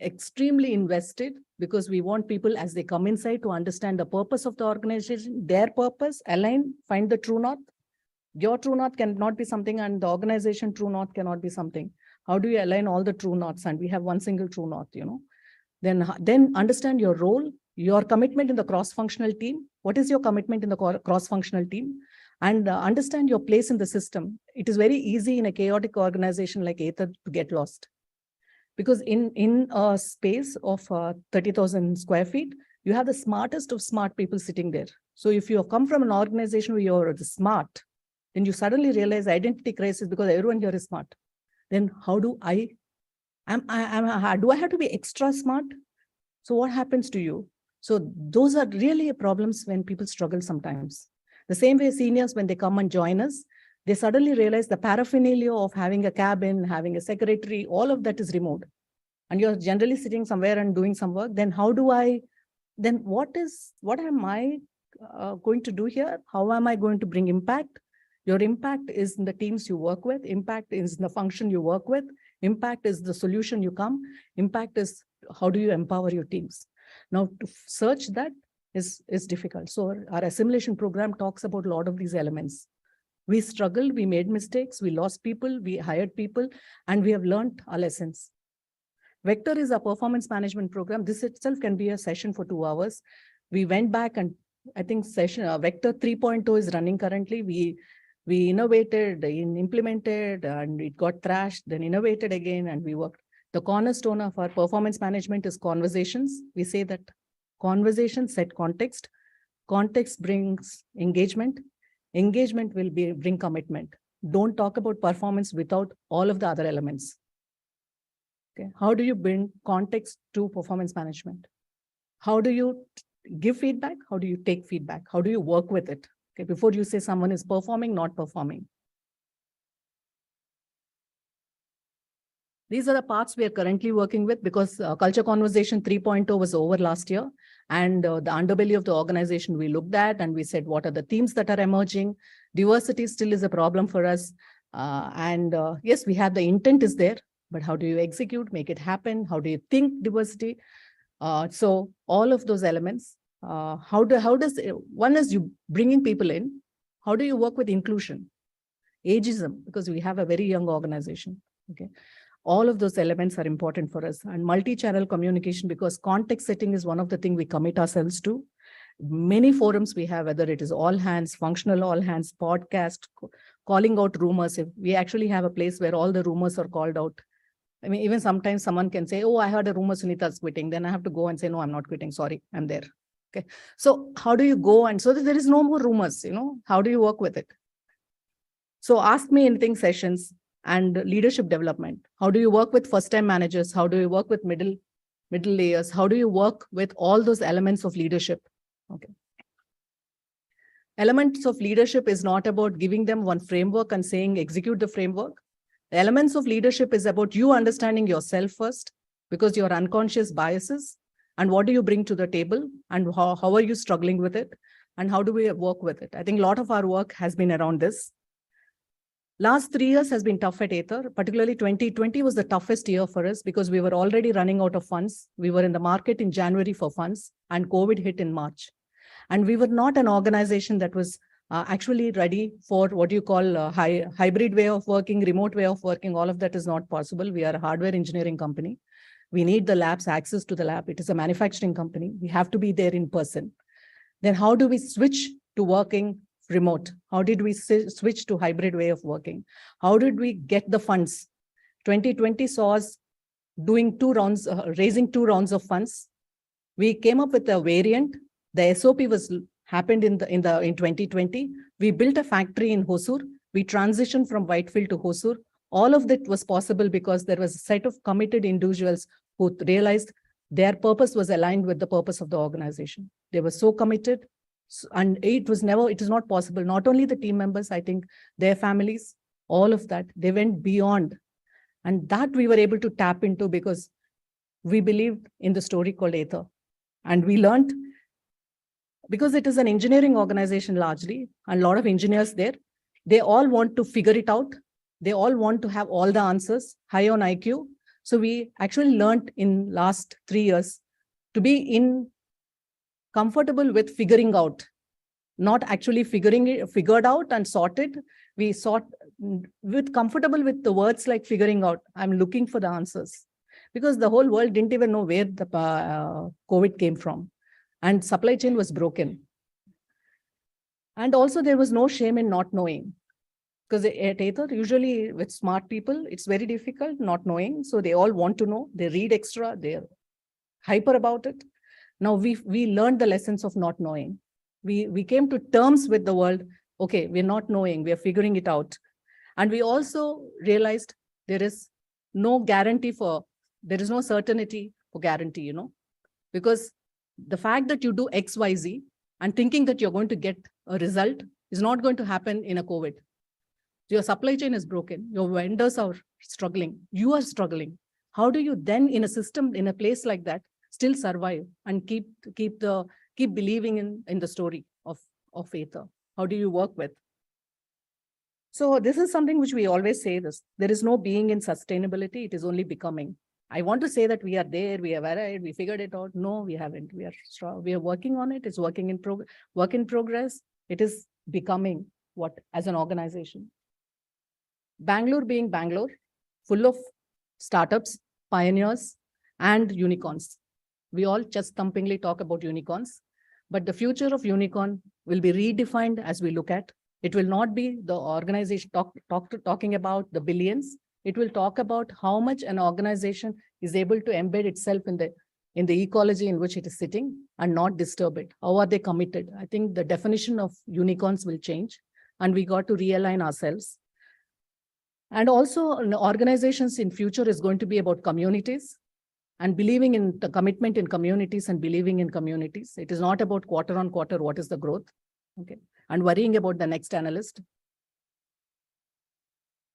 extremely invested because we want people as they come inside to understand the purpose of the organization, their purpose, align, find the true north. Your true north cannot be something and the organization true north cannot be something. How do you align all the true norths? And we have one single true north, Then understand your role, your commitment in the cross-functional team. What is your commitment in the cross-functional team? And understand your place in the system. it is very easy in a chaotic organization like Ather to get lost. Because in a space of 30,000 square feet, you have the smartest of smart people sitting there. So if you come from an organization where you're the smart, then you suddenly realize identity crisis because everyone here is smart. Then how do I have to be extra smart? So what happens to you? So those are really problems when people struggle sometimes. The same way seniors, when they come and join us, they suddenly realize the paraphernalia of having a cabin, having a secretary, all of that is removed. And you're generally sitting somewhere and doing some work. Then what am I going to do here? How am I going to bring impact? Your impact is in the teams you work with. Impact is in the function you work with. Impact is the solution you come. Impact is how do you empower your teams? Now, to search that is difficult. So our assimilation program talks about a lot of these elements. We struggled, we made mistakes, we lost people, we hired people, and we have learned our lessons. Vector is a performance management program. This itself can be a session for 2 hours. We went back and I think Vector 3.0 is running currently. We innovated, implemented, and it got thrashed, then innovated again, and we worked. The cornerstone of our performance management is conversations. We say that conversations set context. Context brings engagement. Engagement will bring commitment. Don't talk about performance without all of the other elements. Okay. How do you bring context to performance management? How do you give feedback? How do you take feedback? How do you work with it? Okay. Before you say someone is performing, not performing. These are the parts we are currently working with because Culture Conversation 3.0 was over last year. And the underbelly of the organization we looked at and we said, what are the themes that are emerging? Diversity still is a problem for us. Yes, we have the intent is there, but how do you execute, make it happen? How do you think diversity? So all of those elements, one is you bringing people in. How do you work with inclusion? Ageism, because we have a very young organization. Okay. All of those elements are important for us, and multi-channel communication, because context setting is one of the things we commit ourselves to. Many forums we have, whether it is all hands, functional all hands, podcast, calling out rumors. We actually have a place where all the rumors are called out. I mean, even sometimes someone can say, oh, I heard a rumor Sunita's quitting. Then I have to go and say, no, I'm not quitting. Sorry, I'm there. Okay. So how do you go? And so that there is no more rumors, how do you work with it? So ask me anything sessions. And leadership development. How do you work with first-time managers? How do you work with middle layers? How do you work with all those elements of leadership? Okay. Elements of leadership is not about giving them one framework and saying execute the framework. The elements of leadership is about you understanding yourself first, because your unconscious biases, and what do you bring to the table, and how are you struggling with it, and how do we work with it? I think a lot of our work has been around this. Last 3 years has been tough at Ather. Particularly 2020 was the toughest year for us because we were already running out of funds. We were in the market in January for funds and COVID hit in March. And we were not an organization that was actually ready for what you call a hybrid way of working, remote way of working. All of that is not possible. We are a hardware engineering company. We need the labs, access to the lab. It is a manufacturing company. We have to be there in person. Then how do we switch to working remote? How did we switch to hybrid way of working? How did we get the funds? 2020 saw us doing 2 rounds, raising 2 rounds of funds. We came up with a variant. The SOP happened in 2020. We built a factory in Hosur. We transitioned from Whitefield to Hosur. All of that was possible because there was a set of committed individuals who realized their purpose was aligned with the purpose of the organization. They were so committed. And it is not possible. Not only the team members, I think their families, all of that, they went beyond. And that we were able to tap into because we believed in the story called Ather. And we learned, because it is an engineering organization largely, and a lot of engineers there, they all want to figure it out. They all want to have all the answers, high on IQ. So we actually learned in last 3 years to be comfortable with figuring out, not actually figured out and sorted. We comfortable with the words like figuring out. I'm looking for the answers because the whole world didn't even know where the COVID came from, and supply chain was broken. And also there was no shame in not knowing. Because at Aether, usually with smart people, it's very difficult not knowing. So they all want to know, they read extra, they're hyper about it. Now we learned the lessons of not knowing. We came to terms with the world. Okay, we're not knowing, we're figuring it out. And we also realized there is no guarantee for, there is no certainty for guarantee, you know, because the fact that you do X, Y, Z and thinking that you're going to get a result is not going to happen in a COVID. Your supply chain is broken. Your vendors are struggling. You are struggling. How do you then, in a system, in a place like that, still survive and keep believing in the story of Aether? How do you work with? So this is something which we always say this. There is no being in sustainability. It is only becoming. I want to say that we are there, we have arrived, we figured it out. No, we haven't. We are strong. We are working on it. It's work in progress. It is becoming what as an organization. Bangalore being Bangalore, full of startups, pioneers, and unicorns. We all just thumpingly talk about unicorns, but the future of unicorn will be redefined as we look at. It will not be the organization talking about the billions. It will talk about how much an organization is able to embed itself in the ecology in which it is sitting and not disturb it. How are they committed? I think the definition of unicorns will change, and we got to realign ourselves. And also organizations in future is going to be about communities and believing in the commitment in communities and believing in communities. It is not about quarter on quarter, what is the growth, okay, and worrying about the next analyst.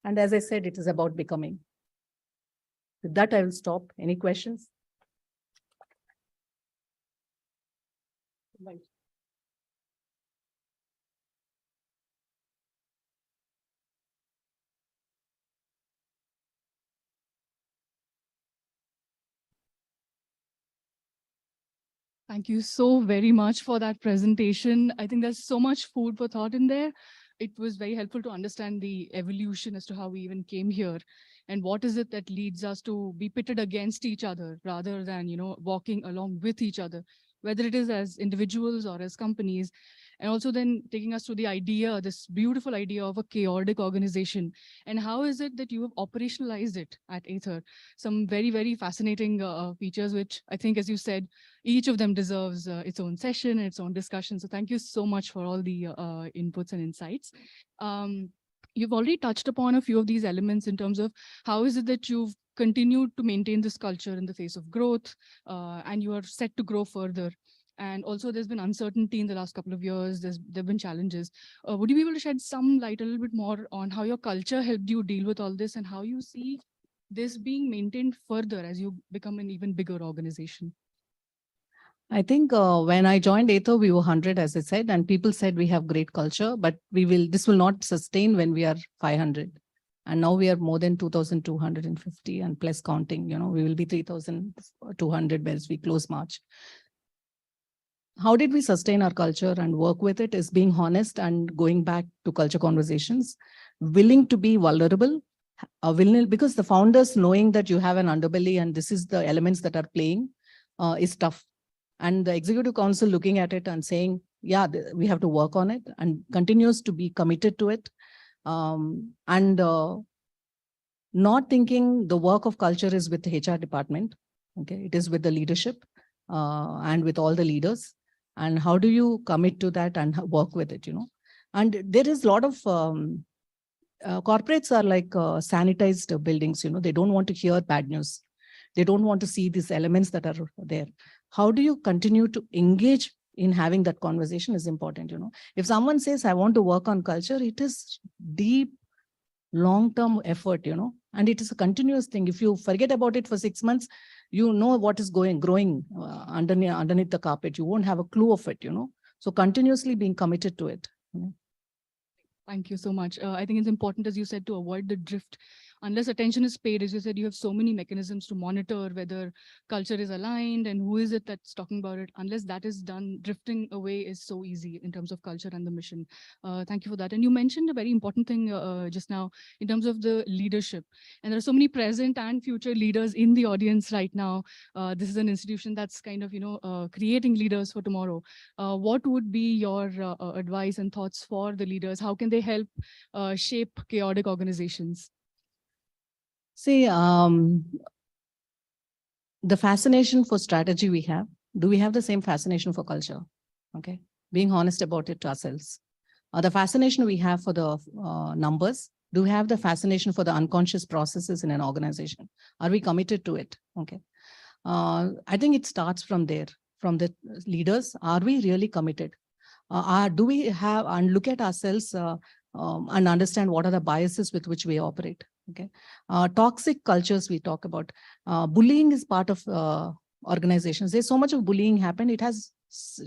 And as I said, it is about becoming. With that, I will stop. Any questions? Right. Thank you so very much for that presentation. I think there's so much food for thought in there. It was very helpful to understand the evolution as to how we even came here and what is it that leads us to be pitted against each other rather than, you know, walking along with each other, whether it is as individuals or as companies. And also then taking us to the idea, this beautiful idea of a chaotic organization. And how is it that you have operationalized it at Aether? Some very, very fascinating features, which I think, as you said, each of them deserves its own session, its own discussion. So thank you so much for all the inputs and insights. You've already touched upon a few of these elements in terms of how is it that you've continued to maintain this culture in the face of growth, and you are set to grow further. And also there's been uncertainty in the last couple of years. There've been challenges. Would you be able to shed some light a little bit more on how your culture helped you deal with all this and how you see this being maintained further as you become an even bigger organization? I think when I joined Aether, we were 100, as I said, and people said we have great culture, but this will not sustain when we are 500. And now we are more than 2,250 and plus counting, you know, we will be 3,200 as we close March. How did we sustain our culture and work with it is being honest and going back to culture conversations, willing to be vulnerable, because the founders knowing that you have an underbelly and this is the elements that are playing is tough. And the executive council looking at it and saying, yeah, we have to work on it and continues to be committed to it. And not thinking the work of culture is with the HR department. Okay, it is with the leadership and with all the leaders. And how do you commit to that and work with it, you know? And there is a lot of corporates are like sanitized buildings, you know, they don't want to hear bad news. They don't want to see these elements that are there. How do you continue to engage in having that conversation is important, you know. If someone says, I want to work on culture, it is deep, long-term effort, you know, and it is a continuous thing. If you forget about it for 6 months, you know what is growing underneath the carpet. You won't have a clue of it, you know. So continuously being committed to it. You know? Thank you so much. I think it's important, as you said, to avoid the drift. Unless attention is paid, as you said, you have so many mechanisms to monitor whether culture is aligned and who is it that's talking about it. Unless that is done, drifting away is so easy in terms of culture and the mission. Thank you for that. And you mentioned a very important thing just now in terms of the leadership. And there are so many present and future leaders in the audience right now. This is an institution that's kind of, you know, creating leaders for tomorrow. What would be your advice and thoughts for the leaders? How can they they help shape chaotic organizations? See, the fascination for strategy we have, do we have the same fascination for culture? Okay, being honest about it to ourselves. The fascination we have for the numbers, do we have the fascination for the unconscious processes in an organization? Are we committed to it? Okay. I think it starts from there, from the leaders. Are we really committed? Do we have and look at ourselves and understand what are the biases with which we operate? Okay. Toxic cultures we talk about. Bullying is part of organizations. There's so much of bullying happen. It has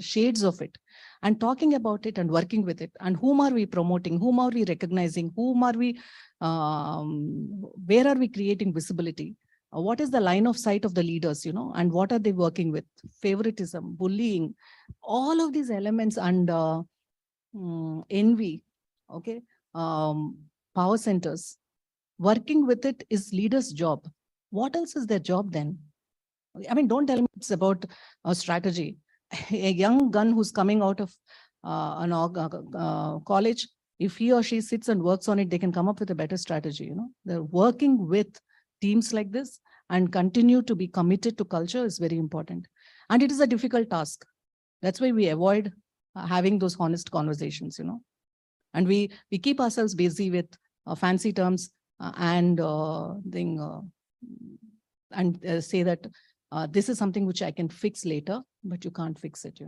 shades of it. And talking about it and working with it. And whom are we promoting? Whom are we recognizing? Whom are we, where are we creating visibility? What is the line of sight of the leaders, and what are they working with? Favoritism, bullying, all of these elements and envy, okay, power centers. Working with it is leaders' job. What else is their job then? I mean, don't tell me it's about a strategy. A young gun who's coming out of college, if he or she sits and works on it, they can come up with a better strategy. They're working with teams like this and continue to be committed to culture is very important. And it is a difficult task. That's why we avoid having those honest conversations, and we keep ourselves busy with fancy terms and say that this is something which I can fix later, but you can't fix it,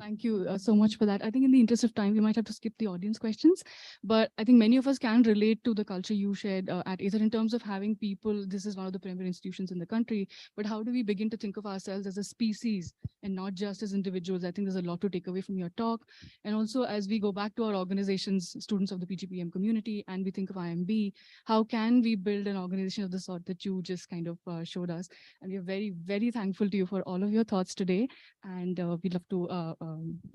Thank you so much for that. I think in the interest of time, we might have to skip the audience questions, but I think many of us can relate to the culture you shared at Aether in terms of having people. This is one of the premier institutions in the country, but how do we begin to think of ourselves as a species and not just as individuals? I think there's a lot to take away from your talk. And also, as we go back to our organizations, students of the PGPM community, and we think of IMB, how can we build an organization of the sort that you just kind of showed us? And we're very, very thankful to you for all of your thoughts today. And we'd love to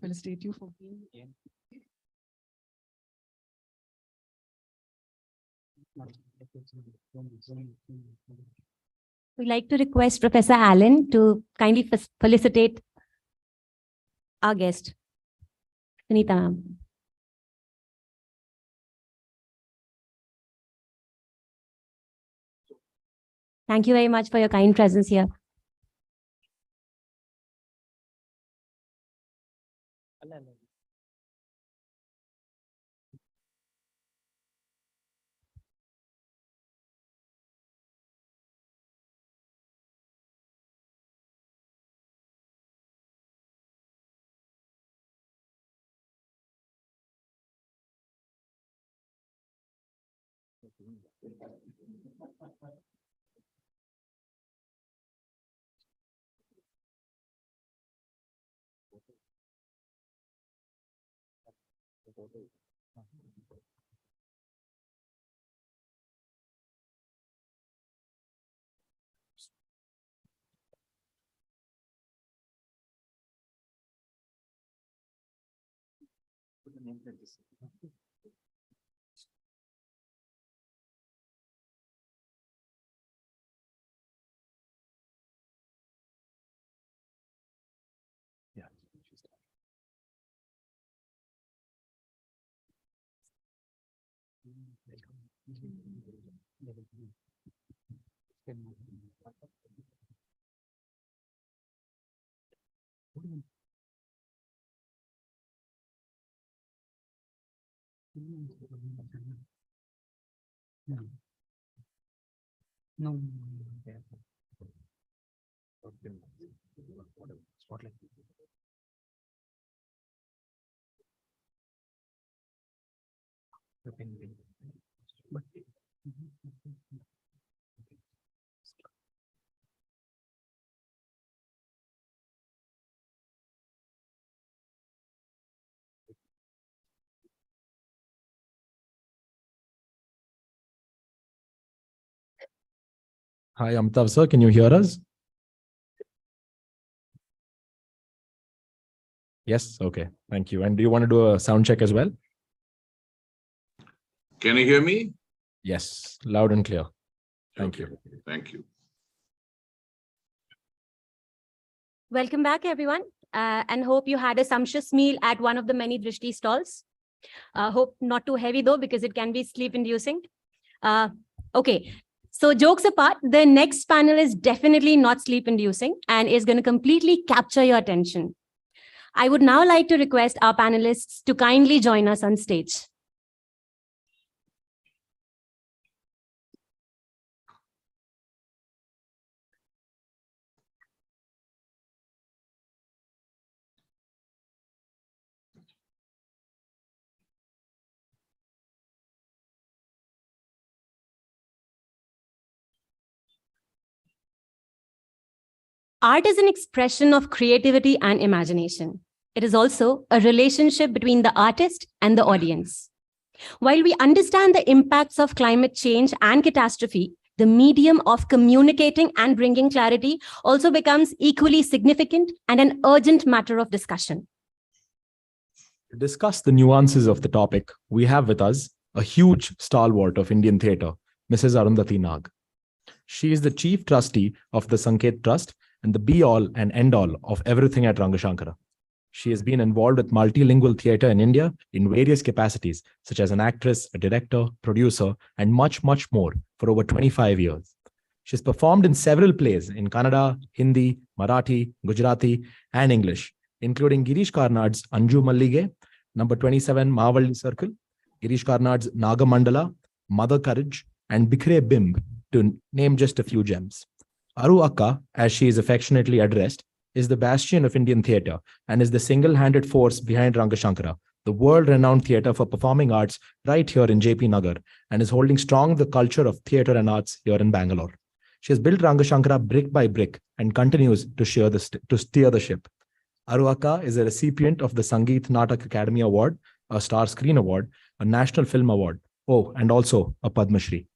felicitate you for being here. We'd like to request Professor Allen to kindly felicitate our guest, Sunita ma'am. Thank you very much for your kind presence here. No. Spotlight. But Hi, Amitav sir, can you hear us? Yes, okay, thank you. And do you want to do a sound check as well? Can you hear me? Yes, loud and clear. Thank you. Thank you. Welcome back, everyone, and hope you had a sumptuous meal at one of the many Drishti stalls. Hope not too heavy though, because it can be sleep inducing. Okay. So jokes apart, the next panel is definitely not sleep inducing and is going to completely capture your attention. I would now like to request our panelists to kindly join us on stage. Art is an expression of creativity and imagination. It is also a relationship between the artist and the audience. While we understand the impacts of climate change and catastrophe, the medium of communicating and bringing clarity also becomes equally significant and an urgent matter of discussion. To discuss the nuances of the topic, we have with us a huge stalwart of Indian theatre, Mrs. Arundhati Nag. She is the chief trustee of the Sanket Trust and the be-all and end-all of everything at Rangashankara. She has been involved with multilingual theatre in India in various capacities, such as an actress, a director, producer, and much, much more for over 25 years. She has performed in several plays in Kannada, Hindi, Marathi, Gujarati, and English, including Girish Karnad's Anju Mallige, number 27 Mavalli Circle, Girish Karnad's Nagamandala, Mother Courage, and Bikhre Bimb, to name just a few gems. Aru Akka, as she is affectionately addressed, is the bastion of Indian theatre and is the single-handed force behind Rangashankara, the world-renowned theatre for performing arts right here in JP Nagar, and is holding strong the culture of theatre and arts here in Bangalore. She has built Rangashankara brick by brick and continues to steer the ship. Aru Akka is a recipient of the Sangeet Natak Academy Award, a Star Screen Award, a National Film Award, and also a Padma Shri.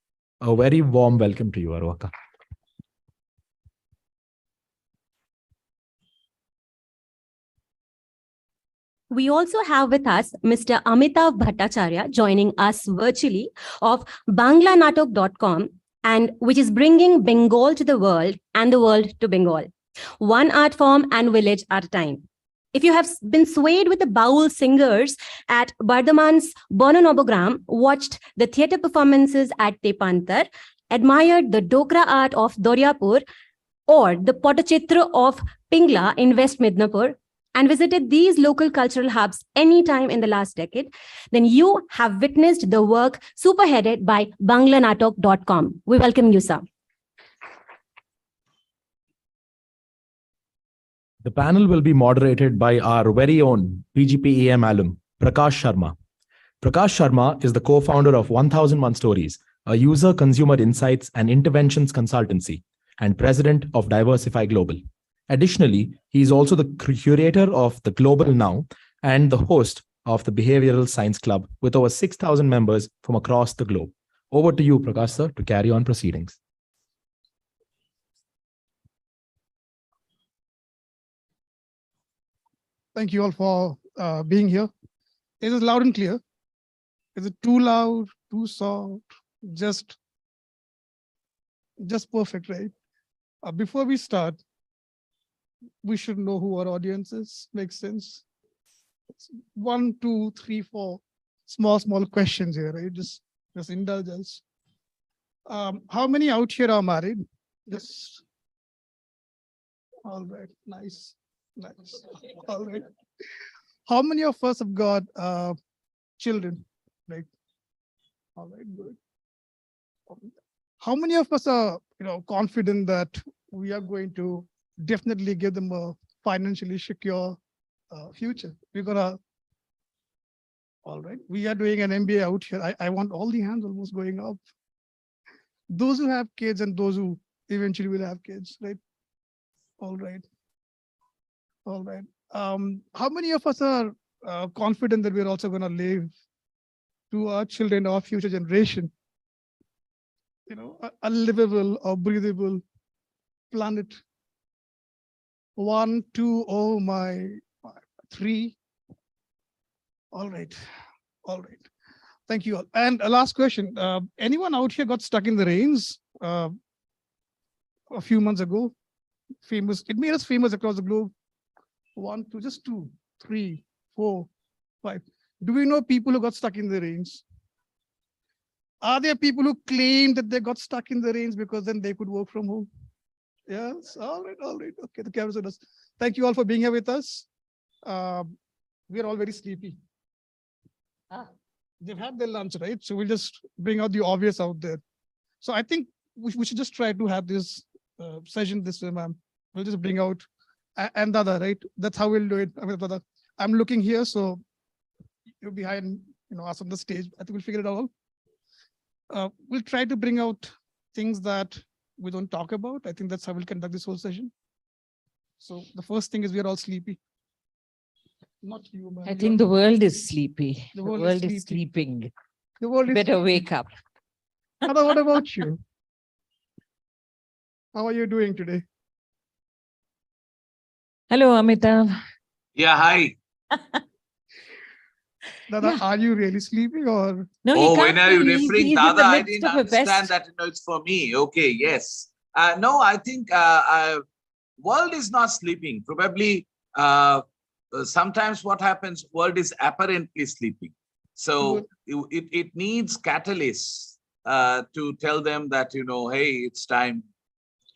A very warm welcome to you, Aru Akka. We also have with us Mr. Amitav Bhattacharya joining us virtually of banglanatok.com, and which is bringing Bengal to the world and the world to Bengal, one art form and village at a time. If you have been swayed with the Baul singers at Bardhaman's Bononobogram, watched the theatre performances at Tepantar, admired the Dokra art of Doryapur or the Potachitra of Pingla in West Midnapur, and visited these local cultural hubs anytime in the last decade, then you have witnessed the work superheaded by banglanatok.com. We welcome you, sir. The panel will be moderated by our very own PGPEM alum, Prakash Sharma. Prakash Sharma is the co-founder of 1001 Stories, a user consumer insights and interventions consultancy, and president of Diversify Global. Additionally, he is also the curator of the Global Now and the host of the Behavioral Science Club with over 6,000 members from across the globe. Over to you, Prakash sir, to carry on proceedings. Thank you all for being here. Is it loud and clear? Is it too loud, too soft? Just perfect, right? Before we start, we should know who our audience is. Makes sense. 1, 2, 3, 4 small questions here, right? Just indulge us. How many out here are married? Just all right, nice. All right. How many of us have got children? Right. All right, good. How many of us are confident that we are going to definitely give them a financially secure future? We're gonna. All right. We are doing an MBA out here. I want all the hands almost going up. Those who have kids and those who eventually will have kids, right? All right. All right. How many of us are confident that we're also going to leave to our children, our future generation, a livable or breathable planet? 1, 2, oh my, 3. All right. All right. Thank you all. And a last question. Anyone out here got stuck in the rains a few months ago? Famous. It made us famous across the globe. 1, 2, just 2, 3, 4, 5. Do we know people who got stuck in the rains? Are there people who claim that they got stuck in the rains because then they could work from home? Yes, all right, all right. Okay, the camera's on us. Thank you all for being here with us. We are all very sleepy. They've had their lunch, right? So we'll just bring out the obvious out there. So I think we should just try to have this session this way, ma'am. We'll just bring out and Dada, right? That's how we'll do it. I mean, Dada, I'm looking here, so you're behind, us on the stage. I think we'll figure it out. We'll try to bring out things that we don't talk about. I think that's how we'll conduct this whole session. So the first thing is we are all sleepy. Not you, man. I think the world is sleepy. The The world world is is sleeping. The world is Better sleepy. wake up. Nada, what about you? How are you doing today? Hello, Amitav. Yeah, hi. Dada, are you really sleeping or? No, he Oh, can't when are you be. He's referring, in the Dada? I midst didn't of a understand fest. that. It's for me. Okay, yes. No, I think world is not sleeping. Probably sometimes what happens, world is apparently sleeping. So it needs catalysts to tell them that, hey, it's time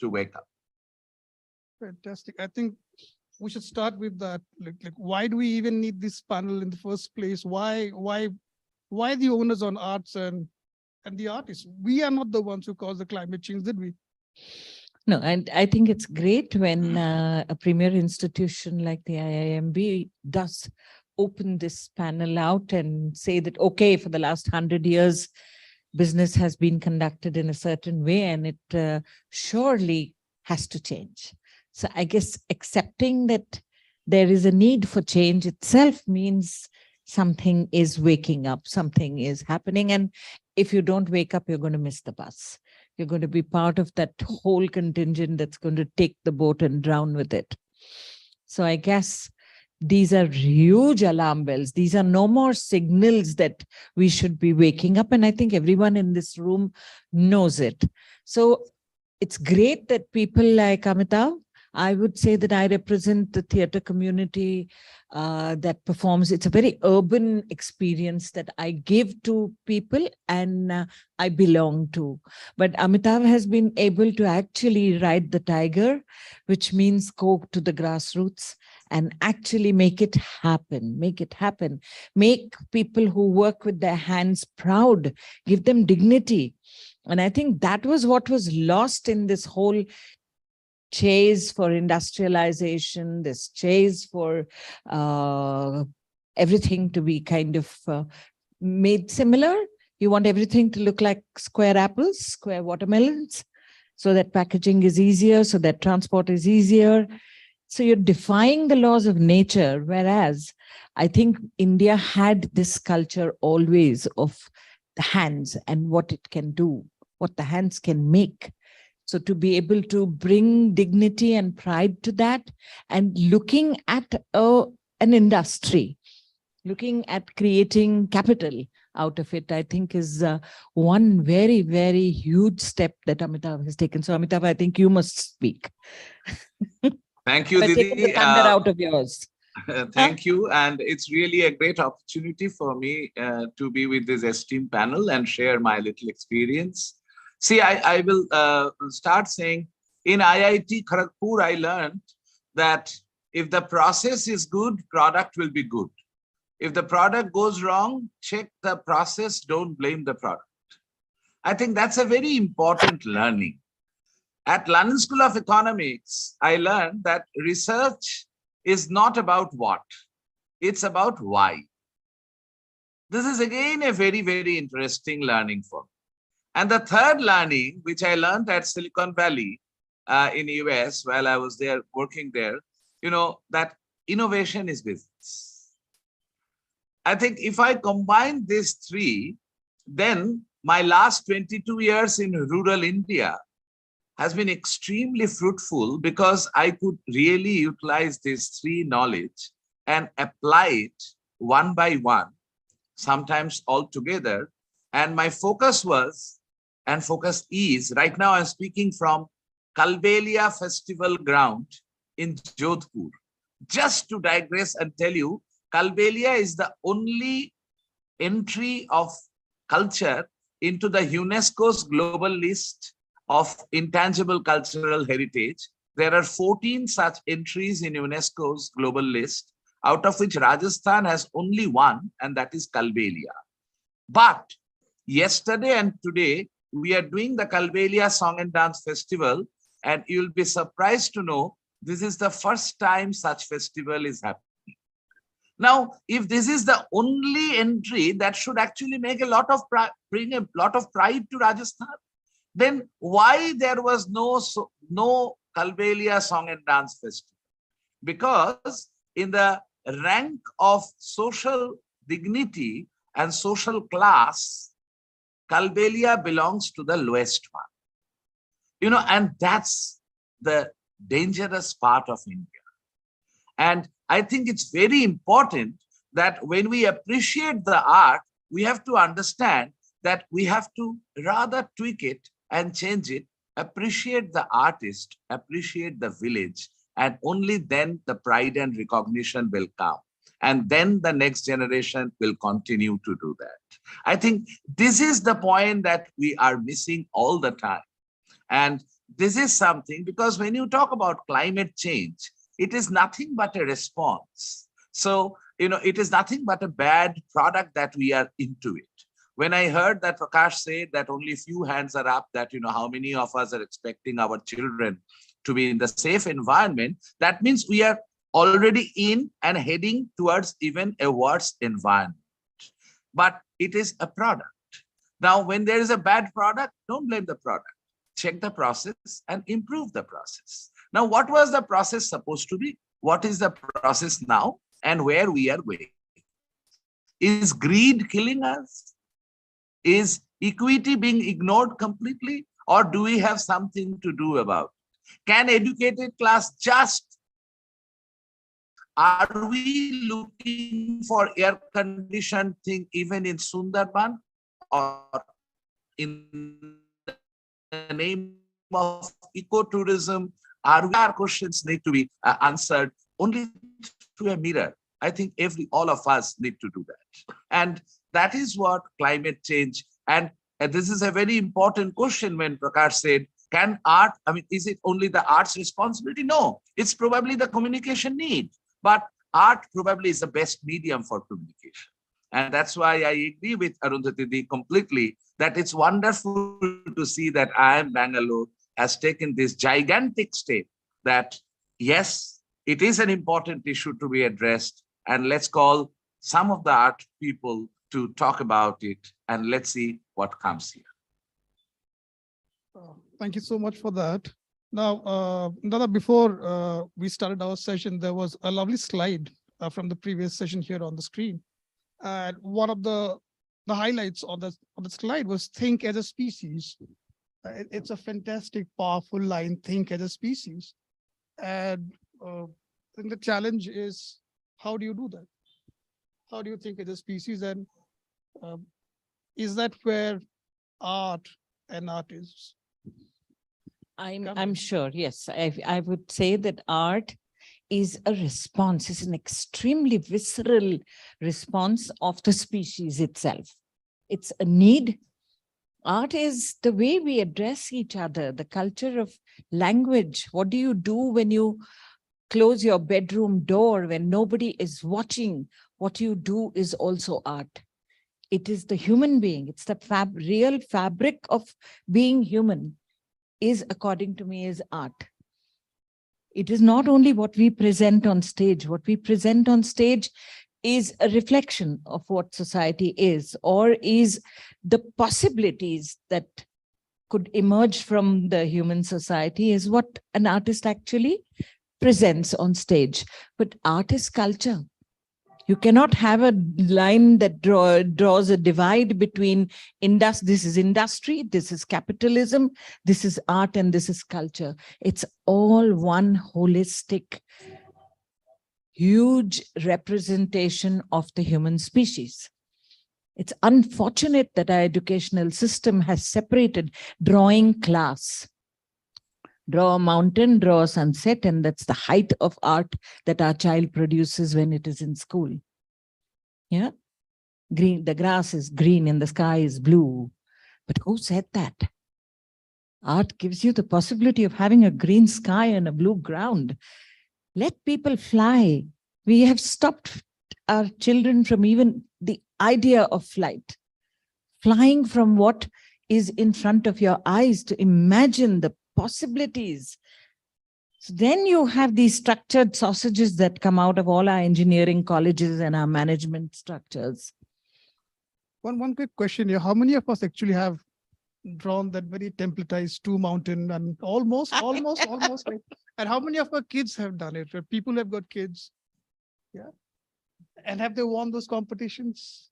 to wake up. Fantastic. I think we should start with that. Like, why do we even need this panel in the first place? Why the owners on arts and the artists? We are not the ones who caused the climate change, did we? No, and I think it's great when a premier institution like the IIMB does open this panel out and say that, okay, for the last 100 years, business has been conducted in a certain way and it surely has to change. So I guess accepting that there is a need for change itself means something is waking up, something is happening. And if you don't wake up, you're going to miss the bus. You're going to be part of that whole contingent that's going to take the boat and drown with it. So I guess these are huge alarm bells. These are no more signals that we should be waking up. And I think everyone in this room knows it. So it's great that people like Amitav, I would say that I represent the theater community that performs. It's a very urban experience that I give to people and I belong to. But Amitav has been able to actually ride the tiger, which means go to the grassroots and actually make it happen, make people who work with their hands proud, give them dignity. And I think that was what was lost in this whole chase for industrialization, this chase for everything to be kind of made similar. You want everything to look like square apples, square watermelons, so that packaging is easier, so that transport is easier. So you're defying the laws of nature, whereas I think India had this culture always of the hands and what it can do, what the hands can make. So to be able to bring dignity and pride to that and looking at an industry, looking at creating capital out of it, I think is one very, very huge step that Amitav has taken. So Amitav, I think you must speak. Thank you, I've taken the Didi. thunder out of yours. Thank you. And it's really a great opportunity for me to be with this esteemed panel and share my little experience. See, I will start saying in IIT Kharagpur, I learned that if the process is good, product will be good. If the product goes wrong, check the process, don't blame the product. I think that's a very important learning. At London School of Economics, I learned that research is not about what, it's about why. This is again a very, very interesting learning for me. And the third learning, which I learned at Silicon Valley in the US while I was there working there, that innovation is business. I think if I combine these three, then my last 22 years in rural India has been extremely fruitful because I could really utilize these three knowledge and apply it one by one, sometimes all together. And my focus was, and focus is, right now I'm speaking from Kalbelia Festival Ground in Jodhpur. Just to digress and tell you Kalbelia is the only entry of culture into the UNESCO's global list of intangible cultural heritage. There are 14 such entries in UNESCO's global list, out of which Rajasthan has only one, and that is Kalbelia. But yesterday and today, we are doing the Kalbelia Song and Dance Festival, and you'll be surprised to know this is the first time such festival is happening. Now, if this is the only entry that should actually make a lot of bring a lot of pride to Rajasthan, then why there was no Kalbelia Song and Dance Festival? Because in the rank of social dignity and social class, Kalbelia belongs to the lowest one. You know, and that's the dangerous part of India. And I think it's very important that when we appreciate the art, we have to understand that we have to rather tweak it and change it, appreciate the artist, appreciate the village, and only then the pride and recognition will come. And then the next generation will continue to do that. I think this is the point that we are missing all the time. And this is something, because when you talk about climate change, it is nothing but a response. So, you know, it is nothing but a bad product that we are into it. When I heard that Prakash said that only few hands are up, that, you know, how many of us are expecting our children to be in the safe environment, that means we are already in and heading towards even a worse environment. But it is a product. Now, when there is a bad product, don't blame the product. Check the process and improve the process. Now, what was the process supposed to be? What is the process now? And where we are going? Is greed killing us? Is equity being ignored completely? Or do we have something to do about it? Can educated class just? Are we looking for air-conditioned thing even in Sundarban, or in the name of ecotourism? Our questions need to be answered only through a mirror. I think all of us need to do that. And that is what climate change, and this is a very important question when Prakash said, can art, I mean, is it only the art's responsibility? No, it's probably the communication need, but art probably is the best medium for communication. And that's why I agree with Arundhati completely that it's wonderful to see that IIM Bangalore has taken this gigantic step that, yes, it is an important issue to be addressed, and let's call some of the art people to talk about it, and let's see what comes here. Thank you so much for that. Now, Nada, before we started our session, there was a lovely slide from the previous session here on the screen. And one of the highlights on the slide was think as a species. It's a fantastic, powerful line, think as a species. And then the challenge is, how do you do that? How do you think as a species? And is that where art and artists? I'm sure, yes. I would say that art is a response, is an extremely visceral response of the species itself. It's a need. Art is the way we address each other, the culture of language. What do you do when you close your bedroom door, when nobody is watching? What you do is also art. It is the human being. It's the real fabric of being human is, according to me, is art. It is not only what we present on stage. What we present on stage is a reflection of what society is, or is the possibilities that could emerge from the human society is what an artist actually presents on stage. But art is culture. You cannot have a line that draws a divide between this is industry, this is capitalism, this is art, and this is culture. It's all one holistic, huge representation of the human species. It's unfortunate that our educational system has separated drawing class. Draw a mountain, draw a sunset, and that's the height of art that our child produces when it is in school. Yeah. Green, the grass is green and the sky is blue. But who said that? Art gives you the possibility of having a green sky and a blue ground. Let people fly. We have stopped our children from even the idea of flight. Flying from what is in front of your eyes to imagine the possibilities. So then you have these structured sausages that come out of all our engineering colleges and our management structures. One quick question here. How many of us actually have drawn that very templatized two mountain and almost like, and how many of our kids have done it? People have got kids. Yeah. And have they won those competitions?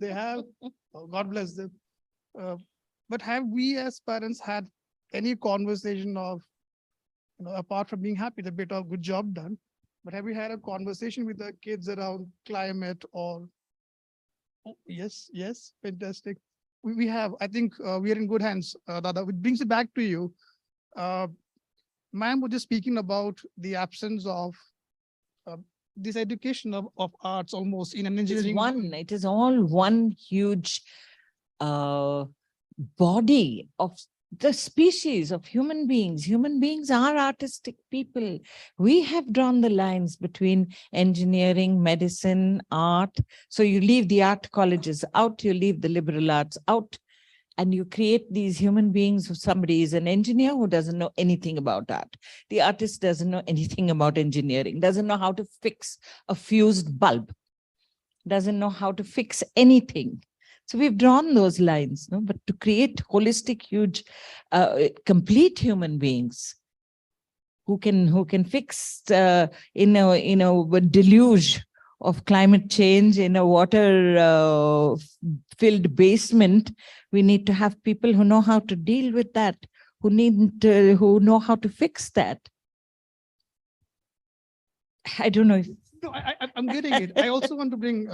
They have. Oh, God bless them. But have we as parents had any conversation of, apart from being happy, the bit of good job done, but have we had a conversation with the kids around climate or? Oh, yes, fantastic. We have, I think we are in good hands, Dada, which brings it back to you. Ma'am was just speaking about the absence of this education of arts almost in an engineering. It is all one huge body of the species of human beings. Human beings are artistic people. We have drawn the lines between engineering, medicine, art. So you leave the art colleges out, you leave the liberal arts out, and you create these human beings. Somebody is an engineer who doesn't know anything about art. The artist doesn't know anything about engineering, doesn't know how to fix a fused bulb, doesn't know how to fix anything. So we've drawn those lines, no? But to create holistic, huge, complete human beings who can fix in a deluge of climate change in a water filled basement, we need to have people who know how to deal with that, who know how to fix that. I don't know if No, I'm getting it. I also want to bring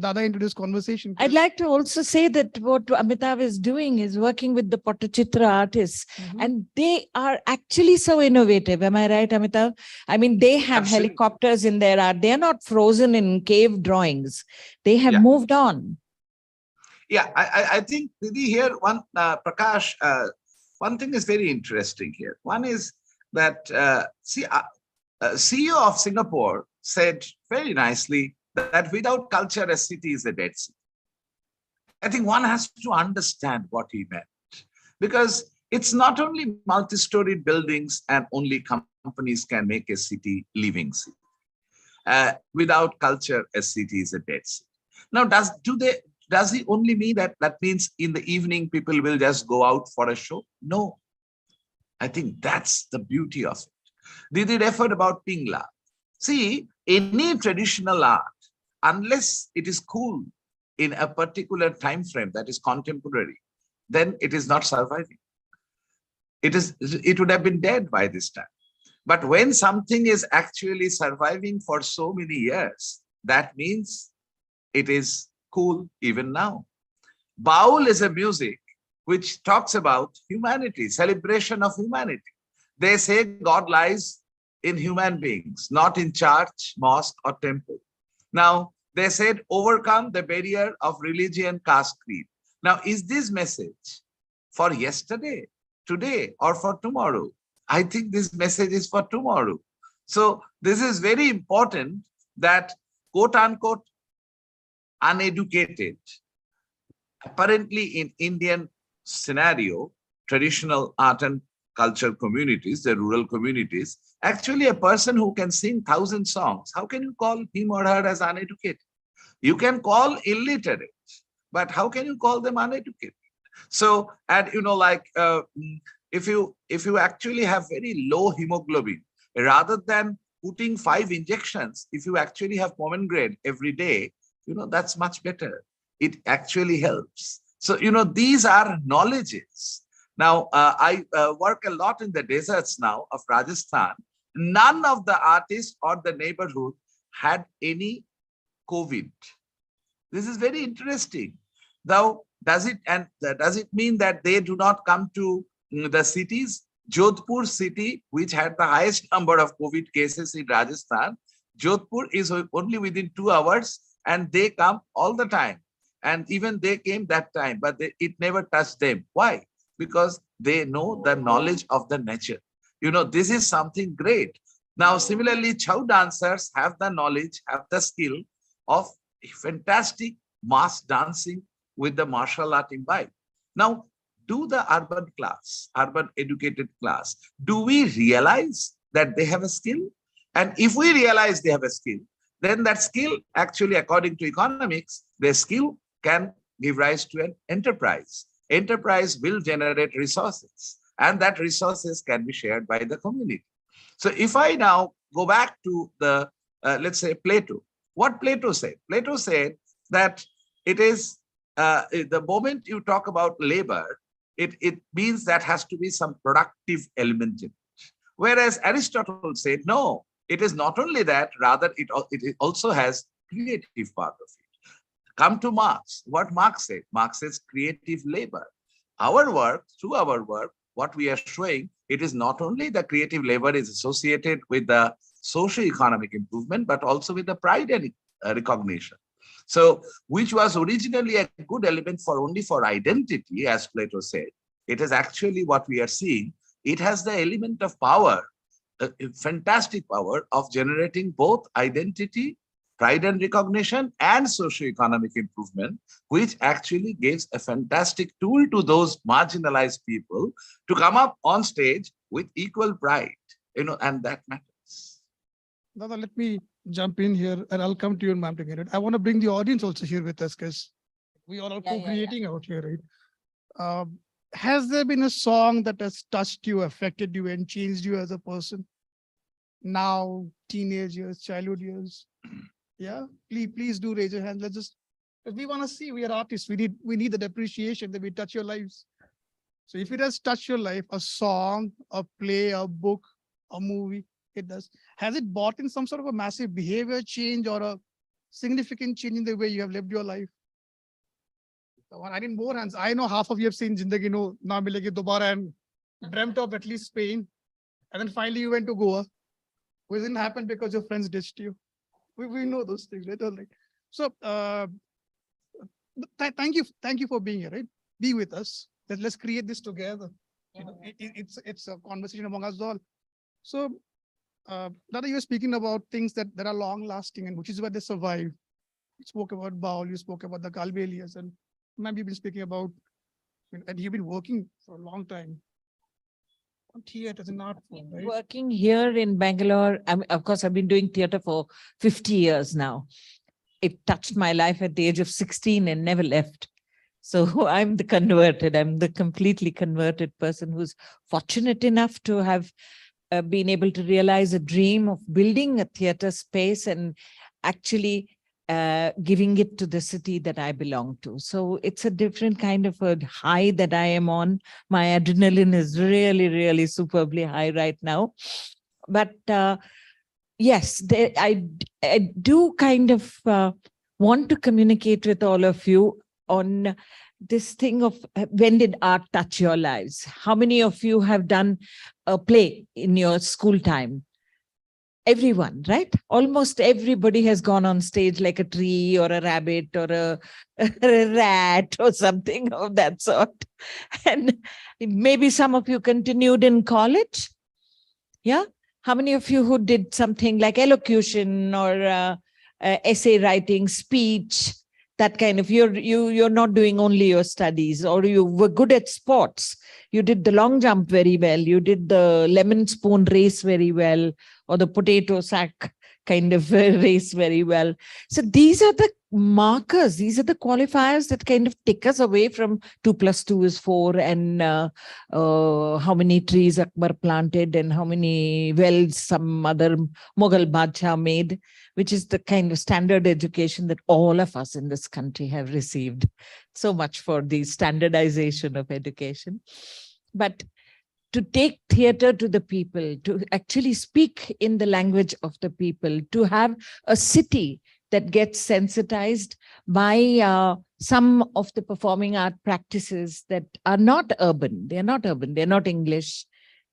Dada into this conversation. I'd like to also say that what Amitav is doing is working with the Pattachitra artists, and they are actually so innovative. Am I right, Amitav? I mean, they have helicopters in their art. They're not frozen in cave drawings. They have moved on. Yeah, I think, Didi, here, Prakash, one thing is very interesting here. One is that, CEO of Singapore said very nicely that without culture, a city is a dead city. I think one has to understand what he meant, because it's not only multi-storied buildings and only companies can make a city living city. Without culture, a city is a dead city. Now, does he only mean that means in the evening people will just go out for a show? No. I think that's the beauty of it. Didi referred about Pingla. See, any traditional art, unless it is cool in a particular time frame that is contemporary, then it is not surviving. It would have been dead by this time. But when something is actually surviving for so many years, that means it is cool even now. Baul is a music which talks about humanity, celebration of humanity. They say God lies in human beings, not in church, mosque, or temple. Now, they said overcome the barrier of religion, caste, creed. Now, is this message for yesterday, today, or for tomorrow? I think this message is for tomorrow. So this is very important that, quote unquote, uneducated, apparently in Indian scenario, traditional art and culture communities, the rural communities, actually a person who can sing 1,000 songs, how can you call him or her as uneducated? You can call illiterate, but how can you call them uneducated? So, and if you actually have very low hemoglobin, rather than putting 5 injections, if you actually have pomegranate every day, that's much better. It actually helps. So, these are knowledges. Now, I work a lot in the deserts now of Rajasthan. None of the artists or the neighborhood had any COVID. This is very interesting. Now, does it mean that they do not come to the cities? Jodhpur city, which had the highest number of COVID cases in Rajasthan, Jodhpur is only within 2 hours and they come all the time. And even they came that time, but it never touched them. Why? Because they know the knowledge of the nature. You know, this is something great. Now, similarly, Chow dancers have the knowledge, have the skill of fantastic mass dancing with the martial art imbibe. Now, do the urban class, urban educated class, do we realize that they have a skill? And if we realize they have a skill, then that skill actually, according to economics, their skill can give rise to an enterprise. Enterprise will generate resources, and that resources can be shared by the community. So if I now go back to the, let's say, Plato, what Plato said? Plato said that it is, the moment you talk about labor, it means that has to be some productive element in it. Whereas Aristotle said, no, it is not only that, rather it also has creative part of it. Come to Marx. What Marx said? Marx says creative labor. Our work, through our work, what we are showing, it is not only the creative labor is associated with the socio-economic improvement, but also with the pride and recognition. So, which was originally a good element for only for identity, as Plato said, it is actually what we are seeing. It has the element of power, a fantastic power of generating both identity, pride and recognition, and socio-economic improvement, which actually gives a fantastic tool to those marginalized people to come up on stage with equal pride, you know, and that matters. Dada, let me jump in here and I'll come to you, ma'am, to get it. I want to bring the audience also here with us because we are all co-creating out here, right? Has there been a song that has touched you, affected you, and changed you as a person? Now, teenage years, childhood years. Yeah, please do raise your hand. Let's just, if we want to see, we are artists. We need the appreciation that we touch your lives. So if it has touched your life, a song, a play, a book, a movie, it does. Has it brought in some sort of a massive behavior change or a significant change in the way you have lived your life? I need more hands. I know half of you have seen Jindagi No Na Milegi Dobara and dreamt of at least Spain. And then finally you went to Goa. Which didn't happen because your friends ditched you. We know those things, right? All right. So thank you for being here, right? Be with us. Let's create this together. You know, it's a conversation among us all. So Dada, you were speaking about things that are long lasting and which is why they survive. You spoke about Baul, you spoke about the Galbelias, and maybe you've been speaking about, and you've been working for a long time on theater as an art form, right? Working here in Bangalore, of course, I've been doing theater for 50 years now. It touched my life at the age of 16 and never left. So I'm the converted, I'm the completely converted person who's fortunate enough to have been able to realize a dream of building a theater space and actually giving it to the city that I belong to. So it's a different kind of a high that I am on. My adrenaline is really, really superbly high right now. But yes, I do kind of want to communicate with all of you on this thing of when did art touch your lives? How many of you have done a play in your school time? Everyone, right? Almost everybody has gone on stage like a tree or a rabbit or a rat or something of that sort. And maybe some of you continued in college. Yeah. How many of you who did something like elocution or essay writing, speech, that kind of, you're not doing only your studies, or you were good at sports. You did the long jump very well. You did the lemon spoon race very well, or the potato sack kind of race very well. So these are the markers. These are the qualifiers that kind of take us away from 2 + 2 is 4 and how many trees Akbar planted and how many wells some other Mughal Badshah made, which is the kind of standard education that all of us in this country have received. So much for the standardization of education. But to take theater to the people, to actually speak in the language of the people, to have a city that gets sensitized by some of the performing art practices that are not urban. They're not urban. They're not English.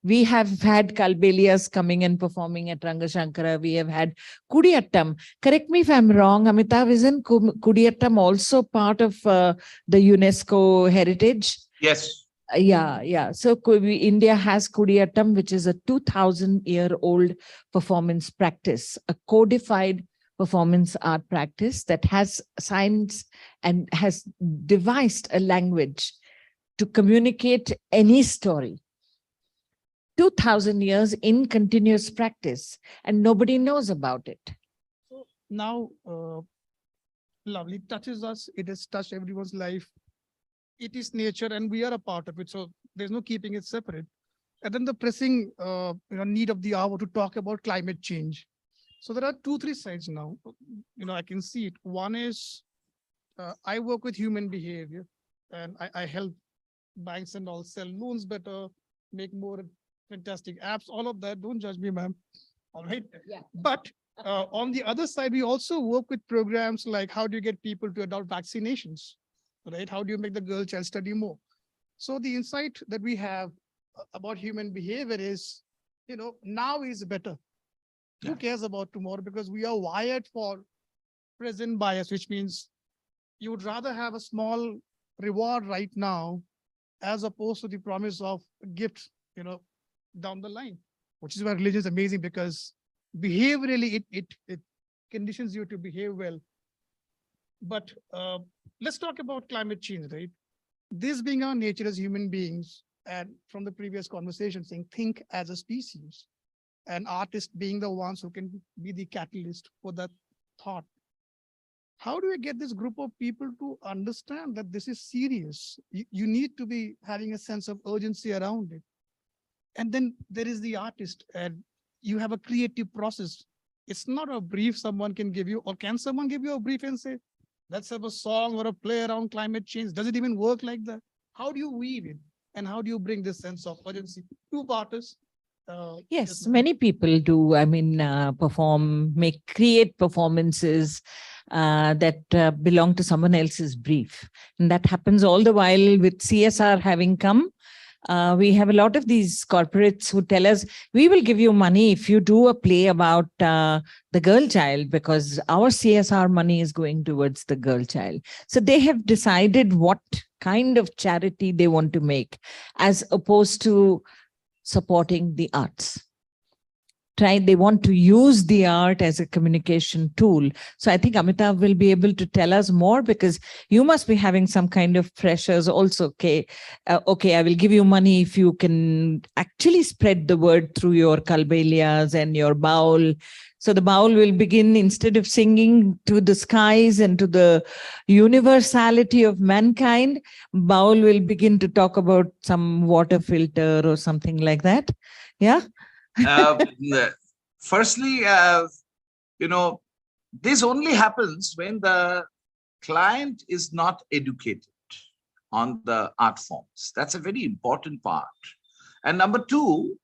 We have had Kalbelias coming and performing at Rangashankara. We have had Kudiyattam. Correct me if I'm wrong, Amitav, isn't Kudiyattam also part of the UNESCO heritage? Yes. Yeah. So India has Kudiyattam, which is a 2000-year-old performance practice, a codified performance art practice that has science and has devised a language to communicate any story. 2000 years in continuous practice, and nobody knows about it. So now, lovely touches us. It has touched everyone's life. It is nature, and we are a part of it. So there's no keeping it separate. And then the pressing need of the hour to talk about climate change. So there are 2-3 sides now. I can see it. One is I work with human behavior, and I help banks and all sell loans better, make more fantastic apps, all of that. Don't judge me, ma'am. All right. Yeah. But on the other side, we also work with programs like how do you get people to adopt vaccinations, right? How do you make the girl child study more? So the insight that we have about human behavior is, now is better. Who cares about tomorrow? Because we are wired for present bias, which means you would rather have a small reward right now as opposed to the promise of a gift, down the line, which is why religion is amazing, because behaviorally it conditions you to behave well. But let's talk about climate change, right? This being our nature as human beings, and from the previous conversation saying think as a species, and artists being the ones who can be the catalyst for that thought. How do we get this group of people to understand that this is serious? You need to be having a sense of urgency around it. And then there is the artist, and you have a creative process. It's not a brief someone can give you, or can someone give you a brief and say, let's have a song or a play around climate change? Does it even work like that? How do you weave it? And how do you bring this sense of urgency? Two-parters. Yes, many people do. I mean, create performances that belong to someone else's brief. And that happens all the while with CSR having come. We have a lot of these corporates who tell us, we will give you money if you do a play about the girl child, because our CSR money is going towards the girl child. So they have decided what kind of charity they want to make, as opposed to supporting the arts. They want to use the art as a communication tool. So I think Amitav will be able to tell us more, because you must be having some kind of pressures also. Okay, I will give you money if you can actually spread the word through your kalbelias and your baul. So the baul will begin, instead of singing to the skies and to the universality of mankind, baul will begin to talk about some water filter or something like that. Yeah. Firstly, this only happens when the client is not educated on the art forms. That's a very important part. And number two,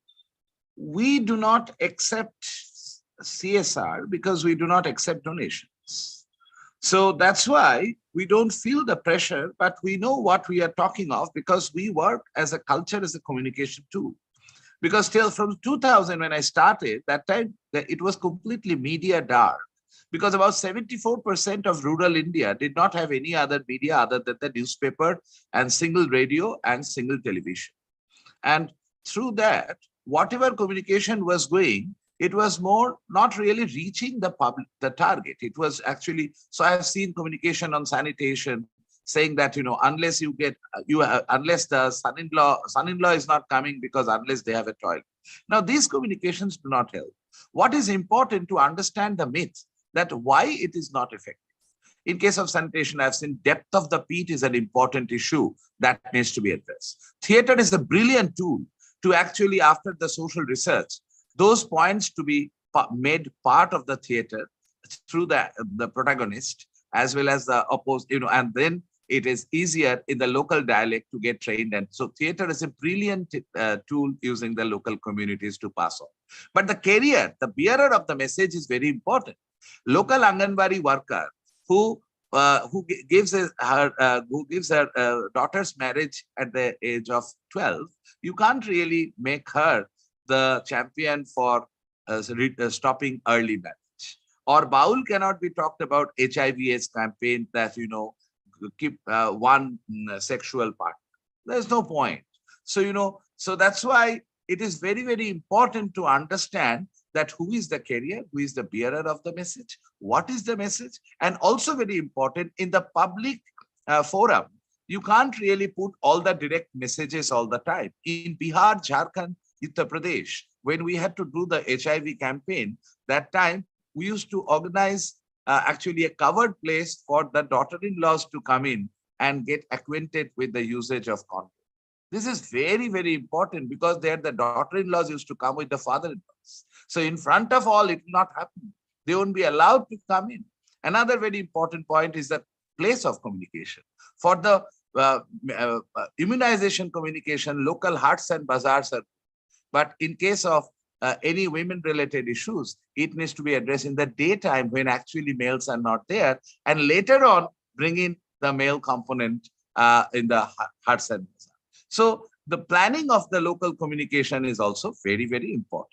we do not accept CSR because we do not accept donations. So that's why we don't feel the pressure, but we know what we are talking of, because we work as a culture, as a communication tool. Because till from 2000, when I started, that time it was completely media dark, because about 74% of rural India did not have any other media other than the newspaper and single radio and single television. And through that, whatever communication was going, it was more not really reaching the public, the target. It was actually, so I have seen communication on sanitation saying that, unless you get, unless the son-in-law is not coming, because unless they have a toilet. Now, these communications do not help. What is important to understand the myth that why it is not effective. In case of sanitation, I've seen depth of the peat is an important issue that needs to be addressed. Theater is a brilliant tool to actually, after the social research, those points to be made part of the theater through the protagonist, as well as the opposed, and then it is easier in the local dialect to get trained. And so theater is a brilliant tool using the local communities to pass on. But the carrier, the bearer of the message is very important. Local Anganwadi worker who gives her daughter's marriage at the age of 12, you can't really make her the champion for stopping early marriage. Or Baul cannot be talked about HIV/AIDS campaign that, keep one sexual partner. There's no point. So, so that's why it is very, very important to understand that who is the carrier, who is the bearer of the message, what is the message, and also very important in the public forum. You can't really put all the direct messages all the time. In Bihar, Jharkhand, Uttar Pradesh, when we had to do the HIV campaign, that time we used to organize actually a covered place for the daughter-in-laws to come in and get acquainted with the usage of condom. This is very, very important because there the daughter-in-laws used to come with the father-in-laws. So in front of all, it will not happen. They won't be allowed to come in. Another very important point is the place of communication. For the immunization communication, local hearts and bazaars are. But in case of any women-related issues, it needs to be addressed in the daytime when actually males are not there, and later on bring in the male component in the hearts and bazaars. So the planning of the local communication is also very, very important.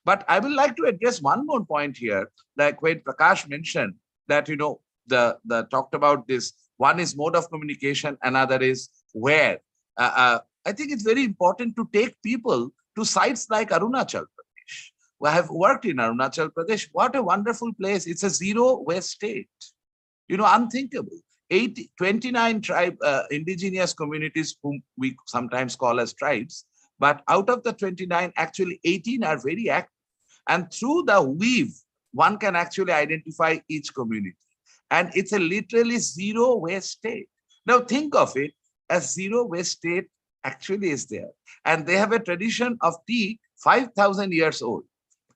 But I would like to address one more point here, like when Prakash mentioned that, the talked about this, one is mode of communication, another is where. I think it's very important to take people to sites like Arunachal Pradesh. I have worked in Arunachal Pradesh. What a wonderful place. It's a zero waste state. Unthinkable. 29 indigenous communities whom we sometimes call as tribes, but out of the 29, actually 18 are very active. And through the weave, one can actually identify each community. And it's a literally zero waste state. Now think of it, a zero waste state actually is there. And they have a tradition of tea 5,000 years old.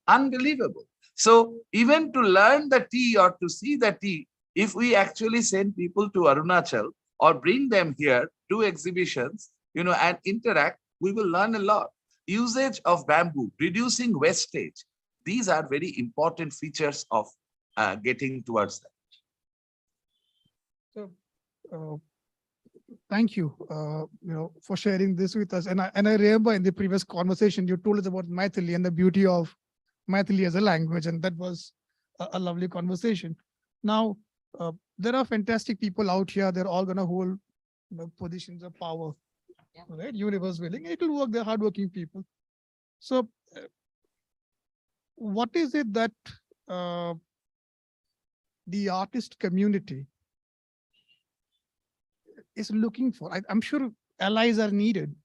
Unbelievable. So even to learn the tea or to see the tea, if we actually send people to Arunachal or bring them here, do exhibitions, and interact, we will learn a lot. Usage of bamboo, reducing wastage. These are very important features of getting towards that. So, thank you, for sharing this with us. And I remember in the previous conversation, you told us about Maithili and the beauty of Maithili as a language, and that was a lovely conversation. Now, there are fantastic people out here. They're all going to hold positions of power, right? Universe willing, it will work. They're hardworking people. So, what is it that the artist community is looking for? I'm sure allies are needed,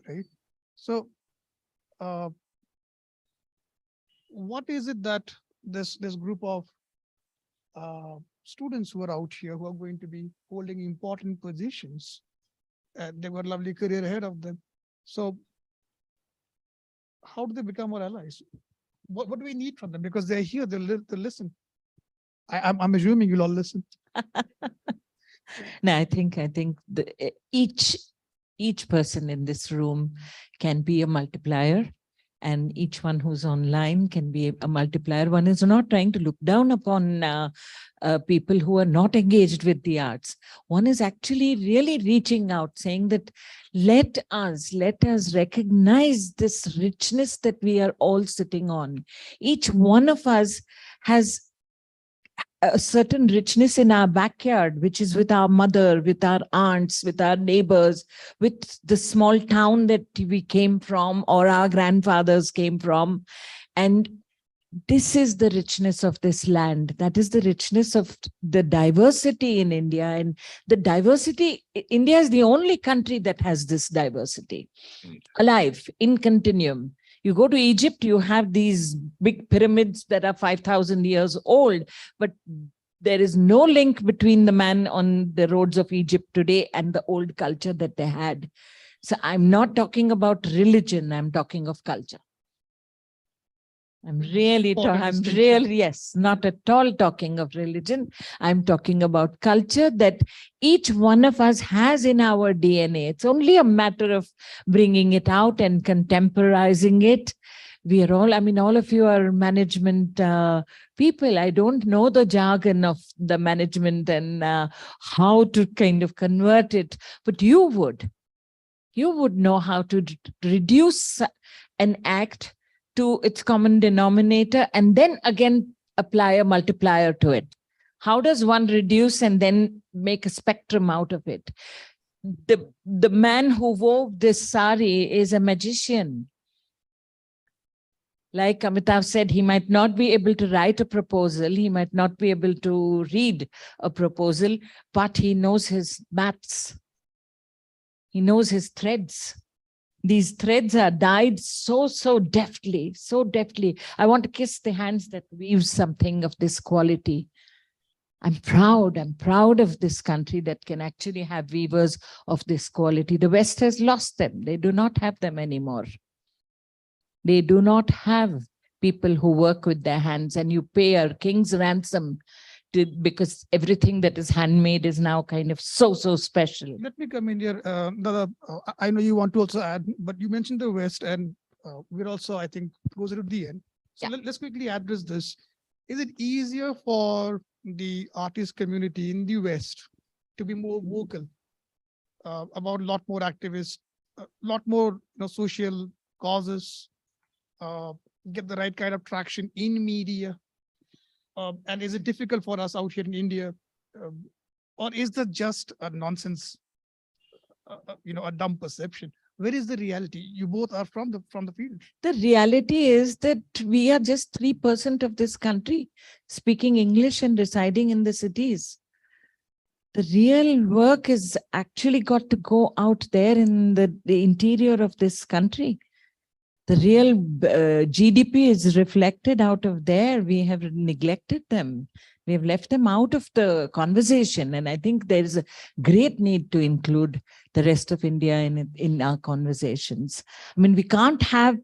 right? So, what is it that this group of students who are out here who are going to be holding important positions, they've got a lovely career ahead of them. So how do they become our allies? What do we need from them? Because they're here, they'll listen. I'm assuming you'll all listen. No, I think each person in this room can be a multiplier, and each one who's online can be a multiplier. One is not trying to look down upon people who are not engaged with the arts. One is actually really reaching out, saying that let us recognize this richness that we are all sitting on. Each one of us has a certain richness in our backyard, which is with our mother, with our aunts, with our neighbors, with the small town that we came from or our grandfathers came from. And this is the richness of this land. That is the richness of the diversity in India. And the diversity, India is the only country that has this diversity alive in continuum. You go to Egypt, you have these big pyramids that are 5,000 years old, but there is no link between the man on the roads of Egypt today and the old culture that they had. So I'm not talking about religion, I'm talking of culture. I'm really, yes, not at all talking of religion. I'm talking about culture that each one of us has in our DNA. It's only a matter of bringing it out and contemporizing it, We are all, I mean, all of you are management people. I don't know the jargon of the management and how to kind of convert it, but you would know how to reduce an act to its common denominator and then again apply a multiplier to it. How does one reduce and then make a spectrum out of it? The man who wove this sari is a magician. Like Amitav said, he might not be able to write a proposal, he might not be able to read a proposal, but he knows his maths. He knows his threads. These threads are dyed so deftly, so deftly. I want to kiss the hands that weave something of this quality. I'm proud of this country that can actually have weavers of this quality. The West has lost them. They do not have them anymore. They do not have people who work with their hands, and you pay a king's ransom because everything that is handmade is now kind of so special. Let me come in here. Dada, I know you want to also add, but you mentioned the West, and we're also, I think, closer to the end. So let's quickly address this. Is it easier for the artist community in the West to be more vocal about a lot more activists, a lot more social causes, get the right kind of traction in media? And is it difficult for us out here in India? Or is that just a nonsense, a dumb perception? Where is the reality? You both are from the field. The reality is that we are just 3% of this country speaking English and residing in the cities. The real work is actually got to go out there in the interior of this country. The real GDP is reflected out of there. We have neglected them. We have left them out of the conversation. And I think there is a great need to include the rest of India in our conversations. I mean, we can't have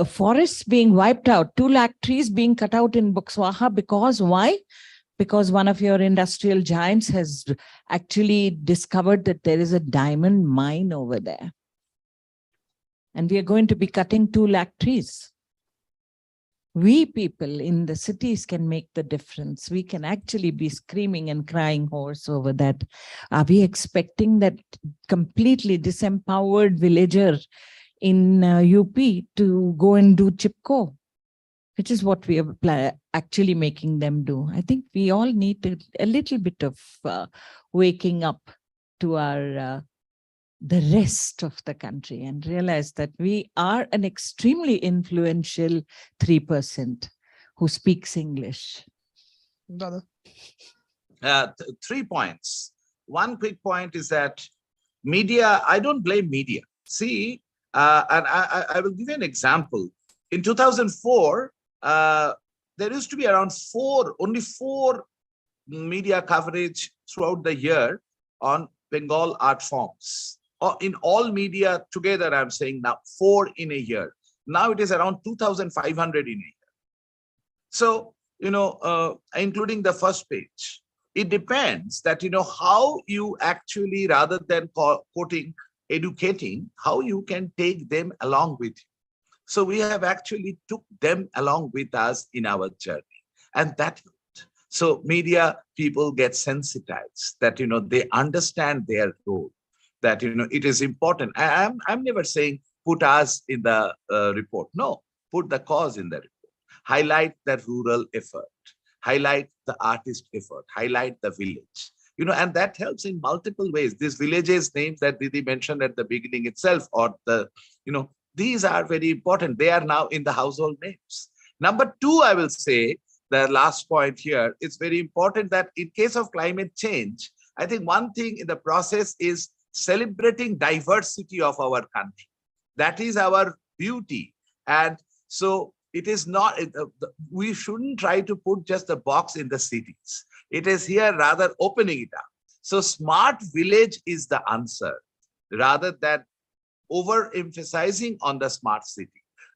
forests being wiped out, 2 lakh trees being cut out in Buxwaha because why? Because one of your industrial giants has actually discovered that there is a diamond mine over there. And we are going to be cutting 2 lakh trees. We people in the cities can make the difference. We can actually be screaming and crying hoarse over that. Are we expecting that completely disempowered villager in UP to go and do Chipko, which is what we are actually making them do? I think we all need a little bit of waking up to our the rest of the country and realize that we are an extremely influential 3% who speaks English. Dada. 3 points. One quick point is that media, I don't blame media. See, and I will give you an example. In 2004, there used to be around only four media coverage throughout the year on Bengal art forms. Or in all media together, I'm saying now 4 in a year. Now it is around 2,500 in a year. So, including the first page, it depends that, how you actually, rather than quoting, educating, how you can take them along with you. So we have actually took them along with us in our journey, and that helped. So media people get sensitized that, they understand their role, that, it is important. I'm never saying put us in the report. No, put the cause in the report. Highlight the rural effort, highlight the artist effort, highlight the village, and that helps in multiple ways. These villages names that Didi mentioned at the beginning itself, or these are very important. They are now in the household names. Number 2, I will say, the last point here, it's very important that in case of climate change, I think one thing in the process is celebrating diversity of our country. That is our beauty. And so it is not, we shouldn't try to put just a box in the cities. It is here rather opening it up. So smart village is the answer rather than overemphasizing on the smart city.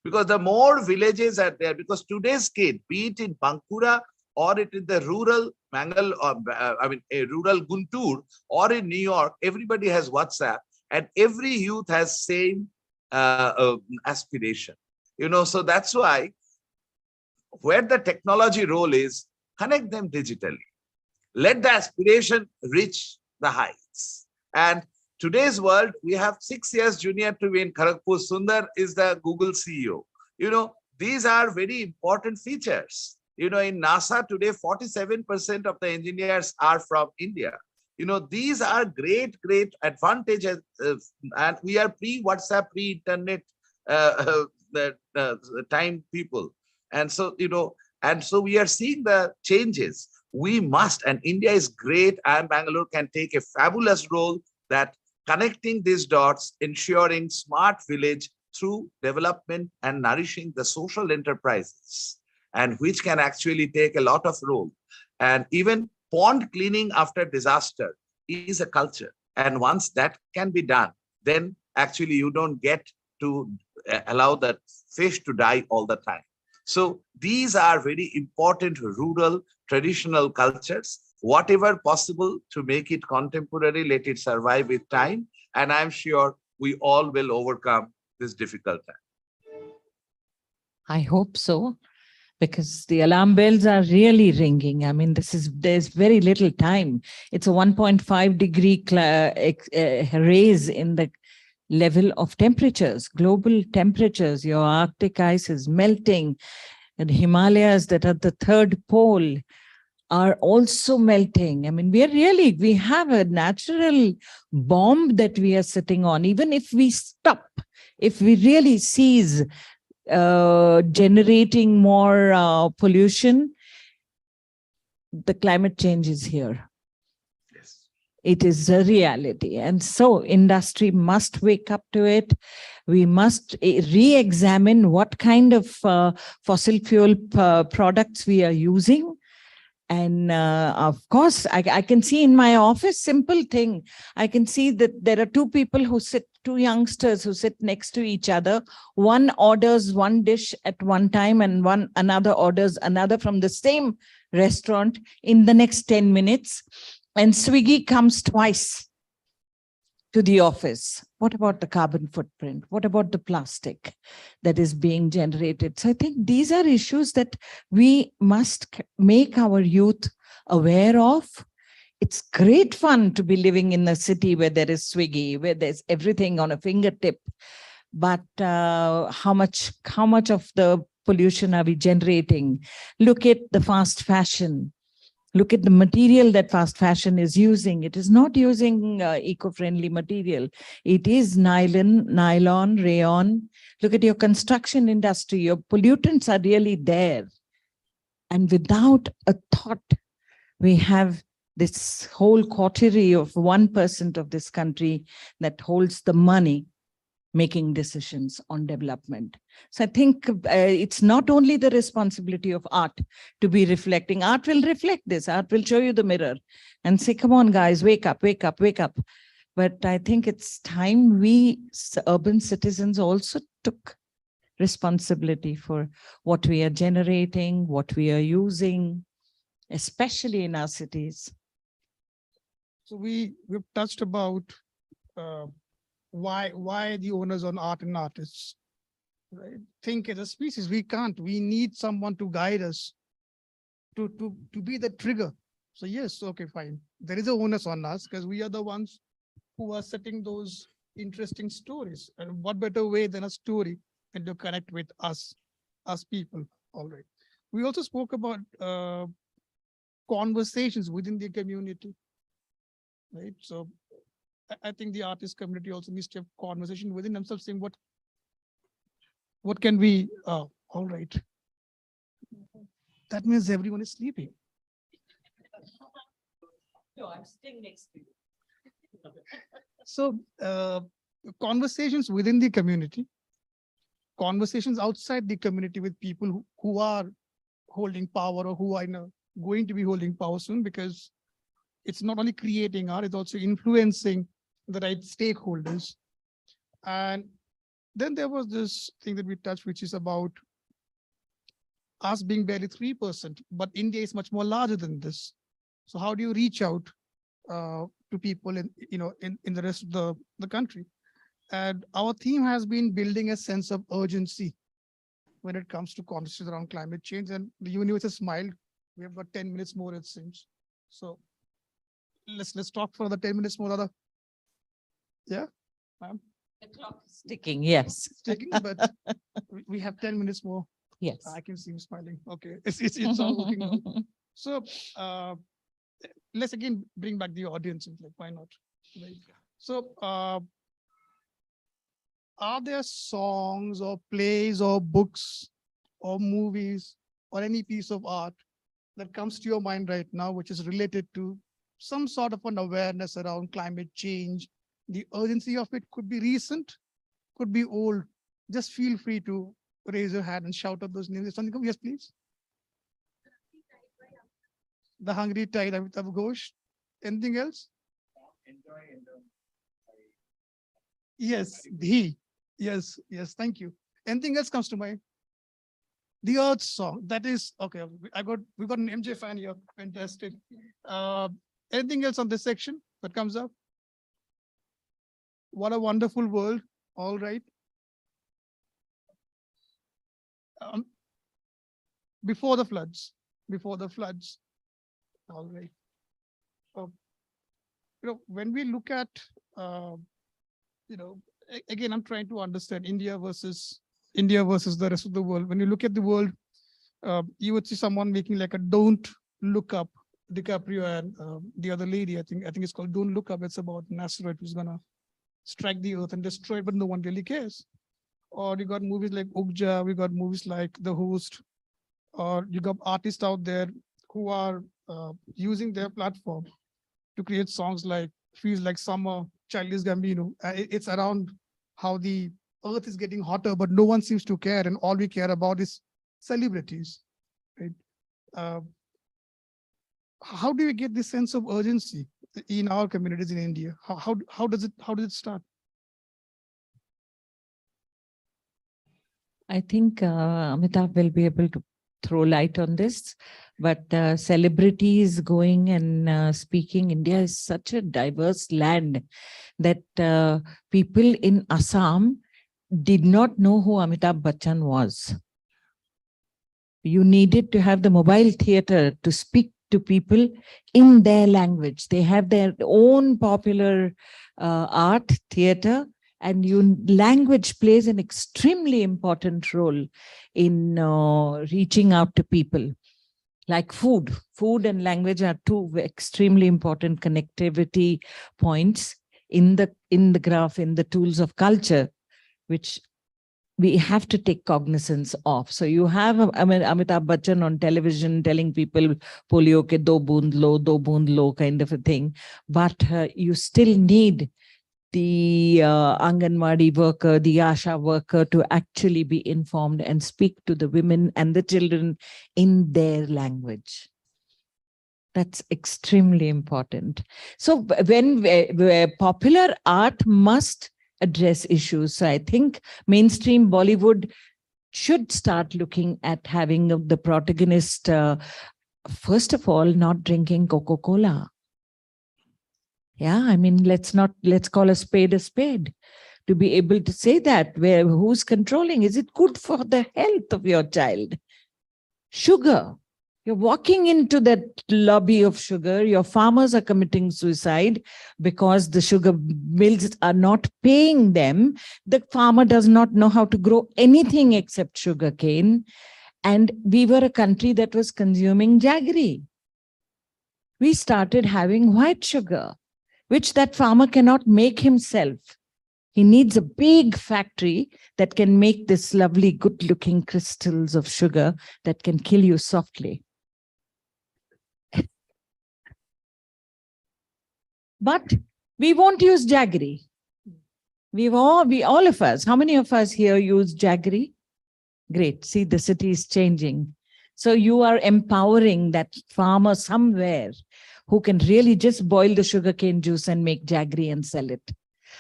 Because the more villages are there, because today's kid, be it in Bankura or it in the rural rural Guntur or in New York, everybody has WhatsApp and every youth has same aspiration. So that's why where the technology role is, connect them digitally. Let the aspiration reach the heights. And today's world, we have 6 years junior to be in Kharagpur. Sundar is the Google CEO. These are very important features. In NASA today, 47% of the engineers are from India. These are great advantages. And we are pre-WhatsApp, pre-internet time people. And so, we are seeing the changes. We must, and India is great, and Bangalore can take a fabulous role that connecting these dots, ensuring smart village through development and nourishing the social enterprises, and which can actually take a lot of role. And even pond cleaning after disaster is a culture. And once that can be done, then actually you don't get to allow that fish to die all the time. So these are very important rural traditional cultures. Whatever possible to make it contemporary, let it survive with time. And I'm sure we all will overcome this difficult time. I hope so, because the alarm bells are really ringing. I mean, there's very little time. It's a 1.5 degree raise in the level of temperatures, global temperatures. Your Arctic ice is melting, and Himalayas that are the third pole are also melting. I mean, we have a natural bomb that we are sitting on. Even if we stop, if we really cease generating more pollution, the climate change is here. It is a reality. And so industry must wake up to it. We must re-examine what kind of fossil fuel products we are using. And of course, I can see in my office, simple thing. I can see that there are two youngsters who sit next to each other. One orders one dish at one time and another orders another from the same restaurant in the next 10 minutes. And Swiggy comes twice to the office. What about the carbon footprint? What about the plastic that is being generated? So I think these are issues that we must make our youth aware of. It's great fun to be living in a city where there is Swiggy, where there's everything on a fingertip. But how much of the pollution are we generating? Look at the fast fashion. Look at the material that fast fashion is using. It is not using eco-friendly material. It is nylon, rayon. Look at your construction industry. Your pollutants are really there. And without a thought, we have this whole coterie of 1% of this country that holds the money making decisions on development. So I think it's not only the responsibility of art to be reflecting. Art will reflect this. Art will show you the mirror and say, come on, guys, wake up, wake up, wake up. But I think it's time we urban citizens also took responsibility for what we are generating, what we are using, especially in our cities. So we've touched about why the owners on art and artists, right? Think as a species, we can't. We need someone to guide us, to be the trigger. So yes, okay, fine. There is a onus on us because we are the ones who are setting those interesting stories. And what better way than a story and to connect with us people. All right. We also spoke about conversations within the community, right? So I think the artist community also needs to have conversation within themselves, saying what can we, all right. That means everyone is sleeping. No, I'm sitting next to you. So conversations within the community, conversations outside the community with people who are holding power or who are going to be holding power soon, because it's not only creating art, it's also influencing the right stakeholders. And then there was this thing that we touched, which is about us being barely 3%, but India is much more larger than this. So how do you reach out to people in the rest of the country? And our theme has been building a sense of urgency when it comes to conversations around climate change. And the universe has smiled. We have got 10 minutes more, it seems. So let's talk for the 10 minutes more. Other, yeah, ma'am. The clock is ticking, yes. Ticking, but we have 10 minutes more. Yes. I can see him smiling. Okay, it's all working out. So let's again bring back the audience. Like, why not? Right. So are there songs or plays or books or movies or any piece of art that comes to your mind right now, which is related to some sort of an awareness around climate change? The urgency of it could be recent, could be old. Just feel free to raise your hand and shout out those names. If something comes, yes, please. The Hungry Tide, Amitabh Ghosh. Anything else? Yes, yes, thank you. Anything else comes to mind? The Earth song. That is okay. We got an MJ fan here. Fantastic. Anything else on this section that comes up? What a Wonderful World. All right. Before the floods. All right. When we look at, again, I'm trying to understand India versus the rest of the world. When you look at the world, you would see someone making like a Don't Look Up, DiCaprio and the other lady, I think it's called Don't Look Up. It's about an asteroid who's gonna strike the earth and destroy it, but no one really cares. Or you got movies like Ukja, we got movies like The Host, or you got artists out there who are using their platform to create songs like Feels Like Summer, Childish Gambino. It's around how the earth is getting hotter, but no one seems to care, and all we care about is celebrities. Right? How do we get this sense of urgency in our communities in India? How does it start? I think Amitabh will be able to throw light on this, but celebrities going and speaking. India is such a diverse land that people in Assam did not know who Amitabh Bachchan was. You needed to have the mobile theater to speak to people in their language. They have their own popular art, theater, and language plays an extremely important role in reaching out to people. Like food and language are two extremely important connectivity points in the graph, in the tools of culture, which we have to take cognizance of. So you have Amitabh Bachchan on television telling people polio ke do boond lo kind of a thing, but you still need the Anganwadi worker, the Asha worker to actually be informed and speak to the women and the children in their language. That's extremely important. So when popular art must address issues, so I think mainstream Bollywood should start looking at having the protagonist, first of all, not drinking Coca-Cola. Yeah, I mean, let's call a spade, to be able to say that. Who's controlling? Is it good for the health of your child? Sugar. You're walking into that lobby of sugar. Your farmers are committing suicide because the sugar mills are not paying them. The farmer does not know how to grow anything except sugarcane. And we were a country that was consuming jaggery. We started having white sugar, which that farmer cannot make himself. He needs a big factory that can make this lovely, good-looking crystals of sugar that can kill you softly. But we won't use jaggery. We all of us, how many of us here use jaggery? Great. See, the city is changing. So you are empowering that farmer somewhere who can really just boil the sugarcane juice and make jaggery and sell it.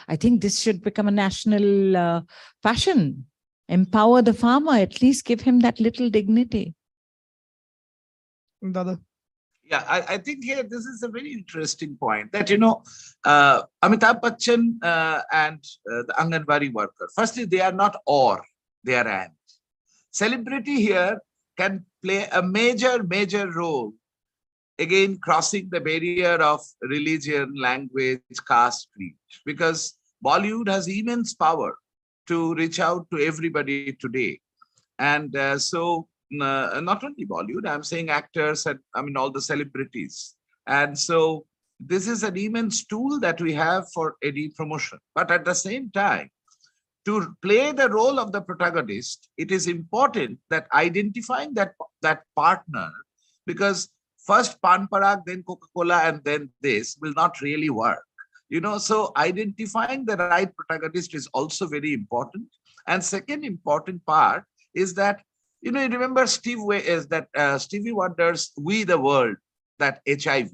I think this should become a national fashion. Empower the farmer, at least give him that little dignity. Dada. Yeah, I think here this is a very interesting point that, Amitabh Bachchan and the Anganwadi worker, firstly, they are not or, they are and. Celebrity here can play a major role, again, crossing the barrier of religion, language, caste, creed, because Bollywood has immense power to reach out to everybody today. And not only Bollywood, I'm saying actors and all the celebrities. And so this is an immense tool that we have for any promotion. But at the same time, to play the role of the protagonist, it is important that identifying that partner, because first Pan Parag, then Coca-Cola, and then this will not really work. So identifying the right protagonist is also very important. And second important part is that, you remember Stevie Wonder's "We the World," that HIV.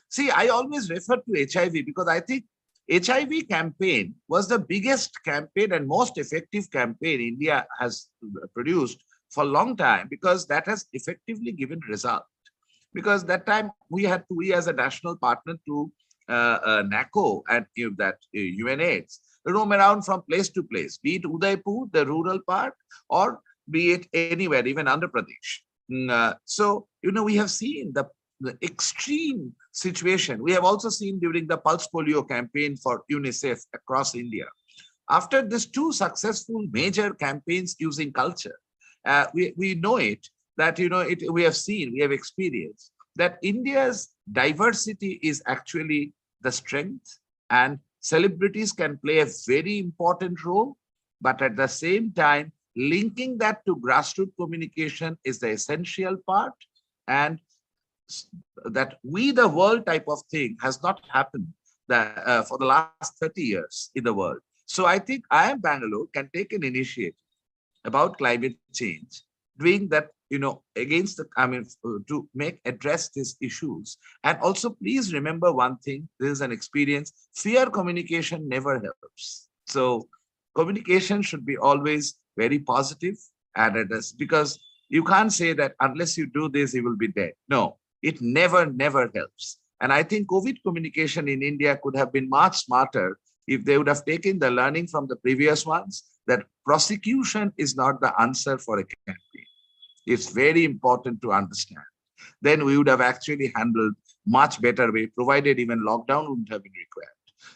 See, I always refer to HIV because I think HIV campaign was the biggest campaign and most effective campaign India has produced for a long time, because that has effectively given result. Because that time we as a national partner to NACO and UNAIDS, roam around from place to place, be it Udaipur, the rural part, or be it anywhere, even Andhra Pradesh. So, we have seen the extreme situation. We have also seen during the Pulse Polio campaign for UNICEF across India. After these two successful major campaigns using culture, we know it, that, we have experienced that India's diversity is actually the strength, and celebrities can play a very important role. But at the same time, linking that to grassroots communication is the essential part. And that we the world type of thing has not happened for the last 30 years in the world. So I think IIM Bangalore can take an initiative about climate change, doing that, against to address these issues. And also, please remember one thing, this is an experience, fear communication never helps. So communication should be always very positive, and because you can't say that unless you do this, you will be dead. No, it never helps. And I think COVID communication in India could have been much smarter if they would have taken the learning from the previous ones, that prosecution is not the answer for a campaign. It's very important to understand. Then we would have actually handled much better way, provided even lockdown wouldn't have been required.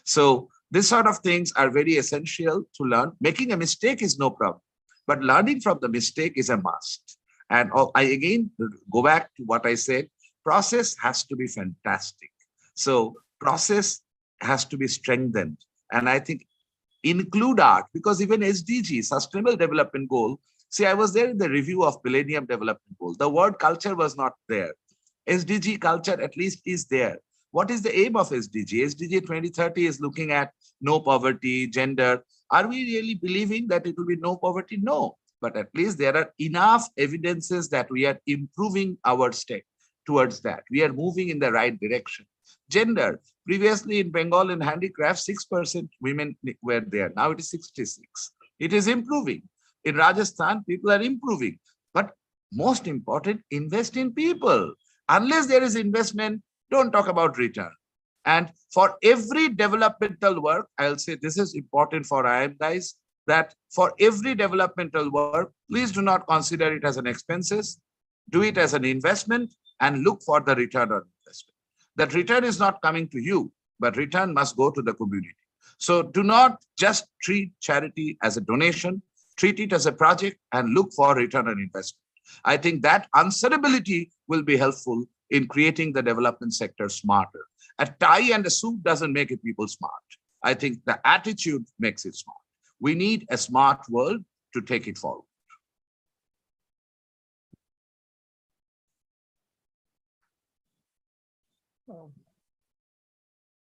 So this sort of things are very essential to learn. Making a mistake is no problem, but learning from the mistake is a must. And I again go back to what I said, process has to be fantastic. So process has to be strengthened. And I think include art, because even SDG, Sustainable Development Goal, see, I was there in the review of Millennium Development Goal. The word culture was not there. SDG culture at least is there. What is the aim of SDG? SDG 2030 is looking at no poverty, gender. Are we really believing that it will be no poverty? No. But at least there are enough evidences that we are improving our step towards that. We are moving in the right direction. Gender, previously in Bengal in handicraft, 6% women were there. Now it is 66. It is improving. In Rajasthan, people are improving. But most important, invest in people. Unless there is investment, don't talk about return. And for every developmental work, I'll say this is important for IIM guys, that for every developmental work, please do not consider it as an expenses. Do it as an investment and look for the return on investment. That return is not coming to you, but return must go to the community. So do not just treat charity as a donation, treat it as a project and look for return on investment. I think that answerability will be helpful in creating the development sector smarter. A tie and a suit doesn't make it people smart. I think the attitude makes it smart. We need a smart world to take it forward.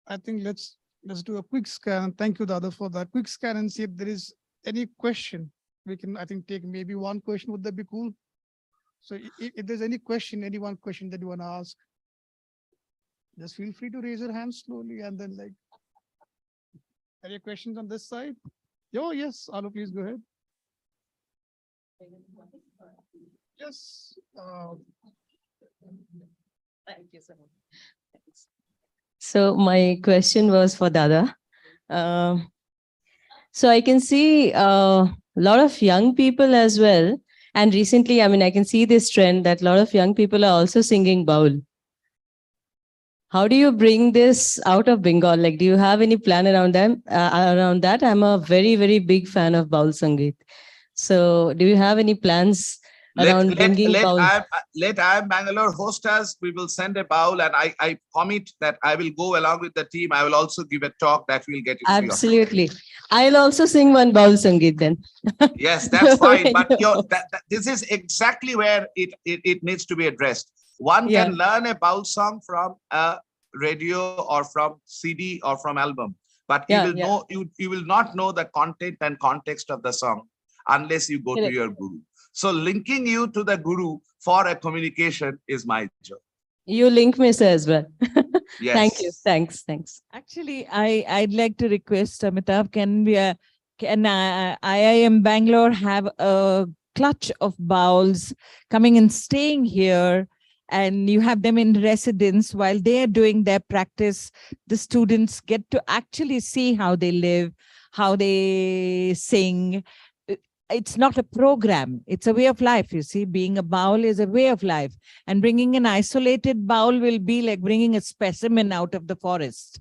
I think let's do a quick scan. Thank you, Dada, for that quick scan and see if there is any question. We can, I think, take maybe one question. Would that be cool? So if there's any question, any one question that you want to ask, just feel free to raise your hand slowly and then like, any questions on this side? Oh, yes, Alu, please go ahead. Yes. Thank you so much. So my question was for Dada. So I can see a lot of young people as well And recently, I mean, I can see this trend that a lot of young people are also singing baul. How do you bring this out of Bengal? Like, do you have any plan around them, around that? I'm a very, very big fan of baul sangeet. So do you have any plans around bringing baul? Let IIM Bangalore host us. We will send a bowl, and I commit that I will go along with the team. I will also give a talk that we'll get it free of charge. Absolutely. I'll also sing one baul sangeet then. Yes, that's fine. But this is exactly where it needs to be addressed. One can learn a bowl song from a radio or from CD or from album, but you will not know the content and context of the song unless you go to your guru. So linking you to the guru for a communication is my job. You link me, sir, as well. Yes. Thank you. Thanks. Actually, I'd like to request Amitabh, can IIM Bangalore have a clutch of bowls coming and staying here, and you have them in residence while they are doing their practice? The students get to actually see how they live, how they sing. It's not a program, it's a way of life. You see, being a baul is a way of life, and bringing an isolated baul will be like bringing a specimen out of the forest.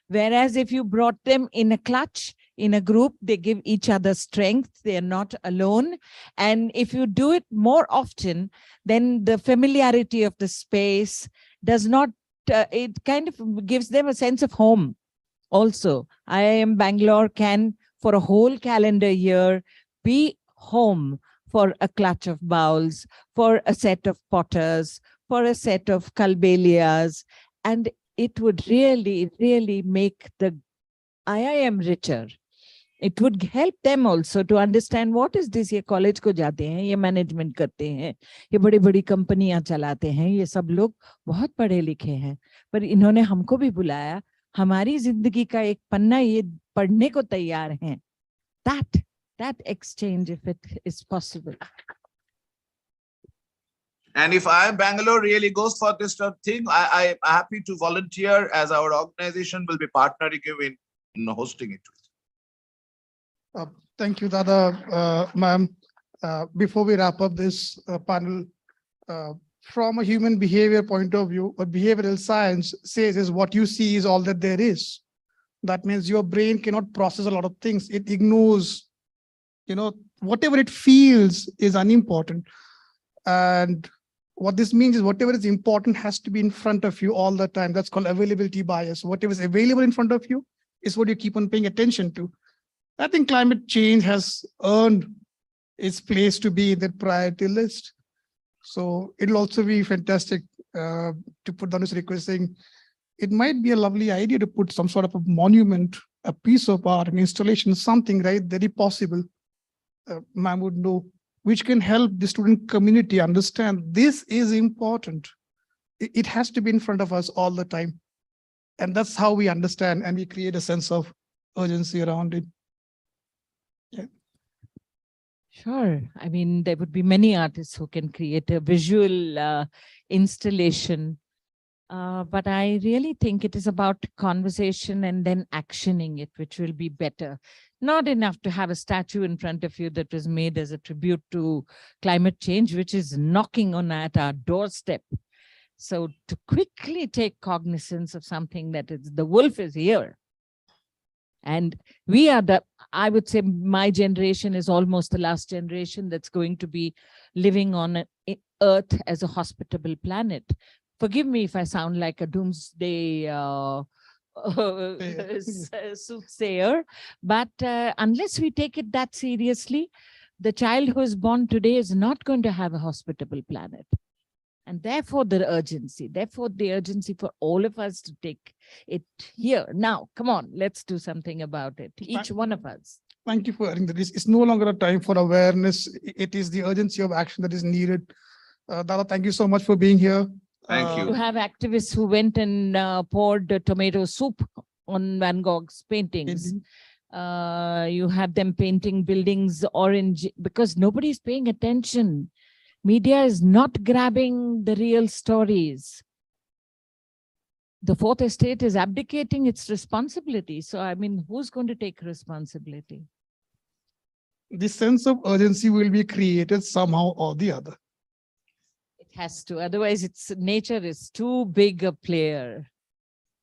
Whereas if you brought them in a clutch, in a group, they give each other strength. They are not alone. And if you do it more often, then the familiarity of the space does not, it kind of gives them a sense of home. Also, IIM Bangalore can, for a whole calendar year, be home for a clutch of bowls, for a set of potters, for a set of kalbelias, and it would really, really make the IIM richer. It would help them also to understand what is this. ये college को जाते हैं, ये management करते हैं, ये बड़ी-बड़ी कंपनियां चलाते हैं, ये सब लोग बहुत पढ़े लिखे हैं, पर इन्होंने हमको भी बुलाया, हमारी जिंदगी का एक पन्ना ये पढ़ने को तैयार हैं. That exchange, if it is possible. And if IIM Bangalore really goes for this thing, I'm happy to volunteer, as our organization will be partnering you in hosting it. Thank you, Dada, ma'am. Before we wrap up this panel, from a human behavior point of view, what behavioral science says is what you see is all that there is. That means your brain cannot process a lot of things. It ignores, whatever it feels is unimportant. And what this means is whatever is important has to be in front of you all the time. That's called availability bias. Whatever is available in front of you is what you keep on paying attention to. I think climate change has earned its place to be in that priority list. So it'll also be fantastic to put down this request saying, it might be a lovely idea to put some sort of a monument, a piece of art, an installation, something, right, very possible, ma'am would know, which can help the student community understand this is important. It has to be in front of us all the time. And that's how we understand and we create a sense of urgency around it. Yeah. Sure. I mean, there would be many artists who can create a visual installation. But I really think it is about conversation and then actioning it, which will be better. Not enough to have a statue in front of you that was made as a tribute to climate change, which is knocking on at our doorstep. So to quickly take cognizance of something that is, the wolf is here. And we are I would say my generation is almost the last generation that's going to be living on Earth as a hospitable planet. Forgive me if I sound like a doomsday soothsayer, but unless we take it that seriously, the child who is born today is not going to have a hospitable planet. And therefore the urgency for all of us to take it here. Now, come on, let's do something about it, each one of us. Thank you for adding that. It's no longer a time for awareness. It is the urgency of action that is needed. Dada, thank you so much for being here. Thank you. You have activists who went and poured tomato soup on Van Gogh's paintings. You have them painting buildings orange because nobody's paying attention. Media is not grabbing the real stories. The fourth estate is abdicating its responsibility. So, I mean, who's going to take responsibility? the sense of urgency will be created somehow or the other. It has to. Otherwise, nature is too big a player.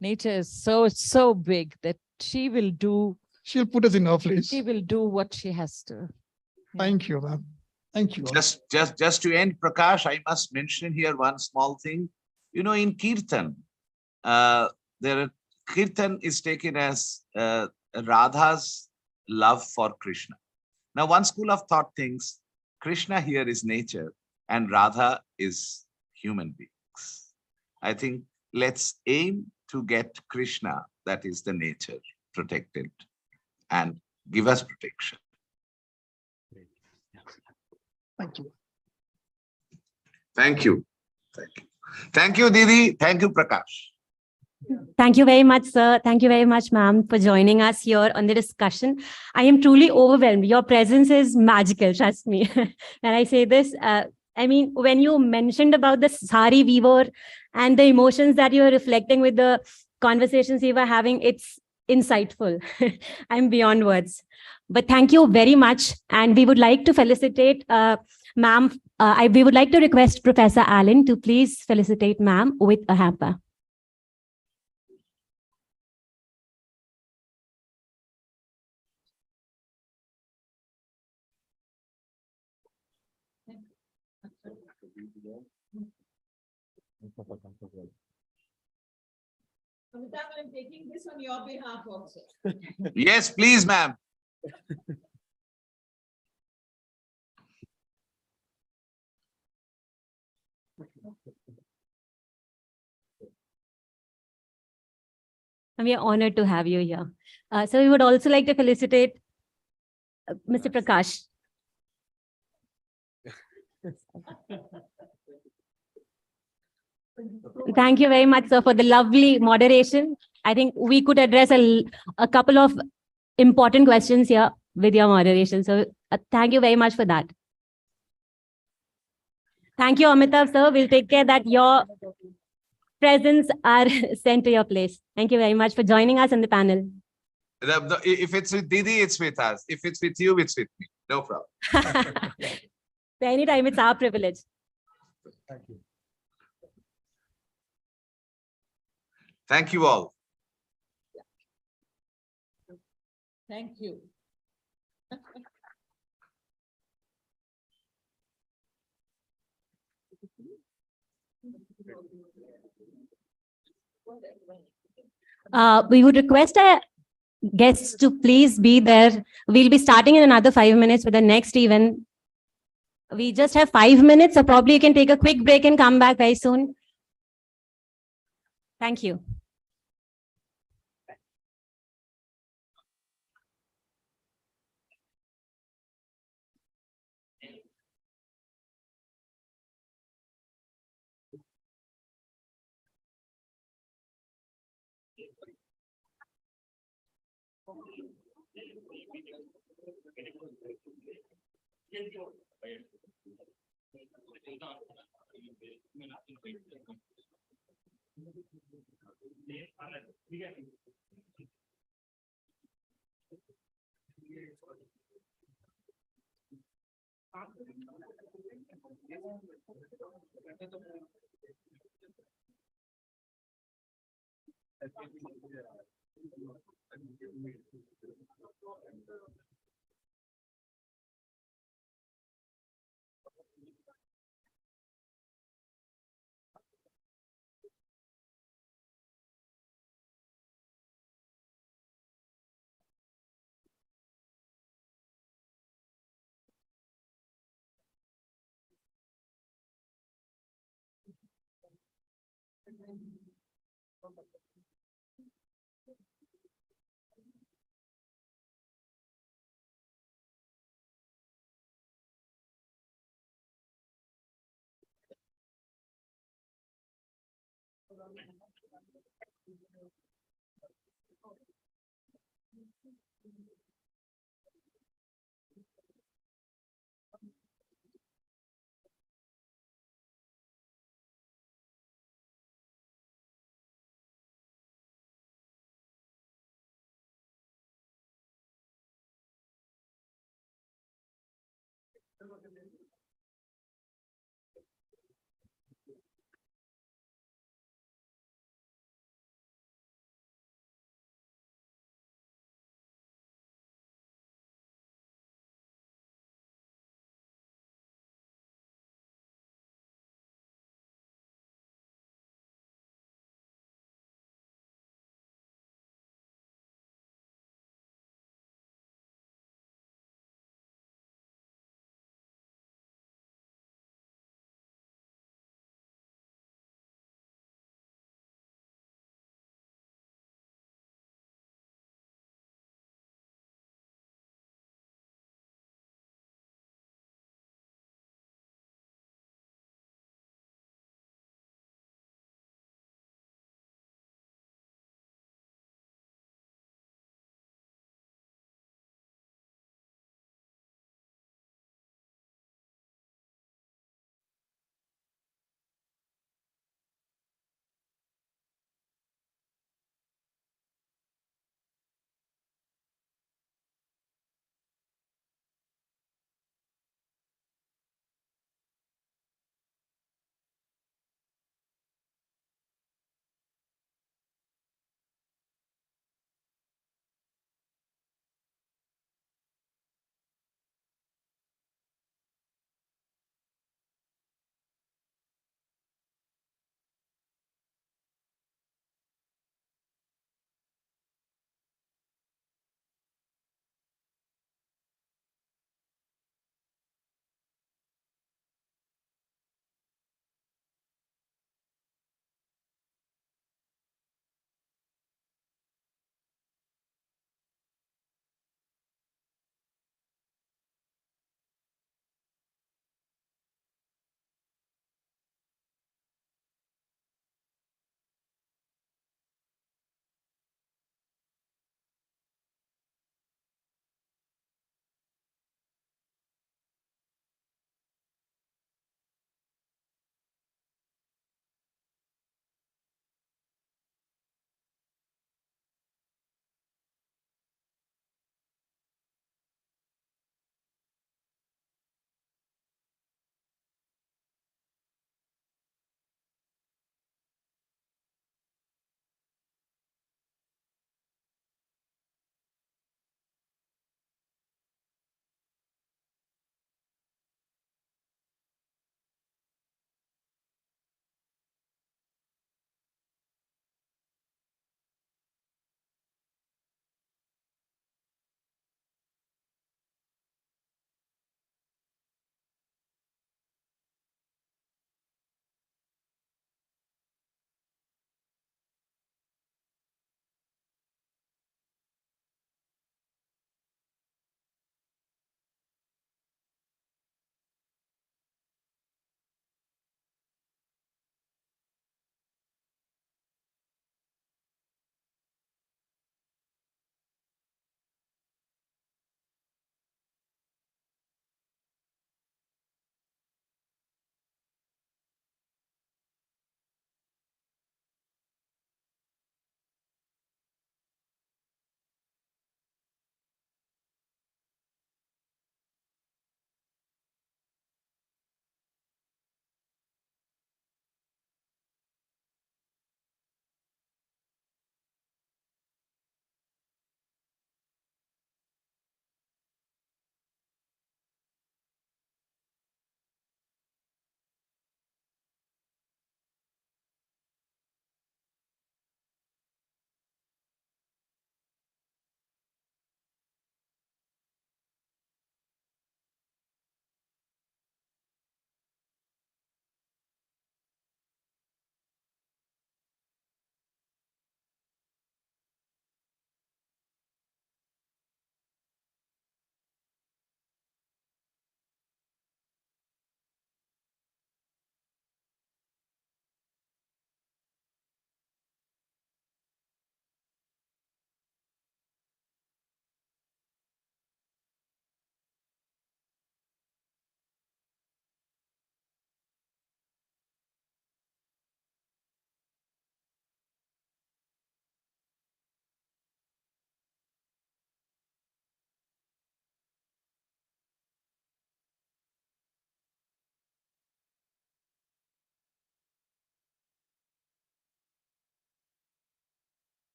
Nature is so big that she'll put us in our place. She will do what she has to. Thank you, ma'am. Thank you. Just to end, Prakash, I must mention here one small thing. You know, in Kirtan, Kirtan is taken as Radha's love for Krishna. Now, one school of thought thinks Krishna here is nature and Radha is human beings. I think let's aim to get Krishna, that is the nature, protected and give us protection. Thank you. Thank you. Thank you. Thank you, Didi. Thank you, Prakash. Thank you very much, sir. Thank you very much, ma'am, for joining us here on the discussion. I am truly overwhelmed. Your presence is magical, trust me. And I say this, I mean, when you mentioned about the sari weaver and the emotions that you were reflecting with the conversations you were having, it's insightful. I'm beyond words. But thank you very much. And we would like to felicitate ma'am. We would like to request Professor Allen to please felicitate ma'am with a hamper. I'm taking this on your behalf also. Yes, please, ma'am. And we are honored to have you here. So we would also like to felicitate Mr. Prakash. Thank you very much, sir, for the lovely moderation. I think we could address a couple of important questions here with your moderation. So thank you very much for that. Thank you, Amitav, sir. We'll take care that your presents are sent to your place. Thank you very much for joining us on the panel. If it's with Didi, it's with us. If it's with you, it's with me. No problem. Anytime, it's our privilege. Thank you. Thank you all. Thank you. We would request our guests to please be there. We'll be starting in another 5 minutes with the next event. We just have 5 minutes, so probably you can take a quick break and come back very soon. Thank you.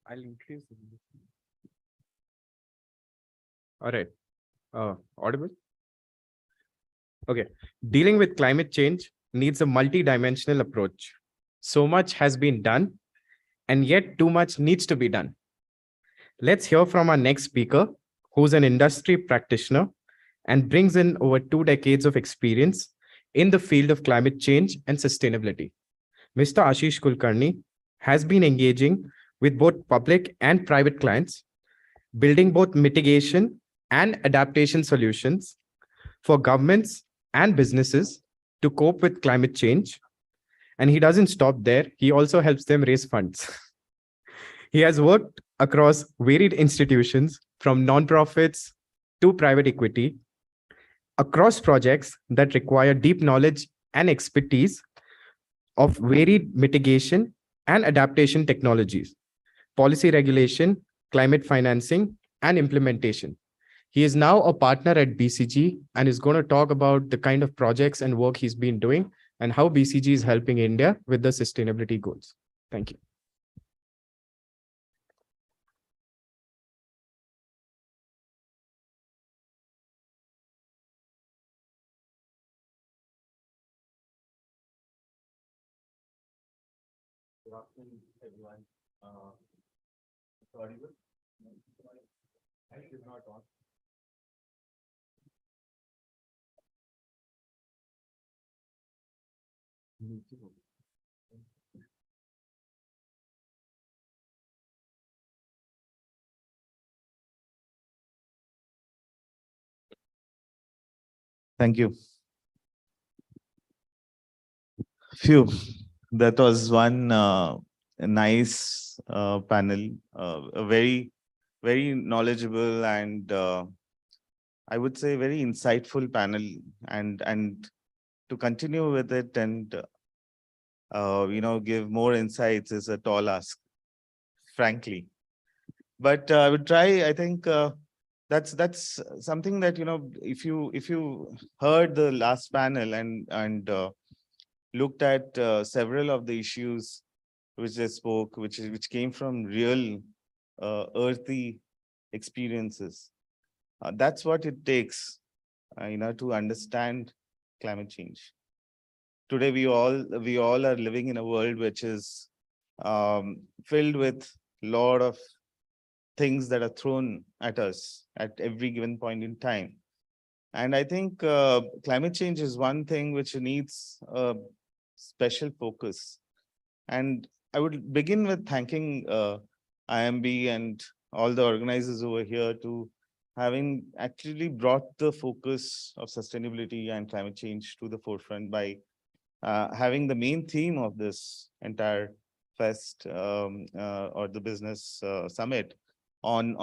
I'll introduce you. All right. Audible? Okay. Dealing with climate change needs a multi-dimensional approach. So much has been done, and yet too much needs to be done. Let's hear from our next speaker, who's an industry practitioner and brings in over 2 decades of experience in the field of climate change and sustainability. Mr. Ashish Kulkarni has been engaging with both public and private clients, building both mitigation and adaptation solutions for governments and businesses to cope with climate change. And he doesn't stop there, he also helps them raise funds. He has worked across varied institutions from nonprofits to private equity, across projects that require deep knowledge and expertise of varied mitigation and adaptation technologies, policy regulation, climate financing, and implementation. He is now a partner at BCG and is going to talk about the kind of projects and work he's been doing and how BCG is helping India with the sustainability goals. Thank you. Good afternoon, everyone. Audible? I is not on. Thank you. Phew, that was one nice panel, a very, very knowledgeable and I would say very insightful panel, and to continue with it and give more insights is a tall ask, frankly. But I would try. I think that's something that if you heard the last panel and looked at several of the issues which they spoke, which came from real earthy experiences. That's what it takes, to understand climate change. Today, we all are living in a world which is filled with a lot of things that are thrown at us at every given point in time. And I think climate change is one thing which needs a special focus. And I would begin with thanking IMB and all the organizers over here to having actually brought the focus of sustainability and climate change to the forefront by having the main theme of this entire fest or the business summit on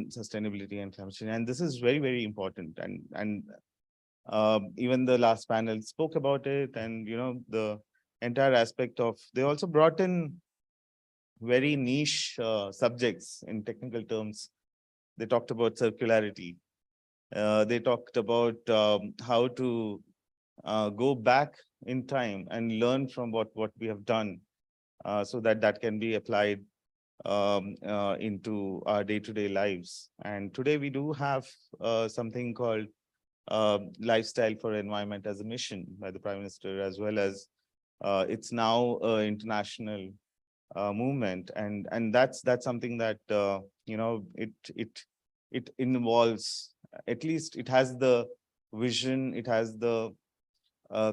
sustainability and climate change. And this is very, very important. And even the last panel spoke about it, and the entire aspect of, they also brought in very niche subjects in technical terms. They talked about circularity. They talked about how to go back in time and learn from what we have done so that can be applied into our day-to-day lives. And today we do have something called Lifestyle for Environment as a mission by the Prime Minister, as well as it's now an international movement, and that's something that it involves, at least it has the vision, it has the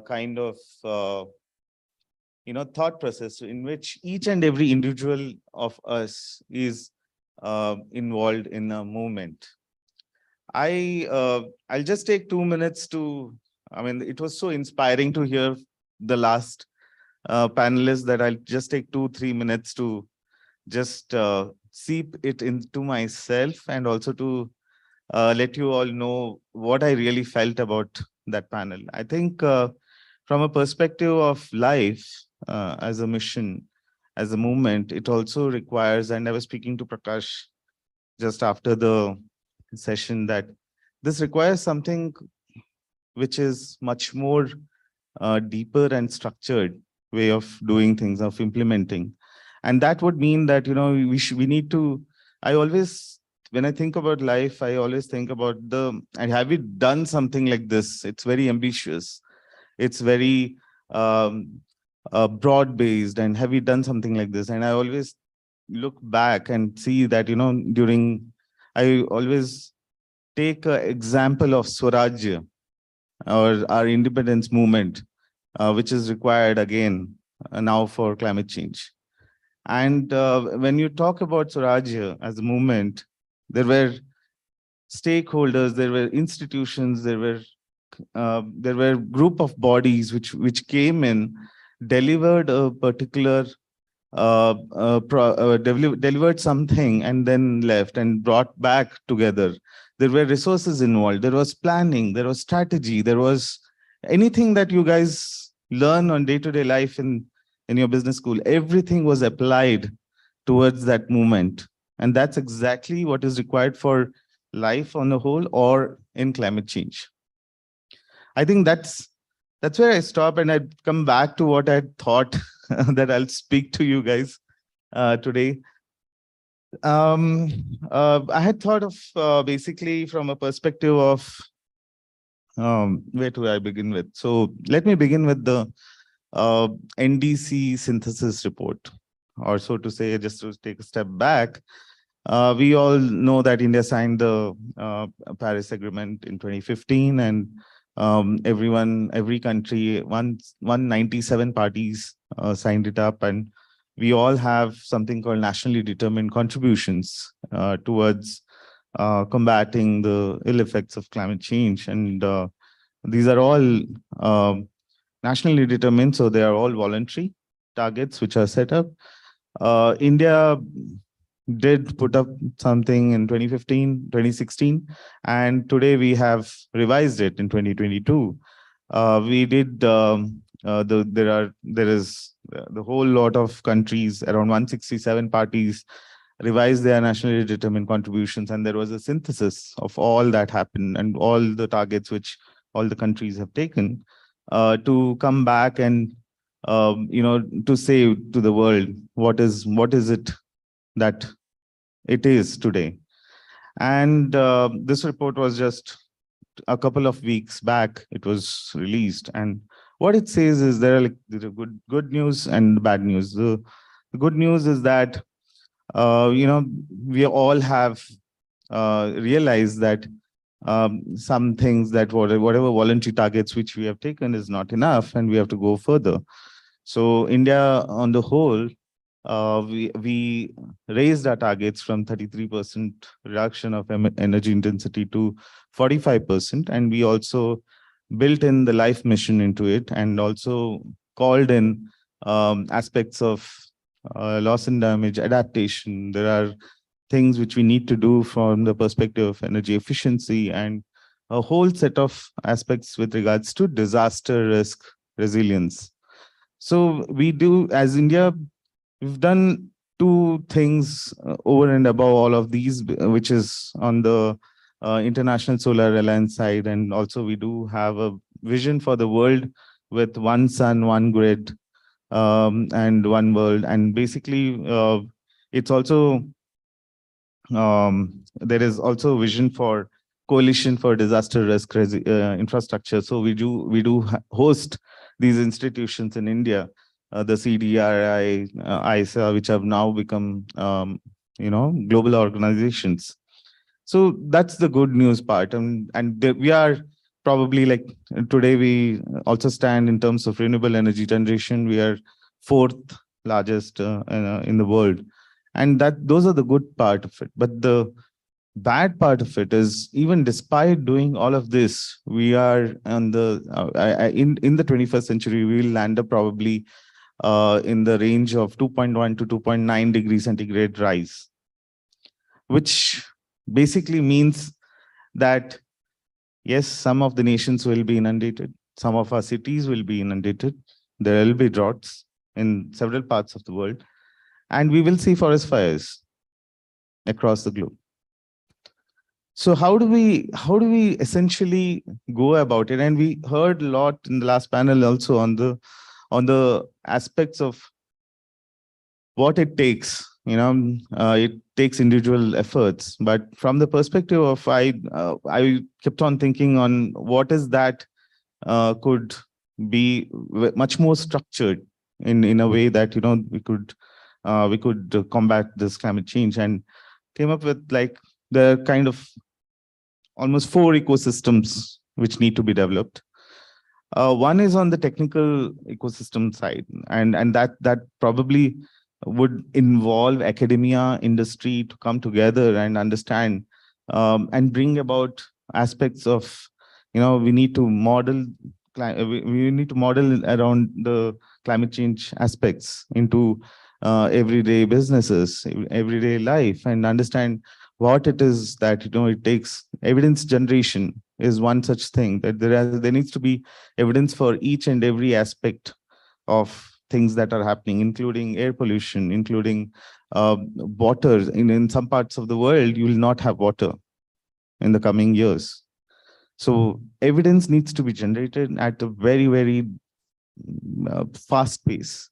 kind of thought process in which each and every individual of us is involved in a movement. I'll just take 2 minutes to, it was so inspiring to hear the last panelists that I'll just take 2-3 minutes to just seep it into myself, and also to let you all know what I really felt about that panel. I think from a perspective of life as a mission, as a movement, it also requires, and I was speaking to Prakash just after the session, that this requires something which is much more deeper and structured way of doing things, of implementing. And that would mean that, we need to, when I think about life, I always think about and have we done something like this? It's very ambitious. It's very broad-based. And have we done something like this? And I always look back and see that, I always take an example of Swarajya, or our independence movement, which is required again now for climate change. And when you talk about Swarajya as a movement, there were stakeholders, there were institutions, there were group of bodies which came in, delivered a particular delivered something and then left and brought back together. There were resources involved, there was planning, there was strategy, there was anything that you guys learn on day-to-day life in your business school. Everything was applied towards that movement. And that's exactly what is required for life on the whole or in climate change. I think that's where I stop, and I come back to what I thought that I'll speak to you guys today. I had thought of basically from a perspective of where do I begin with? So let me begin with the NDC synthesis report, or so to say, just to take a step back. We all know that India signed the Paris Agreement in 2015, and every country, 197 parties signed it up, and we all have something called nationally determined contributions towards combating the ill effects of climate change. And these are all nationally determined, so they are all voluntary targets which are set up. India did put up something in 2015, 2016, and today we have revised it in 2022. We did, there is the whole lot of countries, around 167 parties, revised their nationally determined contributions, and there was a synthesis of all that happened and all the targets which all the countries have taken to come back and to say to the world what is it that it is today. And this report was just a couple of weeks back, it was released, and what it says is there are good news and bad news. The good news is that we all have realized that some things, that whatever voluntary targets which we have taken is not enough, and we have to go further. So India on the whole, we raised our targets from 33% reduction of energy intensity to 45%, and we also built in the life mission into it, and also called in aspects of loss and damage, adaptation. There are things which we need to do from the perspective of energy efficiency, and a whole set of aspects with regards to disaster risk resilience. So we do, as India, we've done two things over and above all of these, which is on the International Solar Alliance side. And also we do have a vision for the world with one sun, one grid, and one world. And basically, it's also, there is also a vision for coalition for disaster risk infrastructure. So we do host these institutions in India, the CDRI, ISA, which have now become, global organizations. So that's the good news part. And we are probably, like, today we also stand in terms of renewable energy generation. We are 4th largest in the world. And those are the good part of it. But the bad part of it is, even despite doing all of this, we are on the in the 21st century, we will land up probably in the range of 2.1 to 2.9 degrees centigrade rise, which basically means that, yes, some of the nations will be inundated, some of our cities will be inundated, there will be droughts in several parts of the world, and we will see forest fires across the globe. So how do we essentially go about it? And we heard a lot in the last panel also on the on the aspects of what it takes. It takes individual efforts, but from the perspective of I kept on thinking on what is that could be much more structured in a way that we could combat this climate change, and came up with like the kind of almost 4 ecosystems which need to be developed. One is on the technical ecosystem side, and that probably would involve academia, industry to come together and understand and bring about aspects of, we need to model we need to model around the climate change aspects into everyday businesses, everyday life, and understand what it is that it takes. Evidence generation is one such thing, that there needs to be evidence for each and every aspect of things that are happening, including air pollution, including water. In some parts of the world, you will not have water in the coming years. So evidence needs to be generated at a very, very fast pace.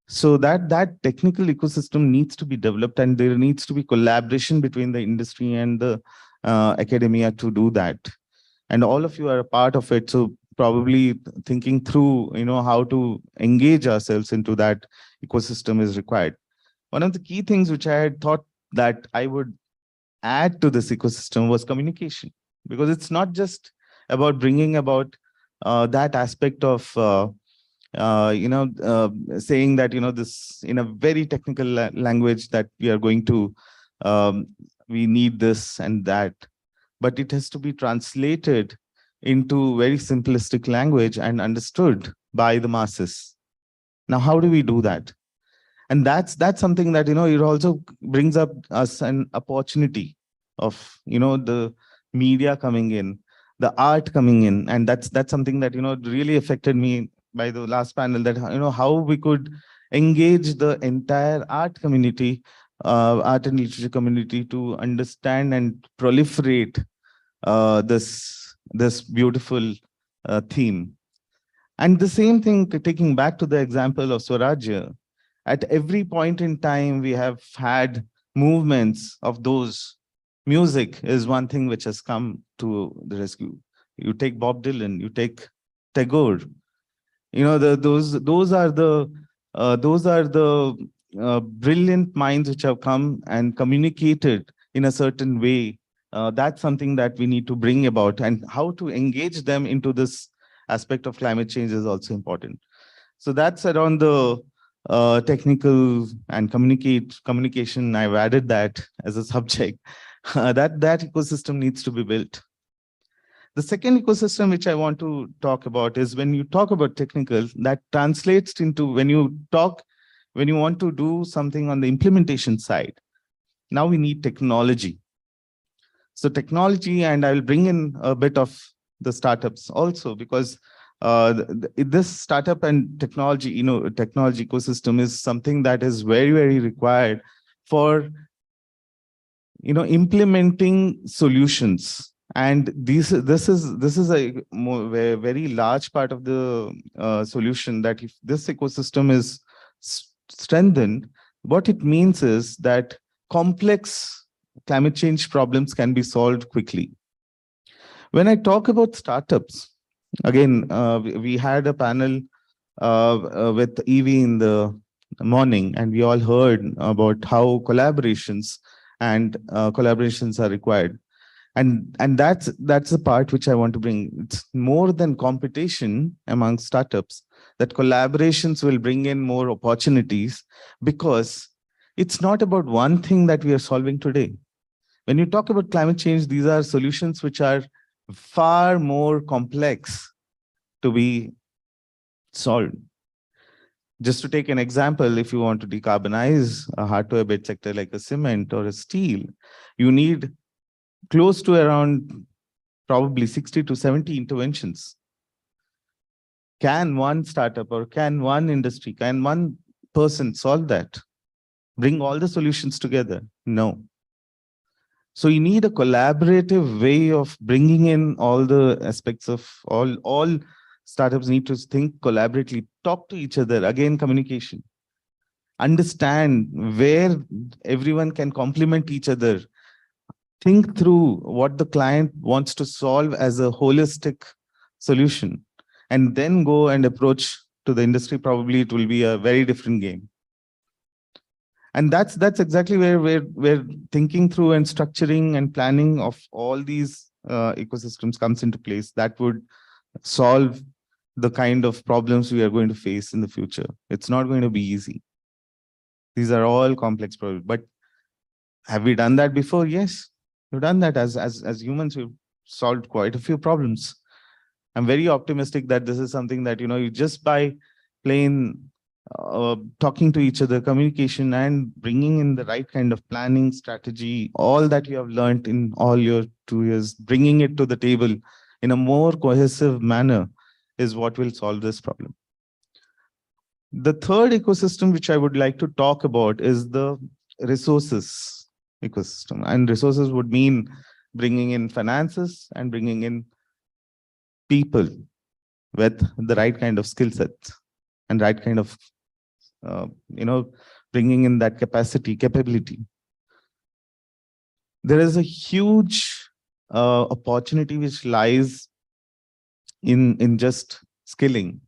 So that technical ecosystem needs to be developed, and there needs to be collaboration between the industry and the academia to do that. And all of you are a part of it. So probably thinking through, how to engage ourselves into that ecosystem is required. One of the key things which I had thought that I would add to this ecosystem was communication, because it's not just about bringing about that aspect of saying that, this in a very technical language that we are going to, we need this and that, but it has to be translated into very simplistic language and understood by the masses. Now, how do we do that? And that's something that, it also brings up us an opportunity of, the media coming in, the art coming in. And that's something that, really affected me by the last panel, that, how we could engage the entire art community, art and literature community, to understand and proliferate this beautiful theme. And the same thing, taking back to the example of Swarajya, at every point in time, we have had movements of those. Music is one thing which has come to the rescue. You take Bob Dylan, you take Tagore. Those are the brilliant minds which have come and communicated in a certain way. That's something that we need to bring about, and how to engage them into this aspect of climate change is also important. So that's around the technical and communication. I've added that as a subject. That ecosystem needs to be built. The second ecosystem which I want to talk about is, when you talk about technical, that translates into when you want to do something on the implementation side. Now we need technology. So technology, and I will bring in a bit of the startups also, because this startup and technology, technology ecosystem is something that is very, very required for, implementing solutions. And this is a very large part of the solution, that if this ecosystem is strengthened, what it means is that complex climate change problems can be solved quickly. When I talk about startups, again, we had a panel with Evie in the morning, and we all heard about how collaborations are required. And that's the part which I want to bring. It's more than competition among startups, that collaborations will bring in more opportunities, because it's not about one thing that we are solving today. When you talk about climate change, these are solutions which are far more complex to be solved. Just to take an example, if you want to decarbonize a hard-to-abate sector like a cement or a steel, you need close to around probably 60 to 70 interventions. Can one startup, or can one industry, can one person solve that? Bring all the solutions together? No. So you need a collaborative way of bringing in all the aspects of all Startups need to think collaboratively, talk to each other, again, communication. Understand where everyone can complement each other. Think through what the client wants to solve as a holistic solution, and then go and approach to the industry. Probably it will be a very different game. And that's exactly where we're thinking through and structuring and planning of all these ecosystems comes into place that would solve the kind of problems we are going to face in the future. It's not going to be easy. These are all complex problems. But have we done that before? Yes, we've done that. As humans, we've solved quite a few problems. I'm very optimistic that this is something that, you just by plain talking to each other, communication, and bringing in the right kind of planning strategy, all that you have learned in all your 2 years, bringing it to the table in a more cohesive manner is what will solve this problem. The third ecosystem which I would like to talk about is the resources ecosystem. And resources would mean bringing in finances and bringing in people with the right kind of skill sets and right kind of, bringing in that capability. There is a huge opportunity which lies in just skilling.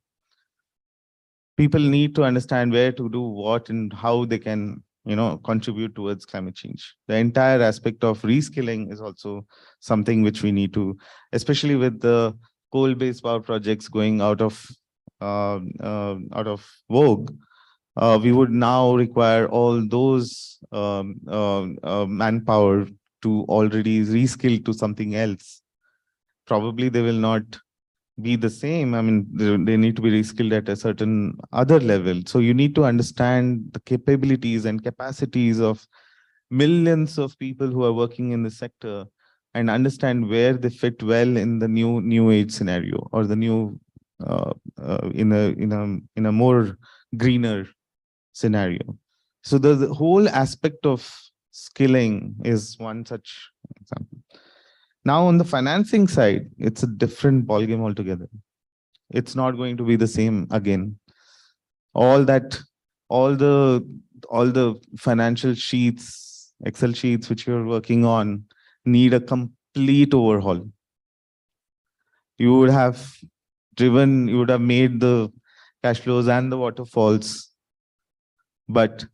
People need to understand where to do what and how they can, contribute towards climate change. The entire aspect of reskilling is also something which we need to, especially with the coal-based power projects going out of vogue. We would now require all those manpower to already reskill to something else. Probably they will not be the same. I mean, they need to be reskilled at a certain other level. So you need to understand the capabilities and capacities of millions of people who are working in the sector and understand where they fit well in the new age scenario or the new in a more greener scenario. So the whole aspect of skilling is one such example. Now on the financing side, it's a different ballgame altogether. It's not going to be the same again. All the financial sheets, Excel sheets which you're working on need a complete overhaul. You would have made the cash flows and the waterfalls, but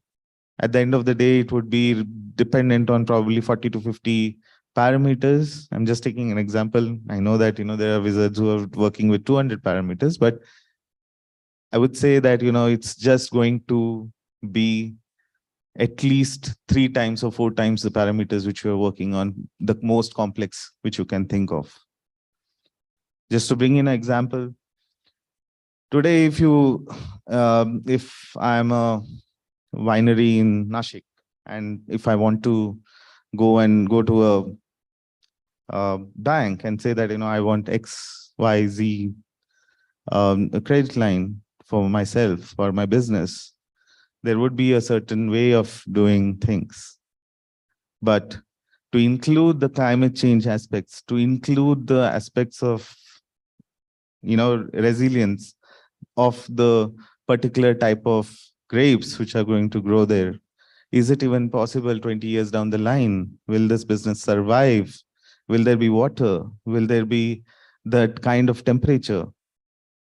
at the end of the day, it would be dependent on probably 40 to 50 parameters. I'm just taking an example. I know that, there are wizards who are working with 200 parameters, but I would say that, it's just going to be at least 3 times or 4 times the parameters which you are working on, the most complex which you can think of. Just to bring in an example, today, if I'm a winery in Nashik, and if I want to go to a bank and say that, I want XYZ a credit line for myself or my business, there would be a certain way of doing things. But to include the climate change aspects, to include the aspects of, resilience of the particular type of grapes which are going to grow there, is it even possible 20 years down the line? Will this business survive? Will there be water? Will there be that kind of temperature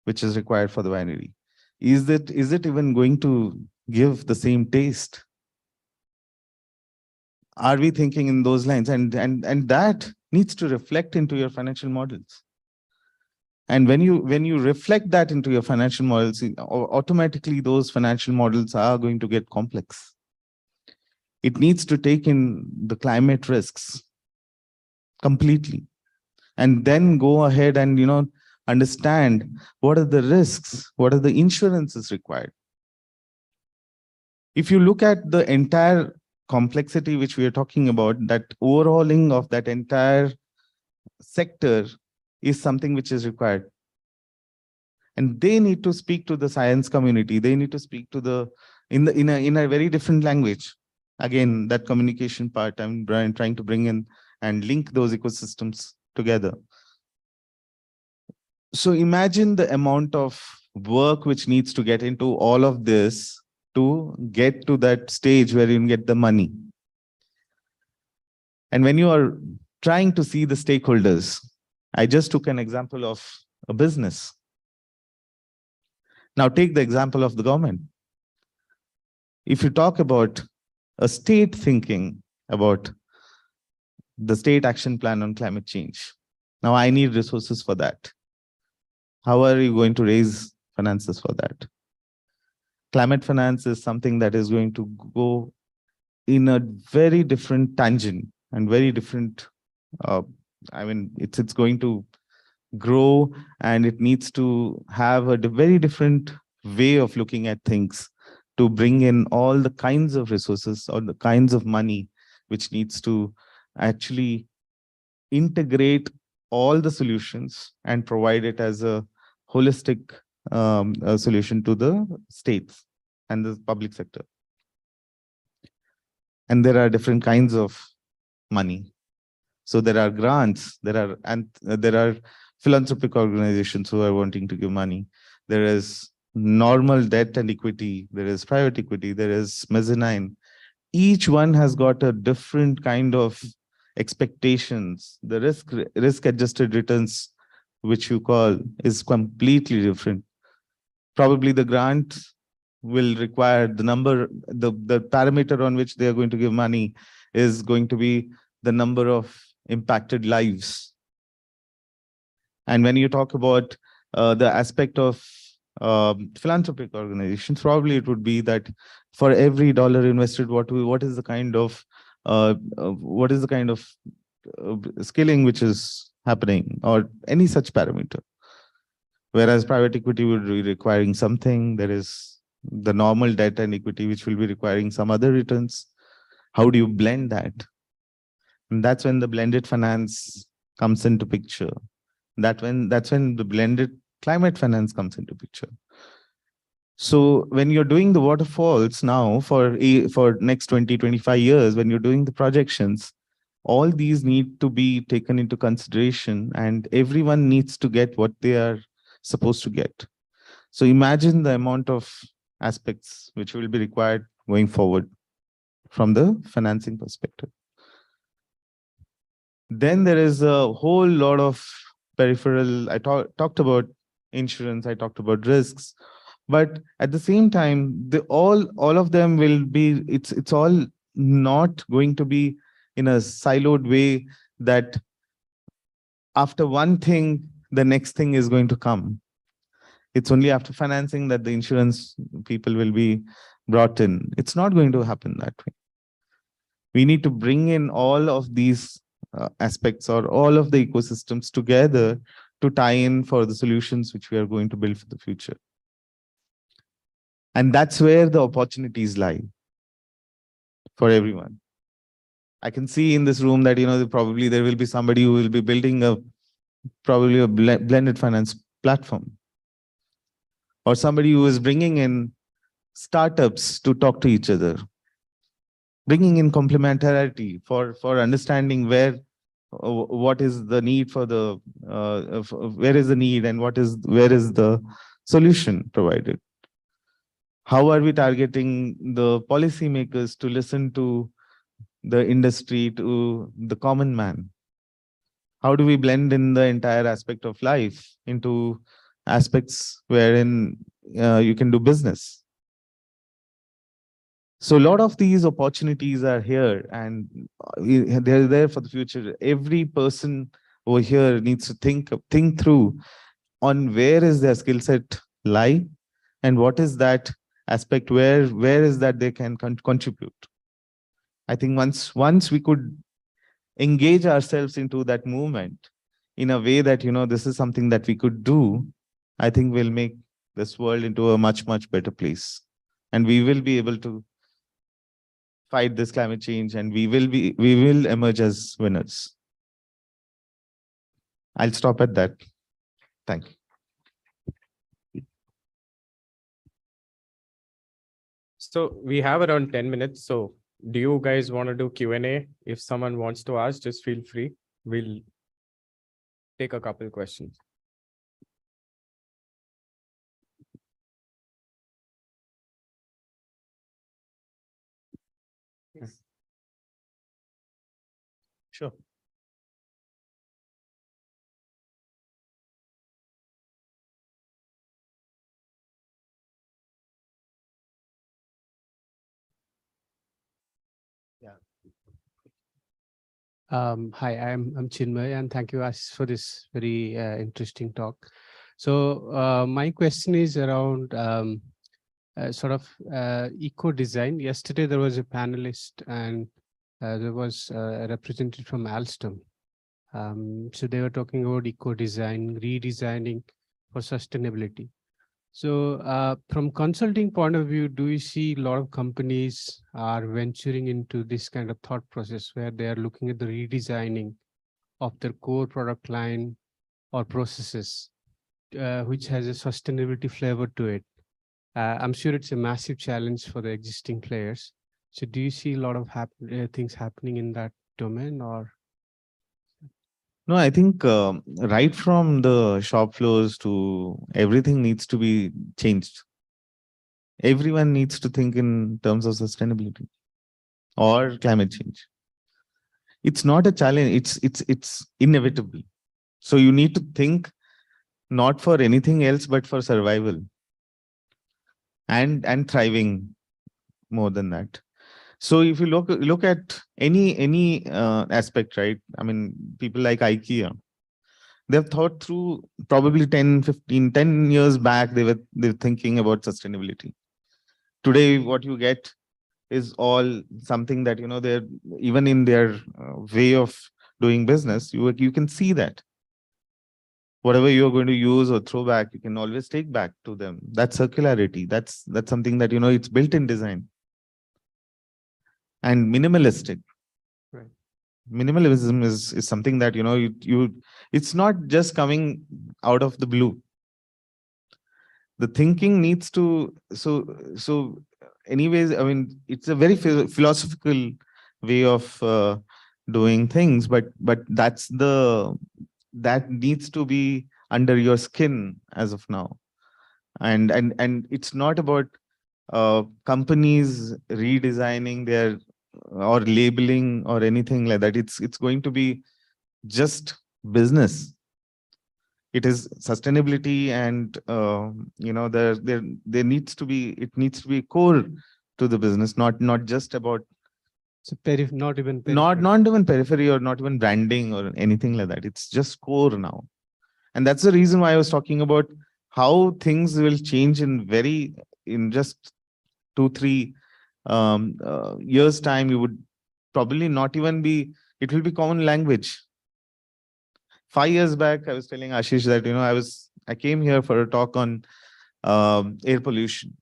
which is required for the winery? Is it even going to give the same taste? Are we thinking in those lines? And that needs to reflect into your financial models. And when you reflect that into your financial models, automatically those financial models are going to get complex. It needs to take in the climate risks completely, and then go ahead and understand what are the risks, what are the insurances required. If you look at the entire complexity which we are talking about, that overhauling of that entire sector is something which is required. And they need to speak to the science community. They need to speak to in a very different language. Again, that communication part I'm trying to bring in and link those ecosystems together. So imagine the amount of work which needs to get into all of this to get to that stage where you can get the money. And when you are trying to see the stakeholders, I just took an example of a business. Now take the example of the government. If you talk about a state thinking about the state action plan on climate change, now I need resources for that. How are you going to raise finances for that? Climate finance is something that is going to go in a very different tangent and very different, it's going to grow, and it needs to have a very different way of looking at things to bring in all the kinds of resources or the kinds of money which needs to actually integrate all the solutions and provide it as a holistic solution to the states and the public sector. And there are different kinds of money. So there are grants, there are philanthropic organizations who are wanting to give money. There is normal debt and equity, there is private equity, there is mezzanine. Each one has got a different kind of expectations. The risk adjusted returns, which you call, is completely different. Probably the grant will require the parameter on which they are going to give money is going to be the number of impacted lives. And when you talk about the aspect of philanthropic organizations, probably it would be that for every dollar invested, what is the kind of skilling which is happening, or any such parameter. Whereas private equity would be requiring something, there is the normal debt and equity which will be requiring some other returns. How do you blend that? And that's when the blended finance comes into picture. That's when the blended climate finance comes into picture. So when you're doing the waterfalls now for next 20, 25 years, when you're doing the projections, all these need to be taken into consideration, and everyone needs to get what they are supposed to get. So imagine the amount of aspects which will be required going forward from the financing perspective. Then there is a whole lot of peripheral. I talked about insurance, I talked about risks, but at the same time, all of them will be, it's all not going to be in a siloed way that after one thing, the next thing is going to come. It's only after financing that the insurance people will be brought in. It's not going to happen that way. We need to bring in all of these aspects or all of the ecosystems together to tie in for the solutions which we are going to build for the future. And that's where the opportunities lie for everyone. I can see in this room that, probably there will be somebody who will be building probably a blended finance platform, or somebody who is bringing in startups to talk to each other, bringing in complementarity for understanding what is the need for the where is the need and where is the solution provided. How are we targeting the policymakers to listen to the industry, to the common man? How do we blend in the entire aspect of life into aspects wherein you can do business? So a lot of these opportunities are here, and they're there for the future. Every person over here needs to think through on where is their skill set lie, and what is that aspect where is that they can contribute. I think once we could engage ourselves into that movement in a way that, this is something that we could do, I think we'll make this world into a much, much better place. And we will be able to fight this climate change, and we will emerge as winners. I'll stop at that. Thank you. So we have around 10 minutes. So do you guys want to do Q&A? If someone wants to ask, just feel free. We'll take a couple questions. Sure. Hi, I'm Chinmay, and thank you, Ash, for this very interesting talk. So my question is around sort of eco design. Yesterday there was a panelist, and there was a representative from Alstom. So they were talking about eco design, redesigning for sustainability. So from consulting point of view, do you see a lot of companies are venturing into this kind of thought process where they are looking at the redesigning of their core product line or processes, which has a sustainability flavor to it? I'm sure it's a massive challenge for the existing players. So do you see a lot of things happening in that domain, or? No, I think right from the shop floors to everything needs to be changed. Everyone needs to think in terms of sustainability or climate change. It's not a challenge. It's inevitable. So you need to think not for anything else, but for survival and thriving more than that. So if you look at any aspect, right? I mean, people like IKEA, they've thought through probably 10, 15, 10 years back, they were thinking about sustainability. Today, what you get is all something that, you know, they're even in their way of doing business, you can see that whatever you're going to use or throw back, you can always take back to them. That's circularity. That's something that, you know, it's built in design. And minimalistic. Right. Minimalism is something that, you know, it's not just coming out of the blue. The thinking needs to, so anyways, I mean, it's a very philosophical way of doing things, but that needs to be under your skin as of now. And it's not about companies redesigning their or labeling or anything like that. It's going to be just business. It is sustainability, and you know, there needs to be, it needs to be core to the business, not just about Not even periphery or not even branding or anything like that. It's just core now. And that's the reason why I was talking about how things will change in just 2-3 years time. You would probably not even be, it will be common language. 5 years back, I was telling Ashish that, you know, I came here for a talk on air pollution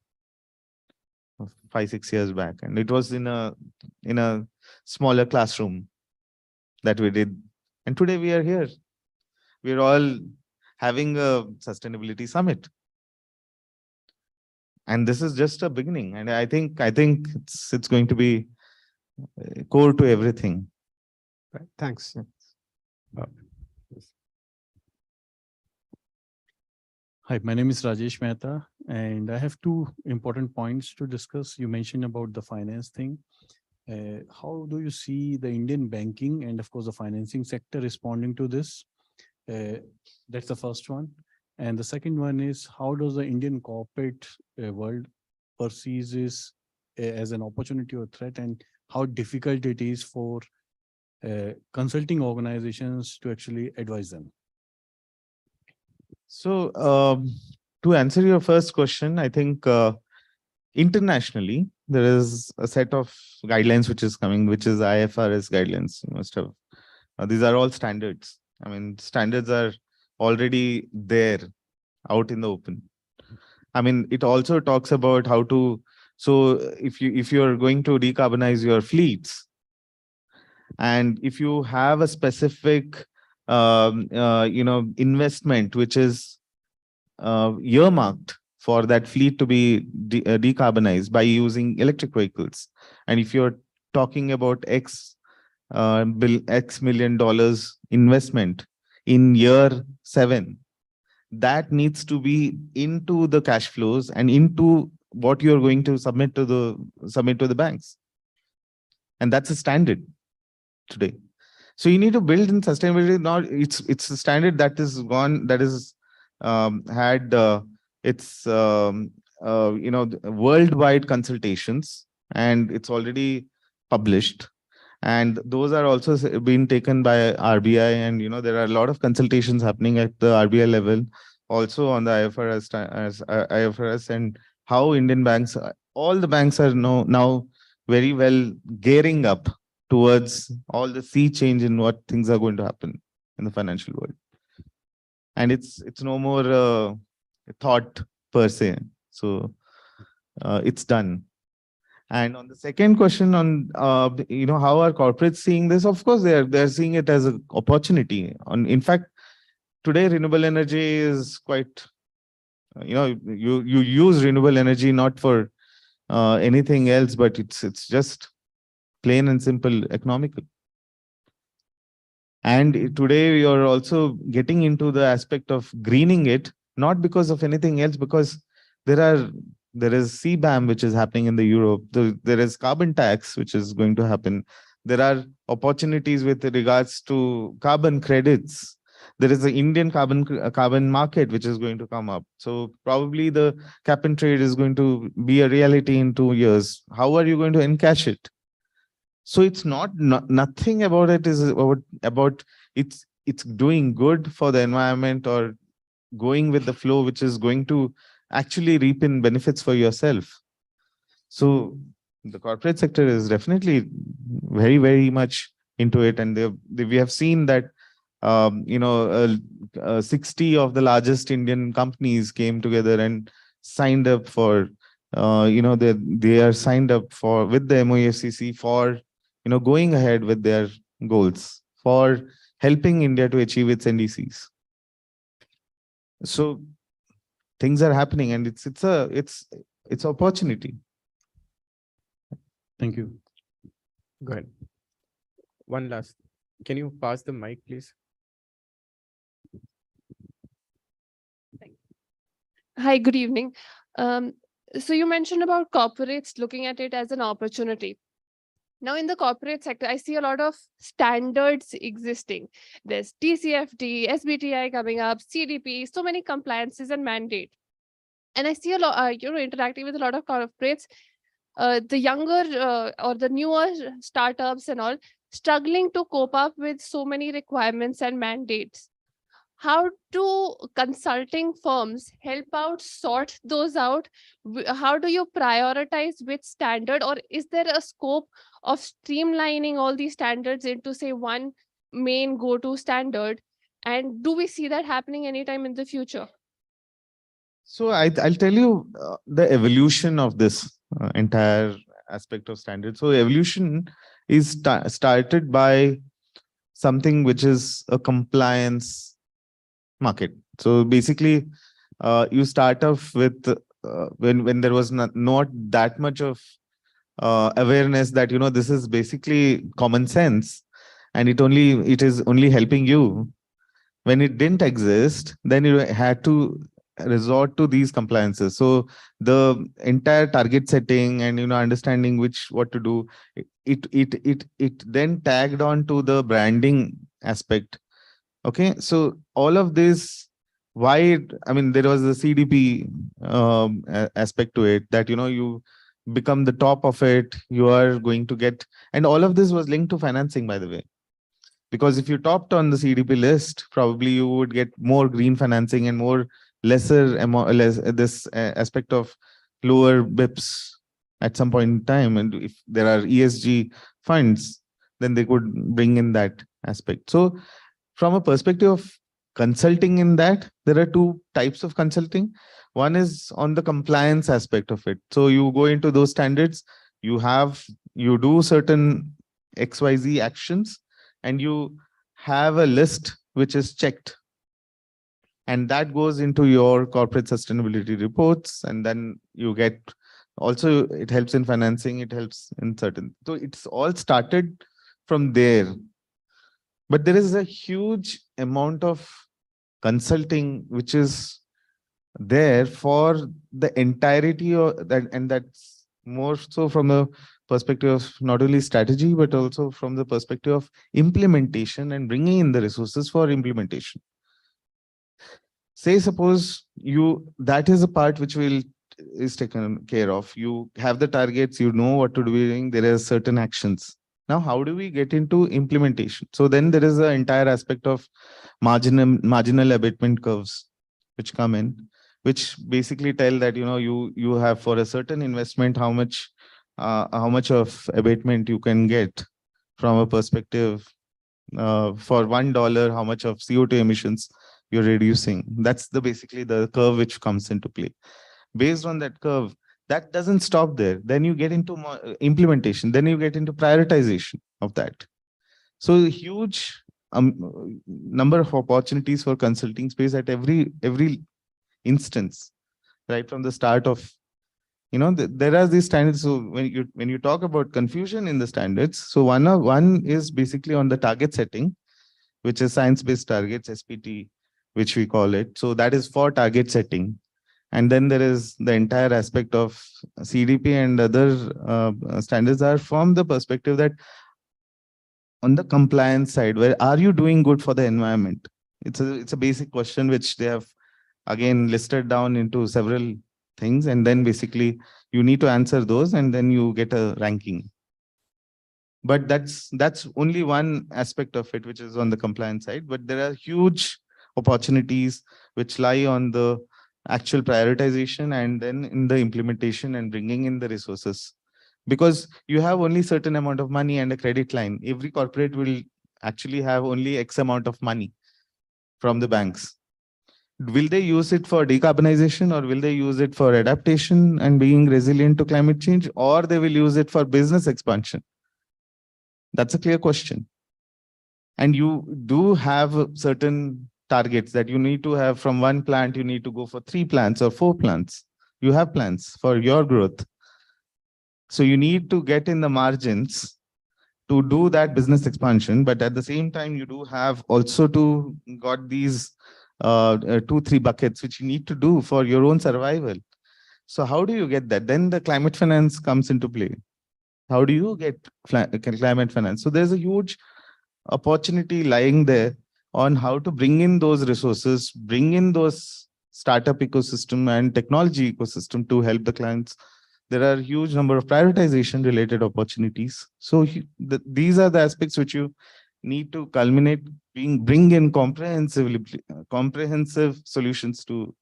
5-6 years back, and it was in a smaller classroom that we did. And today we are here. We're all having a sustainability summit. And this is just a beginning. And I think it's going to be core to everything. Right. Thanks. Hi, my name is Rajesh Mehta, and I have two important points to discuss. You mentioned about the finance thing. How do you see the Indian banking and, of course, the financing sector responding to this? That's the first one. And the second one is, how does the Indian corporate world perceives this as an opportunity or threat, and how difficult it is for consulting organizations to actually advise them? So to answer your first question, I think internationally, there is a set of guidelines which is coming, which is IFRS guidelines. You must have. These are all standards. I mean, standards are already there out in the open. I mean, it also talks about how to, so if you're going to decarbonize your fleets, and if you have a specific you know, investment which is earmarked for that fleet to be decarbonized by using electric vehicles, and if you're talking about X million dollars investment in year 7, that needs to be into the cash flows and into what you're going to submit to the banks. And that's a standard today. So you need to build in sustainability. Not it's a standard that is gone, that is had its worldwide consultations, and it's already published. And those are also being taken by RBI, and there are a lot of consultations happening at the RBI level, also on the IFRS, and how Indian banks, all the banks are now very well gearing up towards all the sea change in what things are going to happen in the financial world. And it's no more a thought per se. So it's done. And on the second question on how are corporates seeing this? Of course, they're seeing it as an opportunity. In fact, today renewable energy is quite you use renewable energy not for anything else, but it's just plain and simple economical. And today we are also getting into the aspect of greening it, not because of anything else, because there is CBAM, which is happening in the Europe. There is carbon tax, which is going to happen. There are opportunities with regards to carbon credits. There is the Indian carbon market, which is going to come up. So probably the cap and trade is going to be a reality in 2 years. How are you going to encash it? So it's nothing about it is about it's doing good for the environment or going with the flow, which is going to actually reap in benefits for yourself. So the corporate sector is definitely very, very much into it. And we have seen that 60 of the largest Indian companies came together and signed up for they are signed up for with the MOFCC for going ahead with their goals, for helping India to achieve its NDCs. So things are happening, and it's opportunity. Thank you. Go ahead. One last. Can you pass the mic, please? Hi, good evening. So you mentioned about corporates looking at it as an opportunity. Now, in the corporate sector, I see a lot of standards existing. There's TCFD, SBTI coming up, CDP, so many compliances and mandate. And I see a lot, interacting with a lot of corporates, the younger or the newer startups and all, struggling to cope up with so many requirements and mandates. How do consulting firms help out sort those out? How do you prioritize which standard, or is there a scope of streamlining all these standards into, say, one main go-to standard? And do we see that happening anytime in the future? So I'll tell you the evolution of this entire aspect of standards. So evolution is started by something which is a compliance market. So basically, you start off with when there was not that much of awareness that this is basically common sense, and it is only helping you. When it didn't exist, then you had to resort to these compliances. So the entire target setting and understanding what to do, it then tagged on to the branding aspect. Okay, so all of this, there was the CDP aspect to it, that you become the top of it, you are going to get, and all of this was linked to financing, by the way. Because if you topped on the CDP list, probably you would get more green financing and more lesser this aspect of lower BIPs at some point in time. And if there are ESG funds, then they could bring in that aspect. So from a perspective of consulting in that, there are two types of consulting. One is on the compliance aspect of it. So you go into those standards, you do certain XYZ actions, and you have a list which is checked. And that goes into your corporate sustainability reports. And then you get, also it helps in financing, it helps in certain. So it's all started from there. But there is a huge amount of consulting which is there for the entirety of that, and that's more so from a perspective of not only strategy, but also from the perspective of implementation and bringing in the resources for implementation. Say, suppose that is a part which is taken care of. You have the targets, you know what to do doing, there are certain actions. Now, how do we get into implementation? So then there is an entire aspect of marginal abatement curves which come in, which basically tell that you have for a certain investment how much of abatement you can get from a perspective for $1, how much of CO2 emissions you're reducing. That's basically the curve which comes into play. Based on that curve, that doesn't stop there. Then you get into implementation. Then you get into prioritization of that. So a huge number of opportunities for consulting space at every instance, right from the start of, there are these standards. So when you talk about confusion in the standards, so one is basically on the target setting, which is science-based targets, SPT, which we call it. So that is for target setting. And then there is the entire aspect of CDP and other standards are from the perspective that on the compliance side, where are you doing good for the environment? It's a basic question which they have again listed down into several things, and then basically you need to answer those, and then you get a ranking. But that's only one aspect of it, which is on the compliance side. But there are huge opportunities which lie on the actual prioritization and then in the implementation and bringing in the resources. Because you have only certain amount of money and a credit line. Every corporate will actually have only X amount of money from the banks. Will they use it for decarbonization, or will they use it for adaptation and being resilient to climate change, or they will use it for business expansion? That's a clear question. And you do have certain targets that you need to have. From one plant, you need to go for 3 plants or 4 plants. You have plans for your growth. So you need to get in the margins to do that business expansion. But at the same time, you do have also to got these 2-3 buckets, which you need to do for your own survival. So how do you get that? Then the climate finance comes into play. How do you get climate finance? So there's a huge opportunity lying there on how to bring in those resources, bring in those startup ecosystem and technology ecosystem to help the clients. There are a huge number of prioritization related opportunities. So these are the aspects which you need to culminate, bring in comprehensive solutions to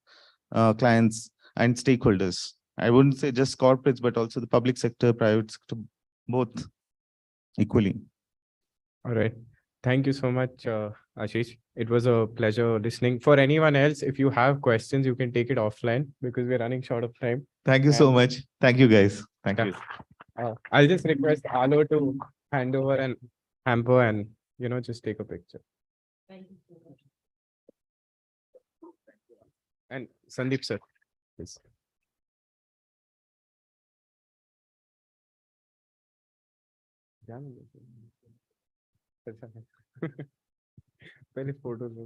clients and stakeholders. I wouldn't say just corporates, but also the public sector, private sector, both equally. All right. Thank you so much, Ashish. It was a pleasure listening. For anyone else, if you have questions, you can take it offline because we're running short of time. Thank you so much. Thank you, guys. Thank you. I'll just request Alo to hand over and hamper and, just take a picture. And Sandeep sir, please. पहले photo लो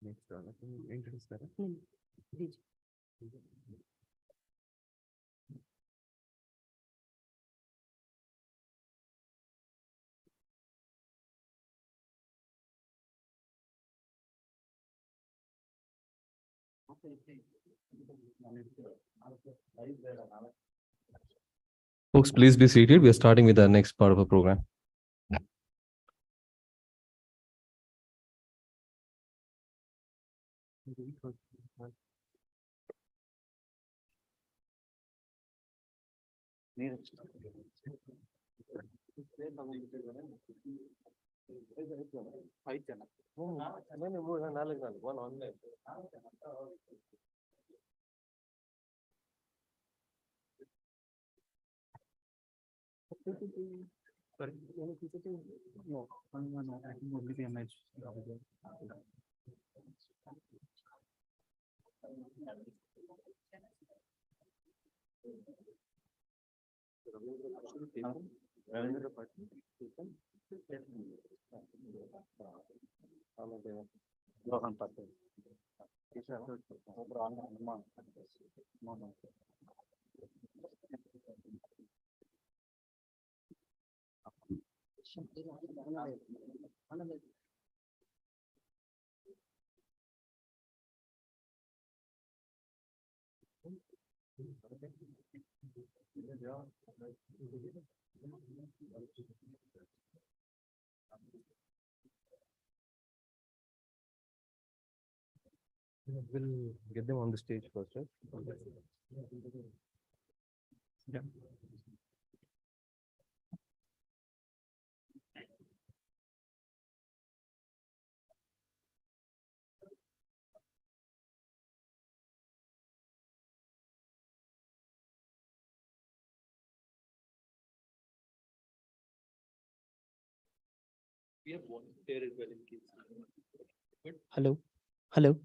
next वाला introduce करें Folks, please be seated. We are starting with the next part of the program. Sorry, no, I think only the image. We'll get them on the stage first, right? Yeah. We have volunteer as well in case. Hello. Hello.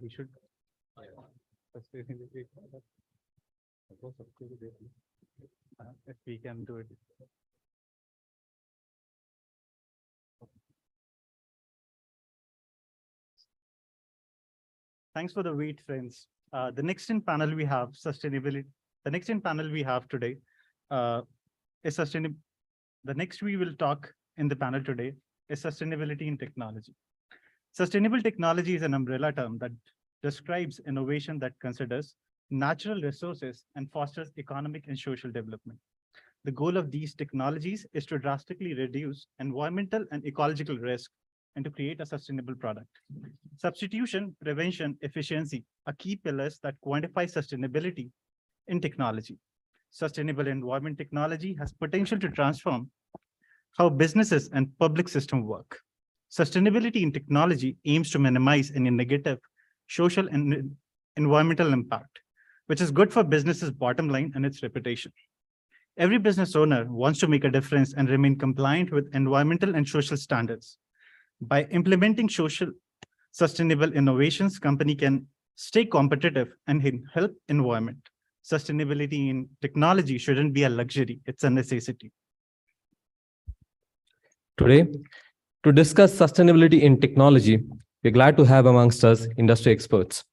We should. If we can do it. Thanks for the wait, friends. The next in panel we have sustainability. The next in panel we have today is sustainable. The next we will talk in the panel today is sustainability in technology. Sustainable technology is an umbrella term that describes innovation that considers natural resources and fosters economic and social development. The goal of these technologies is to drastically reduce environmental and ecological risk and to create a sustainable product. Substitution, prevention, efficiency are key pillars that quantify sustainability in technology. Sustainable environment technology has potential to transform how businesses and public systems work. Sustainability in technology aims to minimize any negative social and environmental impact, which is good for business's bottom line and its reputation. Every business owner wants to make a difference and remain compliant with environmental and social standards. By implementing social sustainable innovations, company can stay competitive and help environment. Sustainability in technology shouldn't be a luxury, it's a necessity. Today, to discuss sustainability in technology, we're glad to have amongst us industry experts.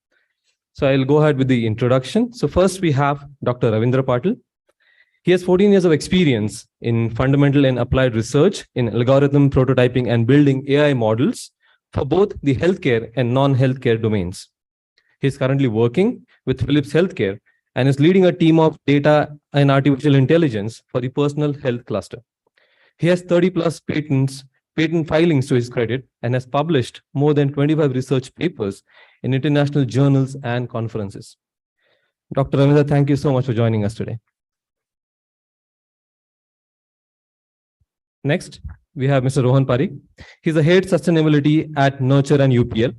So I'll go ahead with the introduction. So first we have Dr. Ravindra Patil. He has 14 years of experience in fundamental and applied research in algorithm prototyping and building AI models for both the healthcare and non-healthcare domains. He is currently working with Philips Healthcare and is leading a team of data and artificial intelligence for the personal health cluster. He has 30 plus patent filings to his credit and has published more than 25 research papers in international journals and conferences. Dr. Ravindra, thank you so much for joining us today. Next, we have Mr. Rohan Parikh. He's the head sustainability at Nurture and UPL.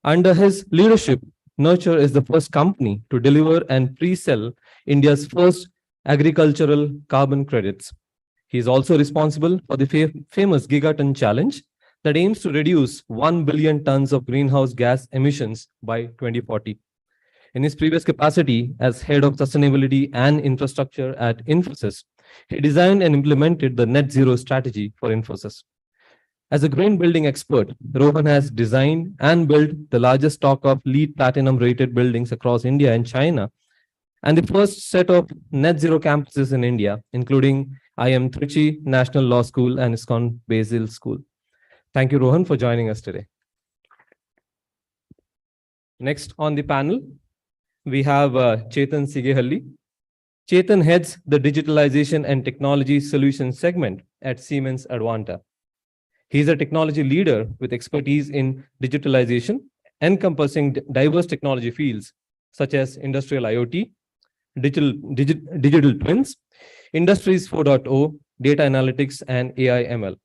Under his leadership, Nurture is the first company to deliver and pre-sell India's first agricultural carbon credits. He is also responsible for the famous Gigaton Challenge that aims to reduce 1 billion tons of greenhouse gas emissions by 2040. In his previous capacity as head of sustainability and infrastructure at Infosys, he designed and implemented the net zero strategy for Infosys. As a green building expert, Rohan has designed and built the largest stock of LEED Platinum rated buildings across India and China, and the first set of net zero campuses in India, including IIM Trichy National Law School and ISKCON Basil School. Thank you, Rohan, for joining us today. Next on the panel, we have Chetan Sigehalli. Chetan heads the Digitalization and Technology Solutions segment at Siemens Advanta. He is a technology leader with expertise in digitalization, encompassing diverse technology fields such as industrial IoT, digital twins, Industries 4.0, data analytics, and AI ML.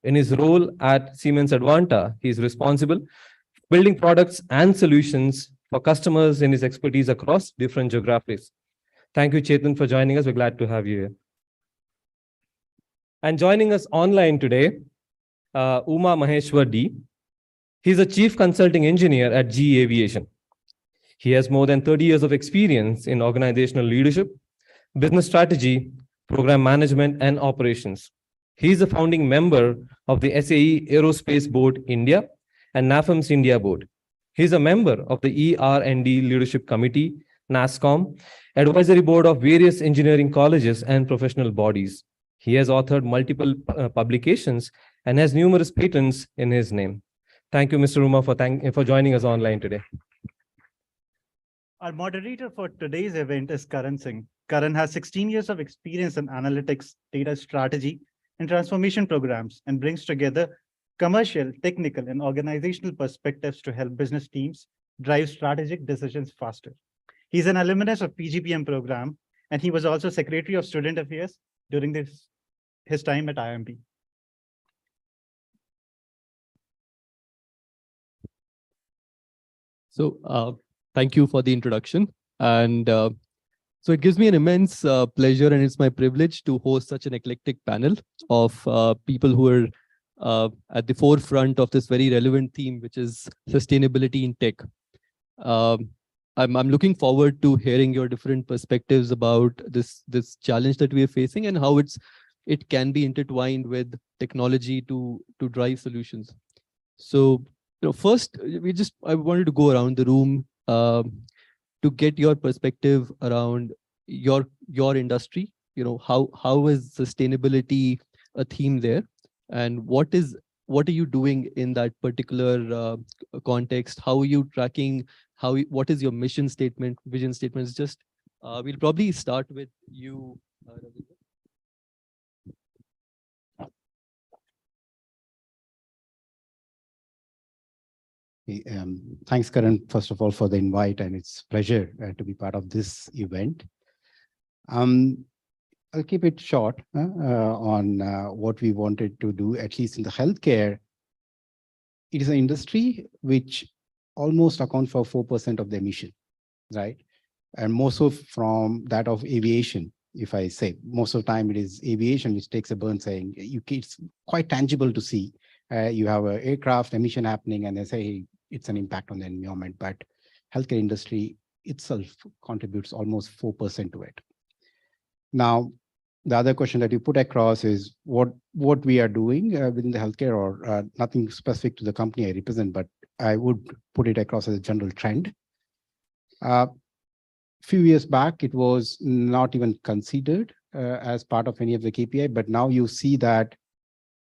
In his role at Siemens Advanta, he is responsible for building products and solutions for customers in his expertise across different geographies. Thank you, Chetan, for joining us. We're glad to have you here. And joining us online today, Uma Maheshwar D. He's a chief consulting engineer at GE Aviation. He has more than 30 years of experience in organizational leadership, business strategy, program management, and operations. He is a founding member of the SAE Aerospace Board India and NAFEMS India Board. He is a member of the ER&D Leadership Committee, NASCOM, advisory board of various engineering colleges and professional bodies. He has authored multiple publications and has numerous patents in his name. Thank you, Mr. Uma, for joining us online today. Our moderator for today's event is Karan Singh. Karan has 16 years of experience in analytics, data strategy, and transformation programs, and brings together commercial, technical, and organizational perspectives to help business teams drive strategic decisions faster. He's an alumnus of PGPM program, and he was also Secretary of Student Affairs during his time at IMB. So thank you for the introduction. And so it gives me an immense pleasure, and it's my privilege to host such an eclectic panel of people who are at the forefront of this very relevant theme, which is sustainability in tech. I'm looking forward to hearing your different perspectives about this challenge that we are facing and how it can be intertwined with technology to drive solutions. So first, I wanted to go around the room to get your perspective around your industry. How is sustainability a theme there, and what are you doing in that particular context? How are you tracking? What is your mission statement, vision statements? Just we'll probably start with you, Ravindra. Thanks, Karan, first of all, for the invite, and it's a pleasure to be part of this event. I'll keep it short on what we wanted to do, at least in the healthcare. It is an industry which almost accounts for 4% of the emission, right? And most of from that of aviation, if I say, most of the time it is aviation which takes a burn, saying it's quite tangible to see. You have an aircraft emission happening and they say, hey, it's an impact on the environment, but healthcare industry itself contributes almost 4% to it. Now, the other question that you put across is what we are doing within the healthcare, or nothing specific to the company I represent, but I would put it across as a general trend. Few years back, it was not even considered as part of any of the KPI, but now you see that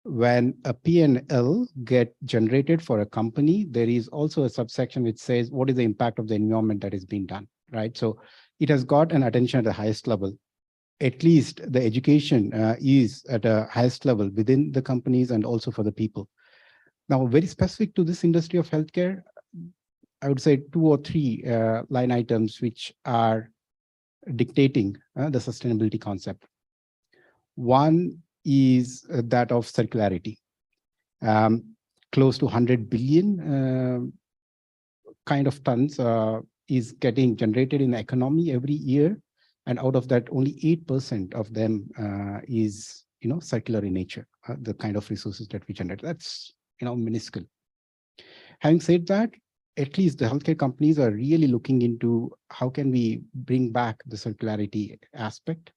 when a P&L get generated for a company, there is also a subsection which says what is the impact of the environment that is being done, right? So it has got an attention at the highest level. At least the education is at a highest level within the companies and also for the people. Now, very specific to this industry of healthcare, I would say 2 or 3 line items which are dictating the sustainability concept. One is that of circularity. Close to 100 billion kind of tons is getting generated in the economy every year. And out of that, only 8% of them is, circular in nature, the kind of resources that we generate. That's, minuscule. Having said that, at least the healthcare companies are really looking into how can we bring back the circularity aspect.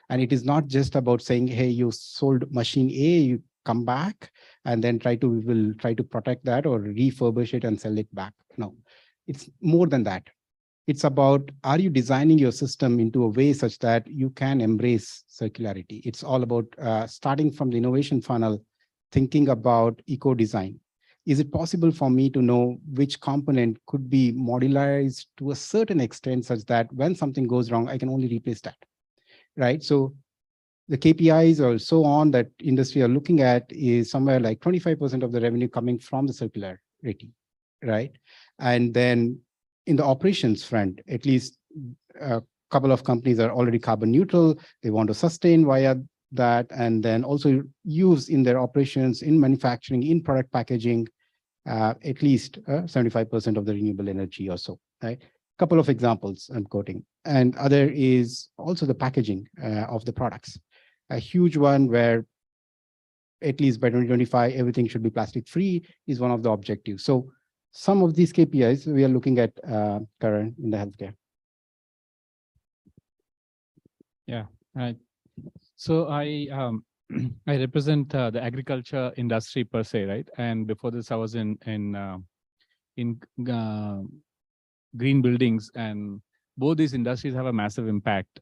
And it is not just about saying, hey, you sold machine A, you come back and then we will try to protect that or refurbish it and sell it back. No, it's more than that. It's about, are you designing your system into a way such that you can embrace circularity? It's all about starting from the innovation funnel, thinking about eco-design. Is it possible for me to know which component could be modularized to a certain extent such that when something goes wrong, I can only replace that, right? So the KPIs or so on that industry are looking at is somewhere like 25% of the revenue coming from the circularity, right? And then in the operations front, at least a couple of companies are already carbon neutral. They want to sustain via that, and then also use in their operations, in manufacturing, in product packaging, at least 75% of the renewable energy or so, right? couple of examples I'm quoting. And other is also the packaging of the products. A huge one where at least by 2025, everything should be plastic free is one of the objectives. So some of these KPIs we are looking at current in the healthcare. Yeah, right. So I I represent the agriculture industry per se, right? And before this, I was in green buildings, and both these industries have a massive impact.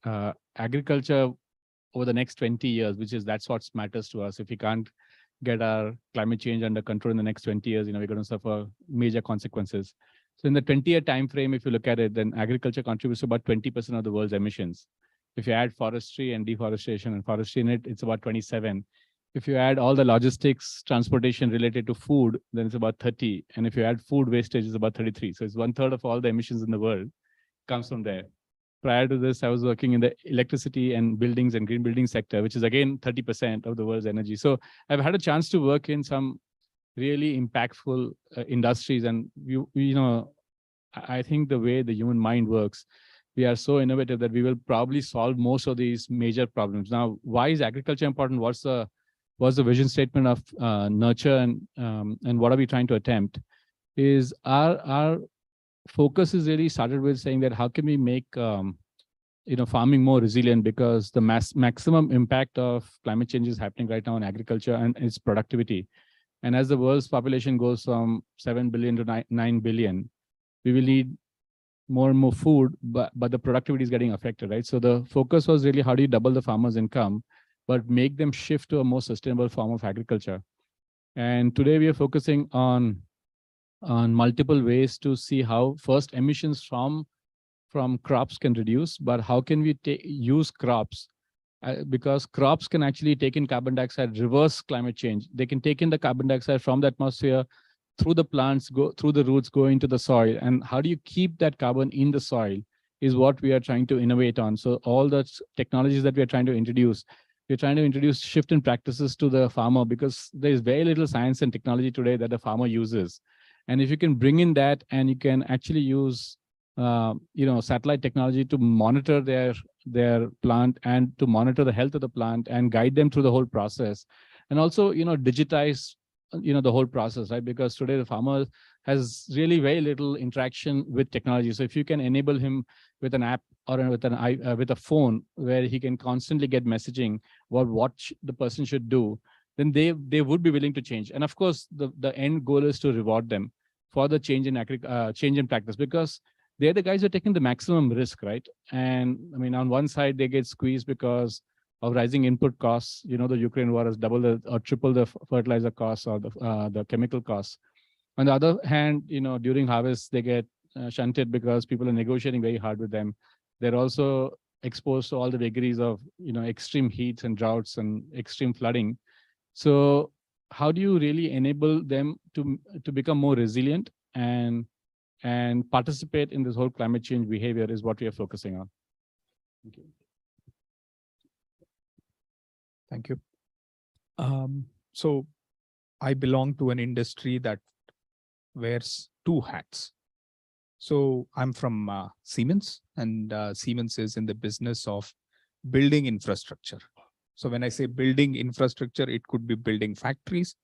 Agriculture over the next 20 years, that's what matters to us. If we can't get our climate change under control in the next 20 years, we're going to suffer major consequences. So in the 20-year time frame, if you look at it, then agriculture contributes to about 20% of the world's emissions. If you add forestry and deforestation and forestry in it, it's about 27. If you add all the logistics, transportation related to food, then it's about 30. And if you add food wastage, it's about 33. So it's 1/3 of all the emissions in the world comes from there. Prior to this, I was working in the electricity and buildings and green building sector, which is again 30% of the world's energy. So I've had a chance to work in some really impactful industries. And I think the way the human mind works, we are so innovative that we will probably solve most of these major problems. Now, why is agriculture important? What's the vision statement of nurture, and what are we trying to attempt? Is our focus is really started with saying that how can we make farming more resilient, because the maximum impact of climate change is happening right now on agriculture and its productivity. And as the world's population goes from 7 billion to 9 billion, we will need more and more food, but the productivity is getting affected, right? So the focus was really how do you double the farmer's income, but make them shift to a more sustainable form of agriculture. And today we are focusing on multiple ways to see how first emissions from crops can reduce, but how can we use crops, because crops can actually take in carbon dioxide, reverse climate change. They can take in the carbon dioxide from the atmosphere through the plants, go through the roots, go into the soil. And how do you keep that carbon in the soil is what we are trying to innovate on. So all the technologies that we are trying to introduce, we're trying to introduce shift in practices to the farmer, because there is very little science and technology today that the farmer uses. And if you can bring in that, and you can actually use satellite technology to monitor their plant and to monitor the health of the plant and guide them through the whole process, and also digitize the whole process, right? Because today the farmer has really very little interaction with technology. So if you can enable him with an app or with a phone where he can constantly get messaging about what the person should do, then they would be willing to change. And of course, the end goal is to reward them for the change in practice, because they're the guys who are taking the maximum risk, right? And I mean, on one side, they get squeezed because of rising input costs. The Ukraine war has doubled or tripled the fertilizer costs or the chemical costs. On the other hand, during harvest, they get shunted because people are negotiating very hard with them. They're also exposed to all the vagaries of extreme heats and droughts and extreme flooding. So how do you really enable them to become more resilient and participate in this whole climate change behavior is what we are focusing on. Thank you. Thank you. So I belong to an industry that wears two hats. So I'm from Siemens, and Siemens is in the business of building infrastructure. So when I say building infrastructure, it could be building factories,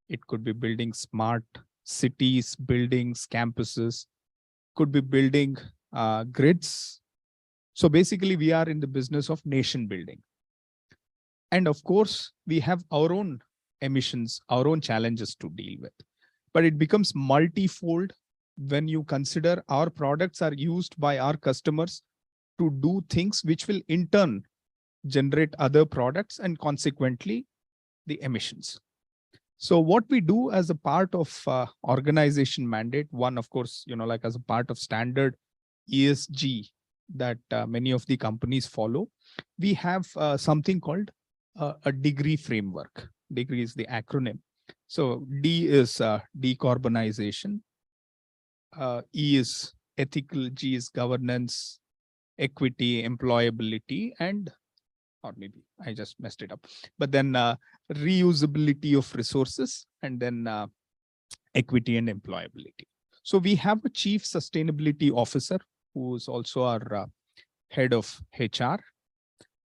it could be building smart cities, buildings, campuses, could be building grids. So basically, we are in the business of nation building. And of course, we have our own emissions, our own challenges to deal with. But it becomes multifold when you consider our products are used by our customers to do things which will in turn generate other products and consequently the emissions. So what we do as a part of organization mandate, one, of course, like as a part of standard ESG that many of the companies follow, we have something called a degree framework. Degree is the acronym. So D is decarbonization, E is ethical, G is governance, equity, employability, and or maybe I just messed it up. But then reusability of resources, and then equity and employability. So we have a chief sustainability officer who is also our head of HR.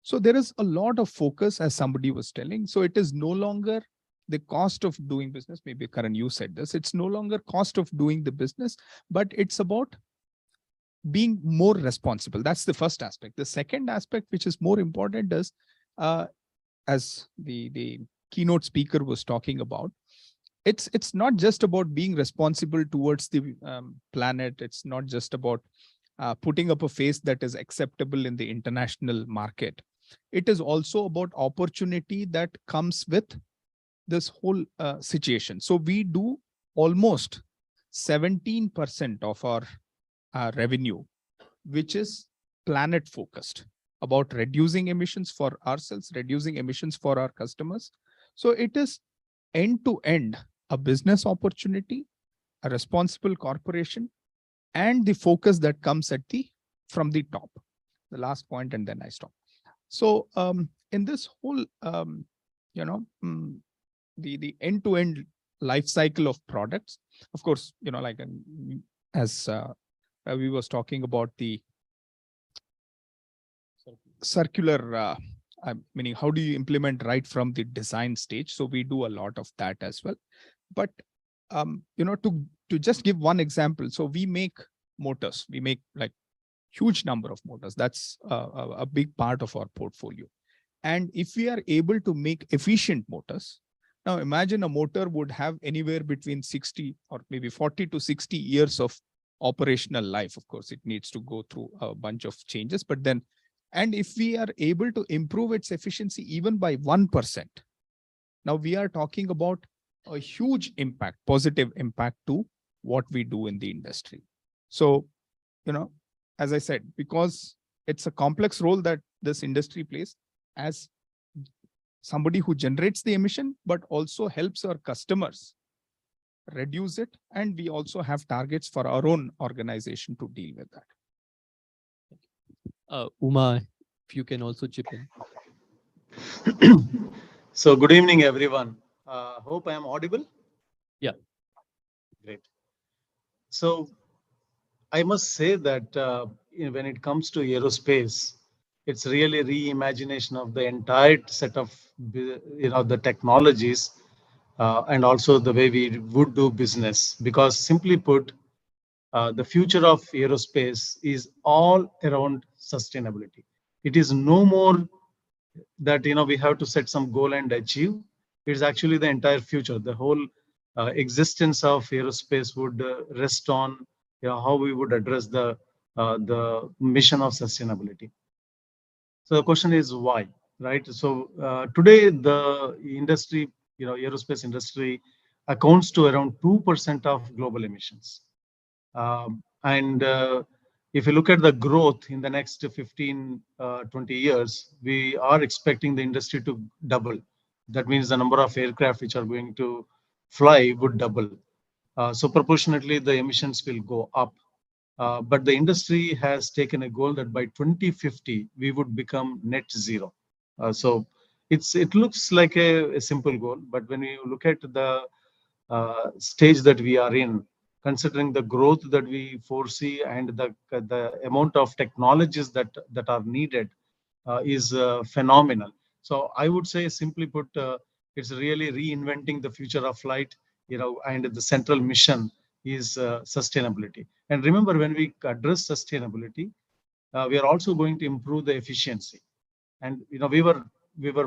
So there is a lot of focus, as somebody was telling. So it is no longer the cost of doing business. Maybe Karan, you said this. It's no longer cost of doing the business, but it's about being more responsible. That's the first aspect. The second aspect, which is more important, is as the keynote speaker was talking about, it's not just about being responsible towards the planet. It's not just about putting up a face that is acceptable in the international market. It is also about opportunity that comes with this whole situation. So we do almost 17% of our revenue, which is planet focused, about reducing emissions for ourselves, reducing emissions for our customers. So it is end to end a business opportunity, a responsible corporation, and the focus that comes from the top. The last point, and then I stop. So in this whole, the end-to-end life cycle of products, of course, like as we was talking about the circular, meaning how do you implement right from the design stage? So we do a lot of that as well. But to just give one example, so we make motors. We make like huge number of motors. That's a big part of our portfolio. And if we are able to make efficient motors, now imagine a motor would have anywhere between 60 or maybe 40 to 60 years of operational life. Of course, it needs to go through a bunch of changes, but then, and if we are able to improve its efficiency even by 1%, now we are talking about a huge impact, positive impact to what we do in the industry. So, as I said, because it's a complex role that this industry plays as somebody who generates the emission, but also helps our customers reduce it. And we also have targets for our own organization to deal with that. Uma, if you can also chip in. So good evening, everyone. Hope I am audible. Yeah. Great. So I must say that when it comes to aerospace, it's really reimagination of the entire set of the technologies and also the way we would do business. Because simply put, the future of aerospace is all around sustainability. It is no more that we have to set some goal and achieve. It's actually the entire future. The whole existence of aerospace would rest on how we would address the mission of sustainability. So the question is why, right? So today the industry, aerospace industry accounts to around 2% of global emissions. If you look at the growth in the next 15, 20 years, we are expecting the industry to double. That means the number of aircraft which are going to fly would double. So proportionately, the emissions will go up. But the industry has taken a goal that by 2050, we would become net zero. So it looks like a simple goal, but when you look at the stage that we are in, considering the growth that we foresee and the amount of technologies that are needed is phenomenal. So I would say, simply put, it's really reinventing the future of flight, and the central mission is sustainability. And remember, when we address sustainability, we are also going to improve the efficiency. And we were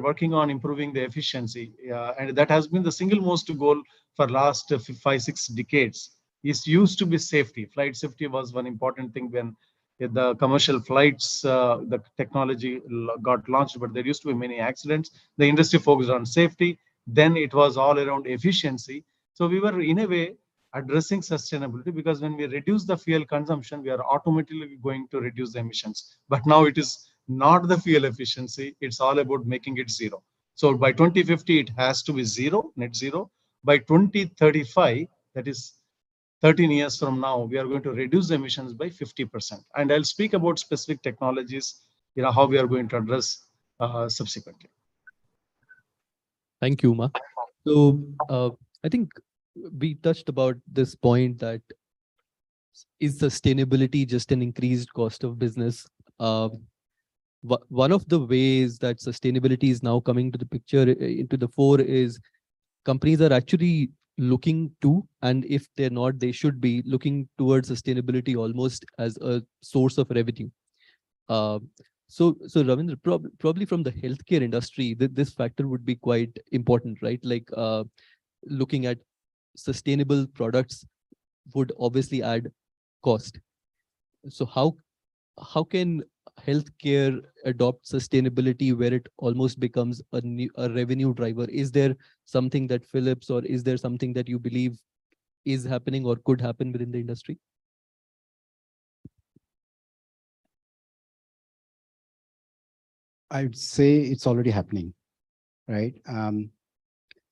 working on improving the efficiency, and that has been the single most goal for last 5-6 decades. It used to be safety. Flight safety was one important thing when the commercial flights, the technology got launched, but there used to be many accidents. The industry focused on safety. Then it was all around efficiency. So we were, in a way, addressing sustainability, because when we reduce the fuel consumption, we are automatically going to reduce the emissions. But now it is not the fuel efficiency. It's all about making it zero. So by 2050, it has to be zero, net zero. By 2035, that is 13 years from now, we are going to reduce the emissions by 50%. And I'll speak about specific technologies, how we are going to address subsequently. Thank you, Uma. So I think we touched about this point that is sustainability just an increased cost of business? One of the ways that sustainability is now coming to the picture, into the fore, is companies are actually looking to, and if they're not, they should be looking towards sustainability almost as a source of revenue. So Ravindra, probably from the healthcare industry, this factor would be quite important, right? Like looking at sustainable products would obviously add cost. So how can healthcare adopt sustainability where it almost becomes a revenue driver? Is there something that Philips, or is there something that you believe is happening or could happen within the industry? I would say it's already happening, right?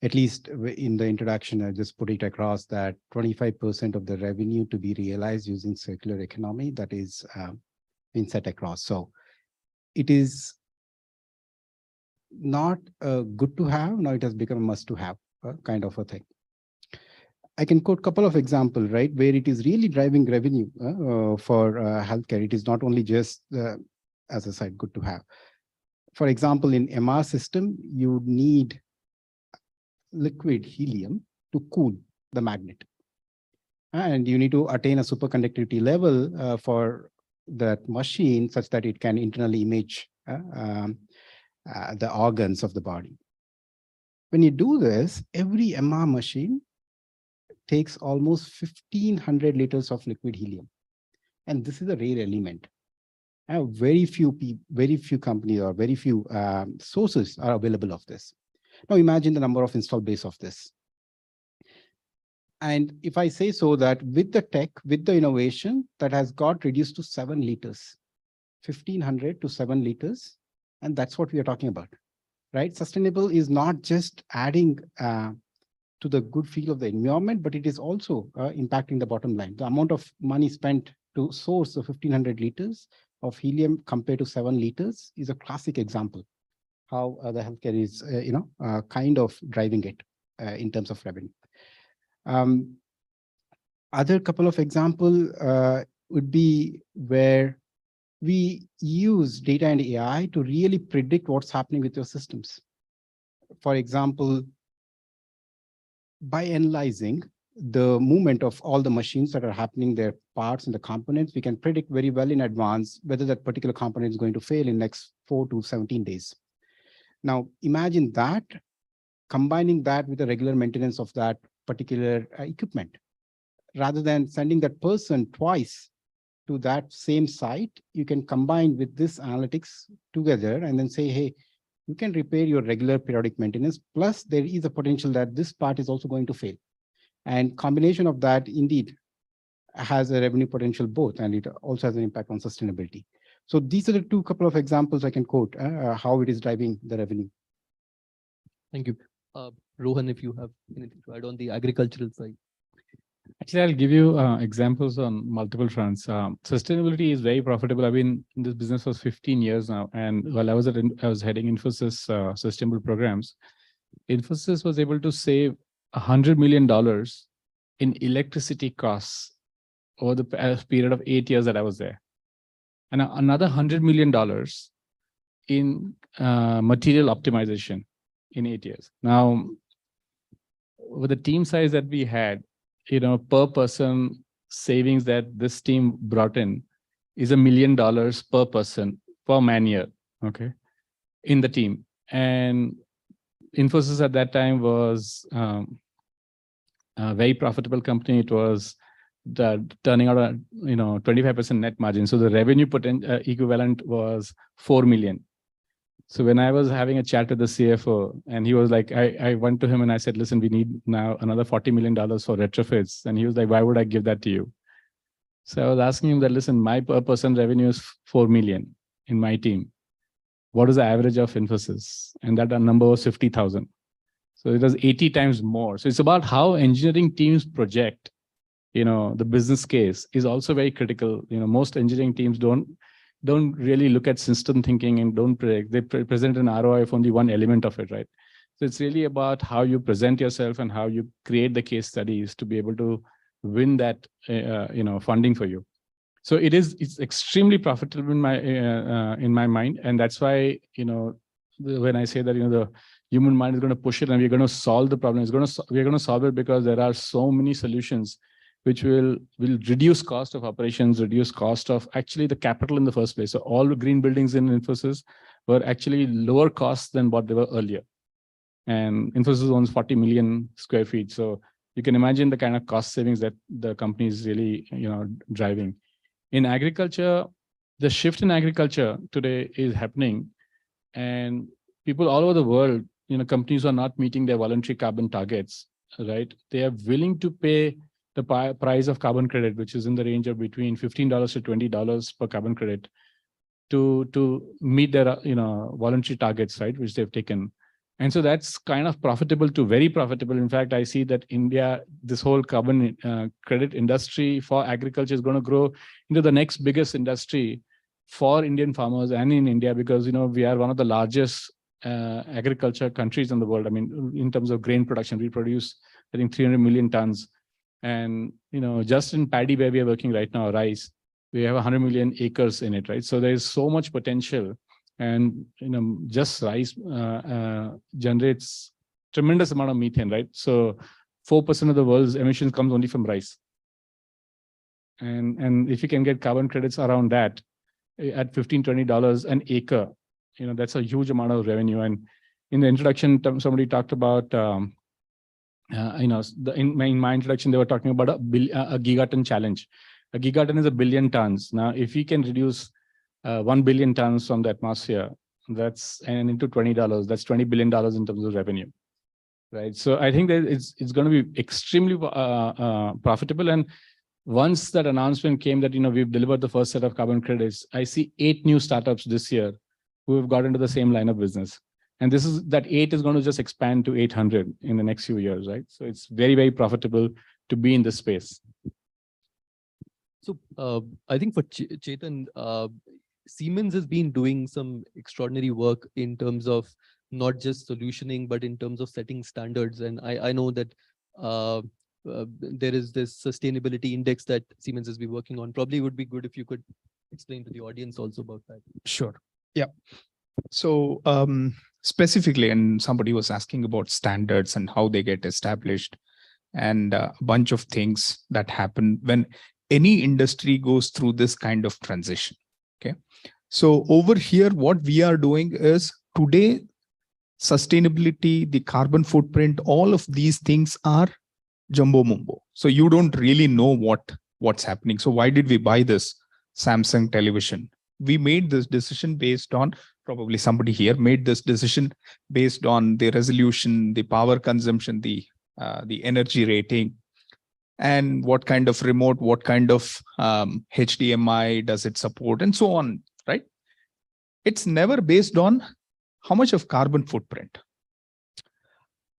At least in the introduction, I just put it across that 25% of the revenue to be realized using circular economy, that is been set across. So it is not good to have, now it has become a must to have kind of a thing. I can quote a couple of examples, right, where it is really driving revenue for healthcare. It is not only just, as I said, good to have. For example, in MR system, you need liquid helium to cool the magnet. And you need to attain a superconductivity level for that machine such that it can internally image the organs of the body. When you do this, every MR machine takes almost 1,500 liters of liquid helium. And this is a rare element. Very few companies or very few sources are available of this. Now imagine the number of install base of this. And if I say so, that with the tech, with the innovation, that has got reduced to 7 liters, 1,500 to 7 liters. And that's what we are talking about, right? Sustainable is not just adding to the good feel of the environment, but it is also impacting the bottom line. The amount of money spent to source the 1,500 liters of helium compared to 7 liters is a classic example how the healthcare is, kind of driving it in terms of revenue. Other couple of example would be where we use data and AI to really predict what's happening with your systems. For example, by analyzing the movement of all the machines that are happening, their parts and the components, we can predict very well in advance whether that particular component is going to fail in next 4 to 17 days. Now, imagine that, combining that with the regular maintenance of that particular equipment. Rather than sending that person twice to that same site, you can combine with this analytics together and then say, hey, you can repair your regular periodic maintenance, plus there is a potential that this part is also going to fail. And combination of that indeed has a revenue potential both, and it also has an impact on sustainability. So these are the couple of examples I can quote how it is driving the revenue. Thank you. Rohan, if you have anything to add on the agricultural side. Actually, I'll give you examples on multiple fronts. Sustainability is very profitable. I've been in this business for 15 years now. And while I was heading Infosys sustainable programs, Infosys was able to save $100 million in electricity costs over the period of 8 years that I was there. And another $100 million in material optimization in 8 years. Now, with the team size that we had, per person savings that this team brought in is $1 million per person per man year, okay, in the team. And Infosys at that time was a very profitable company. It was turning out a 25% net margin. So the revenue equivalent was 4 million. So when I was having a chat with the CFO, and he was like, I went to him and I said, listen, we need now another $40 million for retrofits. And he was like, why would I give that to you? So I was asking him that, listen, my per person revenue is 4 million in my team. What is the average of Infosys? And that number was 50,000. So it was 80 times more. So it's about how engineering teams project, the business case is also very critical. Most engineering teams don't really look at system thinking and don't predict. They present an ROI of only one element of it, right? So it's really about how you present yourself and how you create the case studies to be able to win that funding for you. So it's extremely profitable in my mind, and that's why when I say that the human mind is going to push it and we're going to solve the problem, we're going to solve it because there are so many solutions which will reduce cost of operations, reduce cost of actually the capital in the first place. So all the green buildings in Infosys were actually lower cost than what they were earlier. And Infosys owns 40 million square feet. So you can imagine the kind of cost savings that the company is really driving. In agriculture, the shift in agriculture today is happening, and people all over the world, companies are not meeting their voluntary carbon targets, right? They are willing to pay the price of carbon credit, which is in the range of between $15 to $20 per carbon credit, to meet their voluntary targets, right, which they've taken. And so that's kind of profitable to very profitable. In fact, I see that India, this whole carbon credit industry for agriculture is going to grow into the next biggest industry for Indian farmers and in India, because we are one of the largest agriculture countries in the world. I mean, in terms of grain production, we produce, I think, 300 million tons. And just in paddy, where we are working right now, rice, we have 100 million acres in it, right? So there is so much potential, and just rice generates tremendous amount of methane, right? So 4% of the world's emissions comes only from rice. And if you can get carbon credits around that at $15-20 an acre, that's a huge amount of revenue. And in the introduction, somebody talked about in my introduction, they were talking about a gigaton challenge. A gigaton is 1 billion tons. Now, if we can reduce 1 billion tons from the atmosphere, and into $20, that's $20 billion in terms of revenue, right? So I think that it's going to be extremely profitable. And once that announcement came that we've delivered the first set of carbon credits, I see 8 new startups this year who have got into the same line of business. And that 8 is going to just expand to 800 in the next few years, right? So it's very, very profitable to be in this space. So I think for Chetan, Siemens has been doing some extraordinary work in terms of not just solutioning, but in terms of setting standards. And I know that there is this sustainability index that Siemens has been working on. Probably would be good if you could explain to the audience also about that. Sure. Yeah. So specifically, and somebody was asking about standards and how they get established, and a bunch of things that happen when any industry goes through this kind of transition. Okay. So over here, what we are doing is today, sustainability, the carbon footprint, all of these things are jumbo mumbo. So you don't really know what's happening. So why did we buy this Samsung television? We made this decision based on, probably somebody here made this decision based on the resolution, the power consumption, the energy rating, and what kind of remote, what kind of HDMI does it support, and so on, right? It's never based on how much of carbon footprint.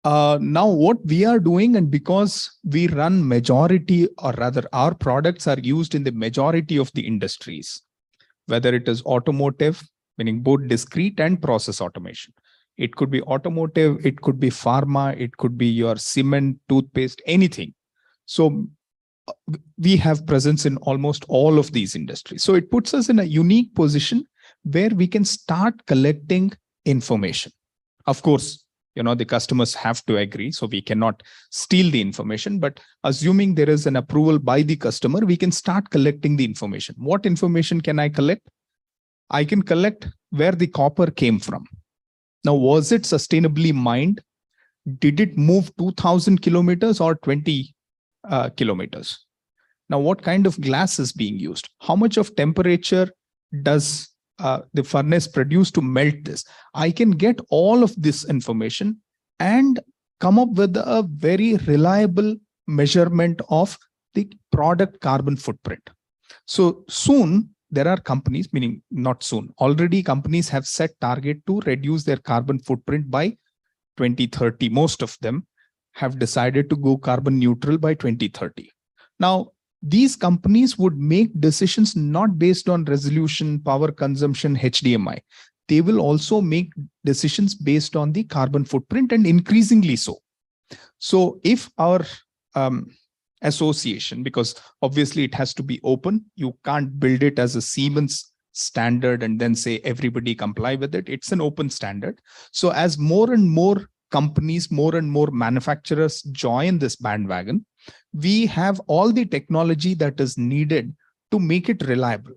Now what we are doing, and because we run majority, or rather our products are used in the majority of the industries, whether it is automotive, meaning both discrete and process automation. It could be automotive, it could be pharma, it could be your cement, toothpaste, anything. So we have presence in almost all of these industries. So it puts us in a unique position where we can start collecting information. Of course, the customers have to agree, so we cannot steal the information, but assuming there is an approval by the customer, we can start collecting the information. What information can I collect? I can collect where the copper came from. Now, was it sustainably mined? Did it move 2000 kilometers or 20 kilometers? Now, what kind of glass is being used? How much of temperature does the furnace produce to melt this? I can get all of this information and come up with a very reliable measurement of the product carbon footprint. So soon there are companies, meaning not soon, already companies have set target to reduce their carbon footprint by 2030. Most of them have decided to go carbon neutral by 2030. Now, these companies would make decisions not based on resolution, power consumption, HDMI. They will also make decisions based on the carbon footprint, and increasingly so. So if our association, because obviously it has to be open. You can't build it as a Siemens standard and then say everybody comply with it. It's an open standard. So as more and more companies, more and more manufacturers join this bandwagon, we have all the technology that is needed to make it reliable.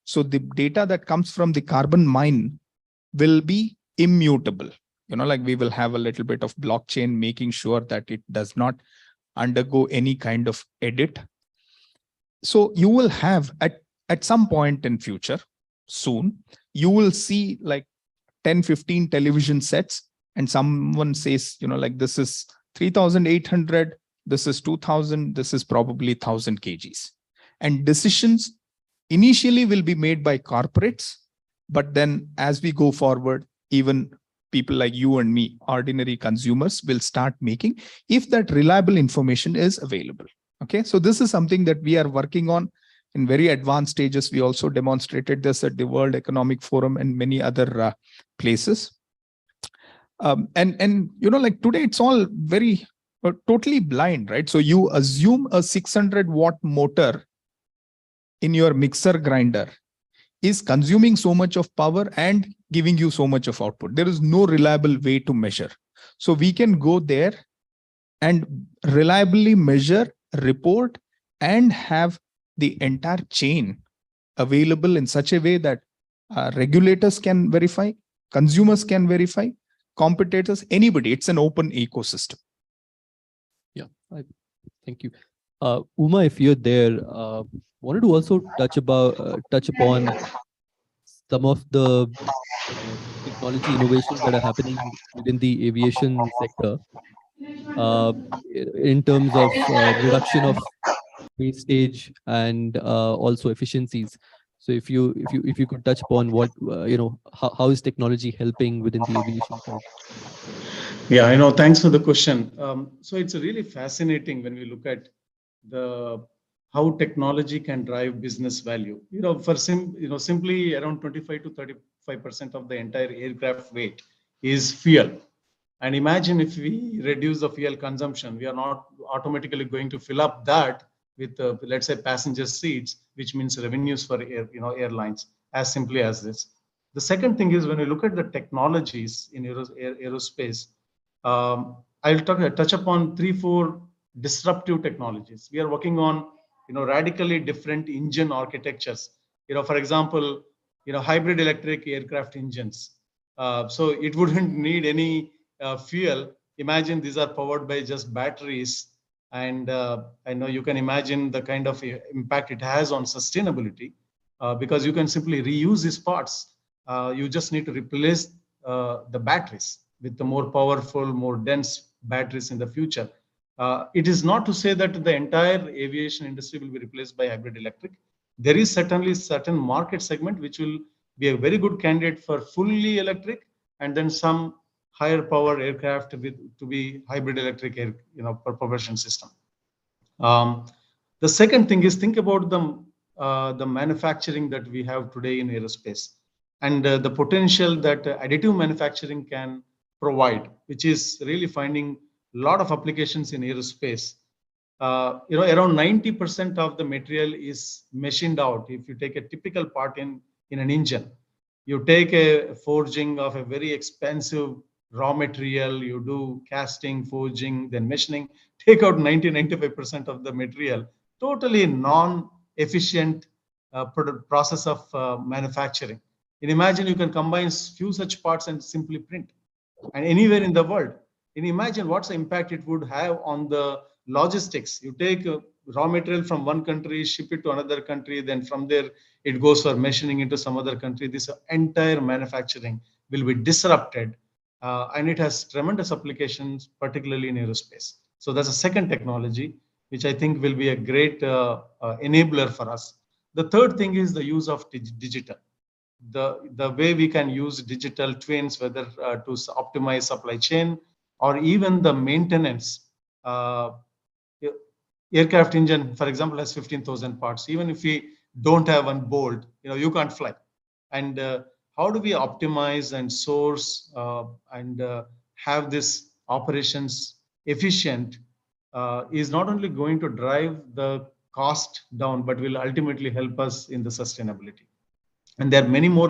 So the data that comes from the carbon mine will be immutable. Like we will have a little bit of blockchain making sure that it does not undergo any kind of edit. So you will have at some point in future, soon, you will see like 10, 15 television sets, and someone says, like this is 3,800, this is 2,000, this is probably 1,000 kgs. And decisions initially will be made by corporates, but then as we go forward, even people like you and me, ordinary consumers, will start making, if that reliable information is available. Okay, so this is something that we are working on in very advanced stages. We also demonstrated this at the World Economic Forum and many other places. And like today, it's all very totally blind, right? So you assume a 600-watt motor in your mixer grinder is consuming so much of power and giving you so much of output. There is no reliable way to measure. So we can go there and reliably measure, report, and have the entire chain available in such a way that regulators can verify, consumers can verify, competitors, anybody. It's an open ecosystem. Yeah, thank you. Uma, if you're there, wanted to also touch upon some of the technology innovations that are happening within the aviation sector, in terms of reduction of wastage and also efficiencies. So if you could touch upon what how is technology helping within the aviation side? Yeah, I know. Thanks for the question. So it's really fascinating when we look at how technology can drive business value. Simply around 25 to 35% of the entire aircraft weight is fuel. And imagine if we reduce the fuel consumption, we are not automatically going to fill up that with, let's say, passenger seats, which means revenues for airlines, as simply as this. The second thing is, when we look at the technologies in aerospace, I'll touch upon 3-4 disruptive technologies. We are working on radically different engine architectures. For example, hybrid electric aircraft engines. So it wouldn't need any fuel. Imagine these are powered by just batteries, and I know you can imagine the kind of impact it has on sustainability, because you can simply reuse these parts. You just need to replace the batteries with the more powerful, more dense batteries in the future. It is not to say that the entire aviation industry will be replaced by hybrid electric. There is certainly certain market segment which will be a very good candidate for fully electric, and then some higher power aircraft to be hybrid electric propulsion system. The second thing is, think about the manufacturing that we have today in aerospace, and the potential that additive manufacturing can provide, which is really finding a lot of applications in aerospace. Around 90% of the material is machined out. If you take a typical part in an engine, you take a forging of a very expensive raw material, you do casting, forging, then machining, take out 90-95% of the material, totally non-efficient process of manufacturing. And imagine you can combine few such parts and simply print, and anywhere in the world. And imagine what's the impact it would have on the logistics. You take raw material from one country, ship it to another country, then from there it goes for machining into some other country. This entire manufacturing will be disrupted, and it has tremendous applications, particularly in aerospace. So that's a second technology which I think will be a great enabler for us. The third thing is the use of digital. The way we can use digital twins, whether to optimize supply chain or even the maintenance. Aircraft engine, for example, has 15,000 parts. Even if we don't have one bolt, you can't fly. And how do we optimize and source and have this operations efficient is not only going to drive the cost down, but will ultimately help us in the sustainability. And there are many more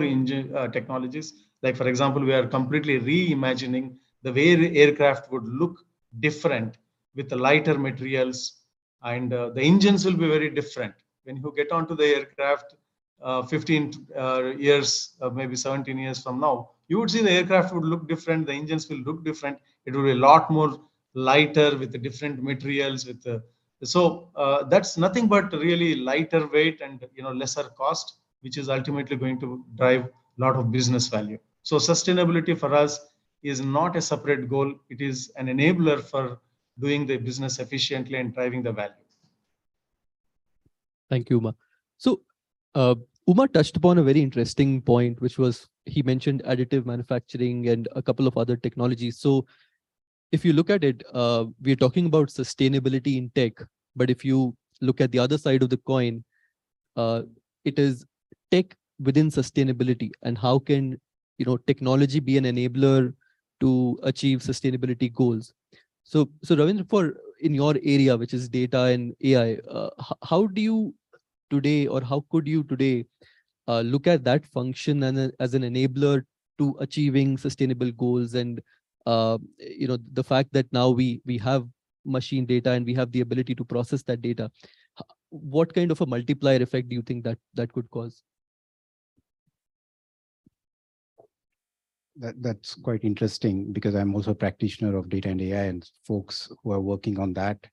technologies. Like, for example, we are completely reimagining the way aircraft would look different with the lighter materials, and the engines will be very different. When you get onto the aircraft 15 years, maybe 17 years from now, you would see the aircraft would look different. The engines will look different. It will be a lot more lighter with the different materials. That's nothing but really lighter weight and lesser cost, which is ultimately going to drive a lot of business value. So sustainability for us is not a separate goal. It is an enabler for doing the business efficiently and driving the value. Thank you, Uma. So Uma touched upon a very interesting point, which was he mentioned additive manufacturing and a couple of other technologies. So if you look at it, we're talking about sustainability in tech, but if you look at the other side of the coin, it is tech within sustainability, and how can technology be an enabler to achieve sustainability goals. So Ravindra, for in your area, which is data and AI, how do you today, or how could you today look at that function and as an enabler to achieving sustainable goals? And the fact that now we have machine data and we have the ability to process that data, what kind of a multiplier effect do you think that could cause? That's quite interesting, because I'm also a practitioner of data and AI, and folks who are working on that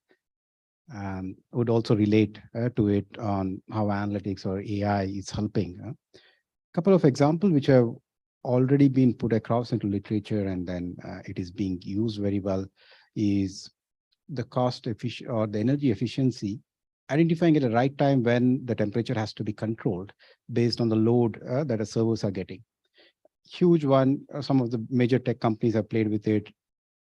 would also relate to it on how analytics or AI is helping. A couple of examples which have already been put across into literature, and then it is being used very well, is the cost efficient or the energy efficiency, identifying at the right time when the temperature has to be controlled based on the load that the servers are getting. Huge one. Some of the major tech companies have played with it,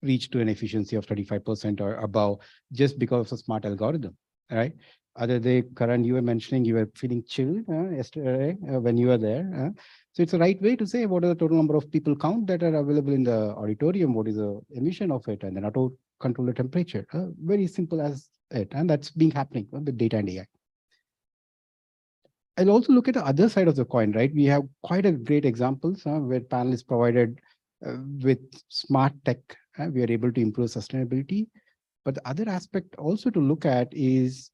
reached to an efficiency of 35% or above, just because of a smart algorithm, right? Other day, Karan, you were mentioning you were feeling chilled yesterday when you were there. So it's the right way to say what is the total number of people count that are available in the auditorium, what is the emission of it, and then auto control the temperature. Very simple as it, and that's being happening with data and AI. I'll also look at the other side of the coin, right? We have quite a great examples where panel is provided with smart tech. We are able to improve sustainability. But the other aspect also to look at is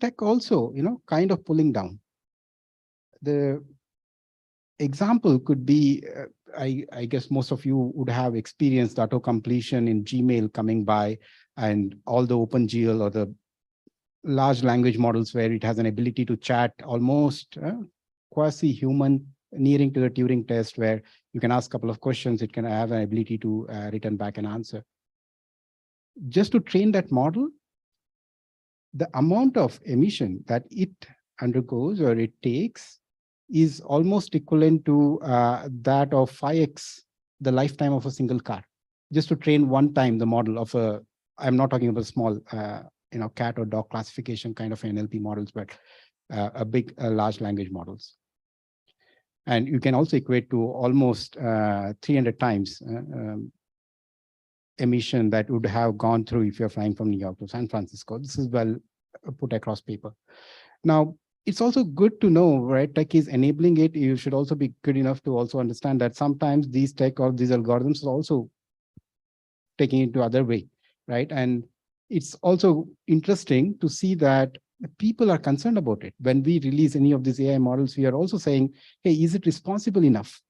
tech also, kind of pulling down? The example could be, I guess most of you would have experienced auto completion in Gmail coming by, and all the OpenGL or the large language models where it has an ability to chat almost quasi-human, nearing to the Turing test, where you can ask a couple of questions, it can have an ability to return back an answer. Just to train that model, the amount of emission that it undergoes or it takes is almost equivalent to that of 5x the lifetime of a single car. Just to train one time the model of a, I'm not talking about small cat or dog classification kind of NLP models, but a big large language models. And you can also equate to almost 300 times emission that would have gone through if you're flying from New York to San Francisco. This is well put across paper. Now, it's also good to know, right? Tech is enabling it. You should also be good enough to also understand that sometimes these tech or these algorithms are also taking it to other way, right? And it's also interesting to see that people are concerned about it. When we release any of these AI models, we are also saying, hey, is it responsible enough,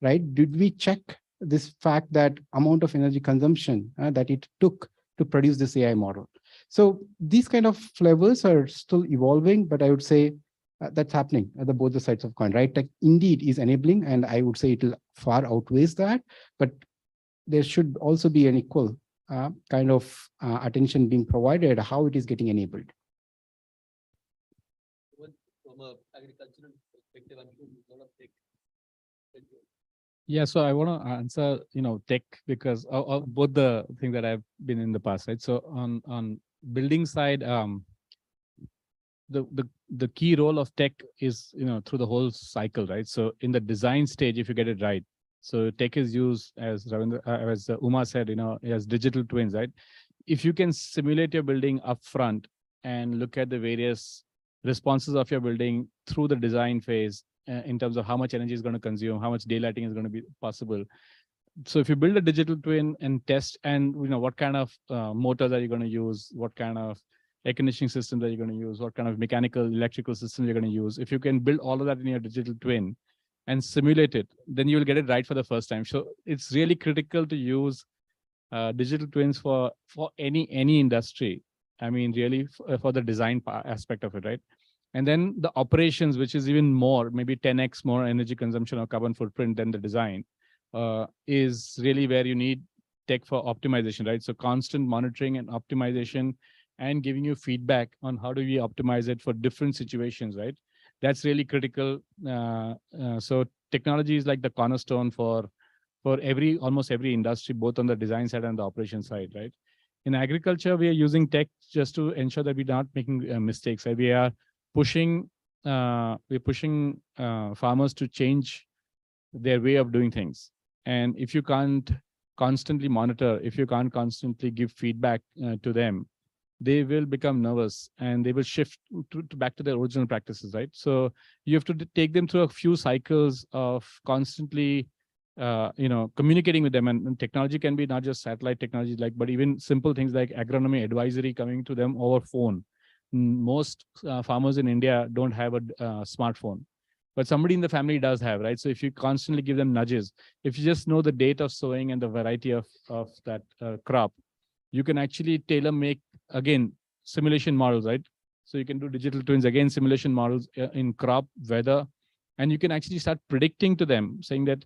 right? Did we check this fact that amount of energy consumption that it took to produce this AI model? So these kind of flavors are still evolving, but I would say that's happening at both the sides of coin, right? Tech indeed is enabling, and I would say it will far outweighs that, but there should also be an equal kind of attention being provided, how it is getting enabled. From an agricultural perspective, I'm sure a lot of tech. Yeah, so I want to answer, tech, because of both the things that I've been in the past, right? So on building side, the key role of tech is, through the whole cycle, right? So in the design stage, if you get it right, so tech is used as Ravindra, as Uma said, as digital twins, right? if you can simulate your building upfront and look at the various responses of your building through the design phase in terms of how much energy is going to consume, how much daylighting is going to be possible. So if you build a digital twin and test, and what kind of motors are you going to use, what kind of air conditioning systems are you going to use, what kind of mechanical, electrical systems you're going to use. If you can build all of that in your digital twin and simulate it, then you will get it right for the first time. So it's really critical to use digital twins for any industry. I mean, really for the design aspect of it, right? And then the operations, which is even more, maybe 10x more energy consumption or carbon footprint than the design, is really where you need tech for optimization, right? So constant monitoring and optimization and giving you feedback on how do we optimize it for different situations, right? That's really critical. So technology is like the cornerstone for almost every industry, both on the design side and the operation side, right? In agriculture, we are using tech just to ensure that we're not making mistakes. Right? We are pushing farmers to change their way of doing things. And if you can't constantly monitor, if you can't constantly give feedback to them, they will become nervous and they will shift back to their original practices, right? So you have to take them through a few cycles of constantly, communicating with them. And technology can be not just satellite technology, but even simple things like agronomy advisory coming to them over phone. Most farmers in India don't have a smartphone, but somebody in the family does have, right? So if you constantly give them nudges, if you just know the date of sowing and the variety of that crop, you can actually tailor make, again, simulation models, right? So you can do digital twins, again, simulation models in crop, weather, and you can actually start predicting to them, saying that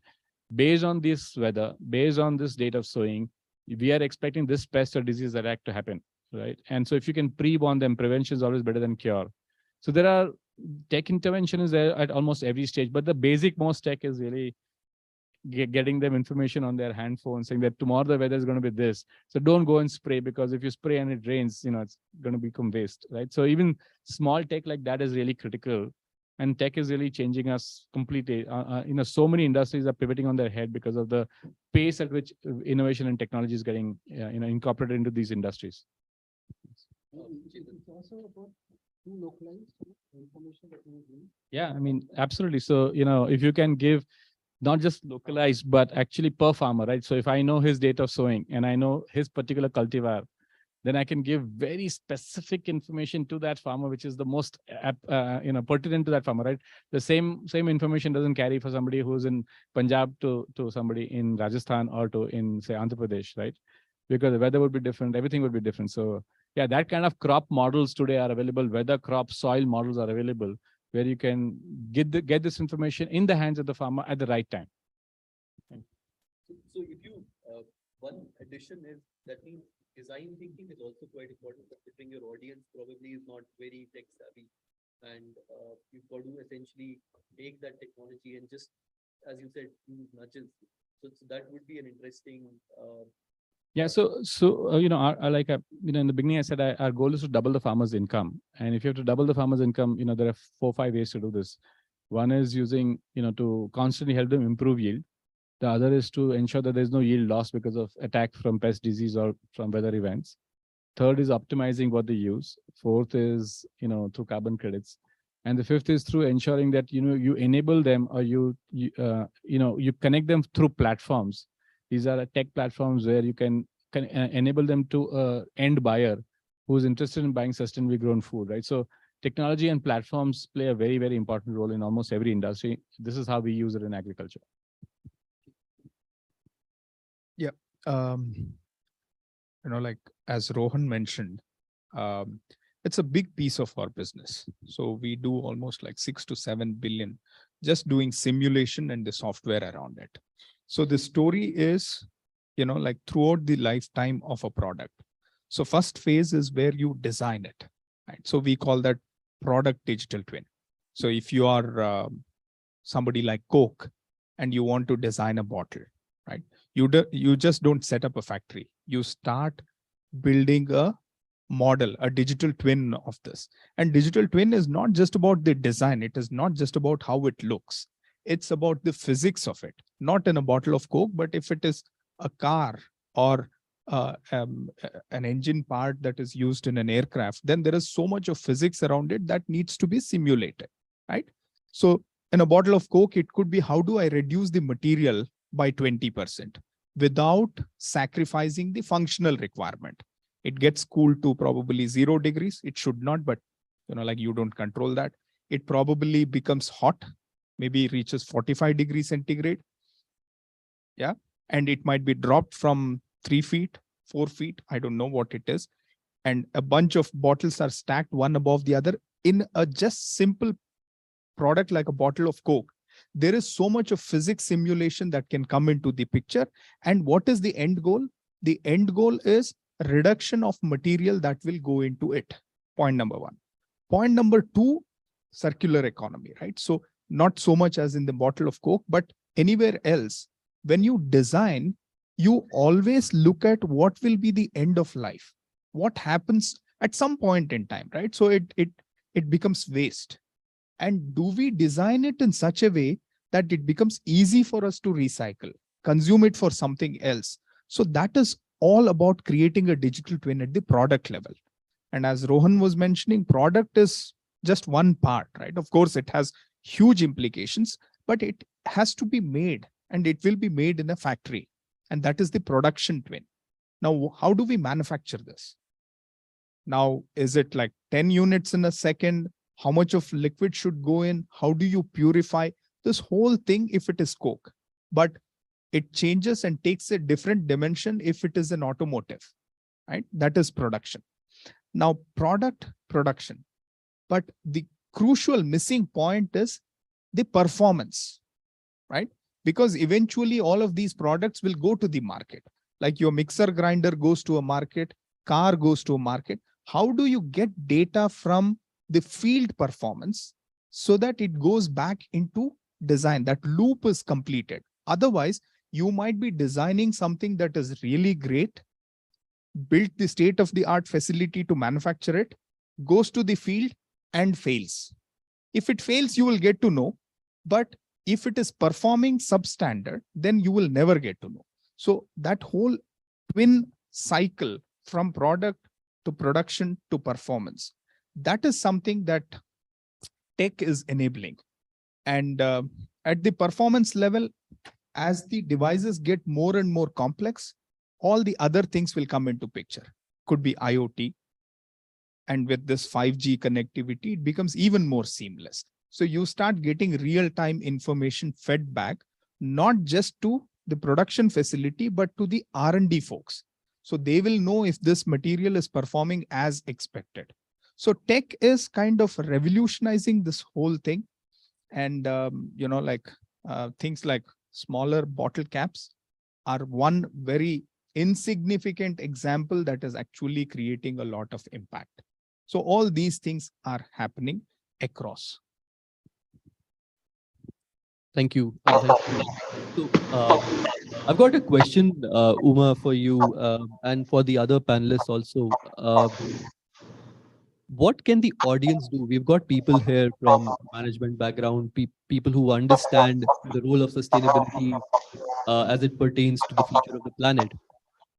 based on this weather, based on this date of sowing, we are expecting this pest or disease attack to happen, right? And so if you can pre-warn them, prevention is always better than cure. So there are tech intervention is there at almost every stage, but the basic most tech is really getting them information on their handphone saying that tomorrow the weather is going to be this. So don't go and spray, because if you spray and it rains, it's going to become waste, right? So even small tech like that is really critical. And tech is really changing us completely. So many industries are pivoting on their head because of the pace at which innovation and technology is getting incorporated into these industries. Yeah, I mean, absolutely. So, if you can give not just localized, but actually per farmer, right? So if I know his date of sowing and I know his particular cultivar, then I can give very specific information to that farmer, which is the most pertinent to that farmer, right? The same information doesn't carry for somebody who's in Punjab to somebody in Rajasthan or in say Andhra Pradesh, right? Because the weather would be different, everything would be different. So yeah, that kind of crop models today are available. Weather, crop, soil models are available, where you can get this information in the hands of the farmer at the right time. So if you, one addition is that means design thinking is also quite important, considering your audience probably is not very tech savvy, and you've got to essentially take that technology and just, as you said, use nudges. So that would be an interesting. Yeah, so in the beginning I said our goal is to double the farmer's income, and if you have to double the farmer's income, there are 4 or 5 ways to do this. One is using to constantly help them improve yield. The other is to ensure that there's no yield loss because of attack from pest disease or from weather events. Third is optimizing what they use. Fourth is through carbon credits, and the fifth is through ensuring that you enable them, or you connect them through platforms. These are tech platforms where you can enable them to end buyer who's interested in buying sustainably grown food, right? So technology and platforms play a very, very important role in almost every industry. This is how we use it in agriculture. Yeah. Like as Rohan mentioned, it's a big piece of our business. So we do almost like 6 to 7 billion just doing simulation and the software around it. So the story is, like throughout the lifetime of a product. So first phase is where you design it, right? So we call that product digital twin. So if you are somebody like Coke and you want to design a bottle, right? You just don't set up a factory. You start building a model, a digital twin of this. And digital twin is not just about the design. It is not just about how it looks. It's about the physics of it, not in a bottle of Coke, but if it is a car or an engine part that is used in an aircraft, then there is so much of physics around it that needs to be simulated, right? So in a bottle of Coke, it could be, how do I reduce the material by 20% without sacrificing the functional requirement? It gets cooled to probably 0 degrees. It should not, but like you don't control that. It probably becomes hot, maybe reaches 45 degrees centigrade. Yeah. And it might be dropped from 3 feet, 4 feet. I don't know what it is. And a bunch of bottles are stacked one above the other in a just simple product like a bottle of Coke. There is so much of physics simulation that can come into the picture. And what is the end goal? The end goal is reduction of material that will go into it. Point number 1. Point number 2, circular economy, right? So not so much as in the bottle of Coke, but anywhere else, when you design, you always look at what will be the end of life. What happens at some point in time, right? So it becomes waste. And do we design it in such a way that it becomes easy for us to recycle, consume it for something else? So that is all about creating a digital twin at the product level. And as Rohan was mentioning, product is just one part, right? Of course, it has huge implications, but it has to be made, and it will be made in a factory. And that is the production twin. Now, how do we manufacture this? Now, is it like 10 units in a second? How much of liquid should go in? How do you purify this whole thing if it is Coke? But it changes and takes a different dimension if it is an automotive, right? That is production. Now, production. But the crucial missing point is the performance, right? Because eventually all of these products will go to the market. Like your mixer grinder goes to a market, car goes to a market. How do you get data from the field performance so that it goes back into design? That loop is completed. Otherwise, you might be designing something that is really great, built the state-of-the-art facility to manufacture it, goes to the field and fails. If it fails, you will get to know. But if it is performing substandard, then you will never get to know. So that whole twin cycle from product to production to performance, that is something that tech is enabling. And at the performance level, as the devices get more and more complex, all the other things will come into picture. Could be IoT. And with this 5G connectivity, it becomes even more seamless. So you start getting real-time information fed back, not just to the production facility, but to the R&D folks. So they will know if this material is performing as expected. So tech is kind of revolutionizing this whole thing. And, things like smaller bottle caps are one very insignificant example that is actually creating a lot of impact. So all these things are happening across. Thank you. So I've got a question, Uma, for you and for the other panelists also. What can the audience do? We've got people here from management background, people who understand the role of sustainability as it pertains to the future of the planet.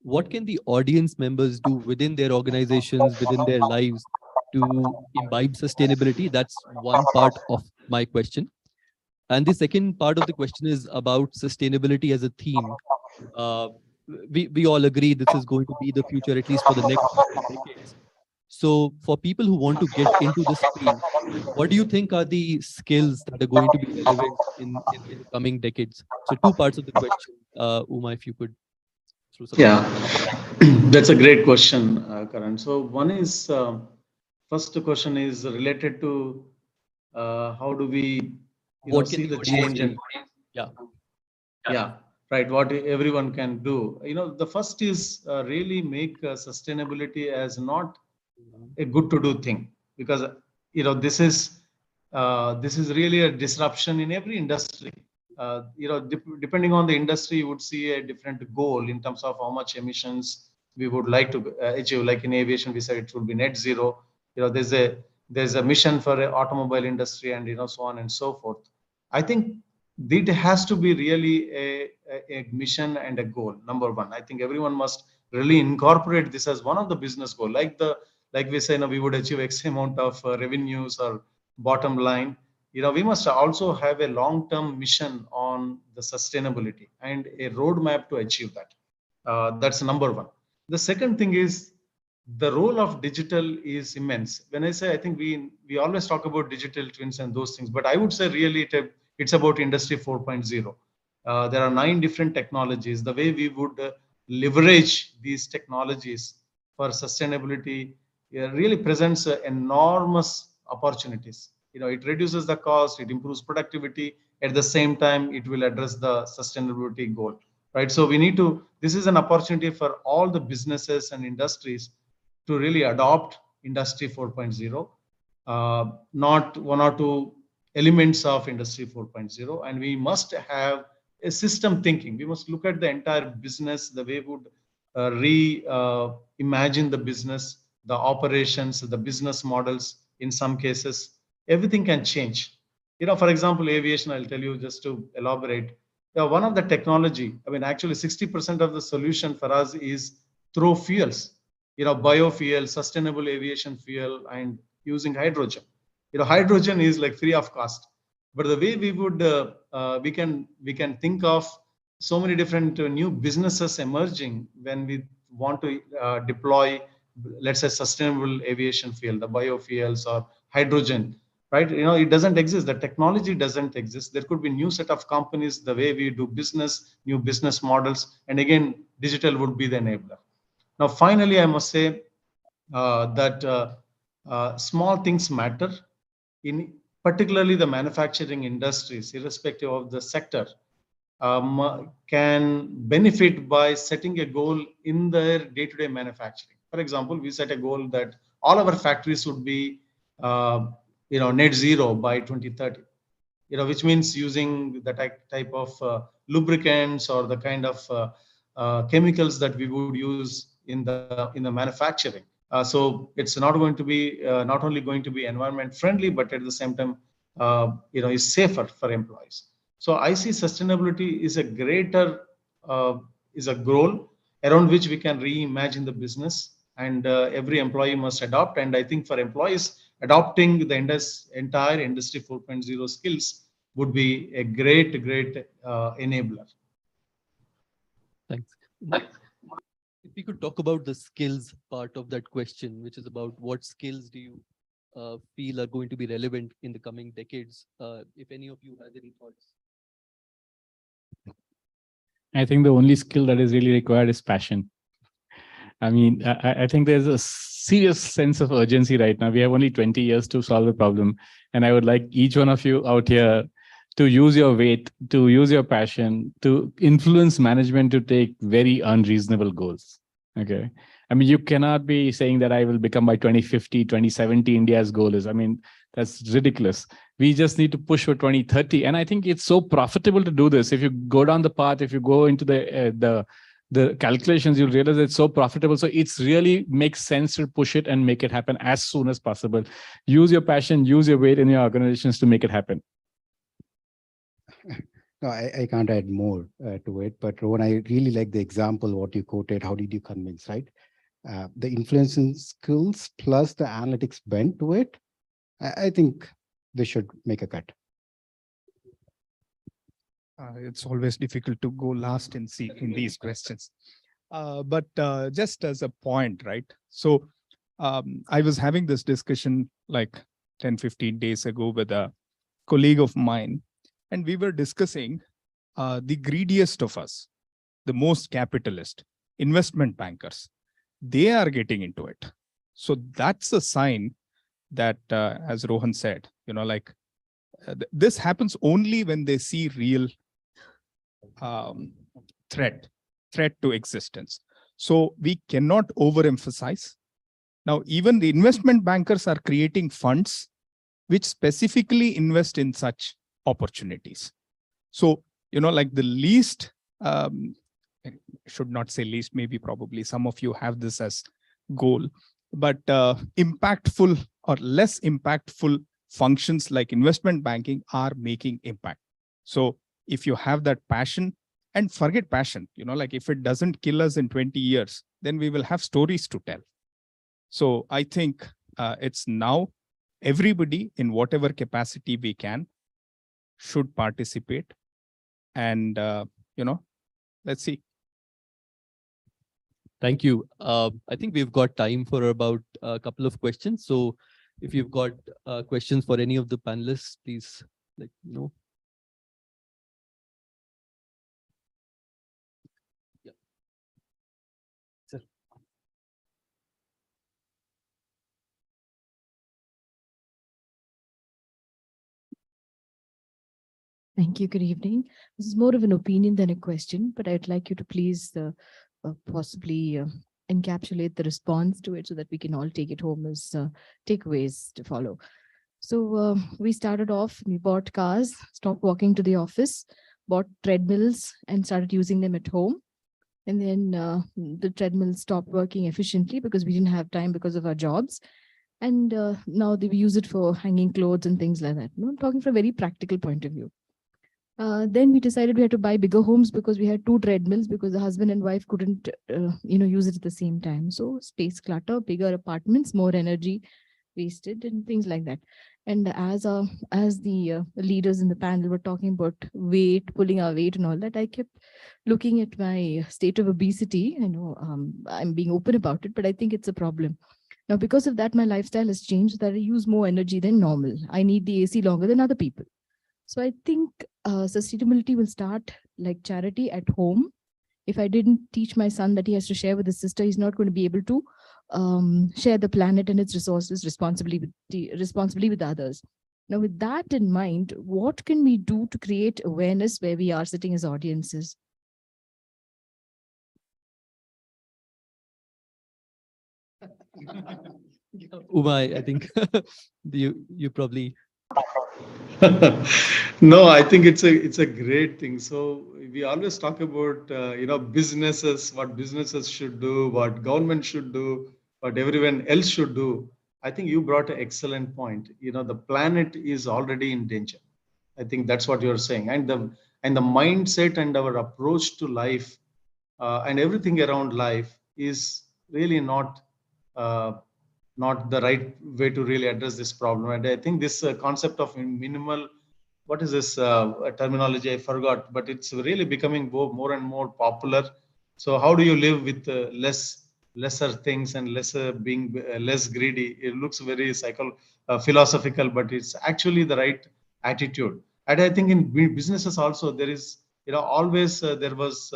What can the audience members do within their organizations, within their lives to imbibe sustainability? That's one part of my question. And the second part of the question is about sustainability as a theme. We all agree this is going to be the future, at least for the next decades. So for people who want to get into this field, what do you think are the skills that are going to be relevant in the coming decades? So 2 parts of the question, Uma, if you could throw some. Yeah, that's a great question, Karan. So one is, first question is related to how do we see the change in, yeah, right, what everyone can do. The first is really make sustainability as not a good to do thing, because this is really a disruption in every industry. Depending on the industry, you would see a different goal in terms of how much emissions we would like to achieve. Like in aviation, we said it would be net zero. There's a mission for the automobile industry, and so on and so forth. I think it has to be really a mission and a goal. Number one, I think everyone must really incorporate this as one of the business goal, like we say, we would achieve X amount of revenues or bottom line. We must also have a long-term mission on the sustainability and a roadmap to achieve that. That's number one. The second thing is the role of digital is immense. When I say, I think we always talk about digital twins and those things, but I would say really it's about Industry 4.0. There are 9 different technologies. The way we would leverage these technologies for sustainability really presents enormous opportunities. It reduces the cost, it improves productivity. At the same time, it will address the sustainability goal, right? So this is an opportunity for all the businesses and industries to really adopt Industry 4.0, not one or two elements of Industry 4.0. And we must have a system thinking. We must look at the entire business, the way we would reimagine the business, the operations, the business models. In some cases, everything can change. For example, aviation, I'll tell you just to elaborate. One of the technology, actually 60% of the solution for us is through fuels, biofuel, sustainable aviation fuel, and using hydrogen. Hydrogen is like free of cost. But the way we would, we can think of so many different new businesses emerging when we want to deploy, let's say, sustainable aviation fuel, the biofuels or hydrogen, right? It doesn't exist. The technology doesn't exist. There could be new set of companies, the way we do business, new business models, and again, digital would be the enabler. Now, finally, I must say that small things matter. In particularly the manufacturing industries, irrespective of the sector, can benefit by setting a goal in their day-to-day manufacturing. For example, we set a goal that all our factories would be net zero by 2030. Which means using the type of lubricants or the kind of chemicals that we would use in the manufacturing. So it's not going to be not only going to be environment friendly, but at the same time, is safer for employees. So I see sustainability is a greater is a goal around which we can reimagine the business, and every employee must adopt. And I think for employees, adopting the entire Industry 4.0 skills would be a great enabler. Thanks. If we could talk about the skills part of that question, which is about what skills do you feel are going to be relevant in the coming decades? If any of you has any thoughts. I think the only skill that is really required is passion. I think there's a serious sense of urgency right now. We have only 20 years to solve the problem. And I would like each one of you out here to use your weight, to use your passion, to influence management to take very unreasonable goals. Okay. You cannot be saying that I will become by 2050, 2070, India's goal is. That's ridiculous. We just need to push for 2030. And I think it's so profitable to do this. If you go down the path, if you go into the calculations, you'll realize it's so profitable. So it's really makes sense to push it and make it happen as soon as possible. Use your passion, use your weight in your organizations to make it happen. No, I can't add more to it, but Rohan, I really like the example, what you quoted. How did you convince, right? The influencing skills plus the analytics bent to it. I think they should make a cut. It's always difficult to go last in these questions. But just as a point, right? So I was having this discussion like 10, 15 days ago with a colleague of mine, and we were discussing the greediest of us, the most capitalist, investment bankers. They are getting into it. So that's a sign that, as Rohan said, this happens only when they see real threat to existence. So we cannot overemphasize. Now, even the investment bankers are creating funds which specifically invest in such opportunities. So, like the least, should not say least, maybe probably some of you have this as goal, but impactful or less impactful functions like investment banking are making impact. So if you have that passion, and forget passion. Like if it doesn't kill us in 20 years, then we will have stories to tell. So I think it's now everybody in whatever capacity we can should participate. And, let's see. Thank you. I think we've got time for about a couple of questions. So if you've got questions for any of the panelists, please let me know. Yeah. Sir. Thank you. Good evening. This is more of an opinion than a question, but I'd like you to please possibly encapsulate the response to it so that we can all take it home as takeaways to follow. So we started off, we bought cars, stopped walking to the office, bought treadmills and started using them at home. And then the treadmills stopped working efficiently because we didn't have time because of our jobs. And now we use it for hanging clothes and things like that. I'm talking from a very practical point of view. Then we decided we had to buy bigger homes because we had 2 treadmills because the husband and wife couldn't, use it at the same time. So space clutter, bigger apartments, more energy wasted and things like that. And as the leaders in the panel were talking about weight, pulling our weight and all that, I kept looking at my state of obesity. I know I'm being open about it, but I think it's a problem. Now, because of that, my lifestyle has changed that I use more energy than normal. I need the AC longer than other people. So I think sustainability will start like charity at home. If I didn't teach my son that he has to share with his sister, he's not going to be able to share the planet and its resources responsibly with others. Now, with that in mind, what can we do to create awareness where we are sitting as audiences? Uma, I think you probably. No, I think it's a great thing. So we always talk about businesses, what businesses should do, what government should do, what everyone else should do. I think you brought an excellent point. The planet is already in danger. I think that's what you're saying, and the mindset and our approach to life and everything around life is really not the right way to really address this problem. And I think this concept of minimal, what is this terminology? I forgot, but it's really becoming more and more popular. So how do you live with lesser things and being less greedy? It looks very philosophical, but it's actually the right attitude. And I think in businesses also there is, always there was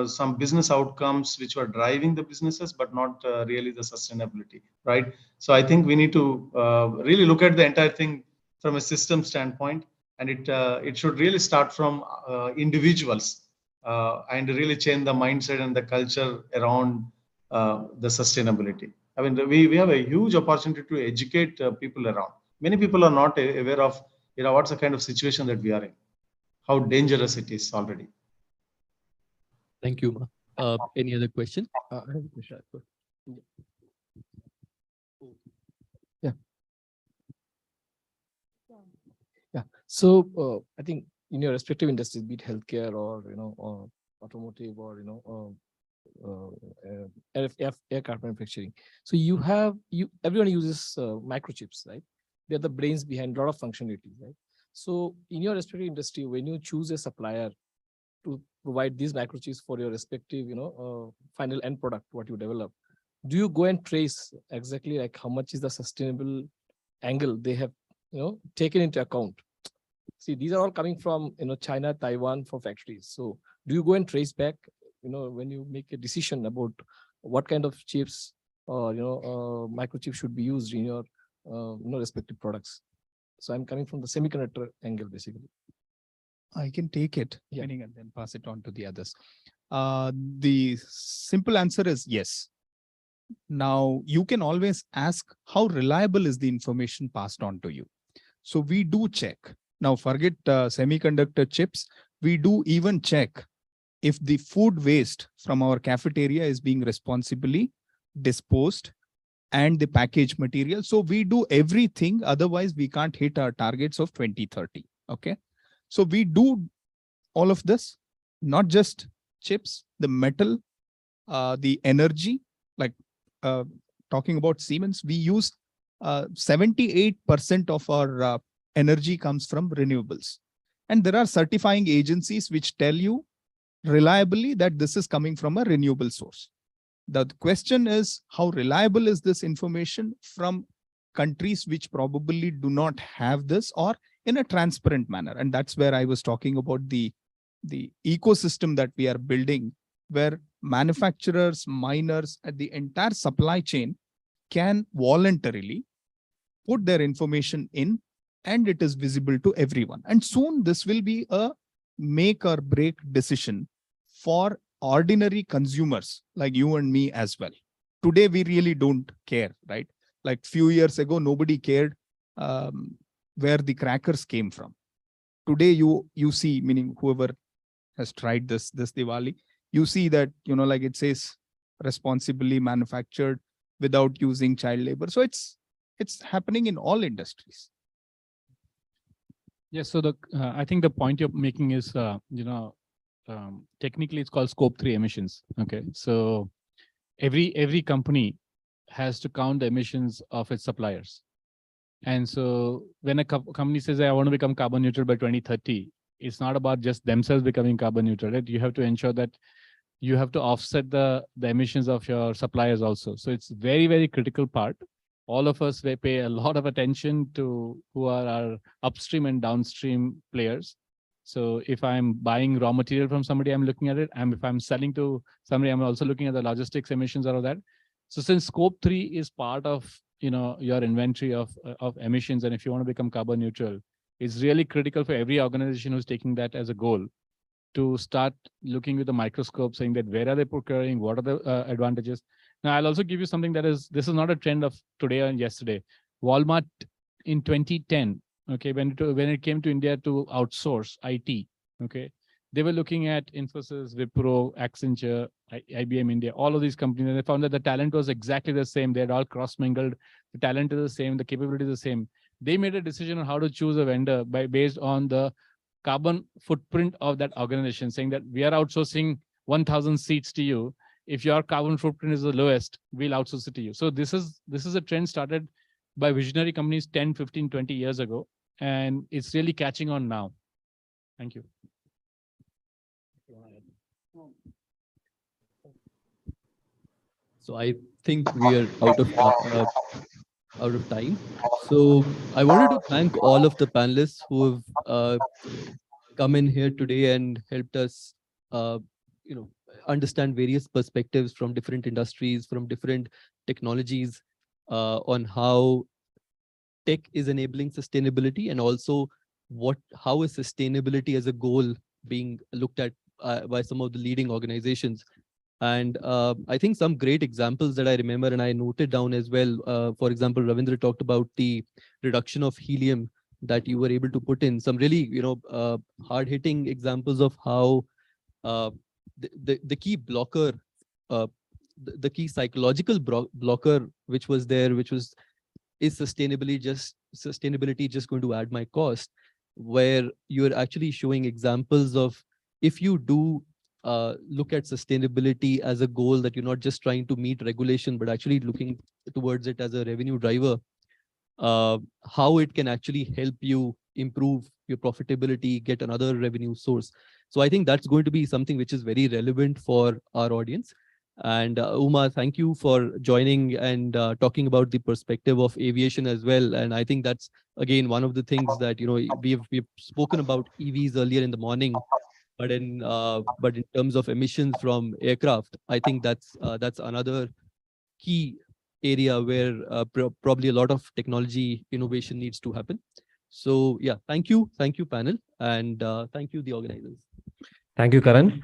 some business outcomes which were driving the businesses, but not really the sustainability, right? So I think we need to really look at the entire thing from a system standpoint, and it should really start from individuals and really change the mindset and the culture around the sustainability. I mean, we have a huge opportunity to educate people around. Many people are not aware of what's the kind of situation that we are in, how dangerous it is already. Thank you, Ma. Any other question? I have a question. Yeah. Yeah. So I think in your respective industries, be it healthcare or automotive or aircraft manufacturing. So everyone uses microchips, right? They're the brains behind a lot of functionalities, right? So in your respective industry, when you choose a supplier to provide these microchips for your respective, final end product, what you develop, do you go and trace exactly like how much is the sustainable angle they have, taken into account? See, these are all coming from, China, Taiwan for factories. So do you go and trace back, when you make a decision about what kind of chips or, microchips should be used in your, respective products? So I'm coming from the semiconductor angle, basically. I can take it, and then pass it on to the others. The simple answer is yes. Now, you can always ask how reliable is the information passed on to you. So we do check. Now, forget semiconductor chips. We do even check if the food waste from our cafeteria is being responsibly disposed and the package material. So we do everything. Otherwise, we can't hit our targets of 2030. Okay. So we do all of this, not just chips, the metal, the energy, like talking about Siemens, we use 78% of our energy comes from renewables. And there are certifying agencies which tell you reliably that this is coming from a renewable source. The question is, how reliable is this information from countries which probably do not have this, or in a transparent manner? And that's where I was talking about the ecosystem that we are building, where manufacturers, miners, and the entire supply chain can voluntarily put their information in, and it is visible to everyone. And soon this will be a make or break decision for ordinary consumers like you and me as well. Today, we really don't care, right? Like few years ago, nobody cared where the crackers came from. Today, you see, meaning whoever has tried this Diwali, you see that, like it says responsibly manufactured without using child labor. So it's happening in all industries. Yes, so I think the point you're making is, technically it's called scope 3 emissions. Okay, so every company has to count the emissions of its suppliers. And so when a company says, I want to become carbon neutral by 2030, it's not about just themselves becoming carbon neutral, right? You have to ensure that you have to offset the emissions of your suppliers also. So it's very, very critical part. All of us, they pay a lot of attention to who are our upstream and downstream players. So if I'm buying raw material from somebody, I'm looking at it. And if I'm selling to somebody, I'm also looking at the logistics emissions out of that. So since scope 3 is part of your inventory of emissions, and if you want to become carbon neutral, it's really critical for every organization who's taking that as a goal to start looking with the microscope, saying that where are they procuring, what are the advantages. Now, I'll also give you something this is not a trend of today and yesterday. Walmart in 2010, okay, when it came to India to outsource IT, okay, they were looking at Infosys, Wipro, Accenture, IBM India, all of these companies, and they found that the talent was exactly the same. They had all cross-mingled. The talent is the same. The capability is the same. They made a decision on how to choose a vendor based on the carbon footprint of that organization, saying that we are outsourcing 1,000 seats to you. If your carbon footprint is the lowest, we'll outsource it to you. So this is a trend started by visionary companies 10, 15, 20 years ago, and it's really catching on now. Thank you. So I think we are out of time. So I wanted to thank all of the panelists who have come in here today and helped us, understand various perspectives from different industries, from different technologies, on how tech is enabling sustainability, and also how is sustainability as a goal being looked at by some of the leading organizations. And I think some great examples that I remember and I noted down as well. For example, Ravindra talked about the reduction of helium that you were able to put in. Some really, hard-hitting examples of how the key blocker, the key psychological blocker which was there, is sustainability just going to add my cost, where you're actually showing examples of, if you do look at sustainability as a goal, that you're not just trying to meet regulation, but actually looking towards it as a revenue driver, how it can actually help you improve your profitability, get another revenue source. So I think that's going to be something which is very relevant for our audience. And Uma, thank you for joining and talking about the perspective of aviation as well. And I think that's, again, one of the things that, we've spoken about EVs earlier in the morning, but in terms of emissions from aircraft, I think that's another key area where probably a lot of technology innovation needs to happen. So yeah, thank you panel, and thank you the organizers. Thank you, Karan.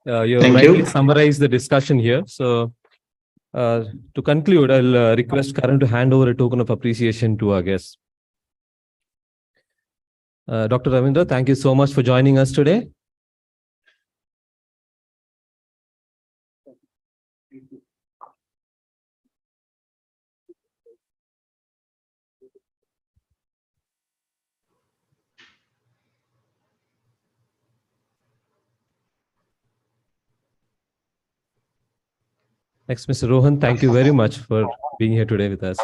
You Thank rightly you. summarized the discussion here. So to conclude, I'll request Karan to hand over a token of appreciation to our guests. Dr. Ravindra, thank you so much for joining us today. Next, Mr. Rohan, thank you very much for being here today with us.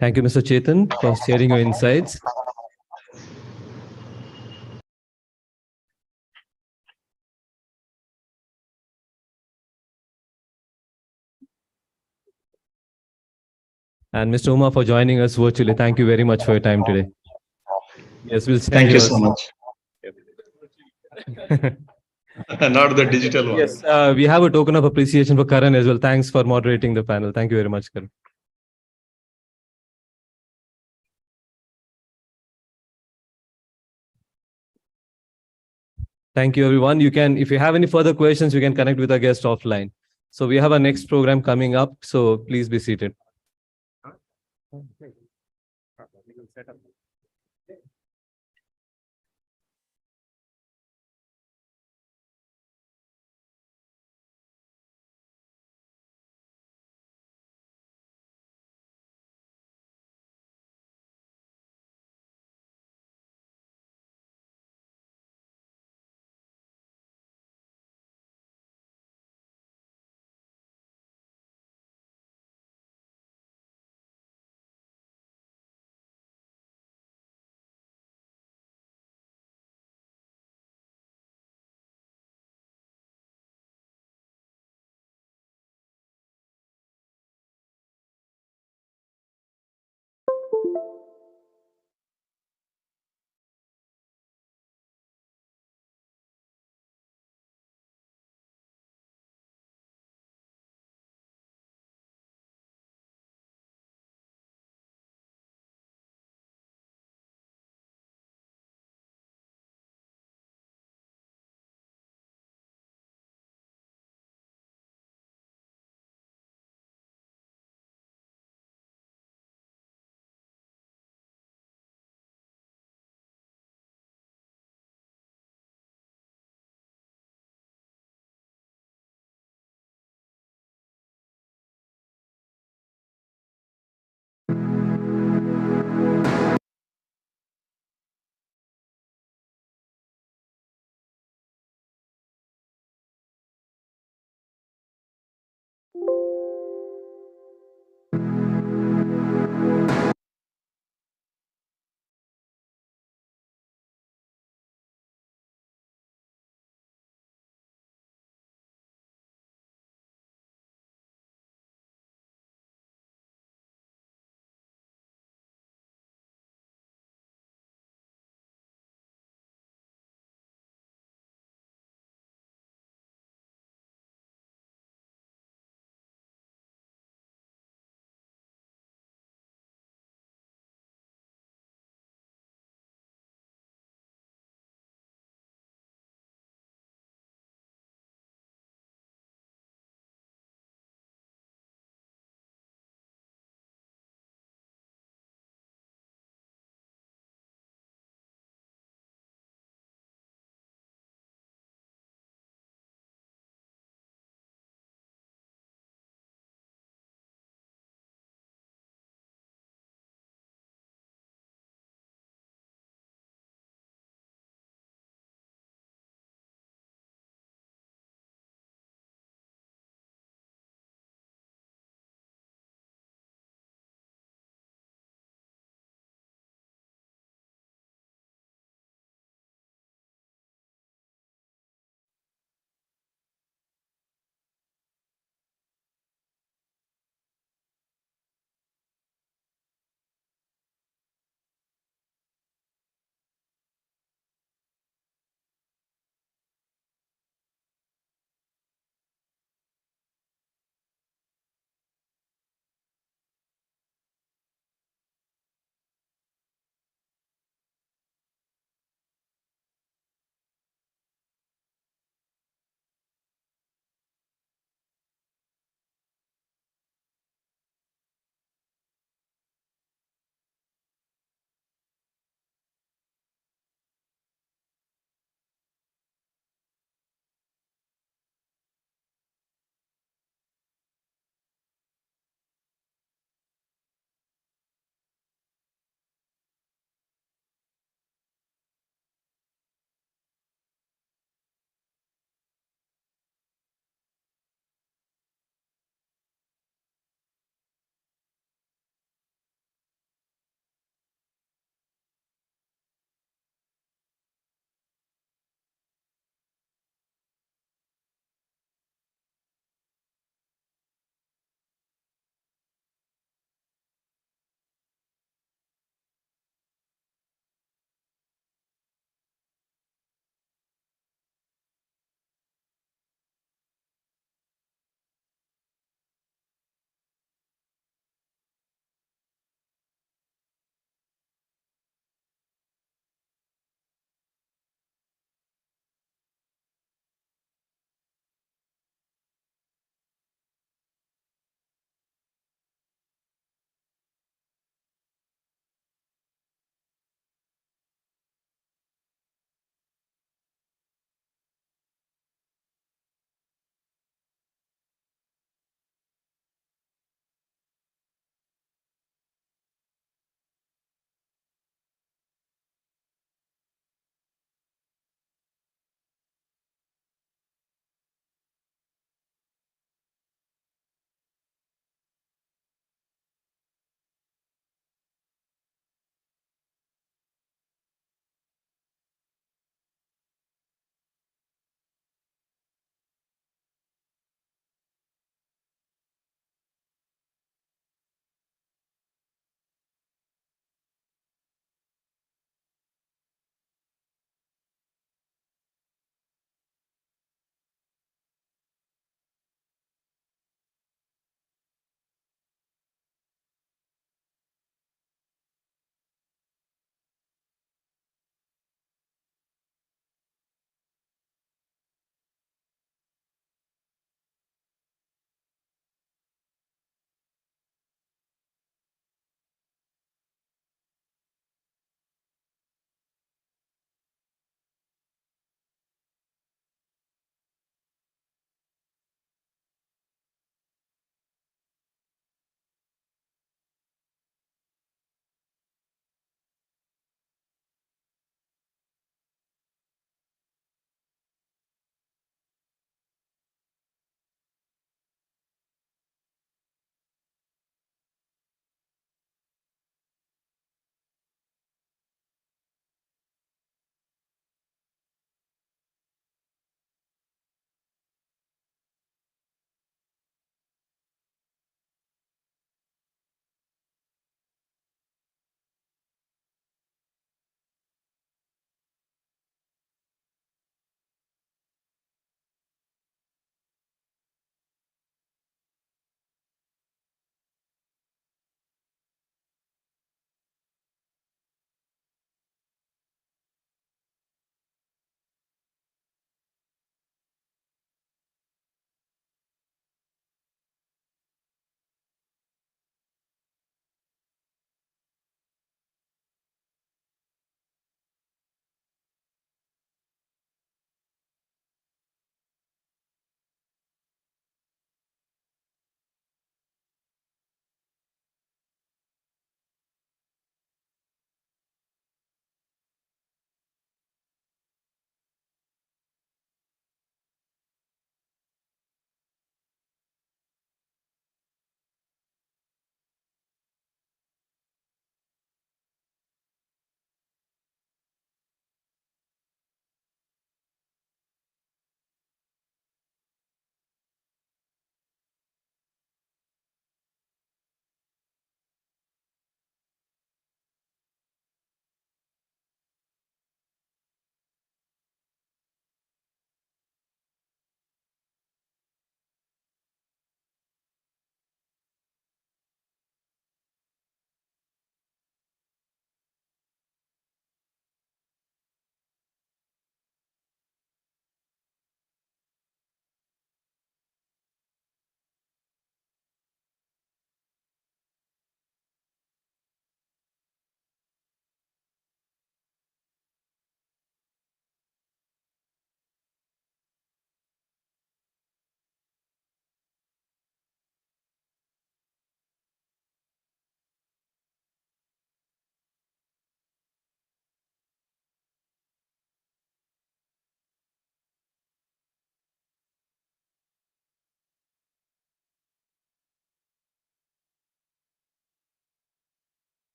Thank you, Mr. Chetan, for sharing your insights. And Mr. Uma for joining us virtually. Thank you very much for your time today. Yes, we'll send Thank you yours. so much. Not the digital one. Yes, we have a token of appreciation for Karan as well. Thanks for moderating the panel. Thank you very much, Karan. Thank you, everyone. You can, if you have any further questions, you can connect with our guest offline. So we have our next program coming up. So please be seated.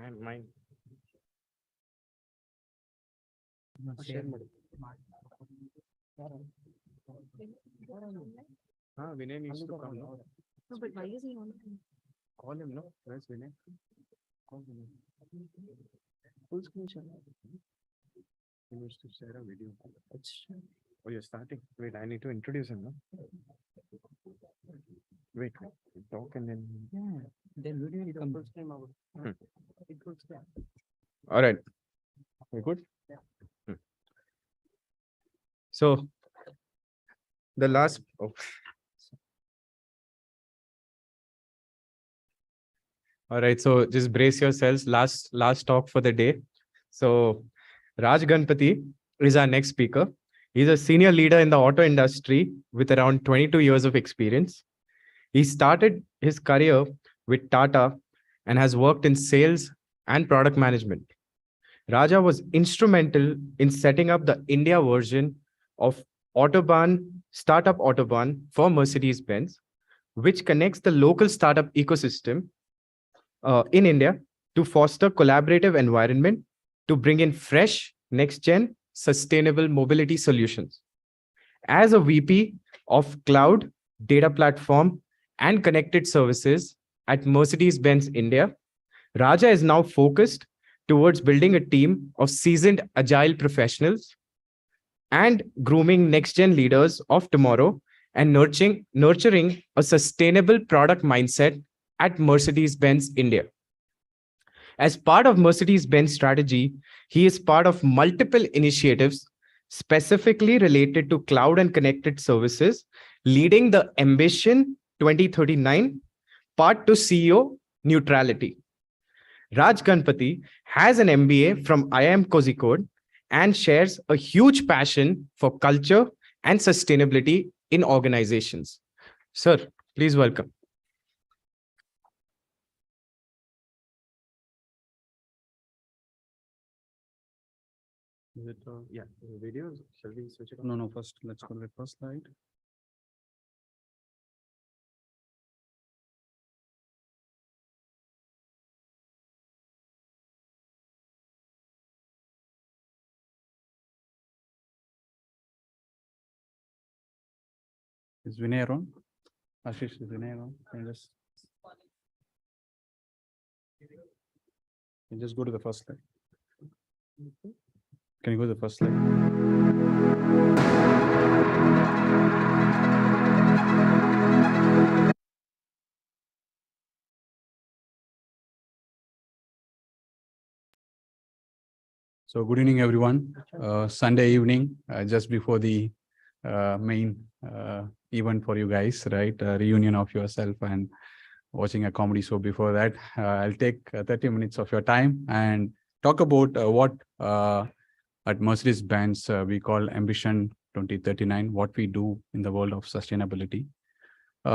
I am mine. Vinay needs to come. No? No, but why is he online? Call him, no? Where's Vinay? Call Vinay. Full screen share. He needs to share a video. Oh, you're starting. Wait, I need to introduce him, no? Wait, talk and then. Yeah, then video come. Full screen out. All right. We good? So the last. Oh. All right. So just brace yourselves. Last talk for the day. So Raj Ganpati is our next speaker. He's a senior leader in the auto industry with around 22 years of experience. He started his career with Tata and has worked in sales and product management. Raja was instrumental in setting up the India version of startup Autobahn for Mercedes-Benz, which connects the local startup ecosystem in India to foster collaborative environment to bring in fresh, next-gen, sustainable mobility solutions. As a VP of Cloud, Data Platform, and Connected Services at Mercedes-Benz India, Raja is now focused towards building a team of seasoned agile professionals and grooming next-gen leaders of tomorrow and nurturing a sustainable product mindset at Mercedes-Benz India. As part of Mercedes-Benz strategy, he is part of multiple initiatives specifically related to cloud and connected services, leading the Ambition 2039 Part 2 CEO Neutrality. Raj Ganpati has an MBA from IIM Kozhikode and shares a huge passion for culture and sustainability in organizations. Sir, please welcome. Is it, yeah, the videos? Shall we switch it on? No, first, let's go to the first slide. Is Vinay around? Ashish, is Vinay around? Can you just go to the first slide? Can you go to the first slide? So good evening, everyone. Sunday evening, just before the main event for you guys, right? Reunion of yourself and watching a comedy show before that. I'll take 30 minutes of your time and talk about what at Mercedes-Benz we call Ambition 2039, what we do in the world of sustainability.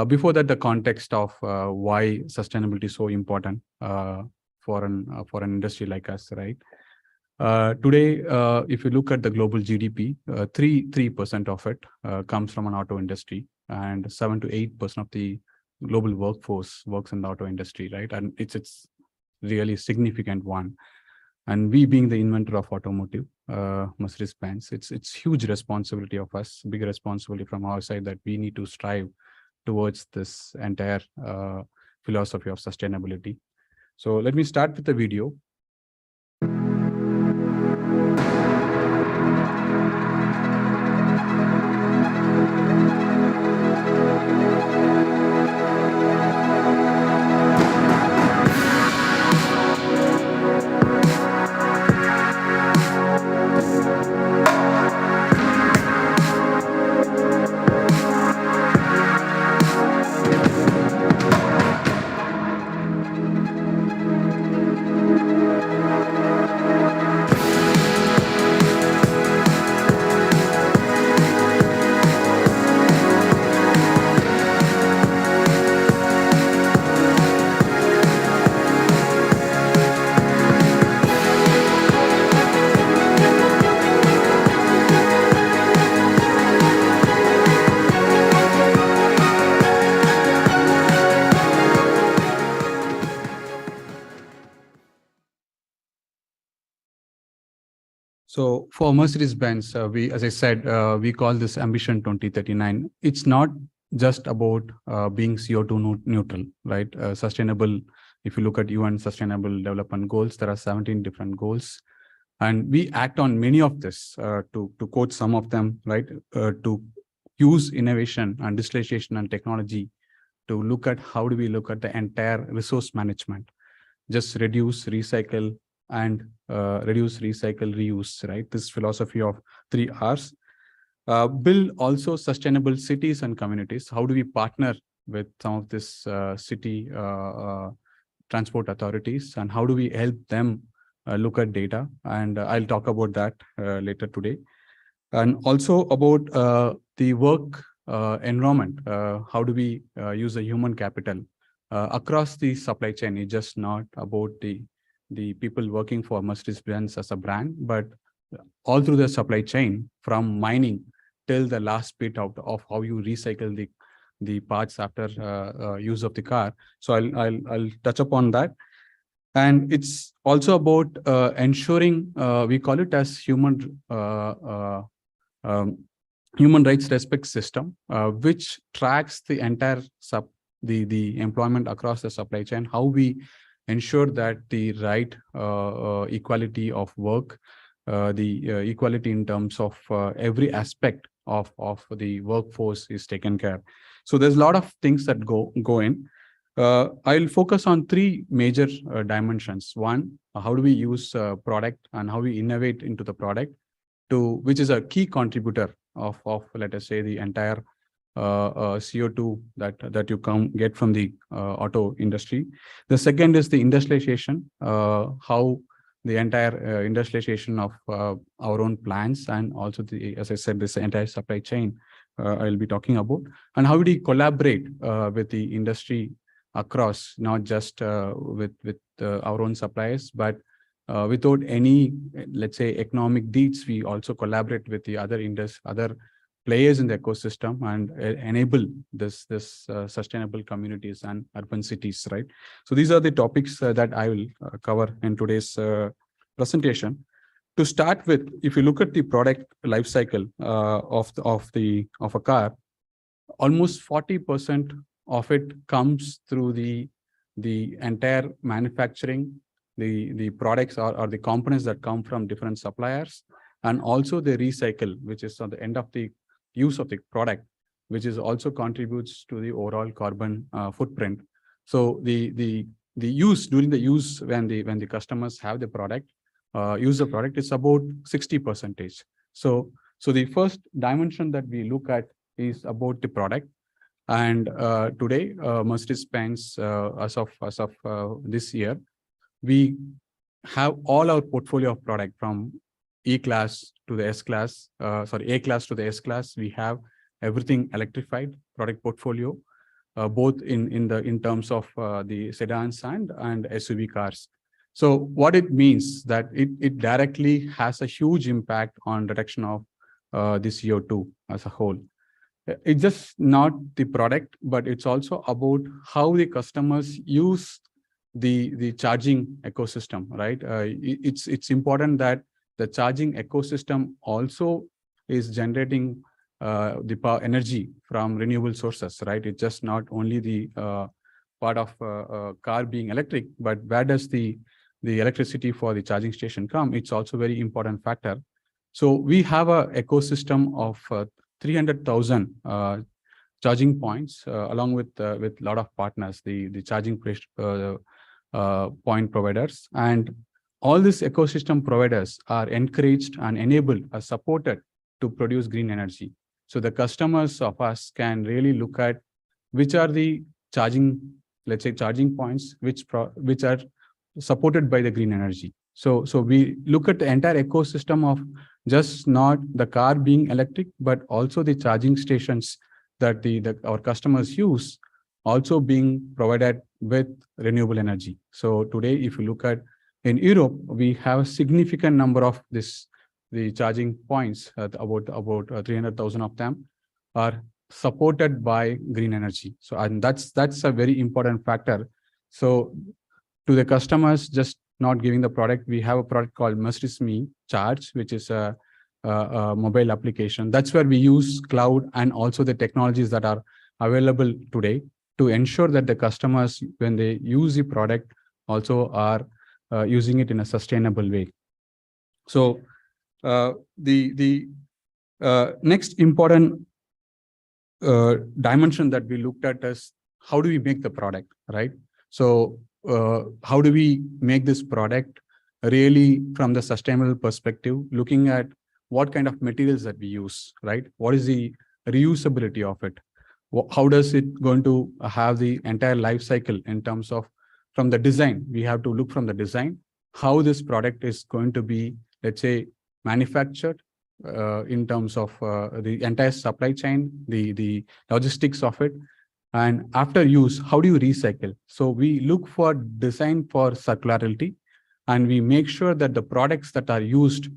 Before that, the context of why sustainability is so important for an industry like us, right? Today, if you look at the global GDP, 3% of it comes from an auto industry, and 7 to 8% of the global workforce works in the auto industry, right? And it's really significant one. And we being the inventor of automotive, Mercedes-Benz, it's huge responsibility of us, big responsibility from our side that we need to strive towards this entire philosophy of sustainability. So let me start with the video. So for Mercedes-Benz, as I said, we call this Ambition 2039. It's not just about being CO2 neutral, right? Sustainable. If you look at UN Sustainable Development Goals, there are 17 different goals, and we act on many of this. To quote some of them, right? To use innovation and digitalization and technology to look at how do we look at the entire resource management, just reduce, recycle, and reduce, recycle, reuse, right? This philosophy of 3 Rs. Build also sustainable cities and communities. How do we partner with some of this city transport authorities, and how do we help them look at data? And I'll talk about that later today. And also about the work environment. How do we use the human capital across the supply chain? It's just not about the people working for Mercedes-Benz as a brand, but all through the supply chain, from mining till the last bit of how you recycle the parts after use of the car. So I'll touch upon that. And it's also about ensuring, we call it as human rights respect system, which tracks the entire the employment across the supply chain, how we ensure that the right equality of work, the equality in terms of every aspect of the workforce is taken care. So there's a lot of things that go in. I'll focus on 3 major dimensions. One, how do we use product and how we innovate into the product, which is a key contributor of let us say the entire CO2 that you get from the auto industry. The second is the industrialization, how the entire industrialization of our own plants, and also as I said, this entire supply chain I'll be talking about, and how do we collaborate with the industry across, not just with our own suppliers, but without any, let's say, economic deeds. We also collaborate with the other players in the ecosystem and enable this sustainable communities and urban cities, right? So these are the topics that I will cover in today's presentation. To start with, if you look at the product life cycle of a car, almost 40% of it comes through the entire manufacturing, the products or the components that come from different suppliers, and also the recycle, which is on the end of the use of the product, which is also contributes to the overall carbon footprint. So the use, during the use, when the customers have the product, use the product, is about 60%. So the first dimension that we look at is about the product. And today, Mercedes-Benz, as of this year, we have all our portfolio of product from E-Class to the S-Class, A-Class to the S-Class. We have everything electrified product portfolio, both in terms of the sedans and SUV cars. So what it means that it directly has a huge impact on reduction of the CO2 as a whole. It's just not the product, but it's also about how the customers use the charging ecosystem, right? It's important that the charging ecosystem also is generating the power energy from renewable sources, right? It's just not only the part of car being electric, but where does the electricity for the charging station come? It's also a very important factor. So we have a ecosystem of 300,000 charging points, along with a lot of partners, the charging point providers, and all these ecosystem providers are encouraged and enabled, are supported to produce green energy. So the customers of us can really look at which are the charging, let's say, charging points which are supported by the green energy. So we look at the entire ecosystem of just not the car being electric, but also the charging stations that our customers use also being provided with renewable energy. So today, if you look at in Europe, we have a significant number of the charging points, about 300,000 of them are supported by green energy. So, and that's a very important factor. So to the customers, just not giving the product, we have a product called Mercedes Me Charge, which is a mobile application. That's where we use cloud and also the technologies that are available today to ensure that the customers, when they use the product, also are using it in a sustainable way. So the next important dimension that we looked at is how do we make the product, right? So how do we make this product really from the sustainable perspective, looking at what kind of materials that we use, right? What is the reusability of it? How does it going to have the entire life cycle in terms of from the design? We have to look from the design, how this product is going to be, let's say, manufactured in terms of the entire supply chain, the logistics of it. And after use, how do you recycle? So we look for design for circularity, and we make sure that the products that are used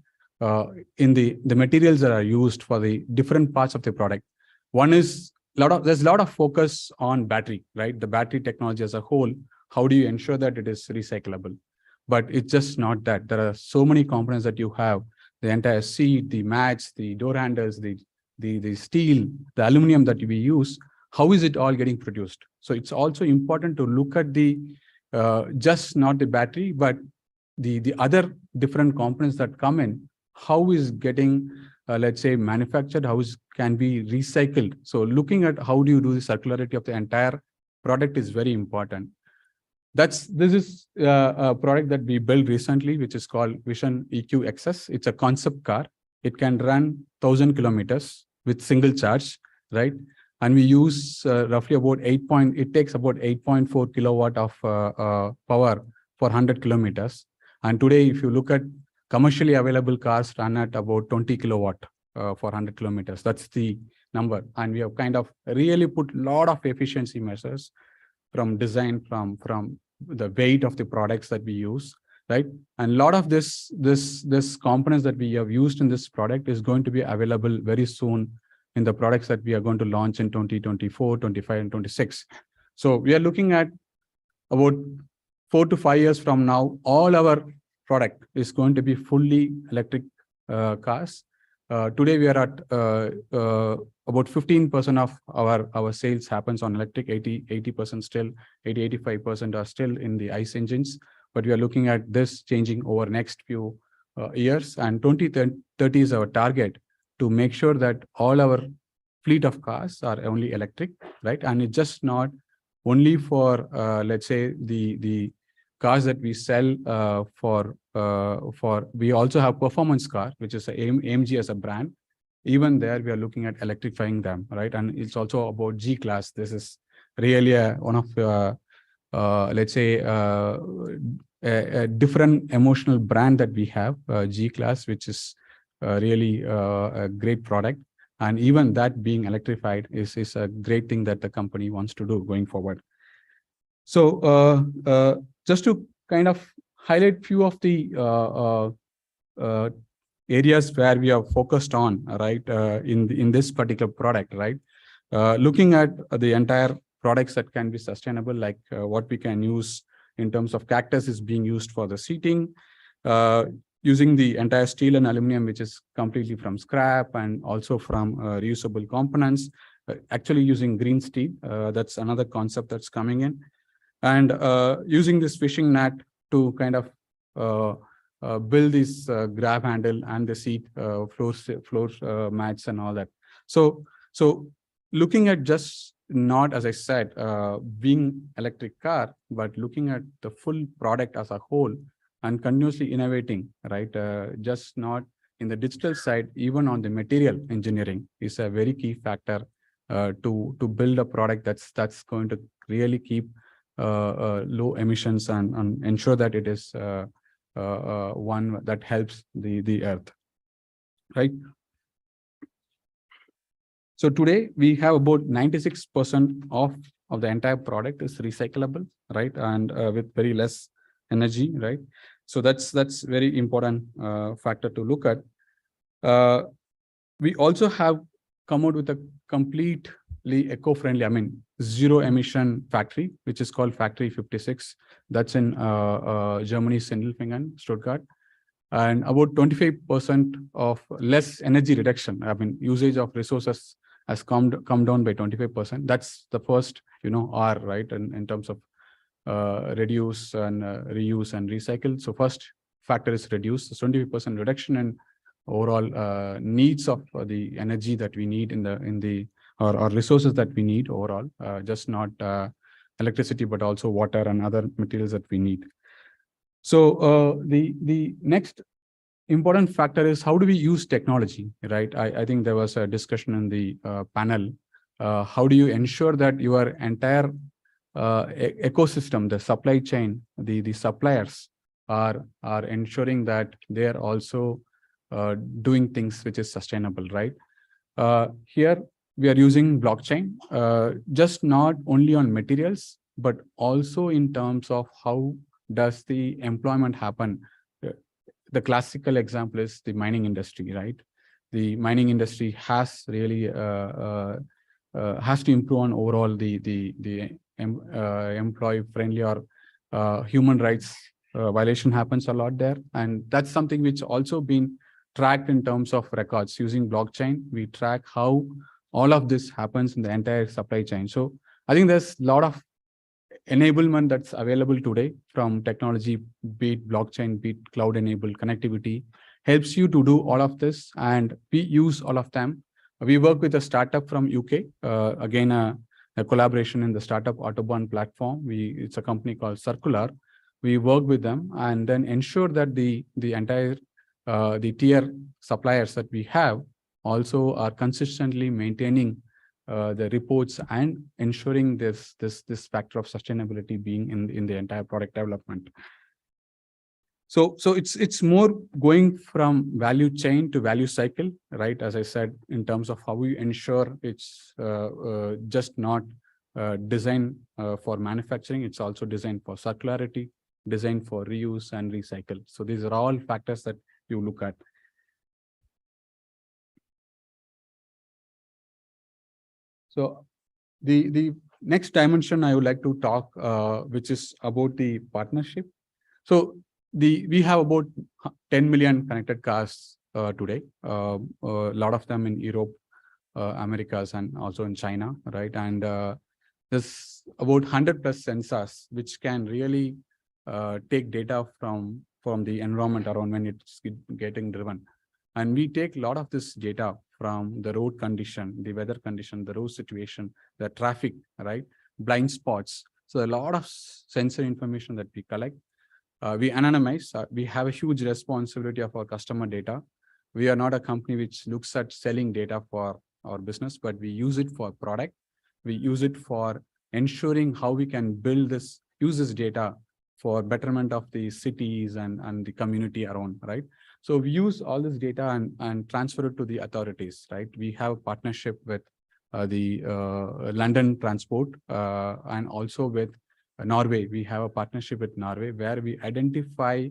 in the materials that are used for the different parts of the product. One is there's a lot of focus on battery, right? The battery technology as a whole. How do you ensure that it is recyclable? But it's just not that. There are so many components that you have: the entire seat, the mats, the door handles, the steel, the aluminum that we use. How is it all getting produced? So it's also important to look at the just not the battery, but the other different components that come in. How is getting let's say manufactured? How is can be recycled? So looking at how do you do the circularity of the entire product is very important. This is a product that we built recently, which is called Vision EQ XS. It's a concept car. It can run 1,000 kilometers with single charge, right? And we use roughly about it takes about 8.4 kilowatt of power for 100 kilometers. And today, if you look at commercially available cars, run at about 20 kilowatt for 100 kilometers. That's the number. And we have kind of really put a lot of efficiency measures from design, from the weight of the products that we use, right? And a lot of this components that we have used in this product is going to be available very soon in the products that we are going to launch in 2024, 25, and 26. So we are looking at about 4 to 5 years from now, all our product is going to be fully electric cars. Today we are at about 15% of our sales happens on electric, 80% still, 85% are still in the ICE engines. But we are looking at this changing over next few years, and 2030 is our target to make sure that all our fleet of cars are only electric, right? And it's just not only for let's say the cars that we sell for we also have performance car, which is AMG as a brand. Even there, we are looking at electrifying them, right? And it's also about G-Class. This is really one of, let's say, a different emotional brand that we have, G-Class, which is really a great product. And even that being electrified is a great thing that the company wants to do going forward. So just to kind of highlight few of the areas where we are focused on, right, in this particular product, right? Looking at the entire products that can be sustainable, like what we can use in terms of cactus is being used for the seating, using the entire steel and aluminum, which is completely from scrap and also from reusable components, actually using green steel. That's another concept that's coming in. And using this fishing net to kind of build this grab handle and the seat floor mats and all that. So looking at just not, as I said, being electric car, but looking at the full product as a whole and continuously innovating, right? Just not in the digital side, even on the material engineering is a very key factor to build a product that's going to really keep low emissions and ensure that it is one that helps the earth, right? So today we have about 96% of the entire product is recyclable, right? And with very less energy, right? So that's very important factor to look at. We also have come out with a complete eco-friendly, I mean, zero emission factory, which is called Factory 56. That's in Germany's Sindelfingen, Stuttgart. And about 25% of less energy reduction, I mean, usage of resources has come down by 25%. That's the first, R, right? In terms of reduce and reuse and recycle. So first factor is reduce, 25% reduction in overall needs of the energy that we need or resources that we need overall, just not electricity, but also water and other materials that we need. So the next important factor is how do we use technology, right? I think there was a discussion in the panel. How do you ensure that your entire ecosystem, the supply chain, the suppliers are ensuring that they are also doing things which is sustainable, right? Here we are using blockchain, just not only on materials, but also in terms of how does the employment happen. The classical example is the mining industry, right? The mining industry has really has to improve on overall the employee friendly or human rights violation happens a lot there, and that's something which also been tracked in terms of records. Using blockchain, we track how all of this happens in the entire supply chain. So I think there's a lot of enablement that's available today from technology, be it blockchain, be it cloud-enabled connectivity, helps you to do all of this, and we use all of them. We work with a startup from UK, again, a collaboration in the startup Autobahn platform. It's a company called Circular. We work with them and then ensure that the entire the tier suppliers that we have also are consistently maintaining the reports and ensuring this factor of sustainability being in the entire product development. So it's more going from value chain to value cycle, right? As I said, in terms of how we ensure it's just not designed for manufacturing, it's also designed for circularity, designed for reuse and recycle. So these are all factors that you look at. So the next dimension I would like to talk, which is about the partnership. So we have about 10 million connected cars today, a lot of them in Europe, Americas, and also in China, right? And there's about 100 plus sensors which can really take data from the environment around when it's getting driven. And we take a lot of this data from the road condition, the weather condition, the road situation, the traffic, right? Blind spots. So a lot of sensor information that we collect. We anonymize. We have a huge responsibility of our customer data. We are not a company which looks at selling data for our business, but we use it for product. We use it for ensuring how we can use this data for betterment of the cities and the community around, right? So we use all this data and transfer it to the authorities, right? We have a partnership with the London Transport and also with Norway. We have a partnership with Norway where we identify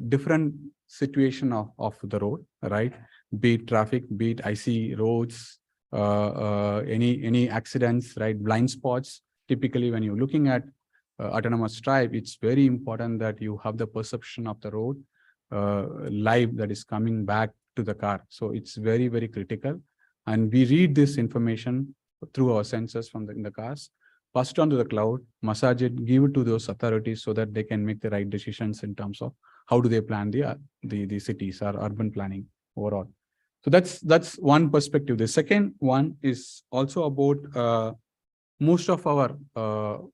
different situation of the road, right? Be it traffic, be it icy roads, any accidents, right? Blind spots. Typically, when you're looking at autonomous drive, it's very important that you have the perception of the road live that is coming back to the car. So it's very, very critical. And we read this information through our sensors in the cars, pass it onto the cloud, massage it, give it to those authorities so that they can make the right decisions in terms of how do they plan the cities or urban planning overall. So that's one perspective. The second one is also about most of our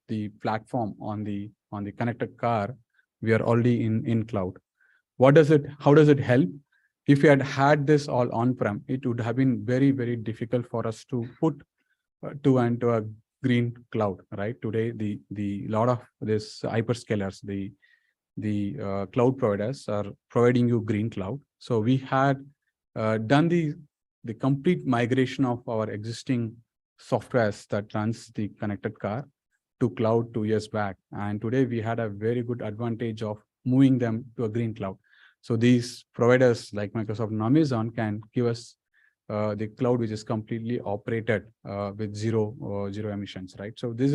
the platform on the connected car, we are already in cloud. How does it help? If we had this all on-prem, it would have been very, very difficult for us to put to a green cloud, right? Today, the lot of this hyperscalers, the cloud providers are providing you green cloud. So we had done the complete migration of our existing softwares that runs the connected car to cloud 2 years back. And today we had a very good advantage of moving them to a green cloud. So these providers like Microsoft and Amazon can give us the cloud which is completely operated with zero emissions, right? So this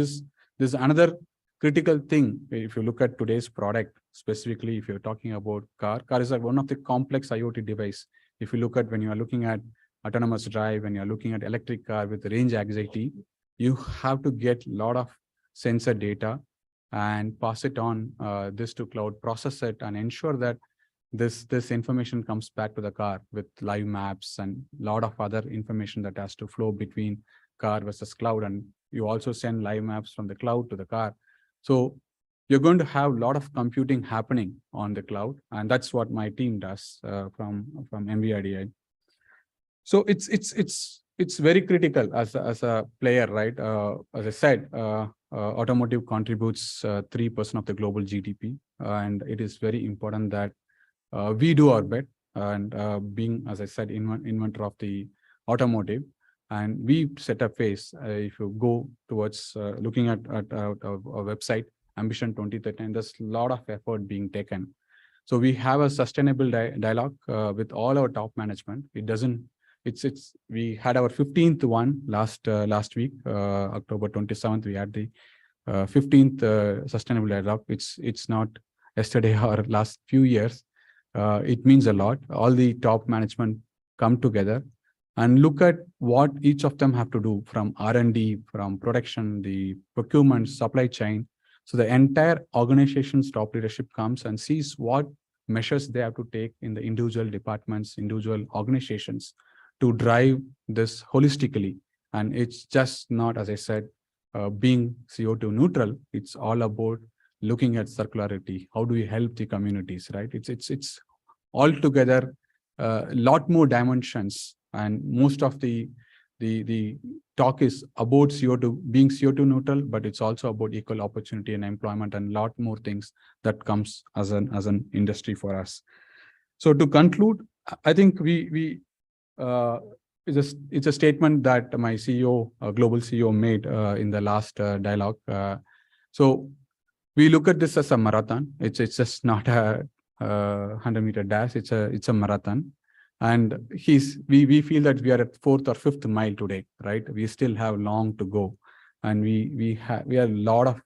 is another critical thing. If you look at today's product, specifically if you're talking about car is like one of the complex IoT device. If you look at when you are looking at autonomous drive, when you're looking at electric car with range anxiety, you have to get a lot of sensor data and pass it on this to cloud, process it, and ensure that this information comes back to the car with live maps and a lot of other information that has to flow between car versus cloud. And you also send live maps from the cloud to the car. So you're going to have a lot of computing happening on the cloud, and that's what my team does from MVIDI. So it's very critical as a player, right? As I said, automotive contributes 3% of the global GDP, and it is very important that we do our bit. And being, as I said, inventor of the automotive, and we set a phase. If you go towards looking at our website, Ambition 2030, and there's a lot of effort being taken. So we have a sustainable dialogue with all our top management. We had our 15th one last week, October 27th. We had the 15th sustainable dialogue. It's not yesterday or last few years. It means a lot. All the top management come together and look at what each of them have to do, from R&D, from production, the procurement, supply chain. So the entire organization's top leadership comes and sees what measures they have to take in the individual departments, individual organizations to drive this holistically. And it's just not, as I said, being CO2 neutral. It's all about looking at circularity. How do we help the communities, right? It's altogether a lot more dimensions, and most of the talk is about CO2 being CO2 neutral, but it's also about equal opportunity and employment and a lot more things that comes as an industry for us. So to conclude, I think it's a statement that my CEO, global CEO, made in the last dialogue. So we look at this as a marathon. It's just not a 100-meter dash. It's a marathon. And we feel that we are at 4th or 5th mile today, right? We still have long to go, and we have a lot of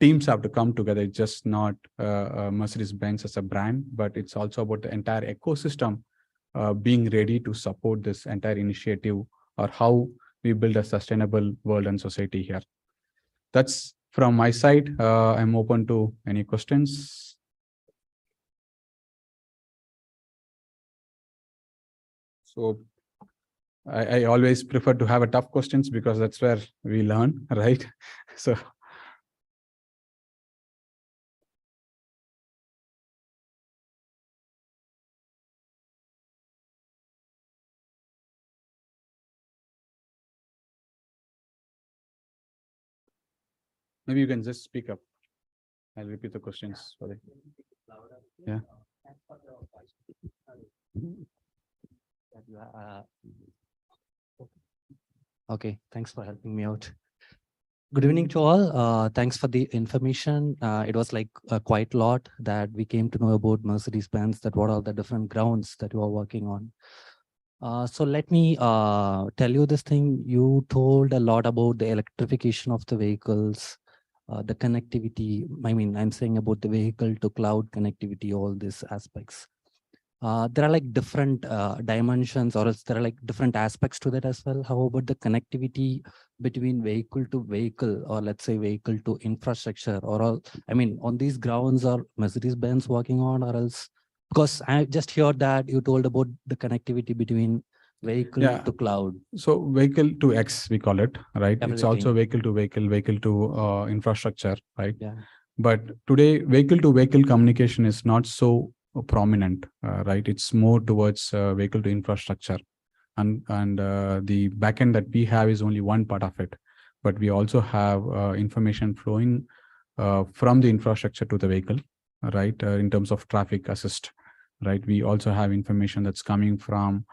teams have to come together. It's just not Mercedes-Benz as a brand, but it's also about the entire ecosystem being ready to support this entire initiative, or how we build a sustainable world and society here. That's from my side. I'm open to any questions. So I always prefer to have a tough questions, because that's where we learn, right? So. Maybe you can just speak up. I'll repeat the questions. Sorry. Yeah. Okay, thanks for helping me out. Good evening to all. Thanks for the information. It was like quite a lot that we came to know about Mercedes-Benz, that what are the different grounds that you are working on. So let me tell you this thing. You told a lot about the electrification of the vehicles, the connectivity. I mean, I'm saying about the vehicle to cloud connectivity, all these aspects. There are like different dimensions, or else there are like different aspects to that as well. How about the connectivity between vehicle to vehicle, or let's say vehicle to infrastructure, or all? I mean, on these grounds are Mercedes-Benz working on, or else? Because I just heard that you told about the connectivity between vehicle to cloud. So vehicle to X, we call it, right? Everything. It's also vehicle to vehicle, vehicle to infrastructure, right? Yeah. But today, vehicle to vehicle communication is not so prominent, right? It's more towards vehicle to infrastructure, and the backend that we have is only one part of it, but we also have information flowing from the infrastructure to the vehicle, right? In terms of traffic assist, right? We also have information that's coming from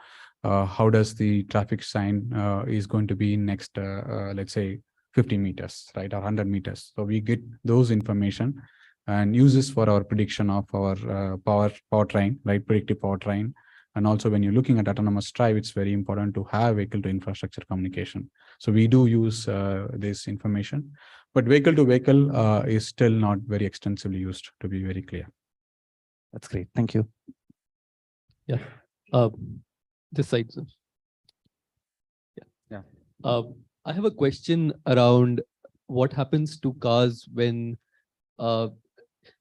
how does the traffic sign is going to be next, let's say 50 meters, right? Or 100 meters. So we get those information and use this for our prediction of our powertrain, right? Predictive powertrain, And also when you're looking at autonomous drive, it's very important to have vehicle to infrastructure communication. So we do use this information, but vehicle to vehicle is still not very extensively used, to be very clear. That's great. Thank you. Yeah. This side, sir. Yeah. I have a question around what happens to cars when,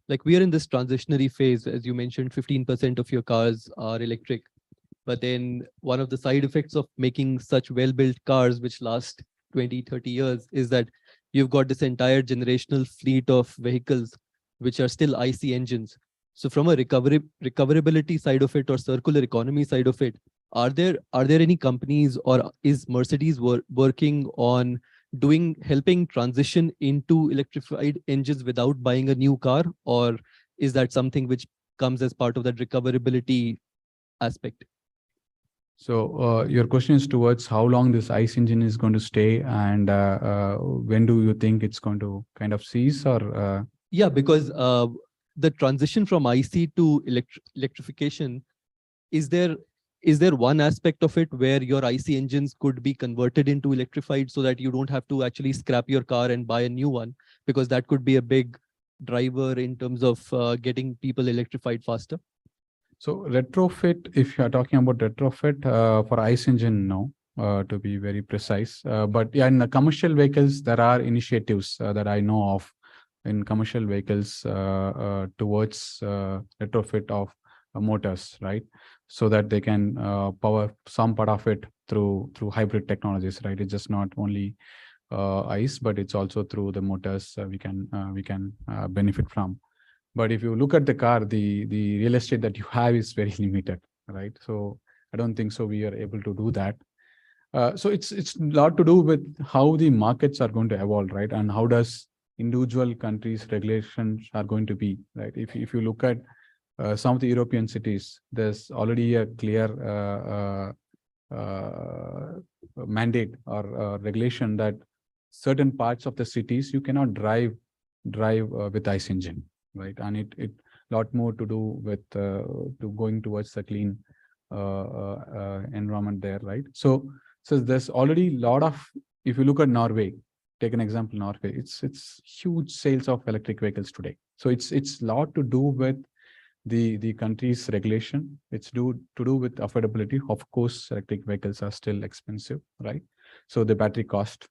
like we are in this transitionary phase, as you mentioned, 15% of your cars are electric. But then one of the side effects of making such well-built cars, which last 20, 30 years, is that you've got this entire generational fleet of vehicles, which are still IC engines. So from a recoverability side of it or circular economy side of it, are there any companies or is Mercedes working on helping transition into electrified engines without buying a new car, or is that something which comes as part of that recoverability aspect? So your question is towards how long this ICE engine is going to stay, and when do you think it's going to kind of cease, or? Yeah, because the transition from IC to electrification, is there one aspect of it where your IC engines could be converted into electrified so that you don't have to actually scrap your car and buy a new one? Because that could be a big driver in terms of getting people electrified faster. So retrofit, if you are talking about retrofit for ICE engine, no, to be very precise. But yeah, in the commercial vehicles, there are initiatives that I know of in commercial vehicles towards retrofit of motors, right? So that they can power some part of it through hybrid technologies, right? It's just not only ICE, but it's also through the motors we can benefit from. But if you look at the car, the real estate that you have is very limited, right? So I don't think so we are able to do that. So it's a lot to do with how the markets are going to evolve, right? And how does individual countries' regulations are going to be, right? If you look at some of the European cities, there's already a clear mandate or regulation that certain parts of the cities you cannot drive with ICE engine, right? And it lot more to do with to going towards the clean environment there, right? So there's already a lot of, if you look at Norway, take an example, Norway, it's huge sales of electric vehicles today. So it's a lot to do with the country's regulation. It's to do with affordability. Of course, electric vehicles are still expensive, right? So the battery cost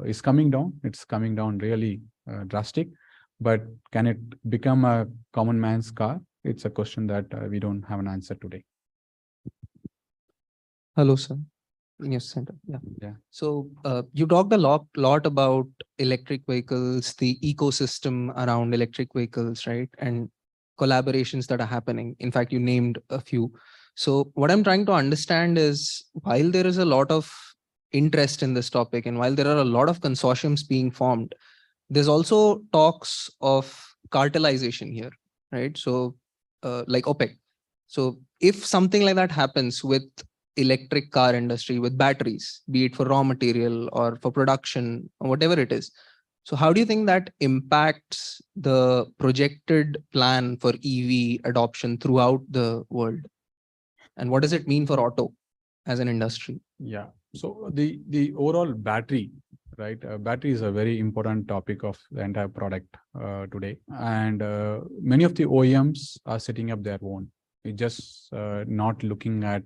is coming down. It's coming down really drastic. But can it become a common man's car? It's a question that we don't have an answer today. Hello, sir. Yes, center. Yeah. Yeah. So you talked a lot about electric vehicles, the ecosystem around electric vehicles, right? And collaborations that are happening. In fact, you named a few. So what I'm trying to understand is, while there is a lot of interest in this topic and while there are a lot of consortiums being formed, there's also talks of cartelization here, right? So like OPEC. So if something like that happens with electric car industry, with batteries, be it for raw material or for production or whatever it is, so how do you think that impacts the projected plan for EV adoption throughout the world? And what does it mean for auto as an industry? Yeah. So the overall battery, right? Battery is a very important topic of the entire product today. And many of the OEMs are setting up their own. It's just not looking at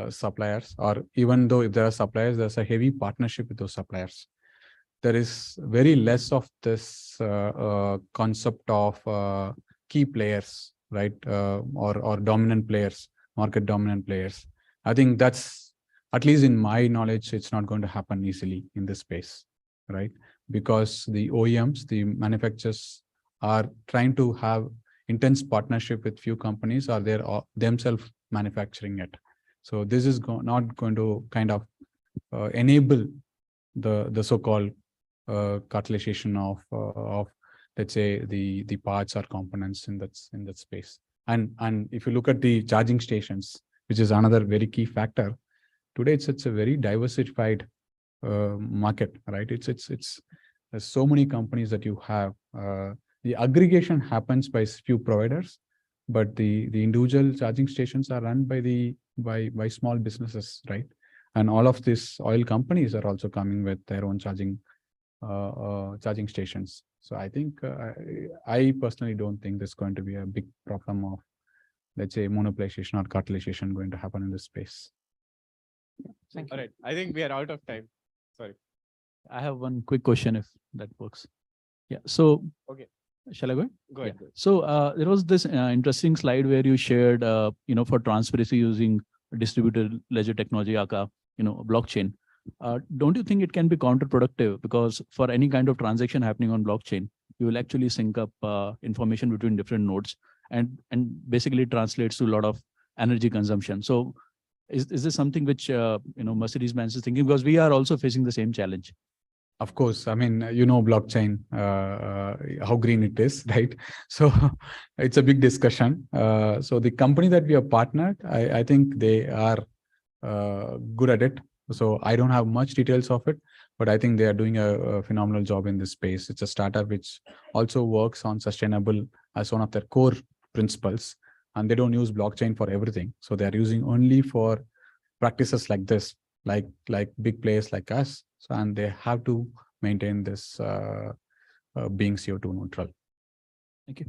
suppliers, or even though if there are suppliers, there's a heavy partnership with those suppliers. There is very less of this concept of key players, right? Or dominant players, market dominant players. I think that's, at least in my knowledge, it's not going to happen easily in this space, right? Because the OEMs, the manufacturers, are trying to have intense partnership with few companies, or they're themselves manufacturing it. So this is not going to kind of enable the so-called cartelization of let's say the parts or components in that space. And if you look at the charging stations, which is another very key factor, today it's a very diversified market, right? It's there's so many companies that you have. The aggregation happens by few providers, but the individual charging stations are run by by small businesses, right? And all of these oil companies are also coming with their own charging stations. So I think I personally don't think there's going to be a big problem of, let's say, monopolization or cartelization going to happen in this space. Thank All right, I think we are out of time. Sorry. I have one quick question if that works. Yeah. So, Okay. shall I go? Go ahead. Yeah. So there was this interesting slide where you shared, for transparency using distributed ledger technology, aka, blockchain. Don't you think it can be counterproductive? Because for any kind of transaction happening on blockchain, you will actually sync up information between different nodes and basically translates to a lot of energy consumption. So is this something which Mercedes-Benz is thinking? Because we are also facing the same challenge. Of course, I mean, blockchain, how green it is, right? So it's a big discussion. So the company that we have partnered, I think they are good at it. So I don't have much details of it, but I think they are doing a phenomenal job in this space. It's a startup which also works on sustainable as one of their core principles, and they don't use blockchain for everything. So they are using only for practices like this, like big players like us. So, and they have to maintain this being CO2 neutral. Thank you.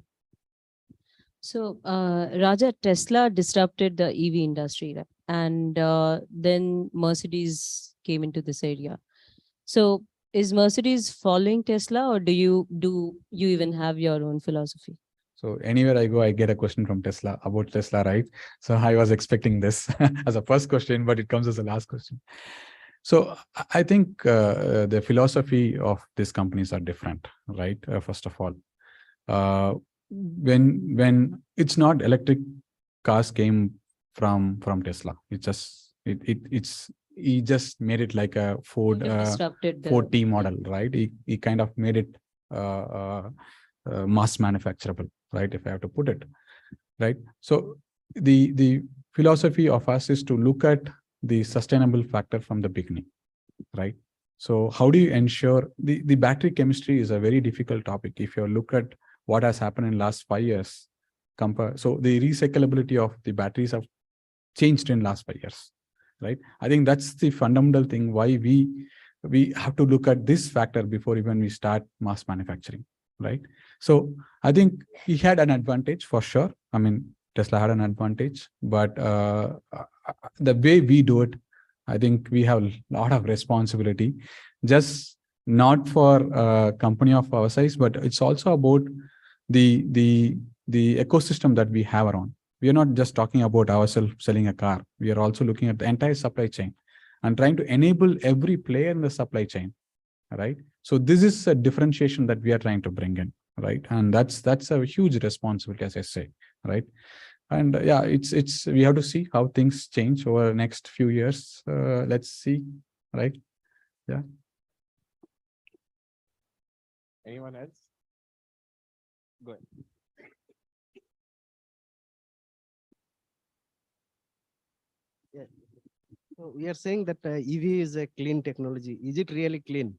So, Raja, Tesla disrupted the EV industry, right? And then Mercedes came into this area. So, is Mercedes following Tesla, or do you even have your own philosophy? So anywhere I go, I get a question from Tesla about Tesla, right? So I was expecting this as a first question, but it comes as a last question. So I think the philosophy of these companies are different, right? First of all, when it's not electric cars came from Tesla, he just made it like a Ford Ford T model, right? He kind of made it mass manufacturable, right? If I have to put it, right? So the philosophy of us is to look at the sustainable factor from the beginning, right? So how do you ensure the battery chemistry is a very difficult topic. If you look at what has happened in last 5 years, so the recyclability of the batteries have changed in last 5 years, right? I think that's the fundamental thing why we have to look at this factor before even we start mass manufacturing, right? So I think he had an advantage for sure. I mean, Tesla had an advantage, but the way we do it, I think we have a lot of responsibility, just not for a company of our size, but it's also about the ecosystem that we have around. We are not just talking about ourselves selling a car. We are also looking at the entire supply chain and trying to enable every player in the supply chain, right? So this is a differentiation that we are trying to bring in, right? And that's a huge responsibility, as I say, right? And yeah, it's we have to see how things change over the next few years. Let's see, right? Yeah. Anyone else? Go ahead. Yeah. So we are saying that EV is a clean technology. Is it really clean?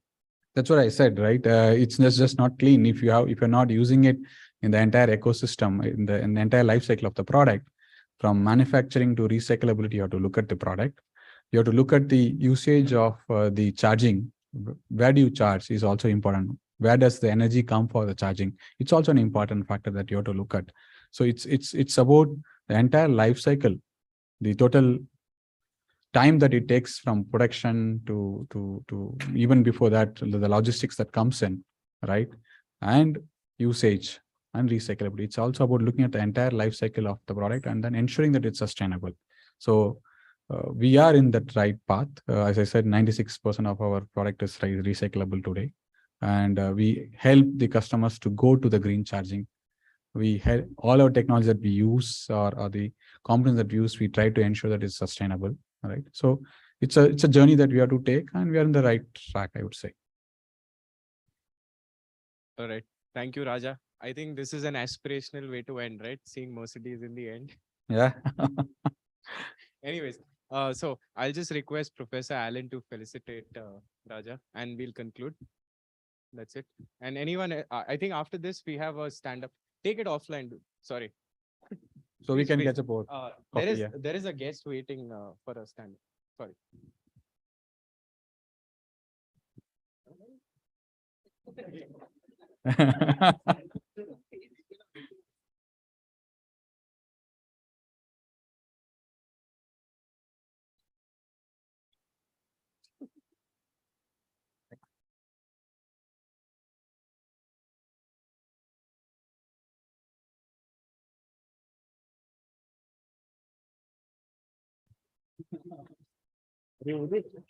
That's what I said, right? It's just not clean if you're not using it in the entire ecosystem, in the entire life cycle of the product, from manufacturing to recyclability. You have to look at the product. You have to look at the usage of the charging. Where do you charge is also important. Where does the energy come for the charging? It's also an important factor that you have to look at. So it's about the entire life cycle, the total time that it takes from production to even before that, the logistics that comes in, right? And usage and recyclability. It's also about looking at the entire life cycle of the product and then ensuring that it's sustainable. So we are in that right path. As I said, 96% of our product is recyclable today. And we help the customers to go to the green charging. We help all our technology that we use or the components that we use, we try to ensure that it's sustainable. Right. So it's a journey that we have to take, and we are in the right track, I would say. All right. Thank you, Raja. I think this is an aspirational way to end, right? Seeing Mercedes in the end. Yeah. Anyways, so I'll just request Professor Allen to felicitate Raja, and we'll conclude. That's it. And anyone, I think after this, we have a stand-up. Take it offline. Sorry. So we Please, can please. get a board. There is yeah. there is a guest waiting for a stand. Sorry.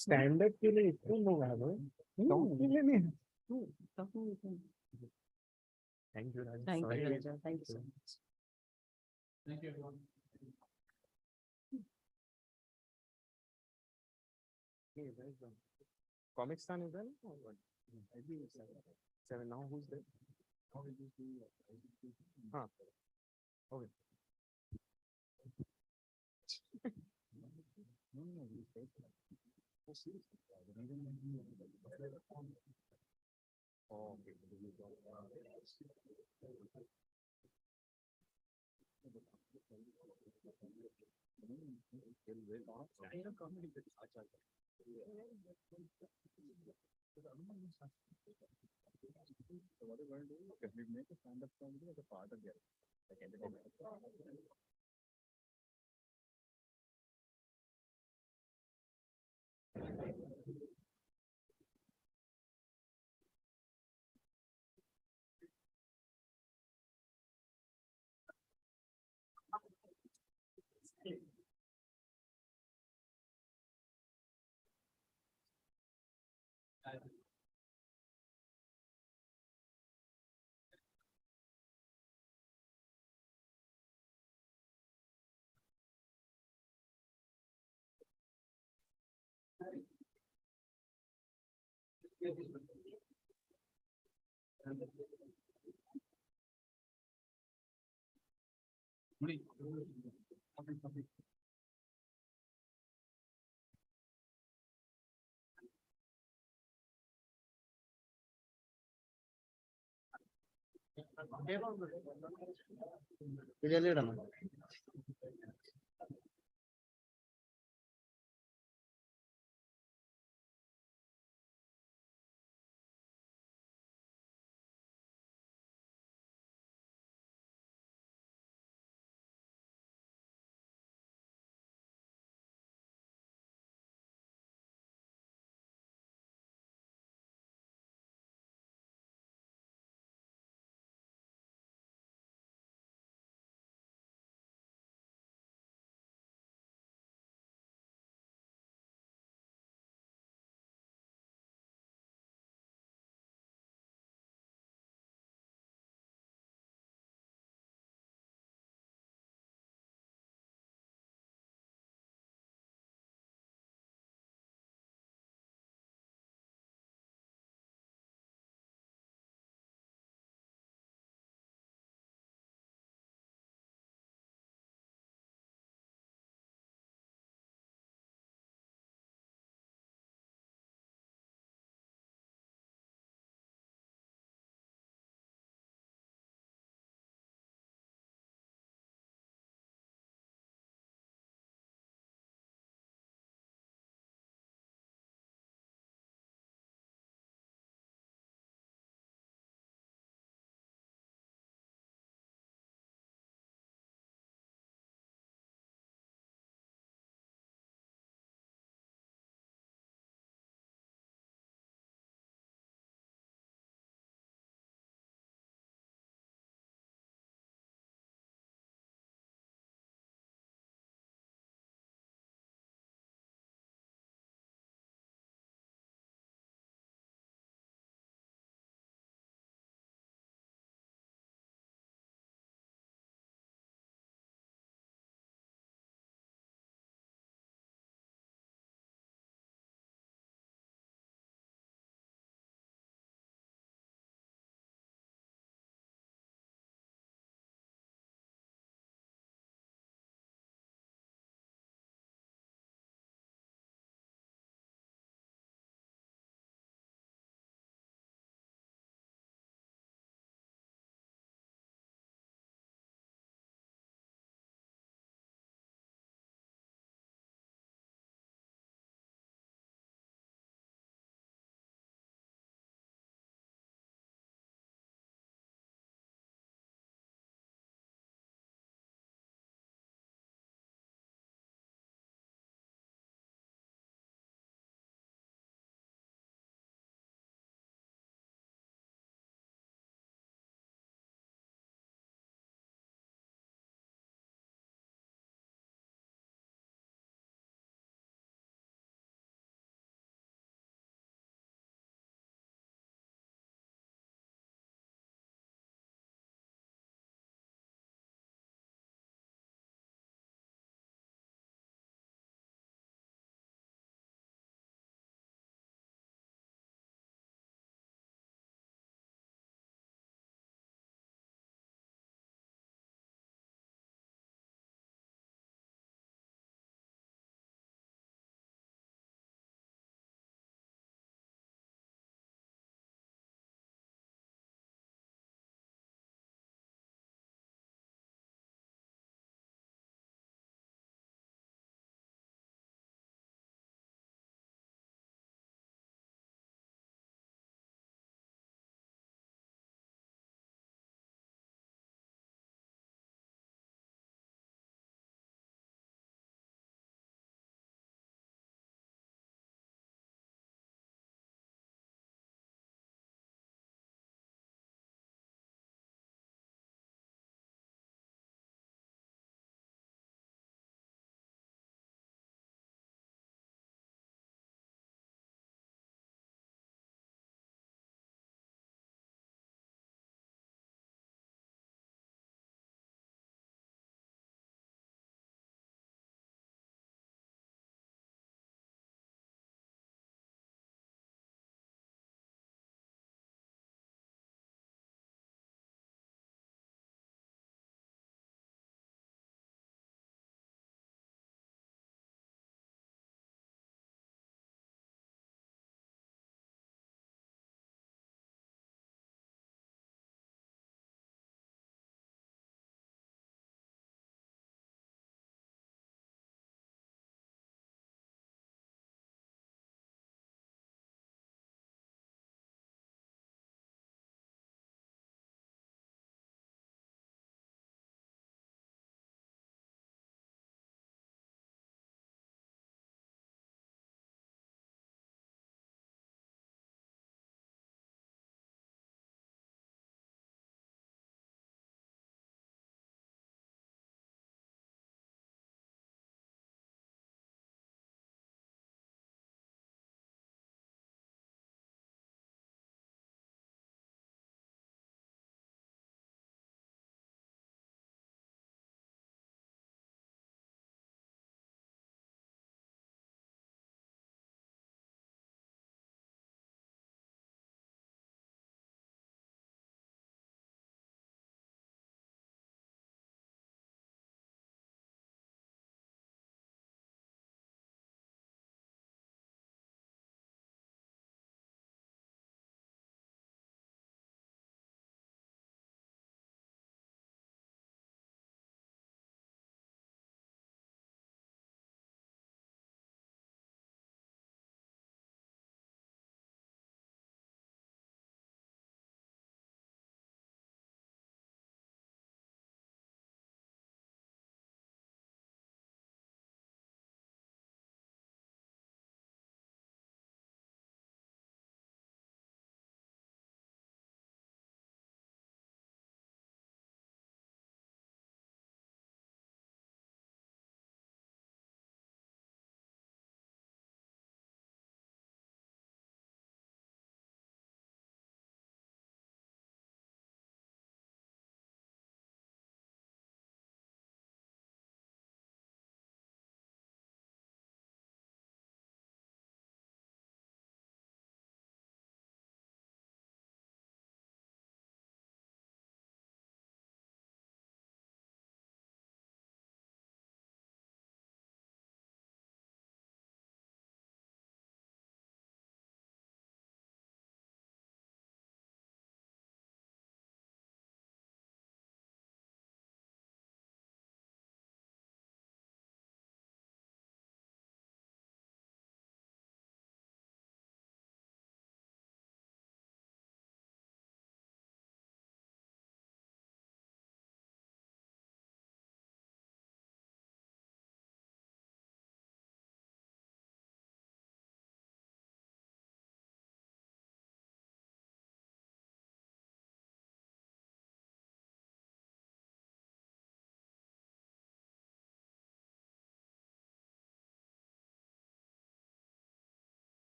Stand up के लिए इतने लोग आ गए talk के लिए नहीं thank you Raja Thank Sorry. you, Raja. Thank you so much. Thank you, everyone. Okay, where is the comic stand is there or what? I think it's seven. Now who's there? Huh. Okay. Oh, okay.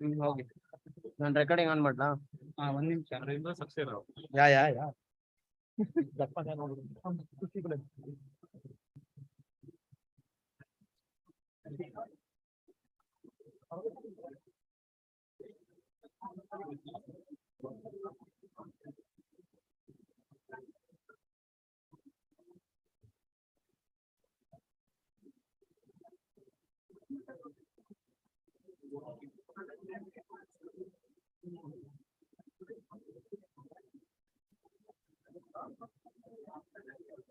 Okay. ನಾನು recording on ಮಾಡ್ಲಾ? ಒಂದ್ ನಿಮಿಷ ಸಕ್ಸೇಸ್ ಯಾ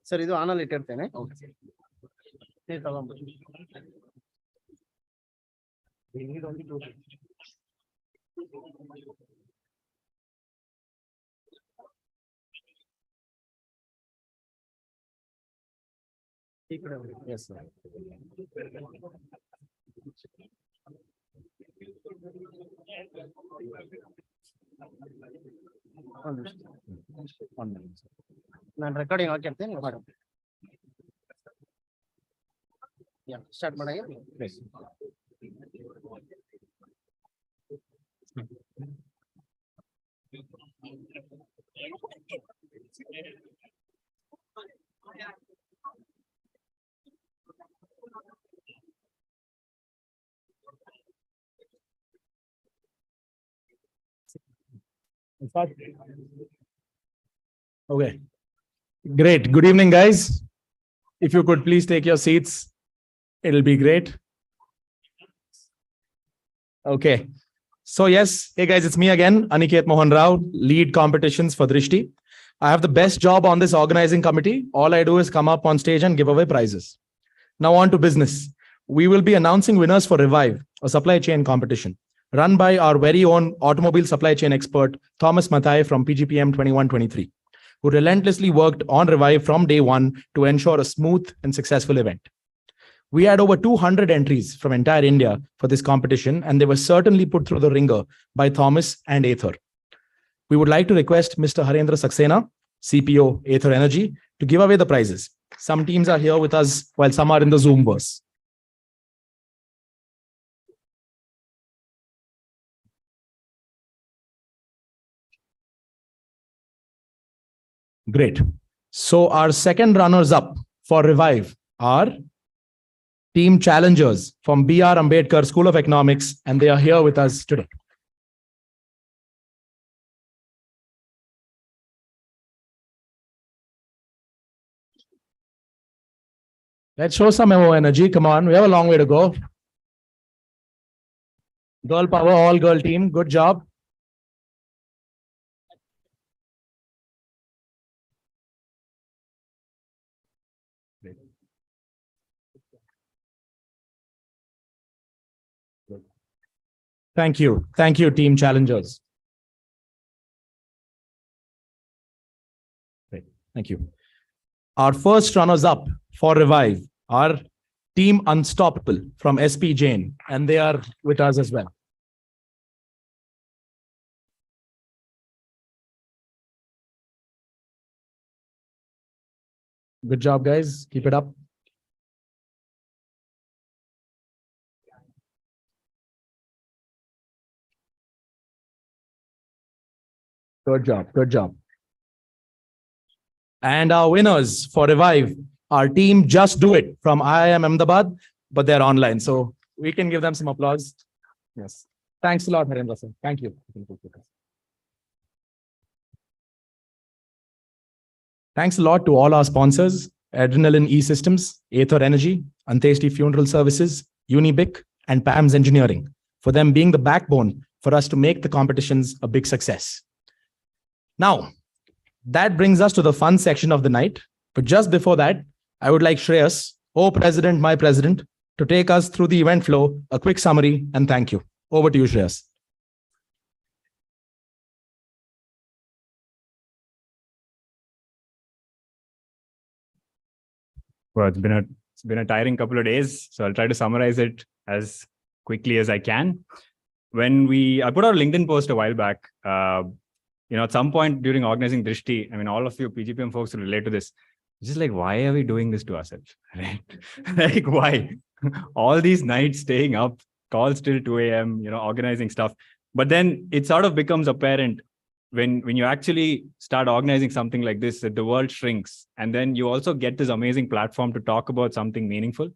sir ಇದು ಆನಲ್ಲಿ ಇಟ್ಟಿರ್ತೇನೆ. Yes, sir. ನಾನು recording ಹಾಕಿರ್ತೇನೆ. Start ಮಾಡಿ. Okay. Great. Good evening, guys. If you could please take your seats, it'll be great. Okay. So yes, hey guys, it's me again, Aniket Mohan Rao, lead competitions for Drishti. I have the best job on this organizing committee. All I do is come up on stage and give away prizes. Now on to business. We will be announcing winners for Revive, a supply chain competition run by our very own automobile supply chain expert, Thomas Mathai from PGPM 2123, who relentlessly worked on Revive from day one to ensure a smooth and successful event. We had over 200 entries from entire India for this competition, and they were certainly put through the ringer by Thomas and Ather. We would like to request Mr. Harendra Saxena, CPO, Ather Energy, to give away the prizes. Some teams are here with us while some are in the Zoomverse. Great. So our second runners up for Revive are Team Challengers from B.R. Ambedkar School of Economics, and they are here with us today. Let's show some more energy. Come on, we have a long way to go. Girl power, all girl team. Good job. Thank you. Thank you, Team Challengers. Great. Thank you. Our first runners up for Revive are Team Unstoppable from SP Jain, and they are with us as well. Good job, guys. Keep it up. Good job. Good job. And our winners for Revive, our team Just Do It from IIM Ahmedabad, but they're online. So we can give them some applause. Yes. Thanks a lot, Harendra sir. Thank you. Thanks a lot to all our sponsors, Adrenaline E-Systems, Ather Energy, Anteshti Funeral Services, Unibic, and PAMS Engineering, for them being the backbone for us to make the competitions a big success. Now, that brings us to the fun section of the night. But just before that, I would like Shreyas, oh President, my President, to take us through the event flow, a quick summary, and thank you. Over to you, Shreyas. Well, it's been a tiring couple of days, so I'll try to summarize it as quickly as I can. I put out a LinkedIn post a while back. At some point during organizing Drishti, I mean, all of you PGPM folks will relate to this. It's just like, why are we doing this to ourselves? Right? Like, why? All these nights staying up, calls till 2 a.m., organizing stuff. But then it sort of becomes apparent when you actually start organizing something like this, that the world shrinks. And then you also get this amazing platform to talk about something meaningful,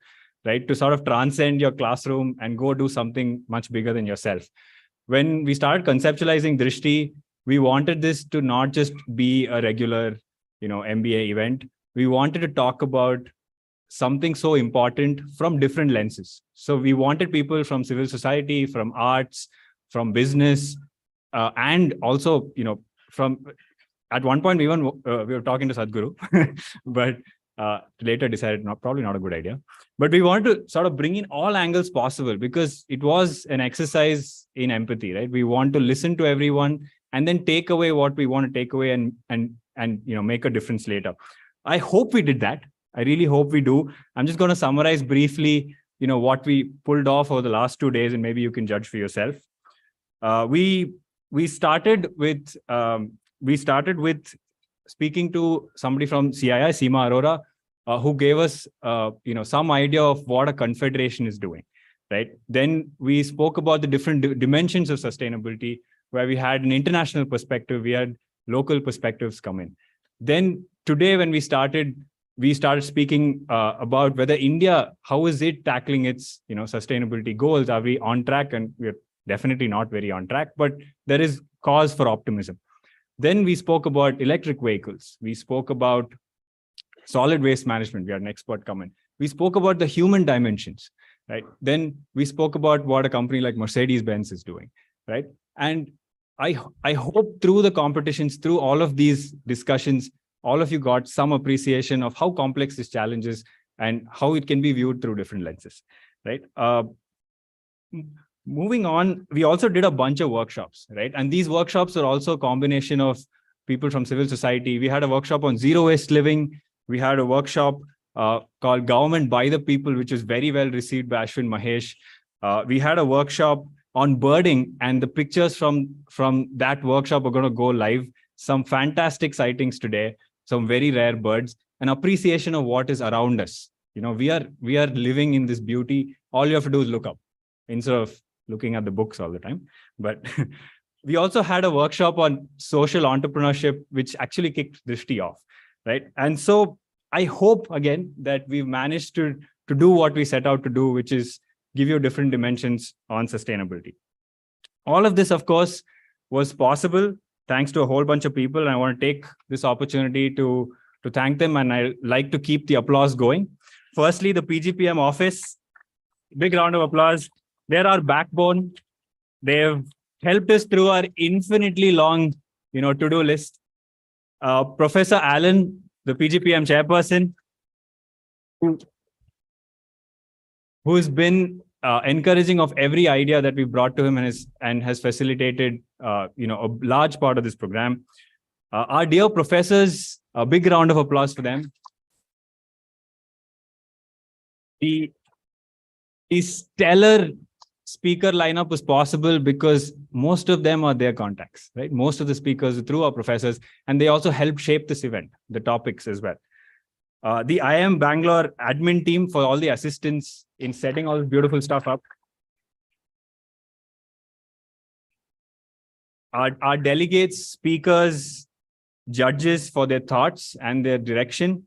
right? To sort of transcend your classroom and go do something much bigger than yourself. When we started conceptualizing Drishti, we wanted this to not just be a regular, MBA event. We wanted to talk about something so important from different lenses. So we wanted people from civil society, from arts, from business, and also, from, at one point we were talking to Sadhguru, but later decided probably not a good idea. But we wanted to sort of bring in all angles possible, because it was an exercise in empathy, right? We want to listen to everyone and then take away what we want to take away and make a difference later. I hope we did that. I really hope we do. I'm just going to summarize briefly, what we pulled off over the last 2 days, and maybe you can judge for yourself. We started with speaking to somebody from CII, Seema Arora, who gave us some idea of what a confederation is doing, right? Then we spoke about the different dimensions of sustainability, where we had an international perspective, we had local perspectives come in. Then today, when we started speaking about whether India, how is it tackling its sustainability goals? Are we on track? And we're definitely not very on track, but there is cause for optimism. Then we spoke about electric vehicles. We spoke about solid waste management. We had an expert come in. We spoke about the human dimensions, right? Then we spoke about what a company like Mercedes-Benz is doing, right? And I hope through the competitions, through all of these discussions, all of you got some appreciation of how complex this challenge is and how it can be viewed through different lenses, right? Moving on, we also did a bunch of workshops, right? And these workshops are also a combination of people from civil society. We had a workshop on zero waste living. We had a workshop called Government by the People, which is very well received by Ashwin Mahesh. We had a workshop on birding, and the pictures from that workshop are going to go live. Some fantastic sightings today, some very rare birds, an appreciation of what is around us. We are living in this beauty. All you have to do is look up instead of looking at the books all the time. But we also had a workshop on social entrepreneurship, which actually kicked Drishti off, right? And so I hope, again, that we've managed to do what we set out to do, which is give you different dimensions on sustainability. All of this, of course, was possible thanks to a whole bunch of people. And I want to take this opportunity to thank them, and I like to keep the applause going. Firstly, the PGPM office, big round of applause. They're our backbone. They've helped us through our infinitely long, to-do list. Professor Allen, the PGPM chairperson, who's been encouraging of every idea that we brought to him and has facilitated, a large part of this program. Our dear professors, a big round of applause for them. The stellar speaker lineup was possible because most of them are their contacts, right? Most of the speakers are through our professors, and they also helped shape this event, the topics as well. The IIM Bangalore admin team for all the assistance in setting all this beautiful stuff up. Our delegates, speakers, judges for their thoughts and their direction.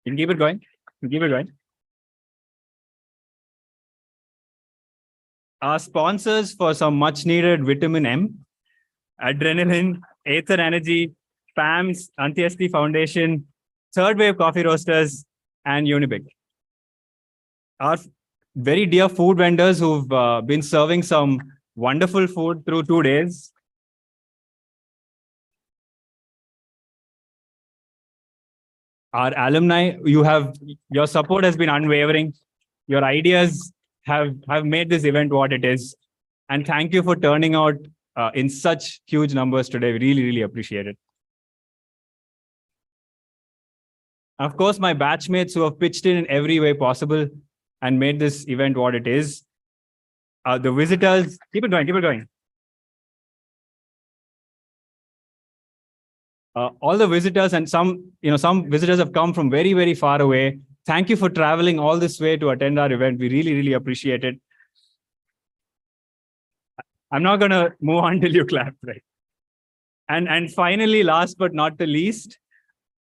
You can keep it going. You can keep it going. Our sponsors for some much needed vitamin M, Adrenaline, Aether Energy, PAMS, Antyastri Foundation, Third Wave Coffee Roasters, and Unibig. Our very dear food vendors who've been serving some wonderful food through 2 days. Our alumni, your support has been unwavering. Your ideas have made this event what it is. And thank you for turning out in such huge numbers today. We really, really appreciate it. Of course, my batchmates who have pitched in every way possible and made this event what it is. The visitors, keep it going, keep it going. All the visitors, and some visitors have come from very, very far away. Thank you for traveling all this way to attend our event. We really, really appreciate it. I'm not going to move on till you clap, right? And finally, last but not the least,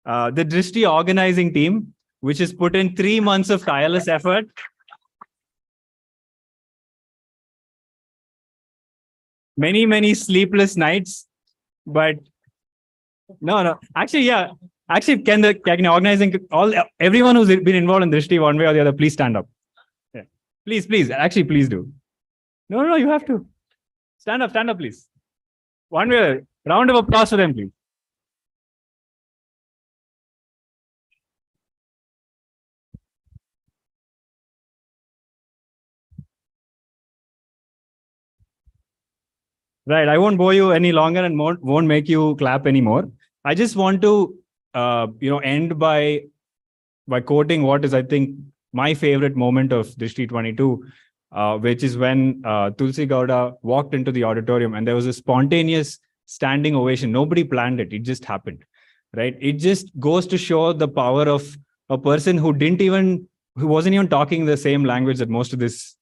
the Drishti organizing team, which has put in 3 months of tireless effort. Many sleepless nights, but no. Actually, yeah. Actually, can the organizing everyone who's been involved in Drishti one way or the other, please stand up. Yeah. Please. Actually, please do. No, you have to. Stand up, please. One way. Round of applause for them, please. Right. I won't bore you any longer and won't make you clap anymore. I just want to, end by quoting what is, I think, my favorite moment of Drishti 22, which is when Tulsi Gowda walked into the auditorium and there was a spontaneous standing ovation. Nobody planned it. It just happened, right? It just goes to show the power of a person who wasn't even talking the same language that most of this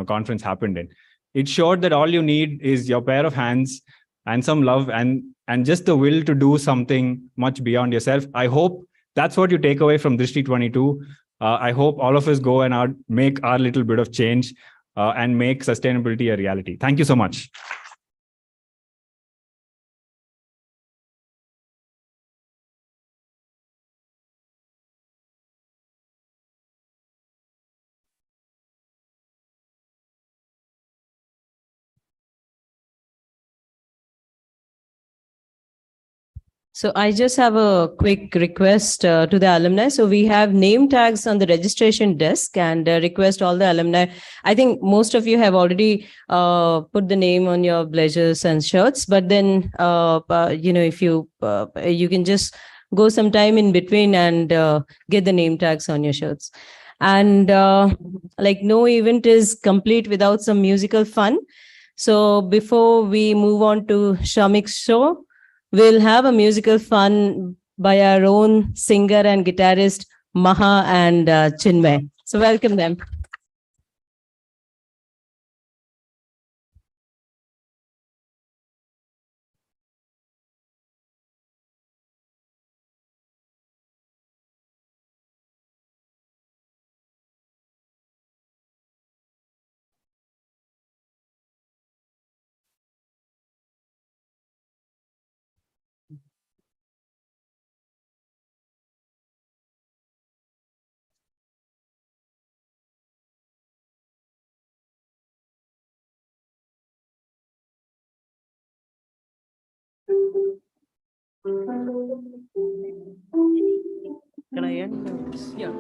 conference happened in. It showed that all you need is your pair of hands and some love and just the will to do something much beyond yourself. I hope that's what you take away from Drishti 22. I hope all of us go and make our little bit of change and make sustainability a reality. Thank you so much. So I just have a quick request to the alumni. So we have name tags on the registration desk and request all the alumni. I think most of you have already put the name on your blazers and shirts, but then, if you can just go some time in between and get the name tags on your shirts. And no event is complete without some musical fun. So before we move on to Shamik's show, we'll have a musical fun by our own singer and guitarist, Maha and Chinmay. So welcome them. Can I end this? Yeah.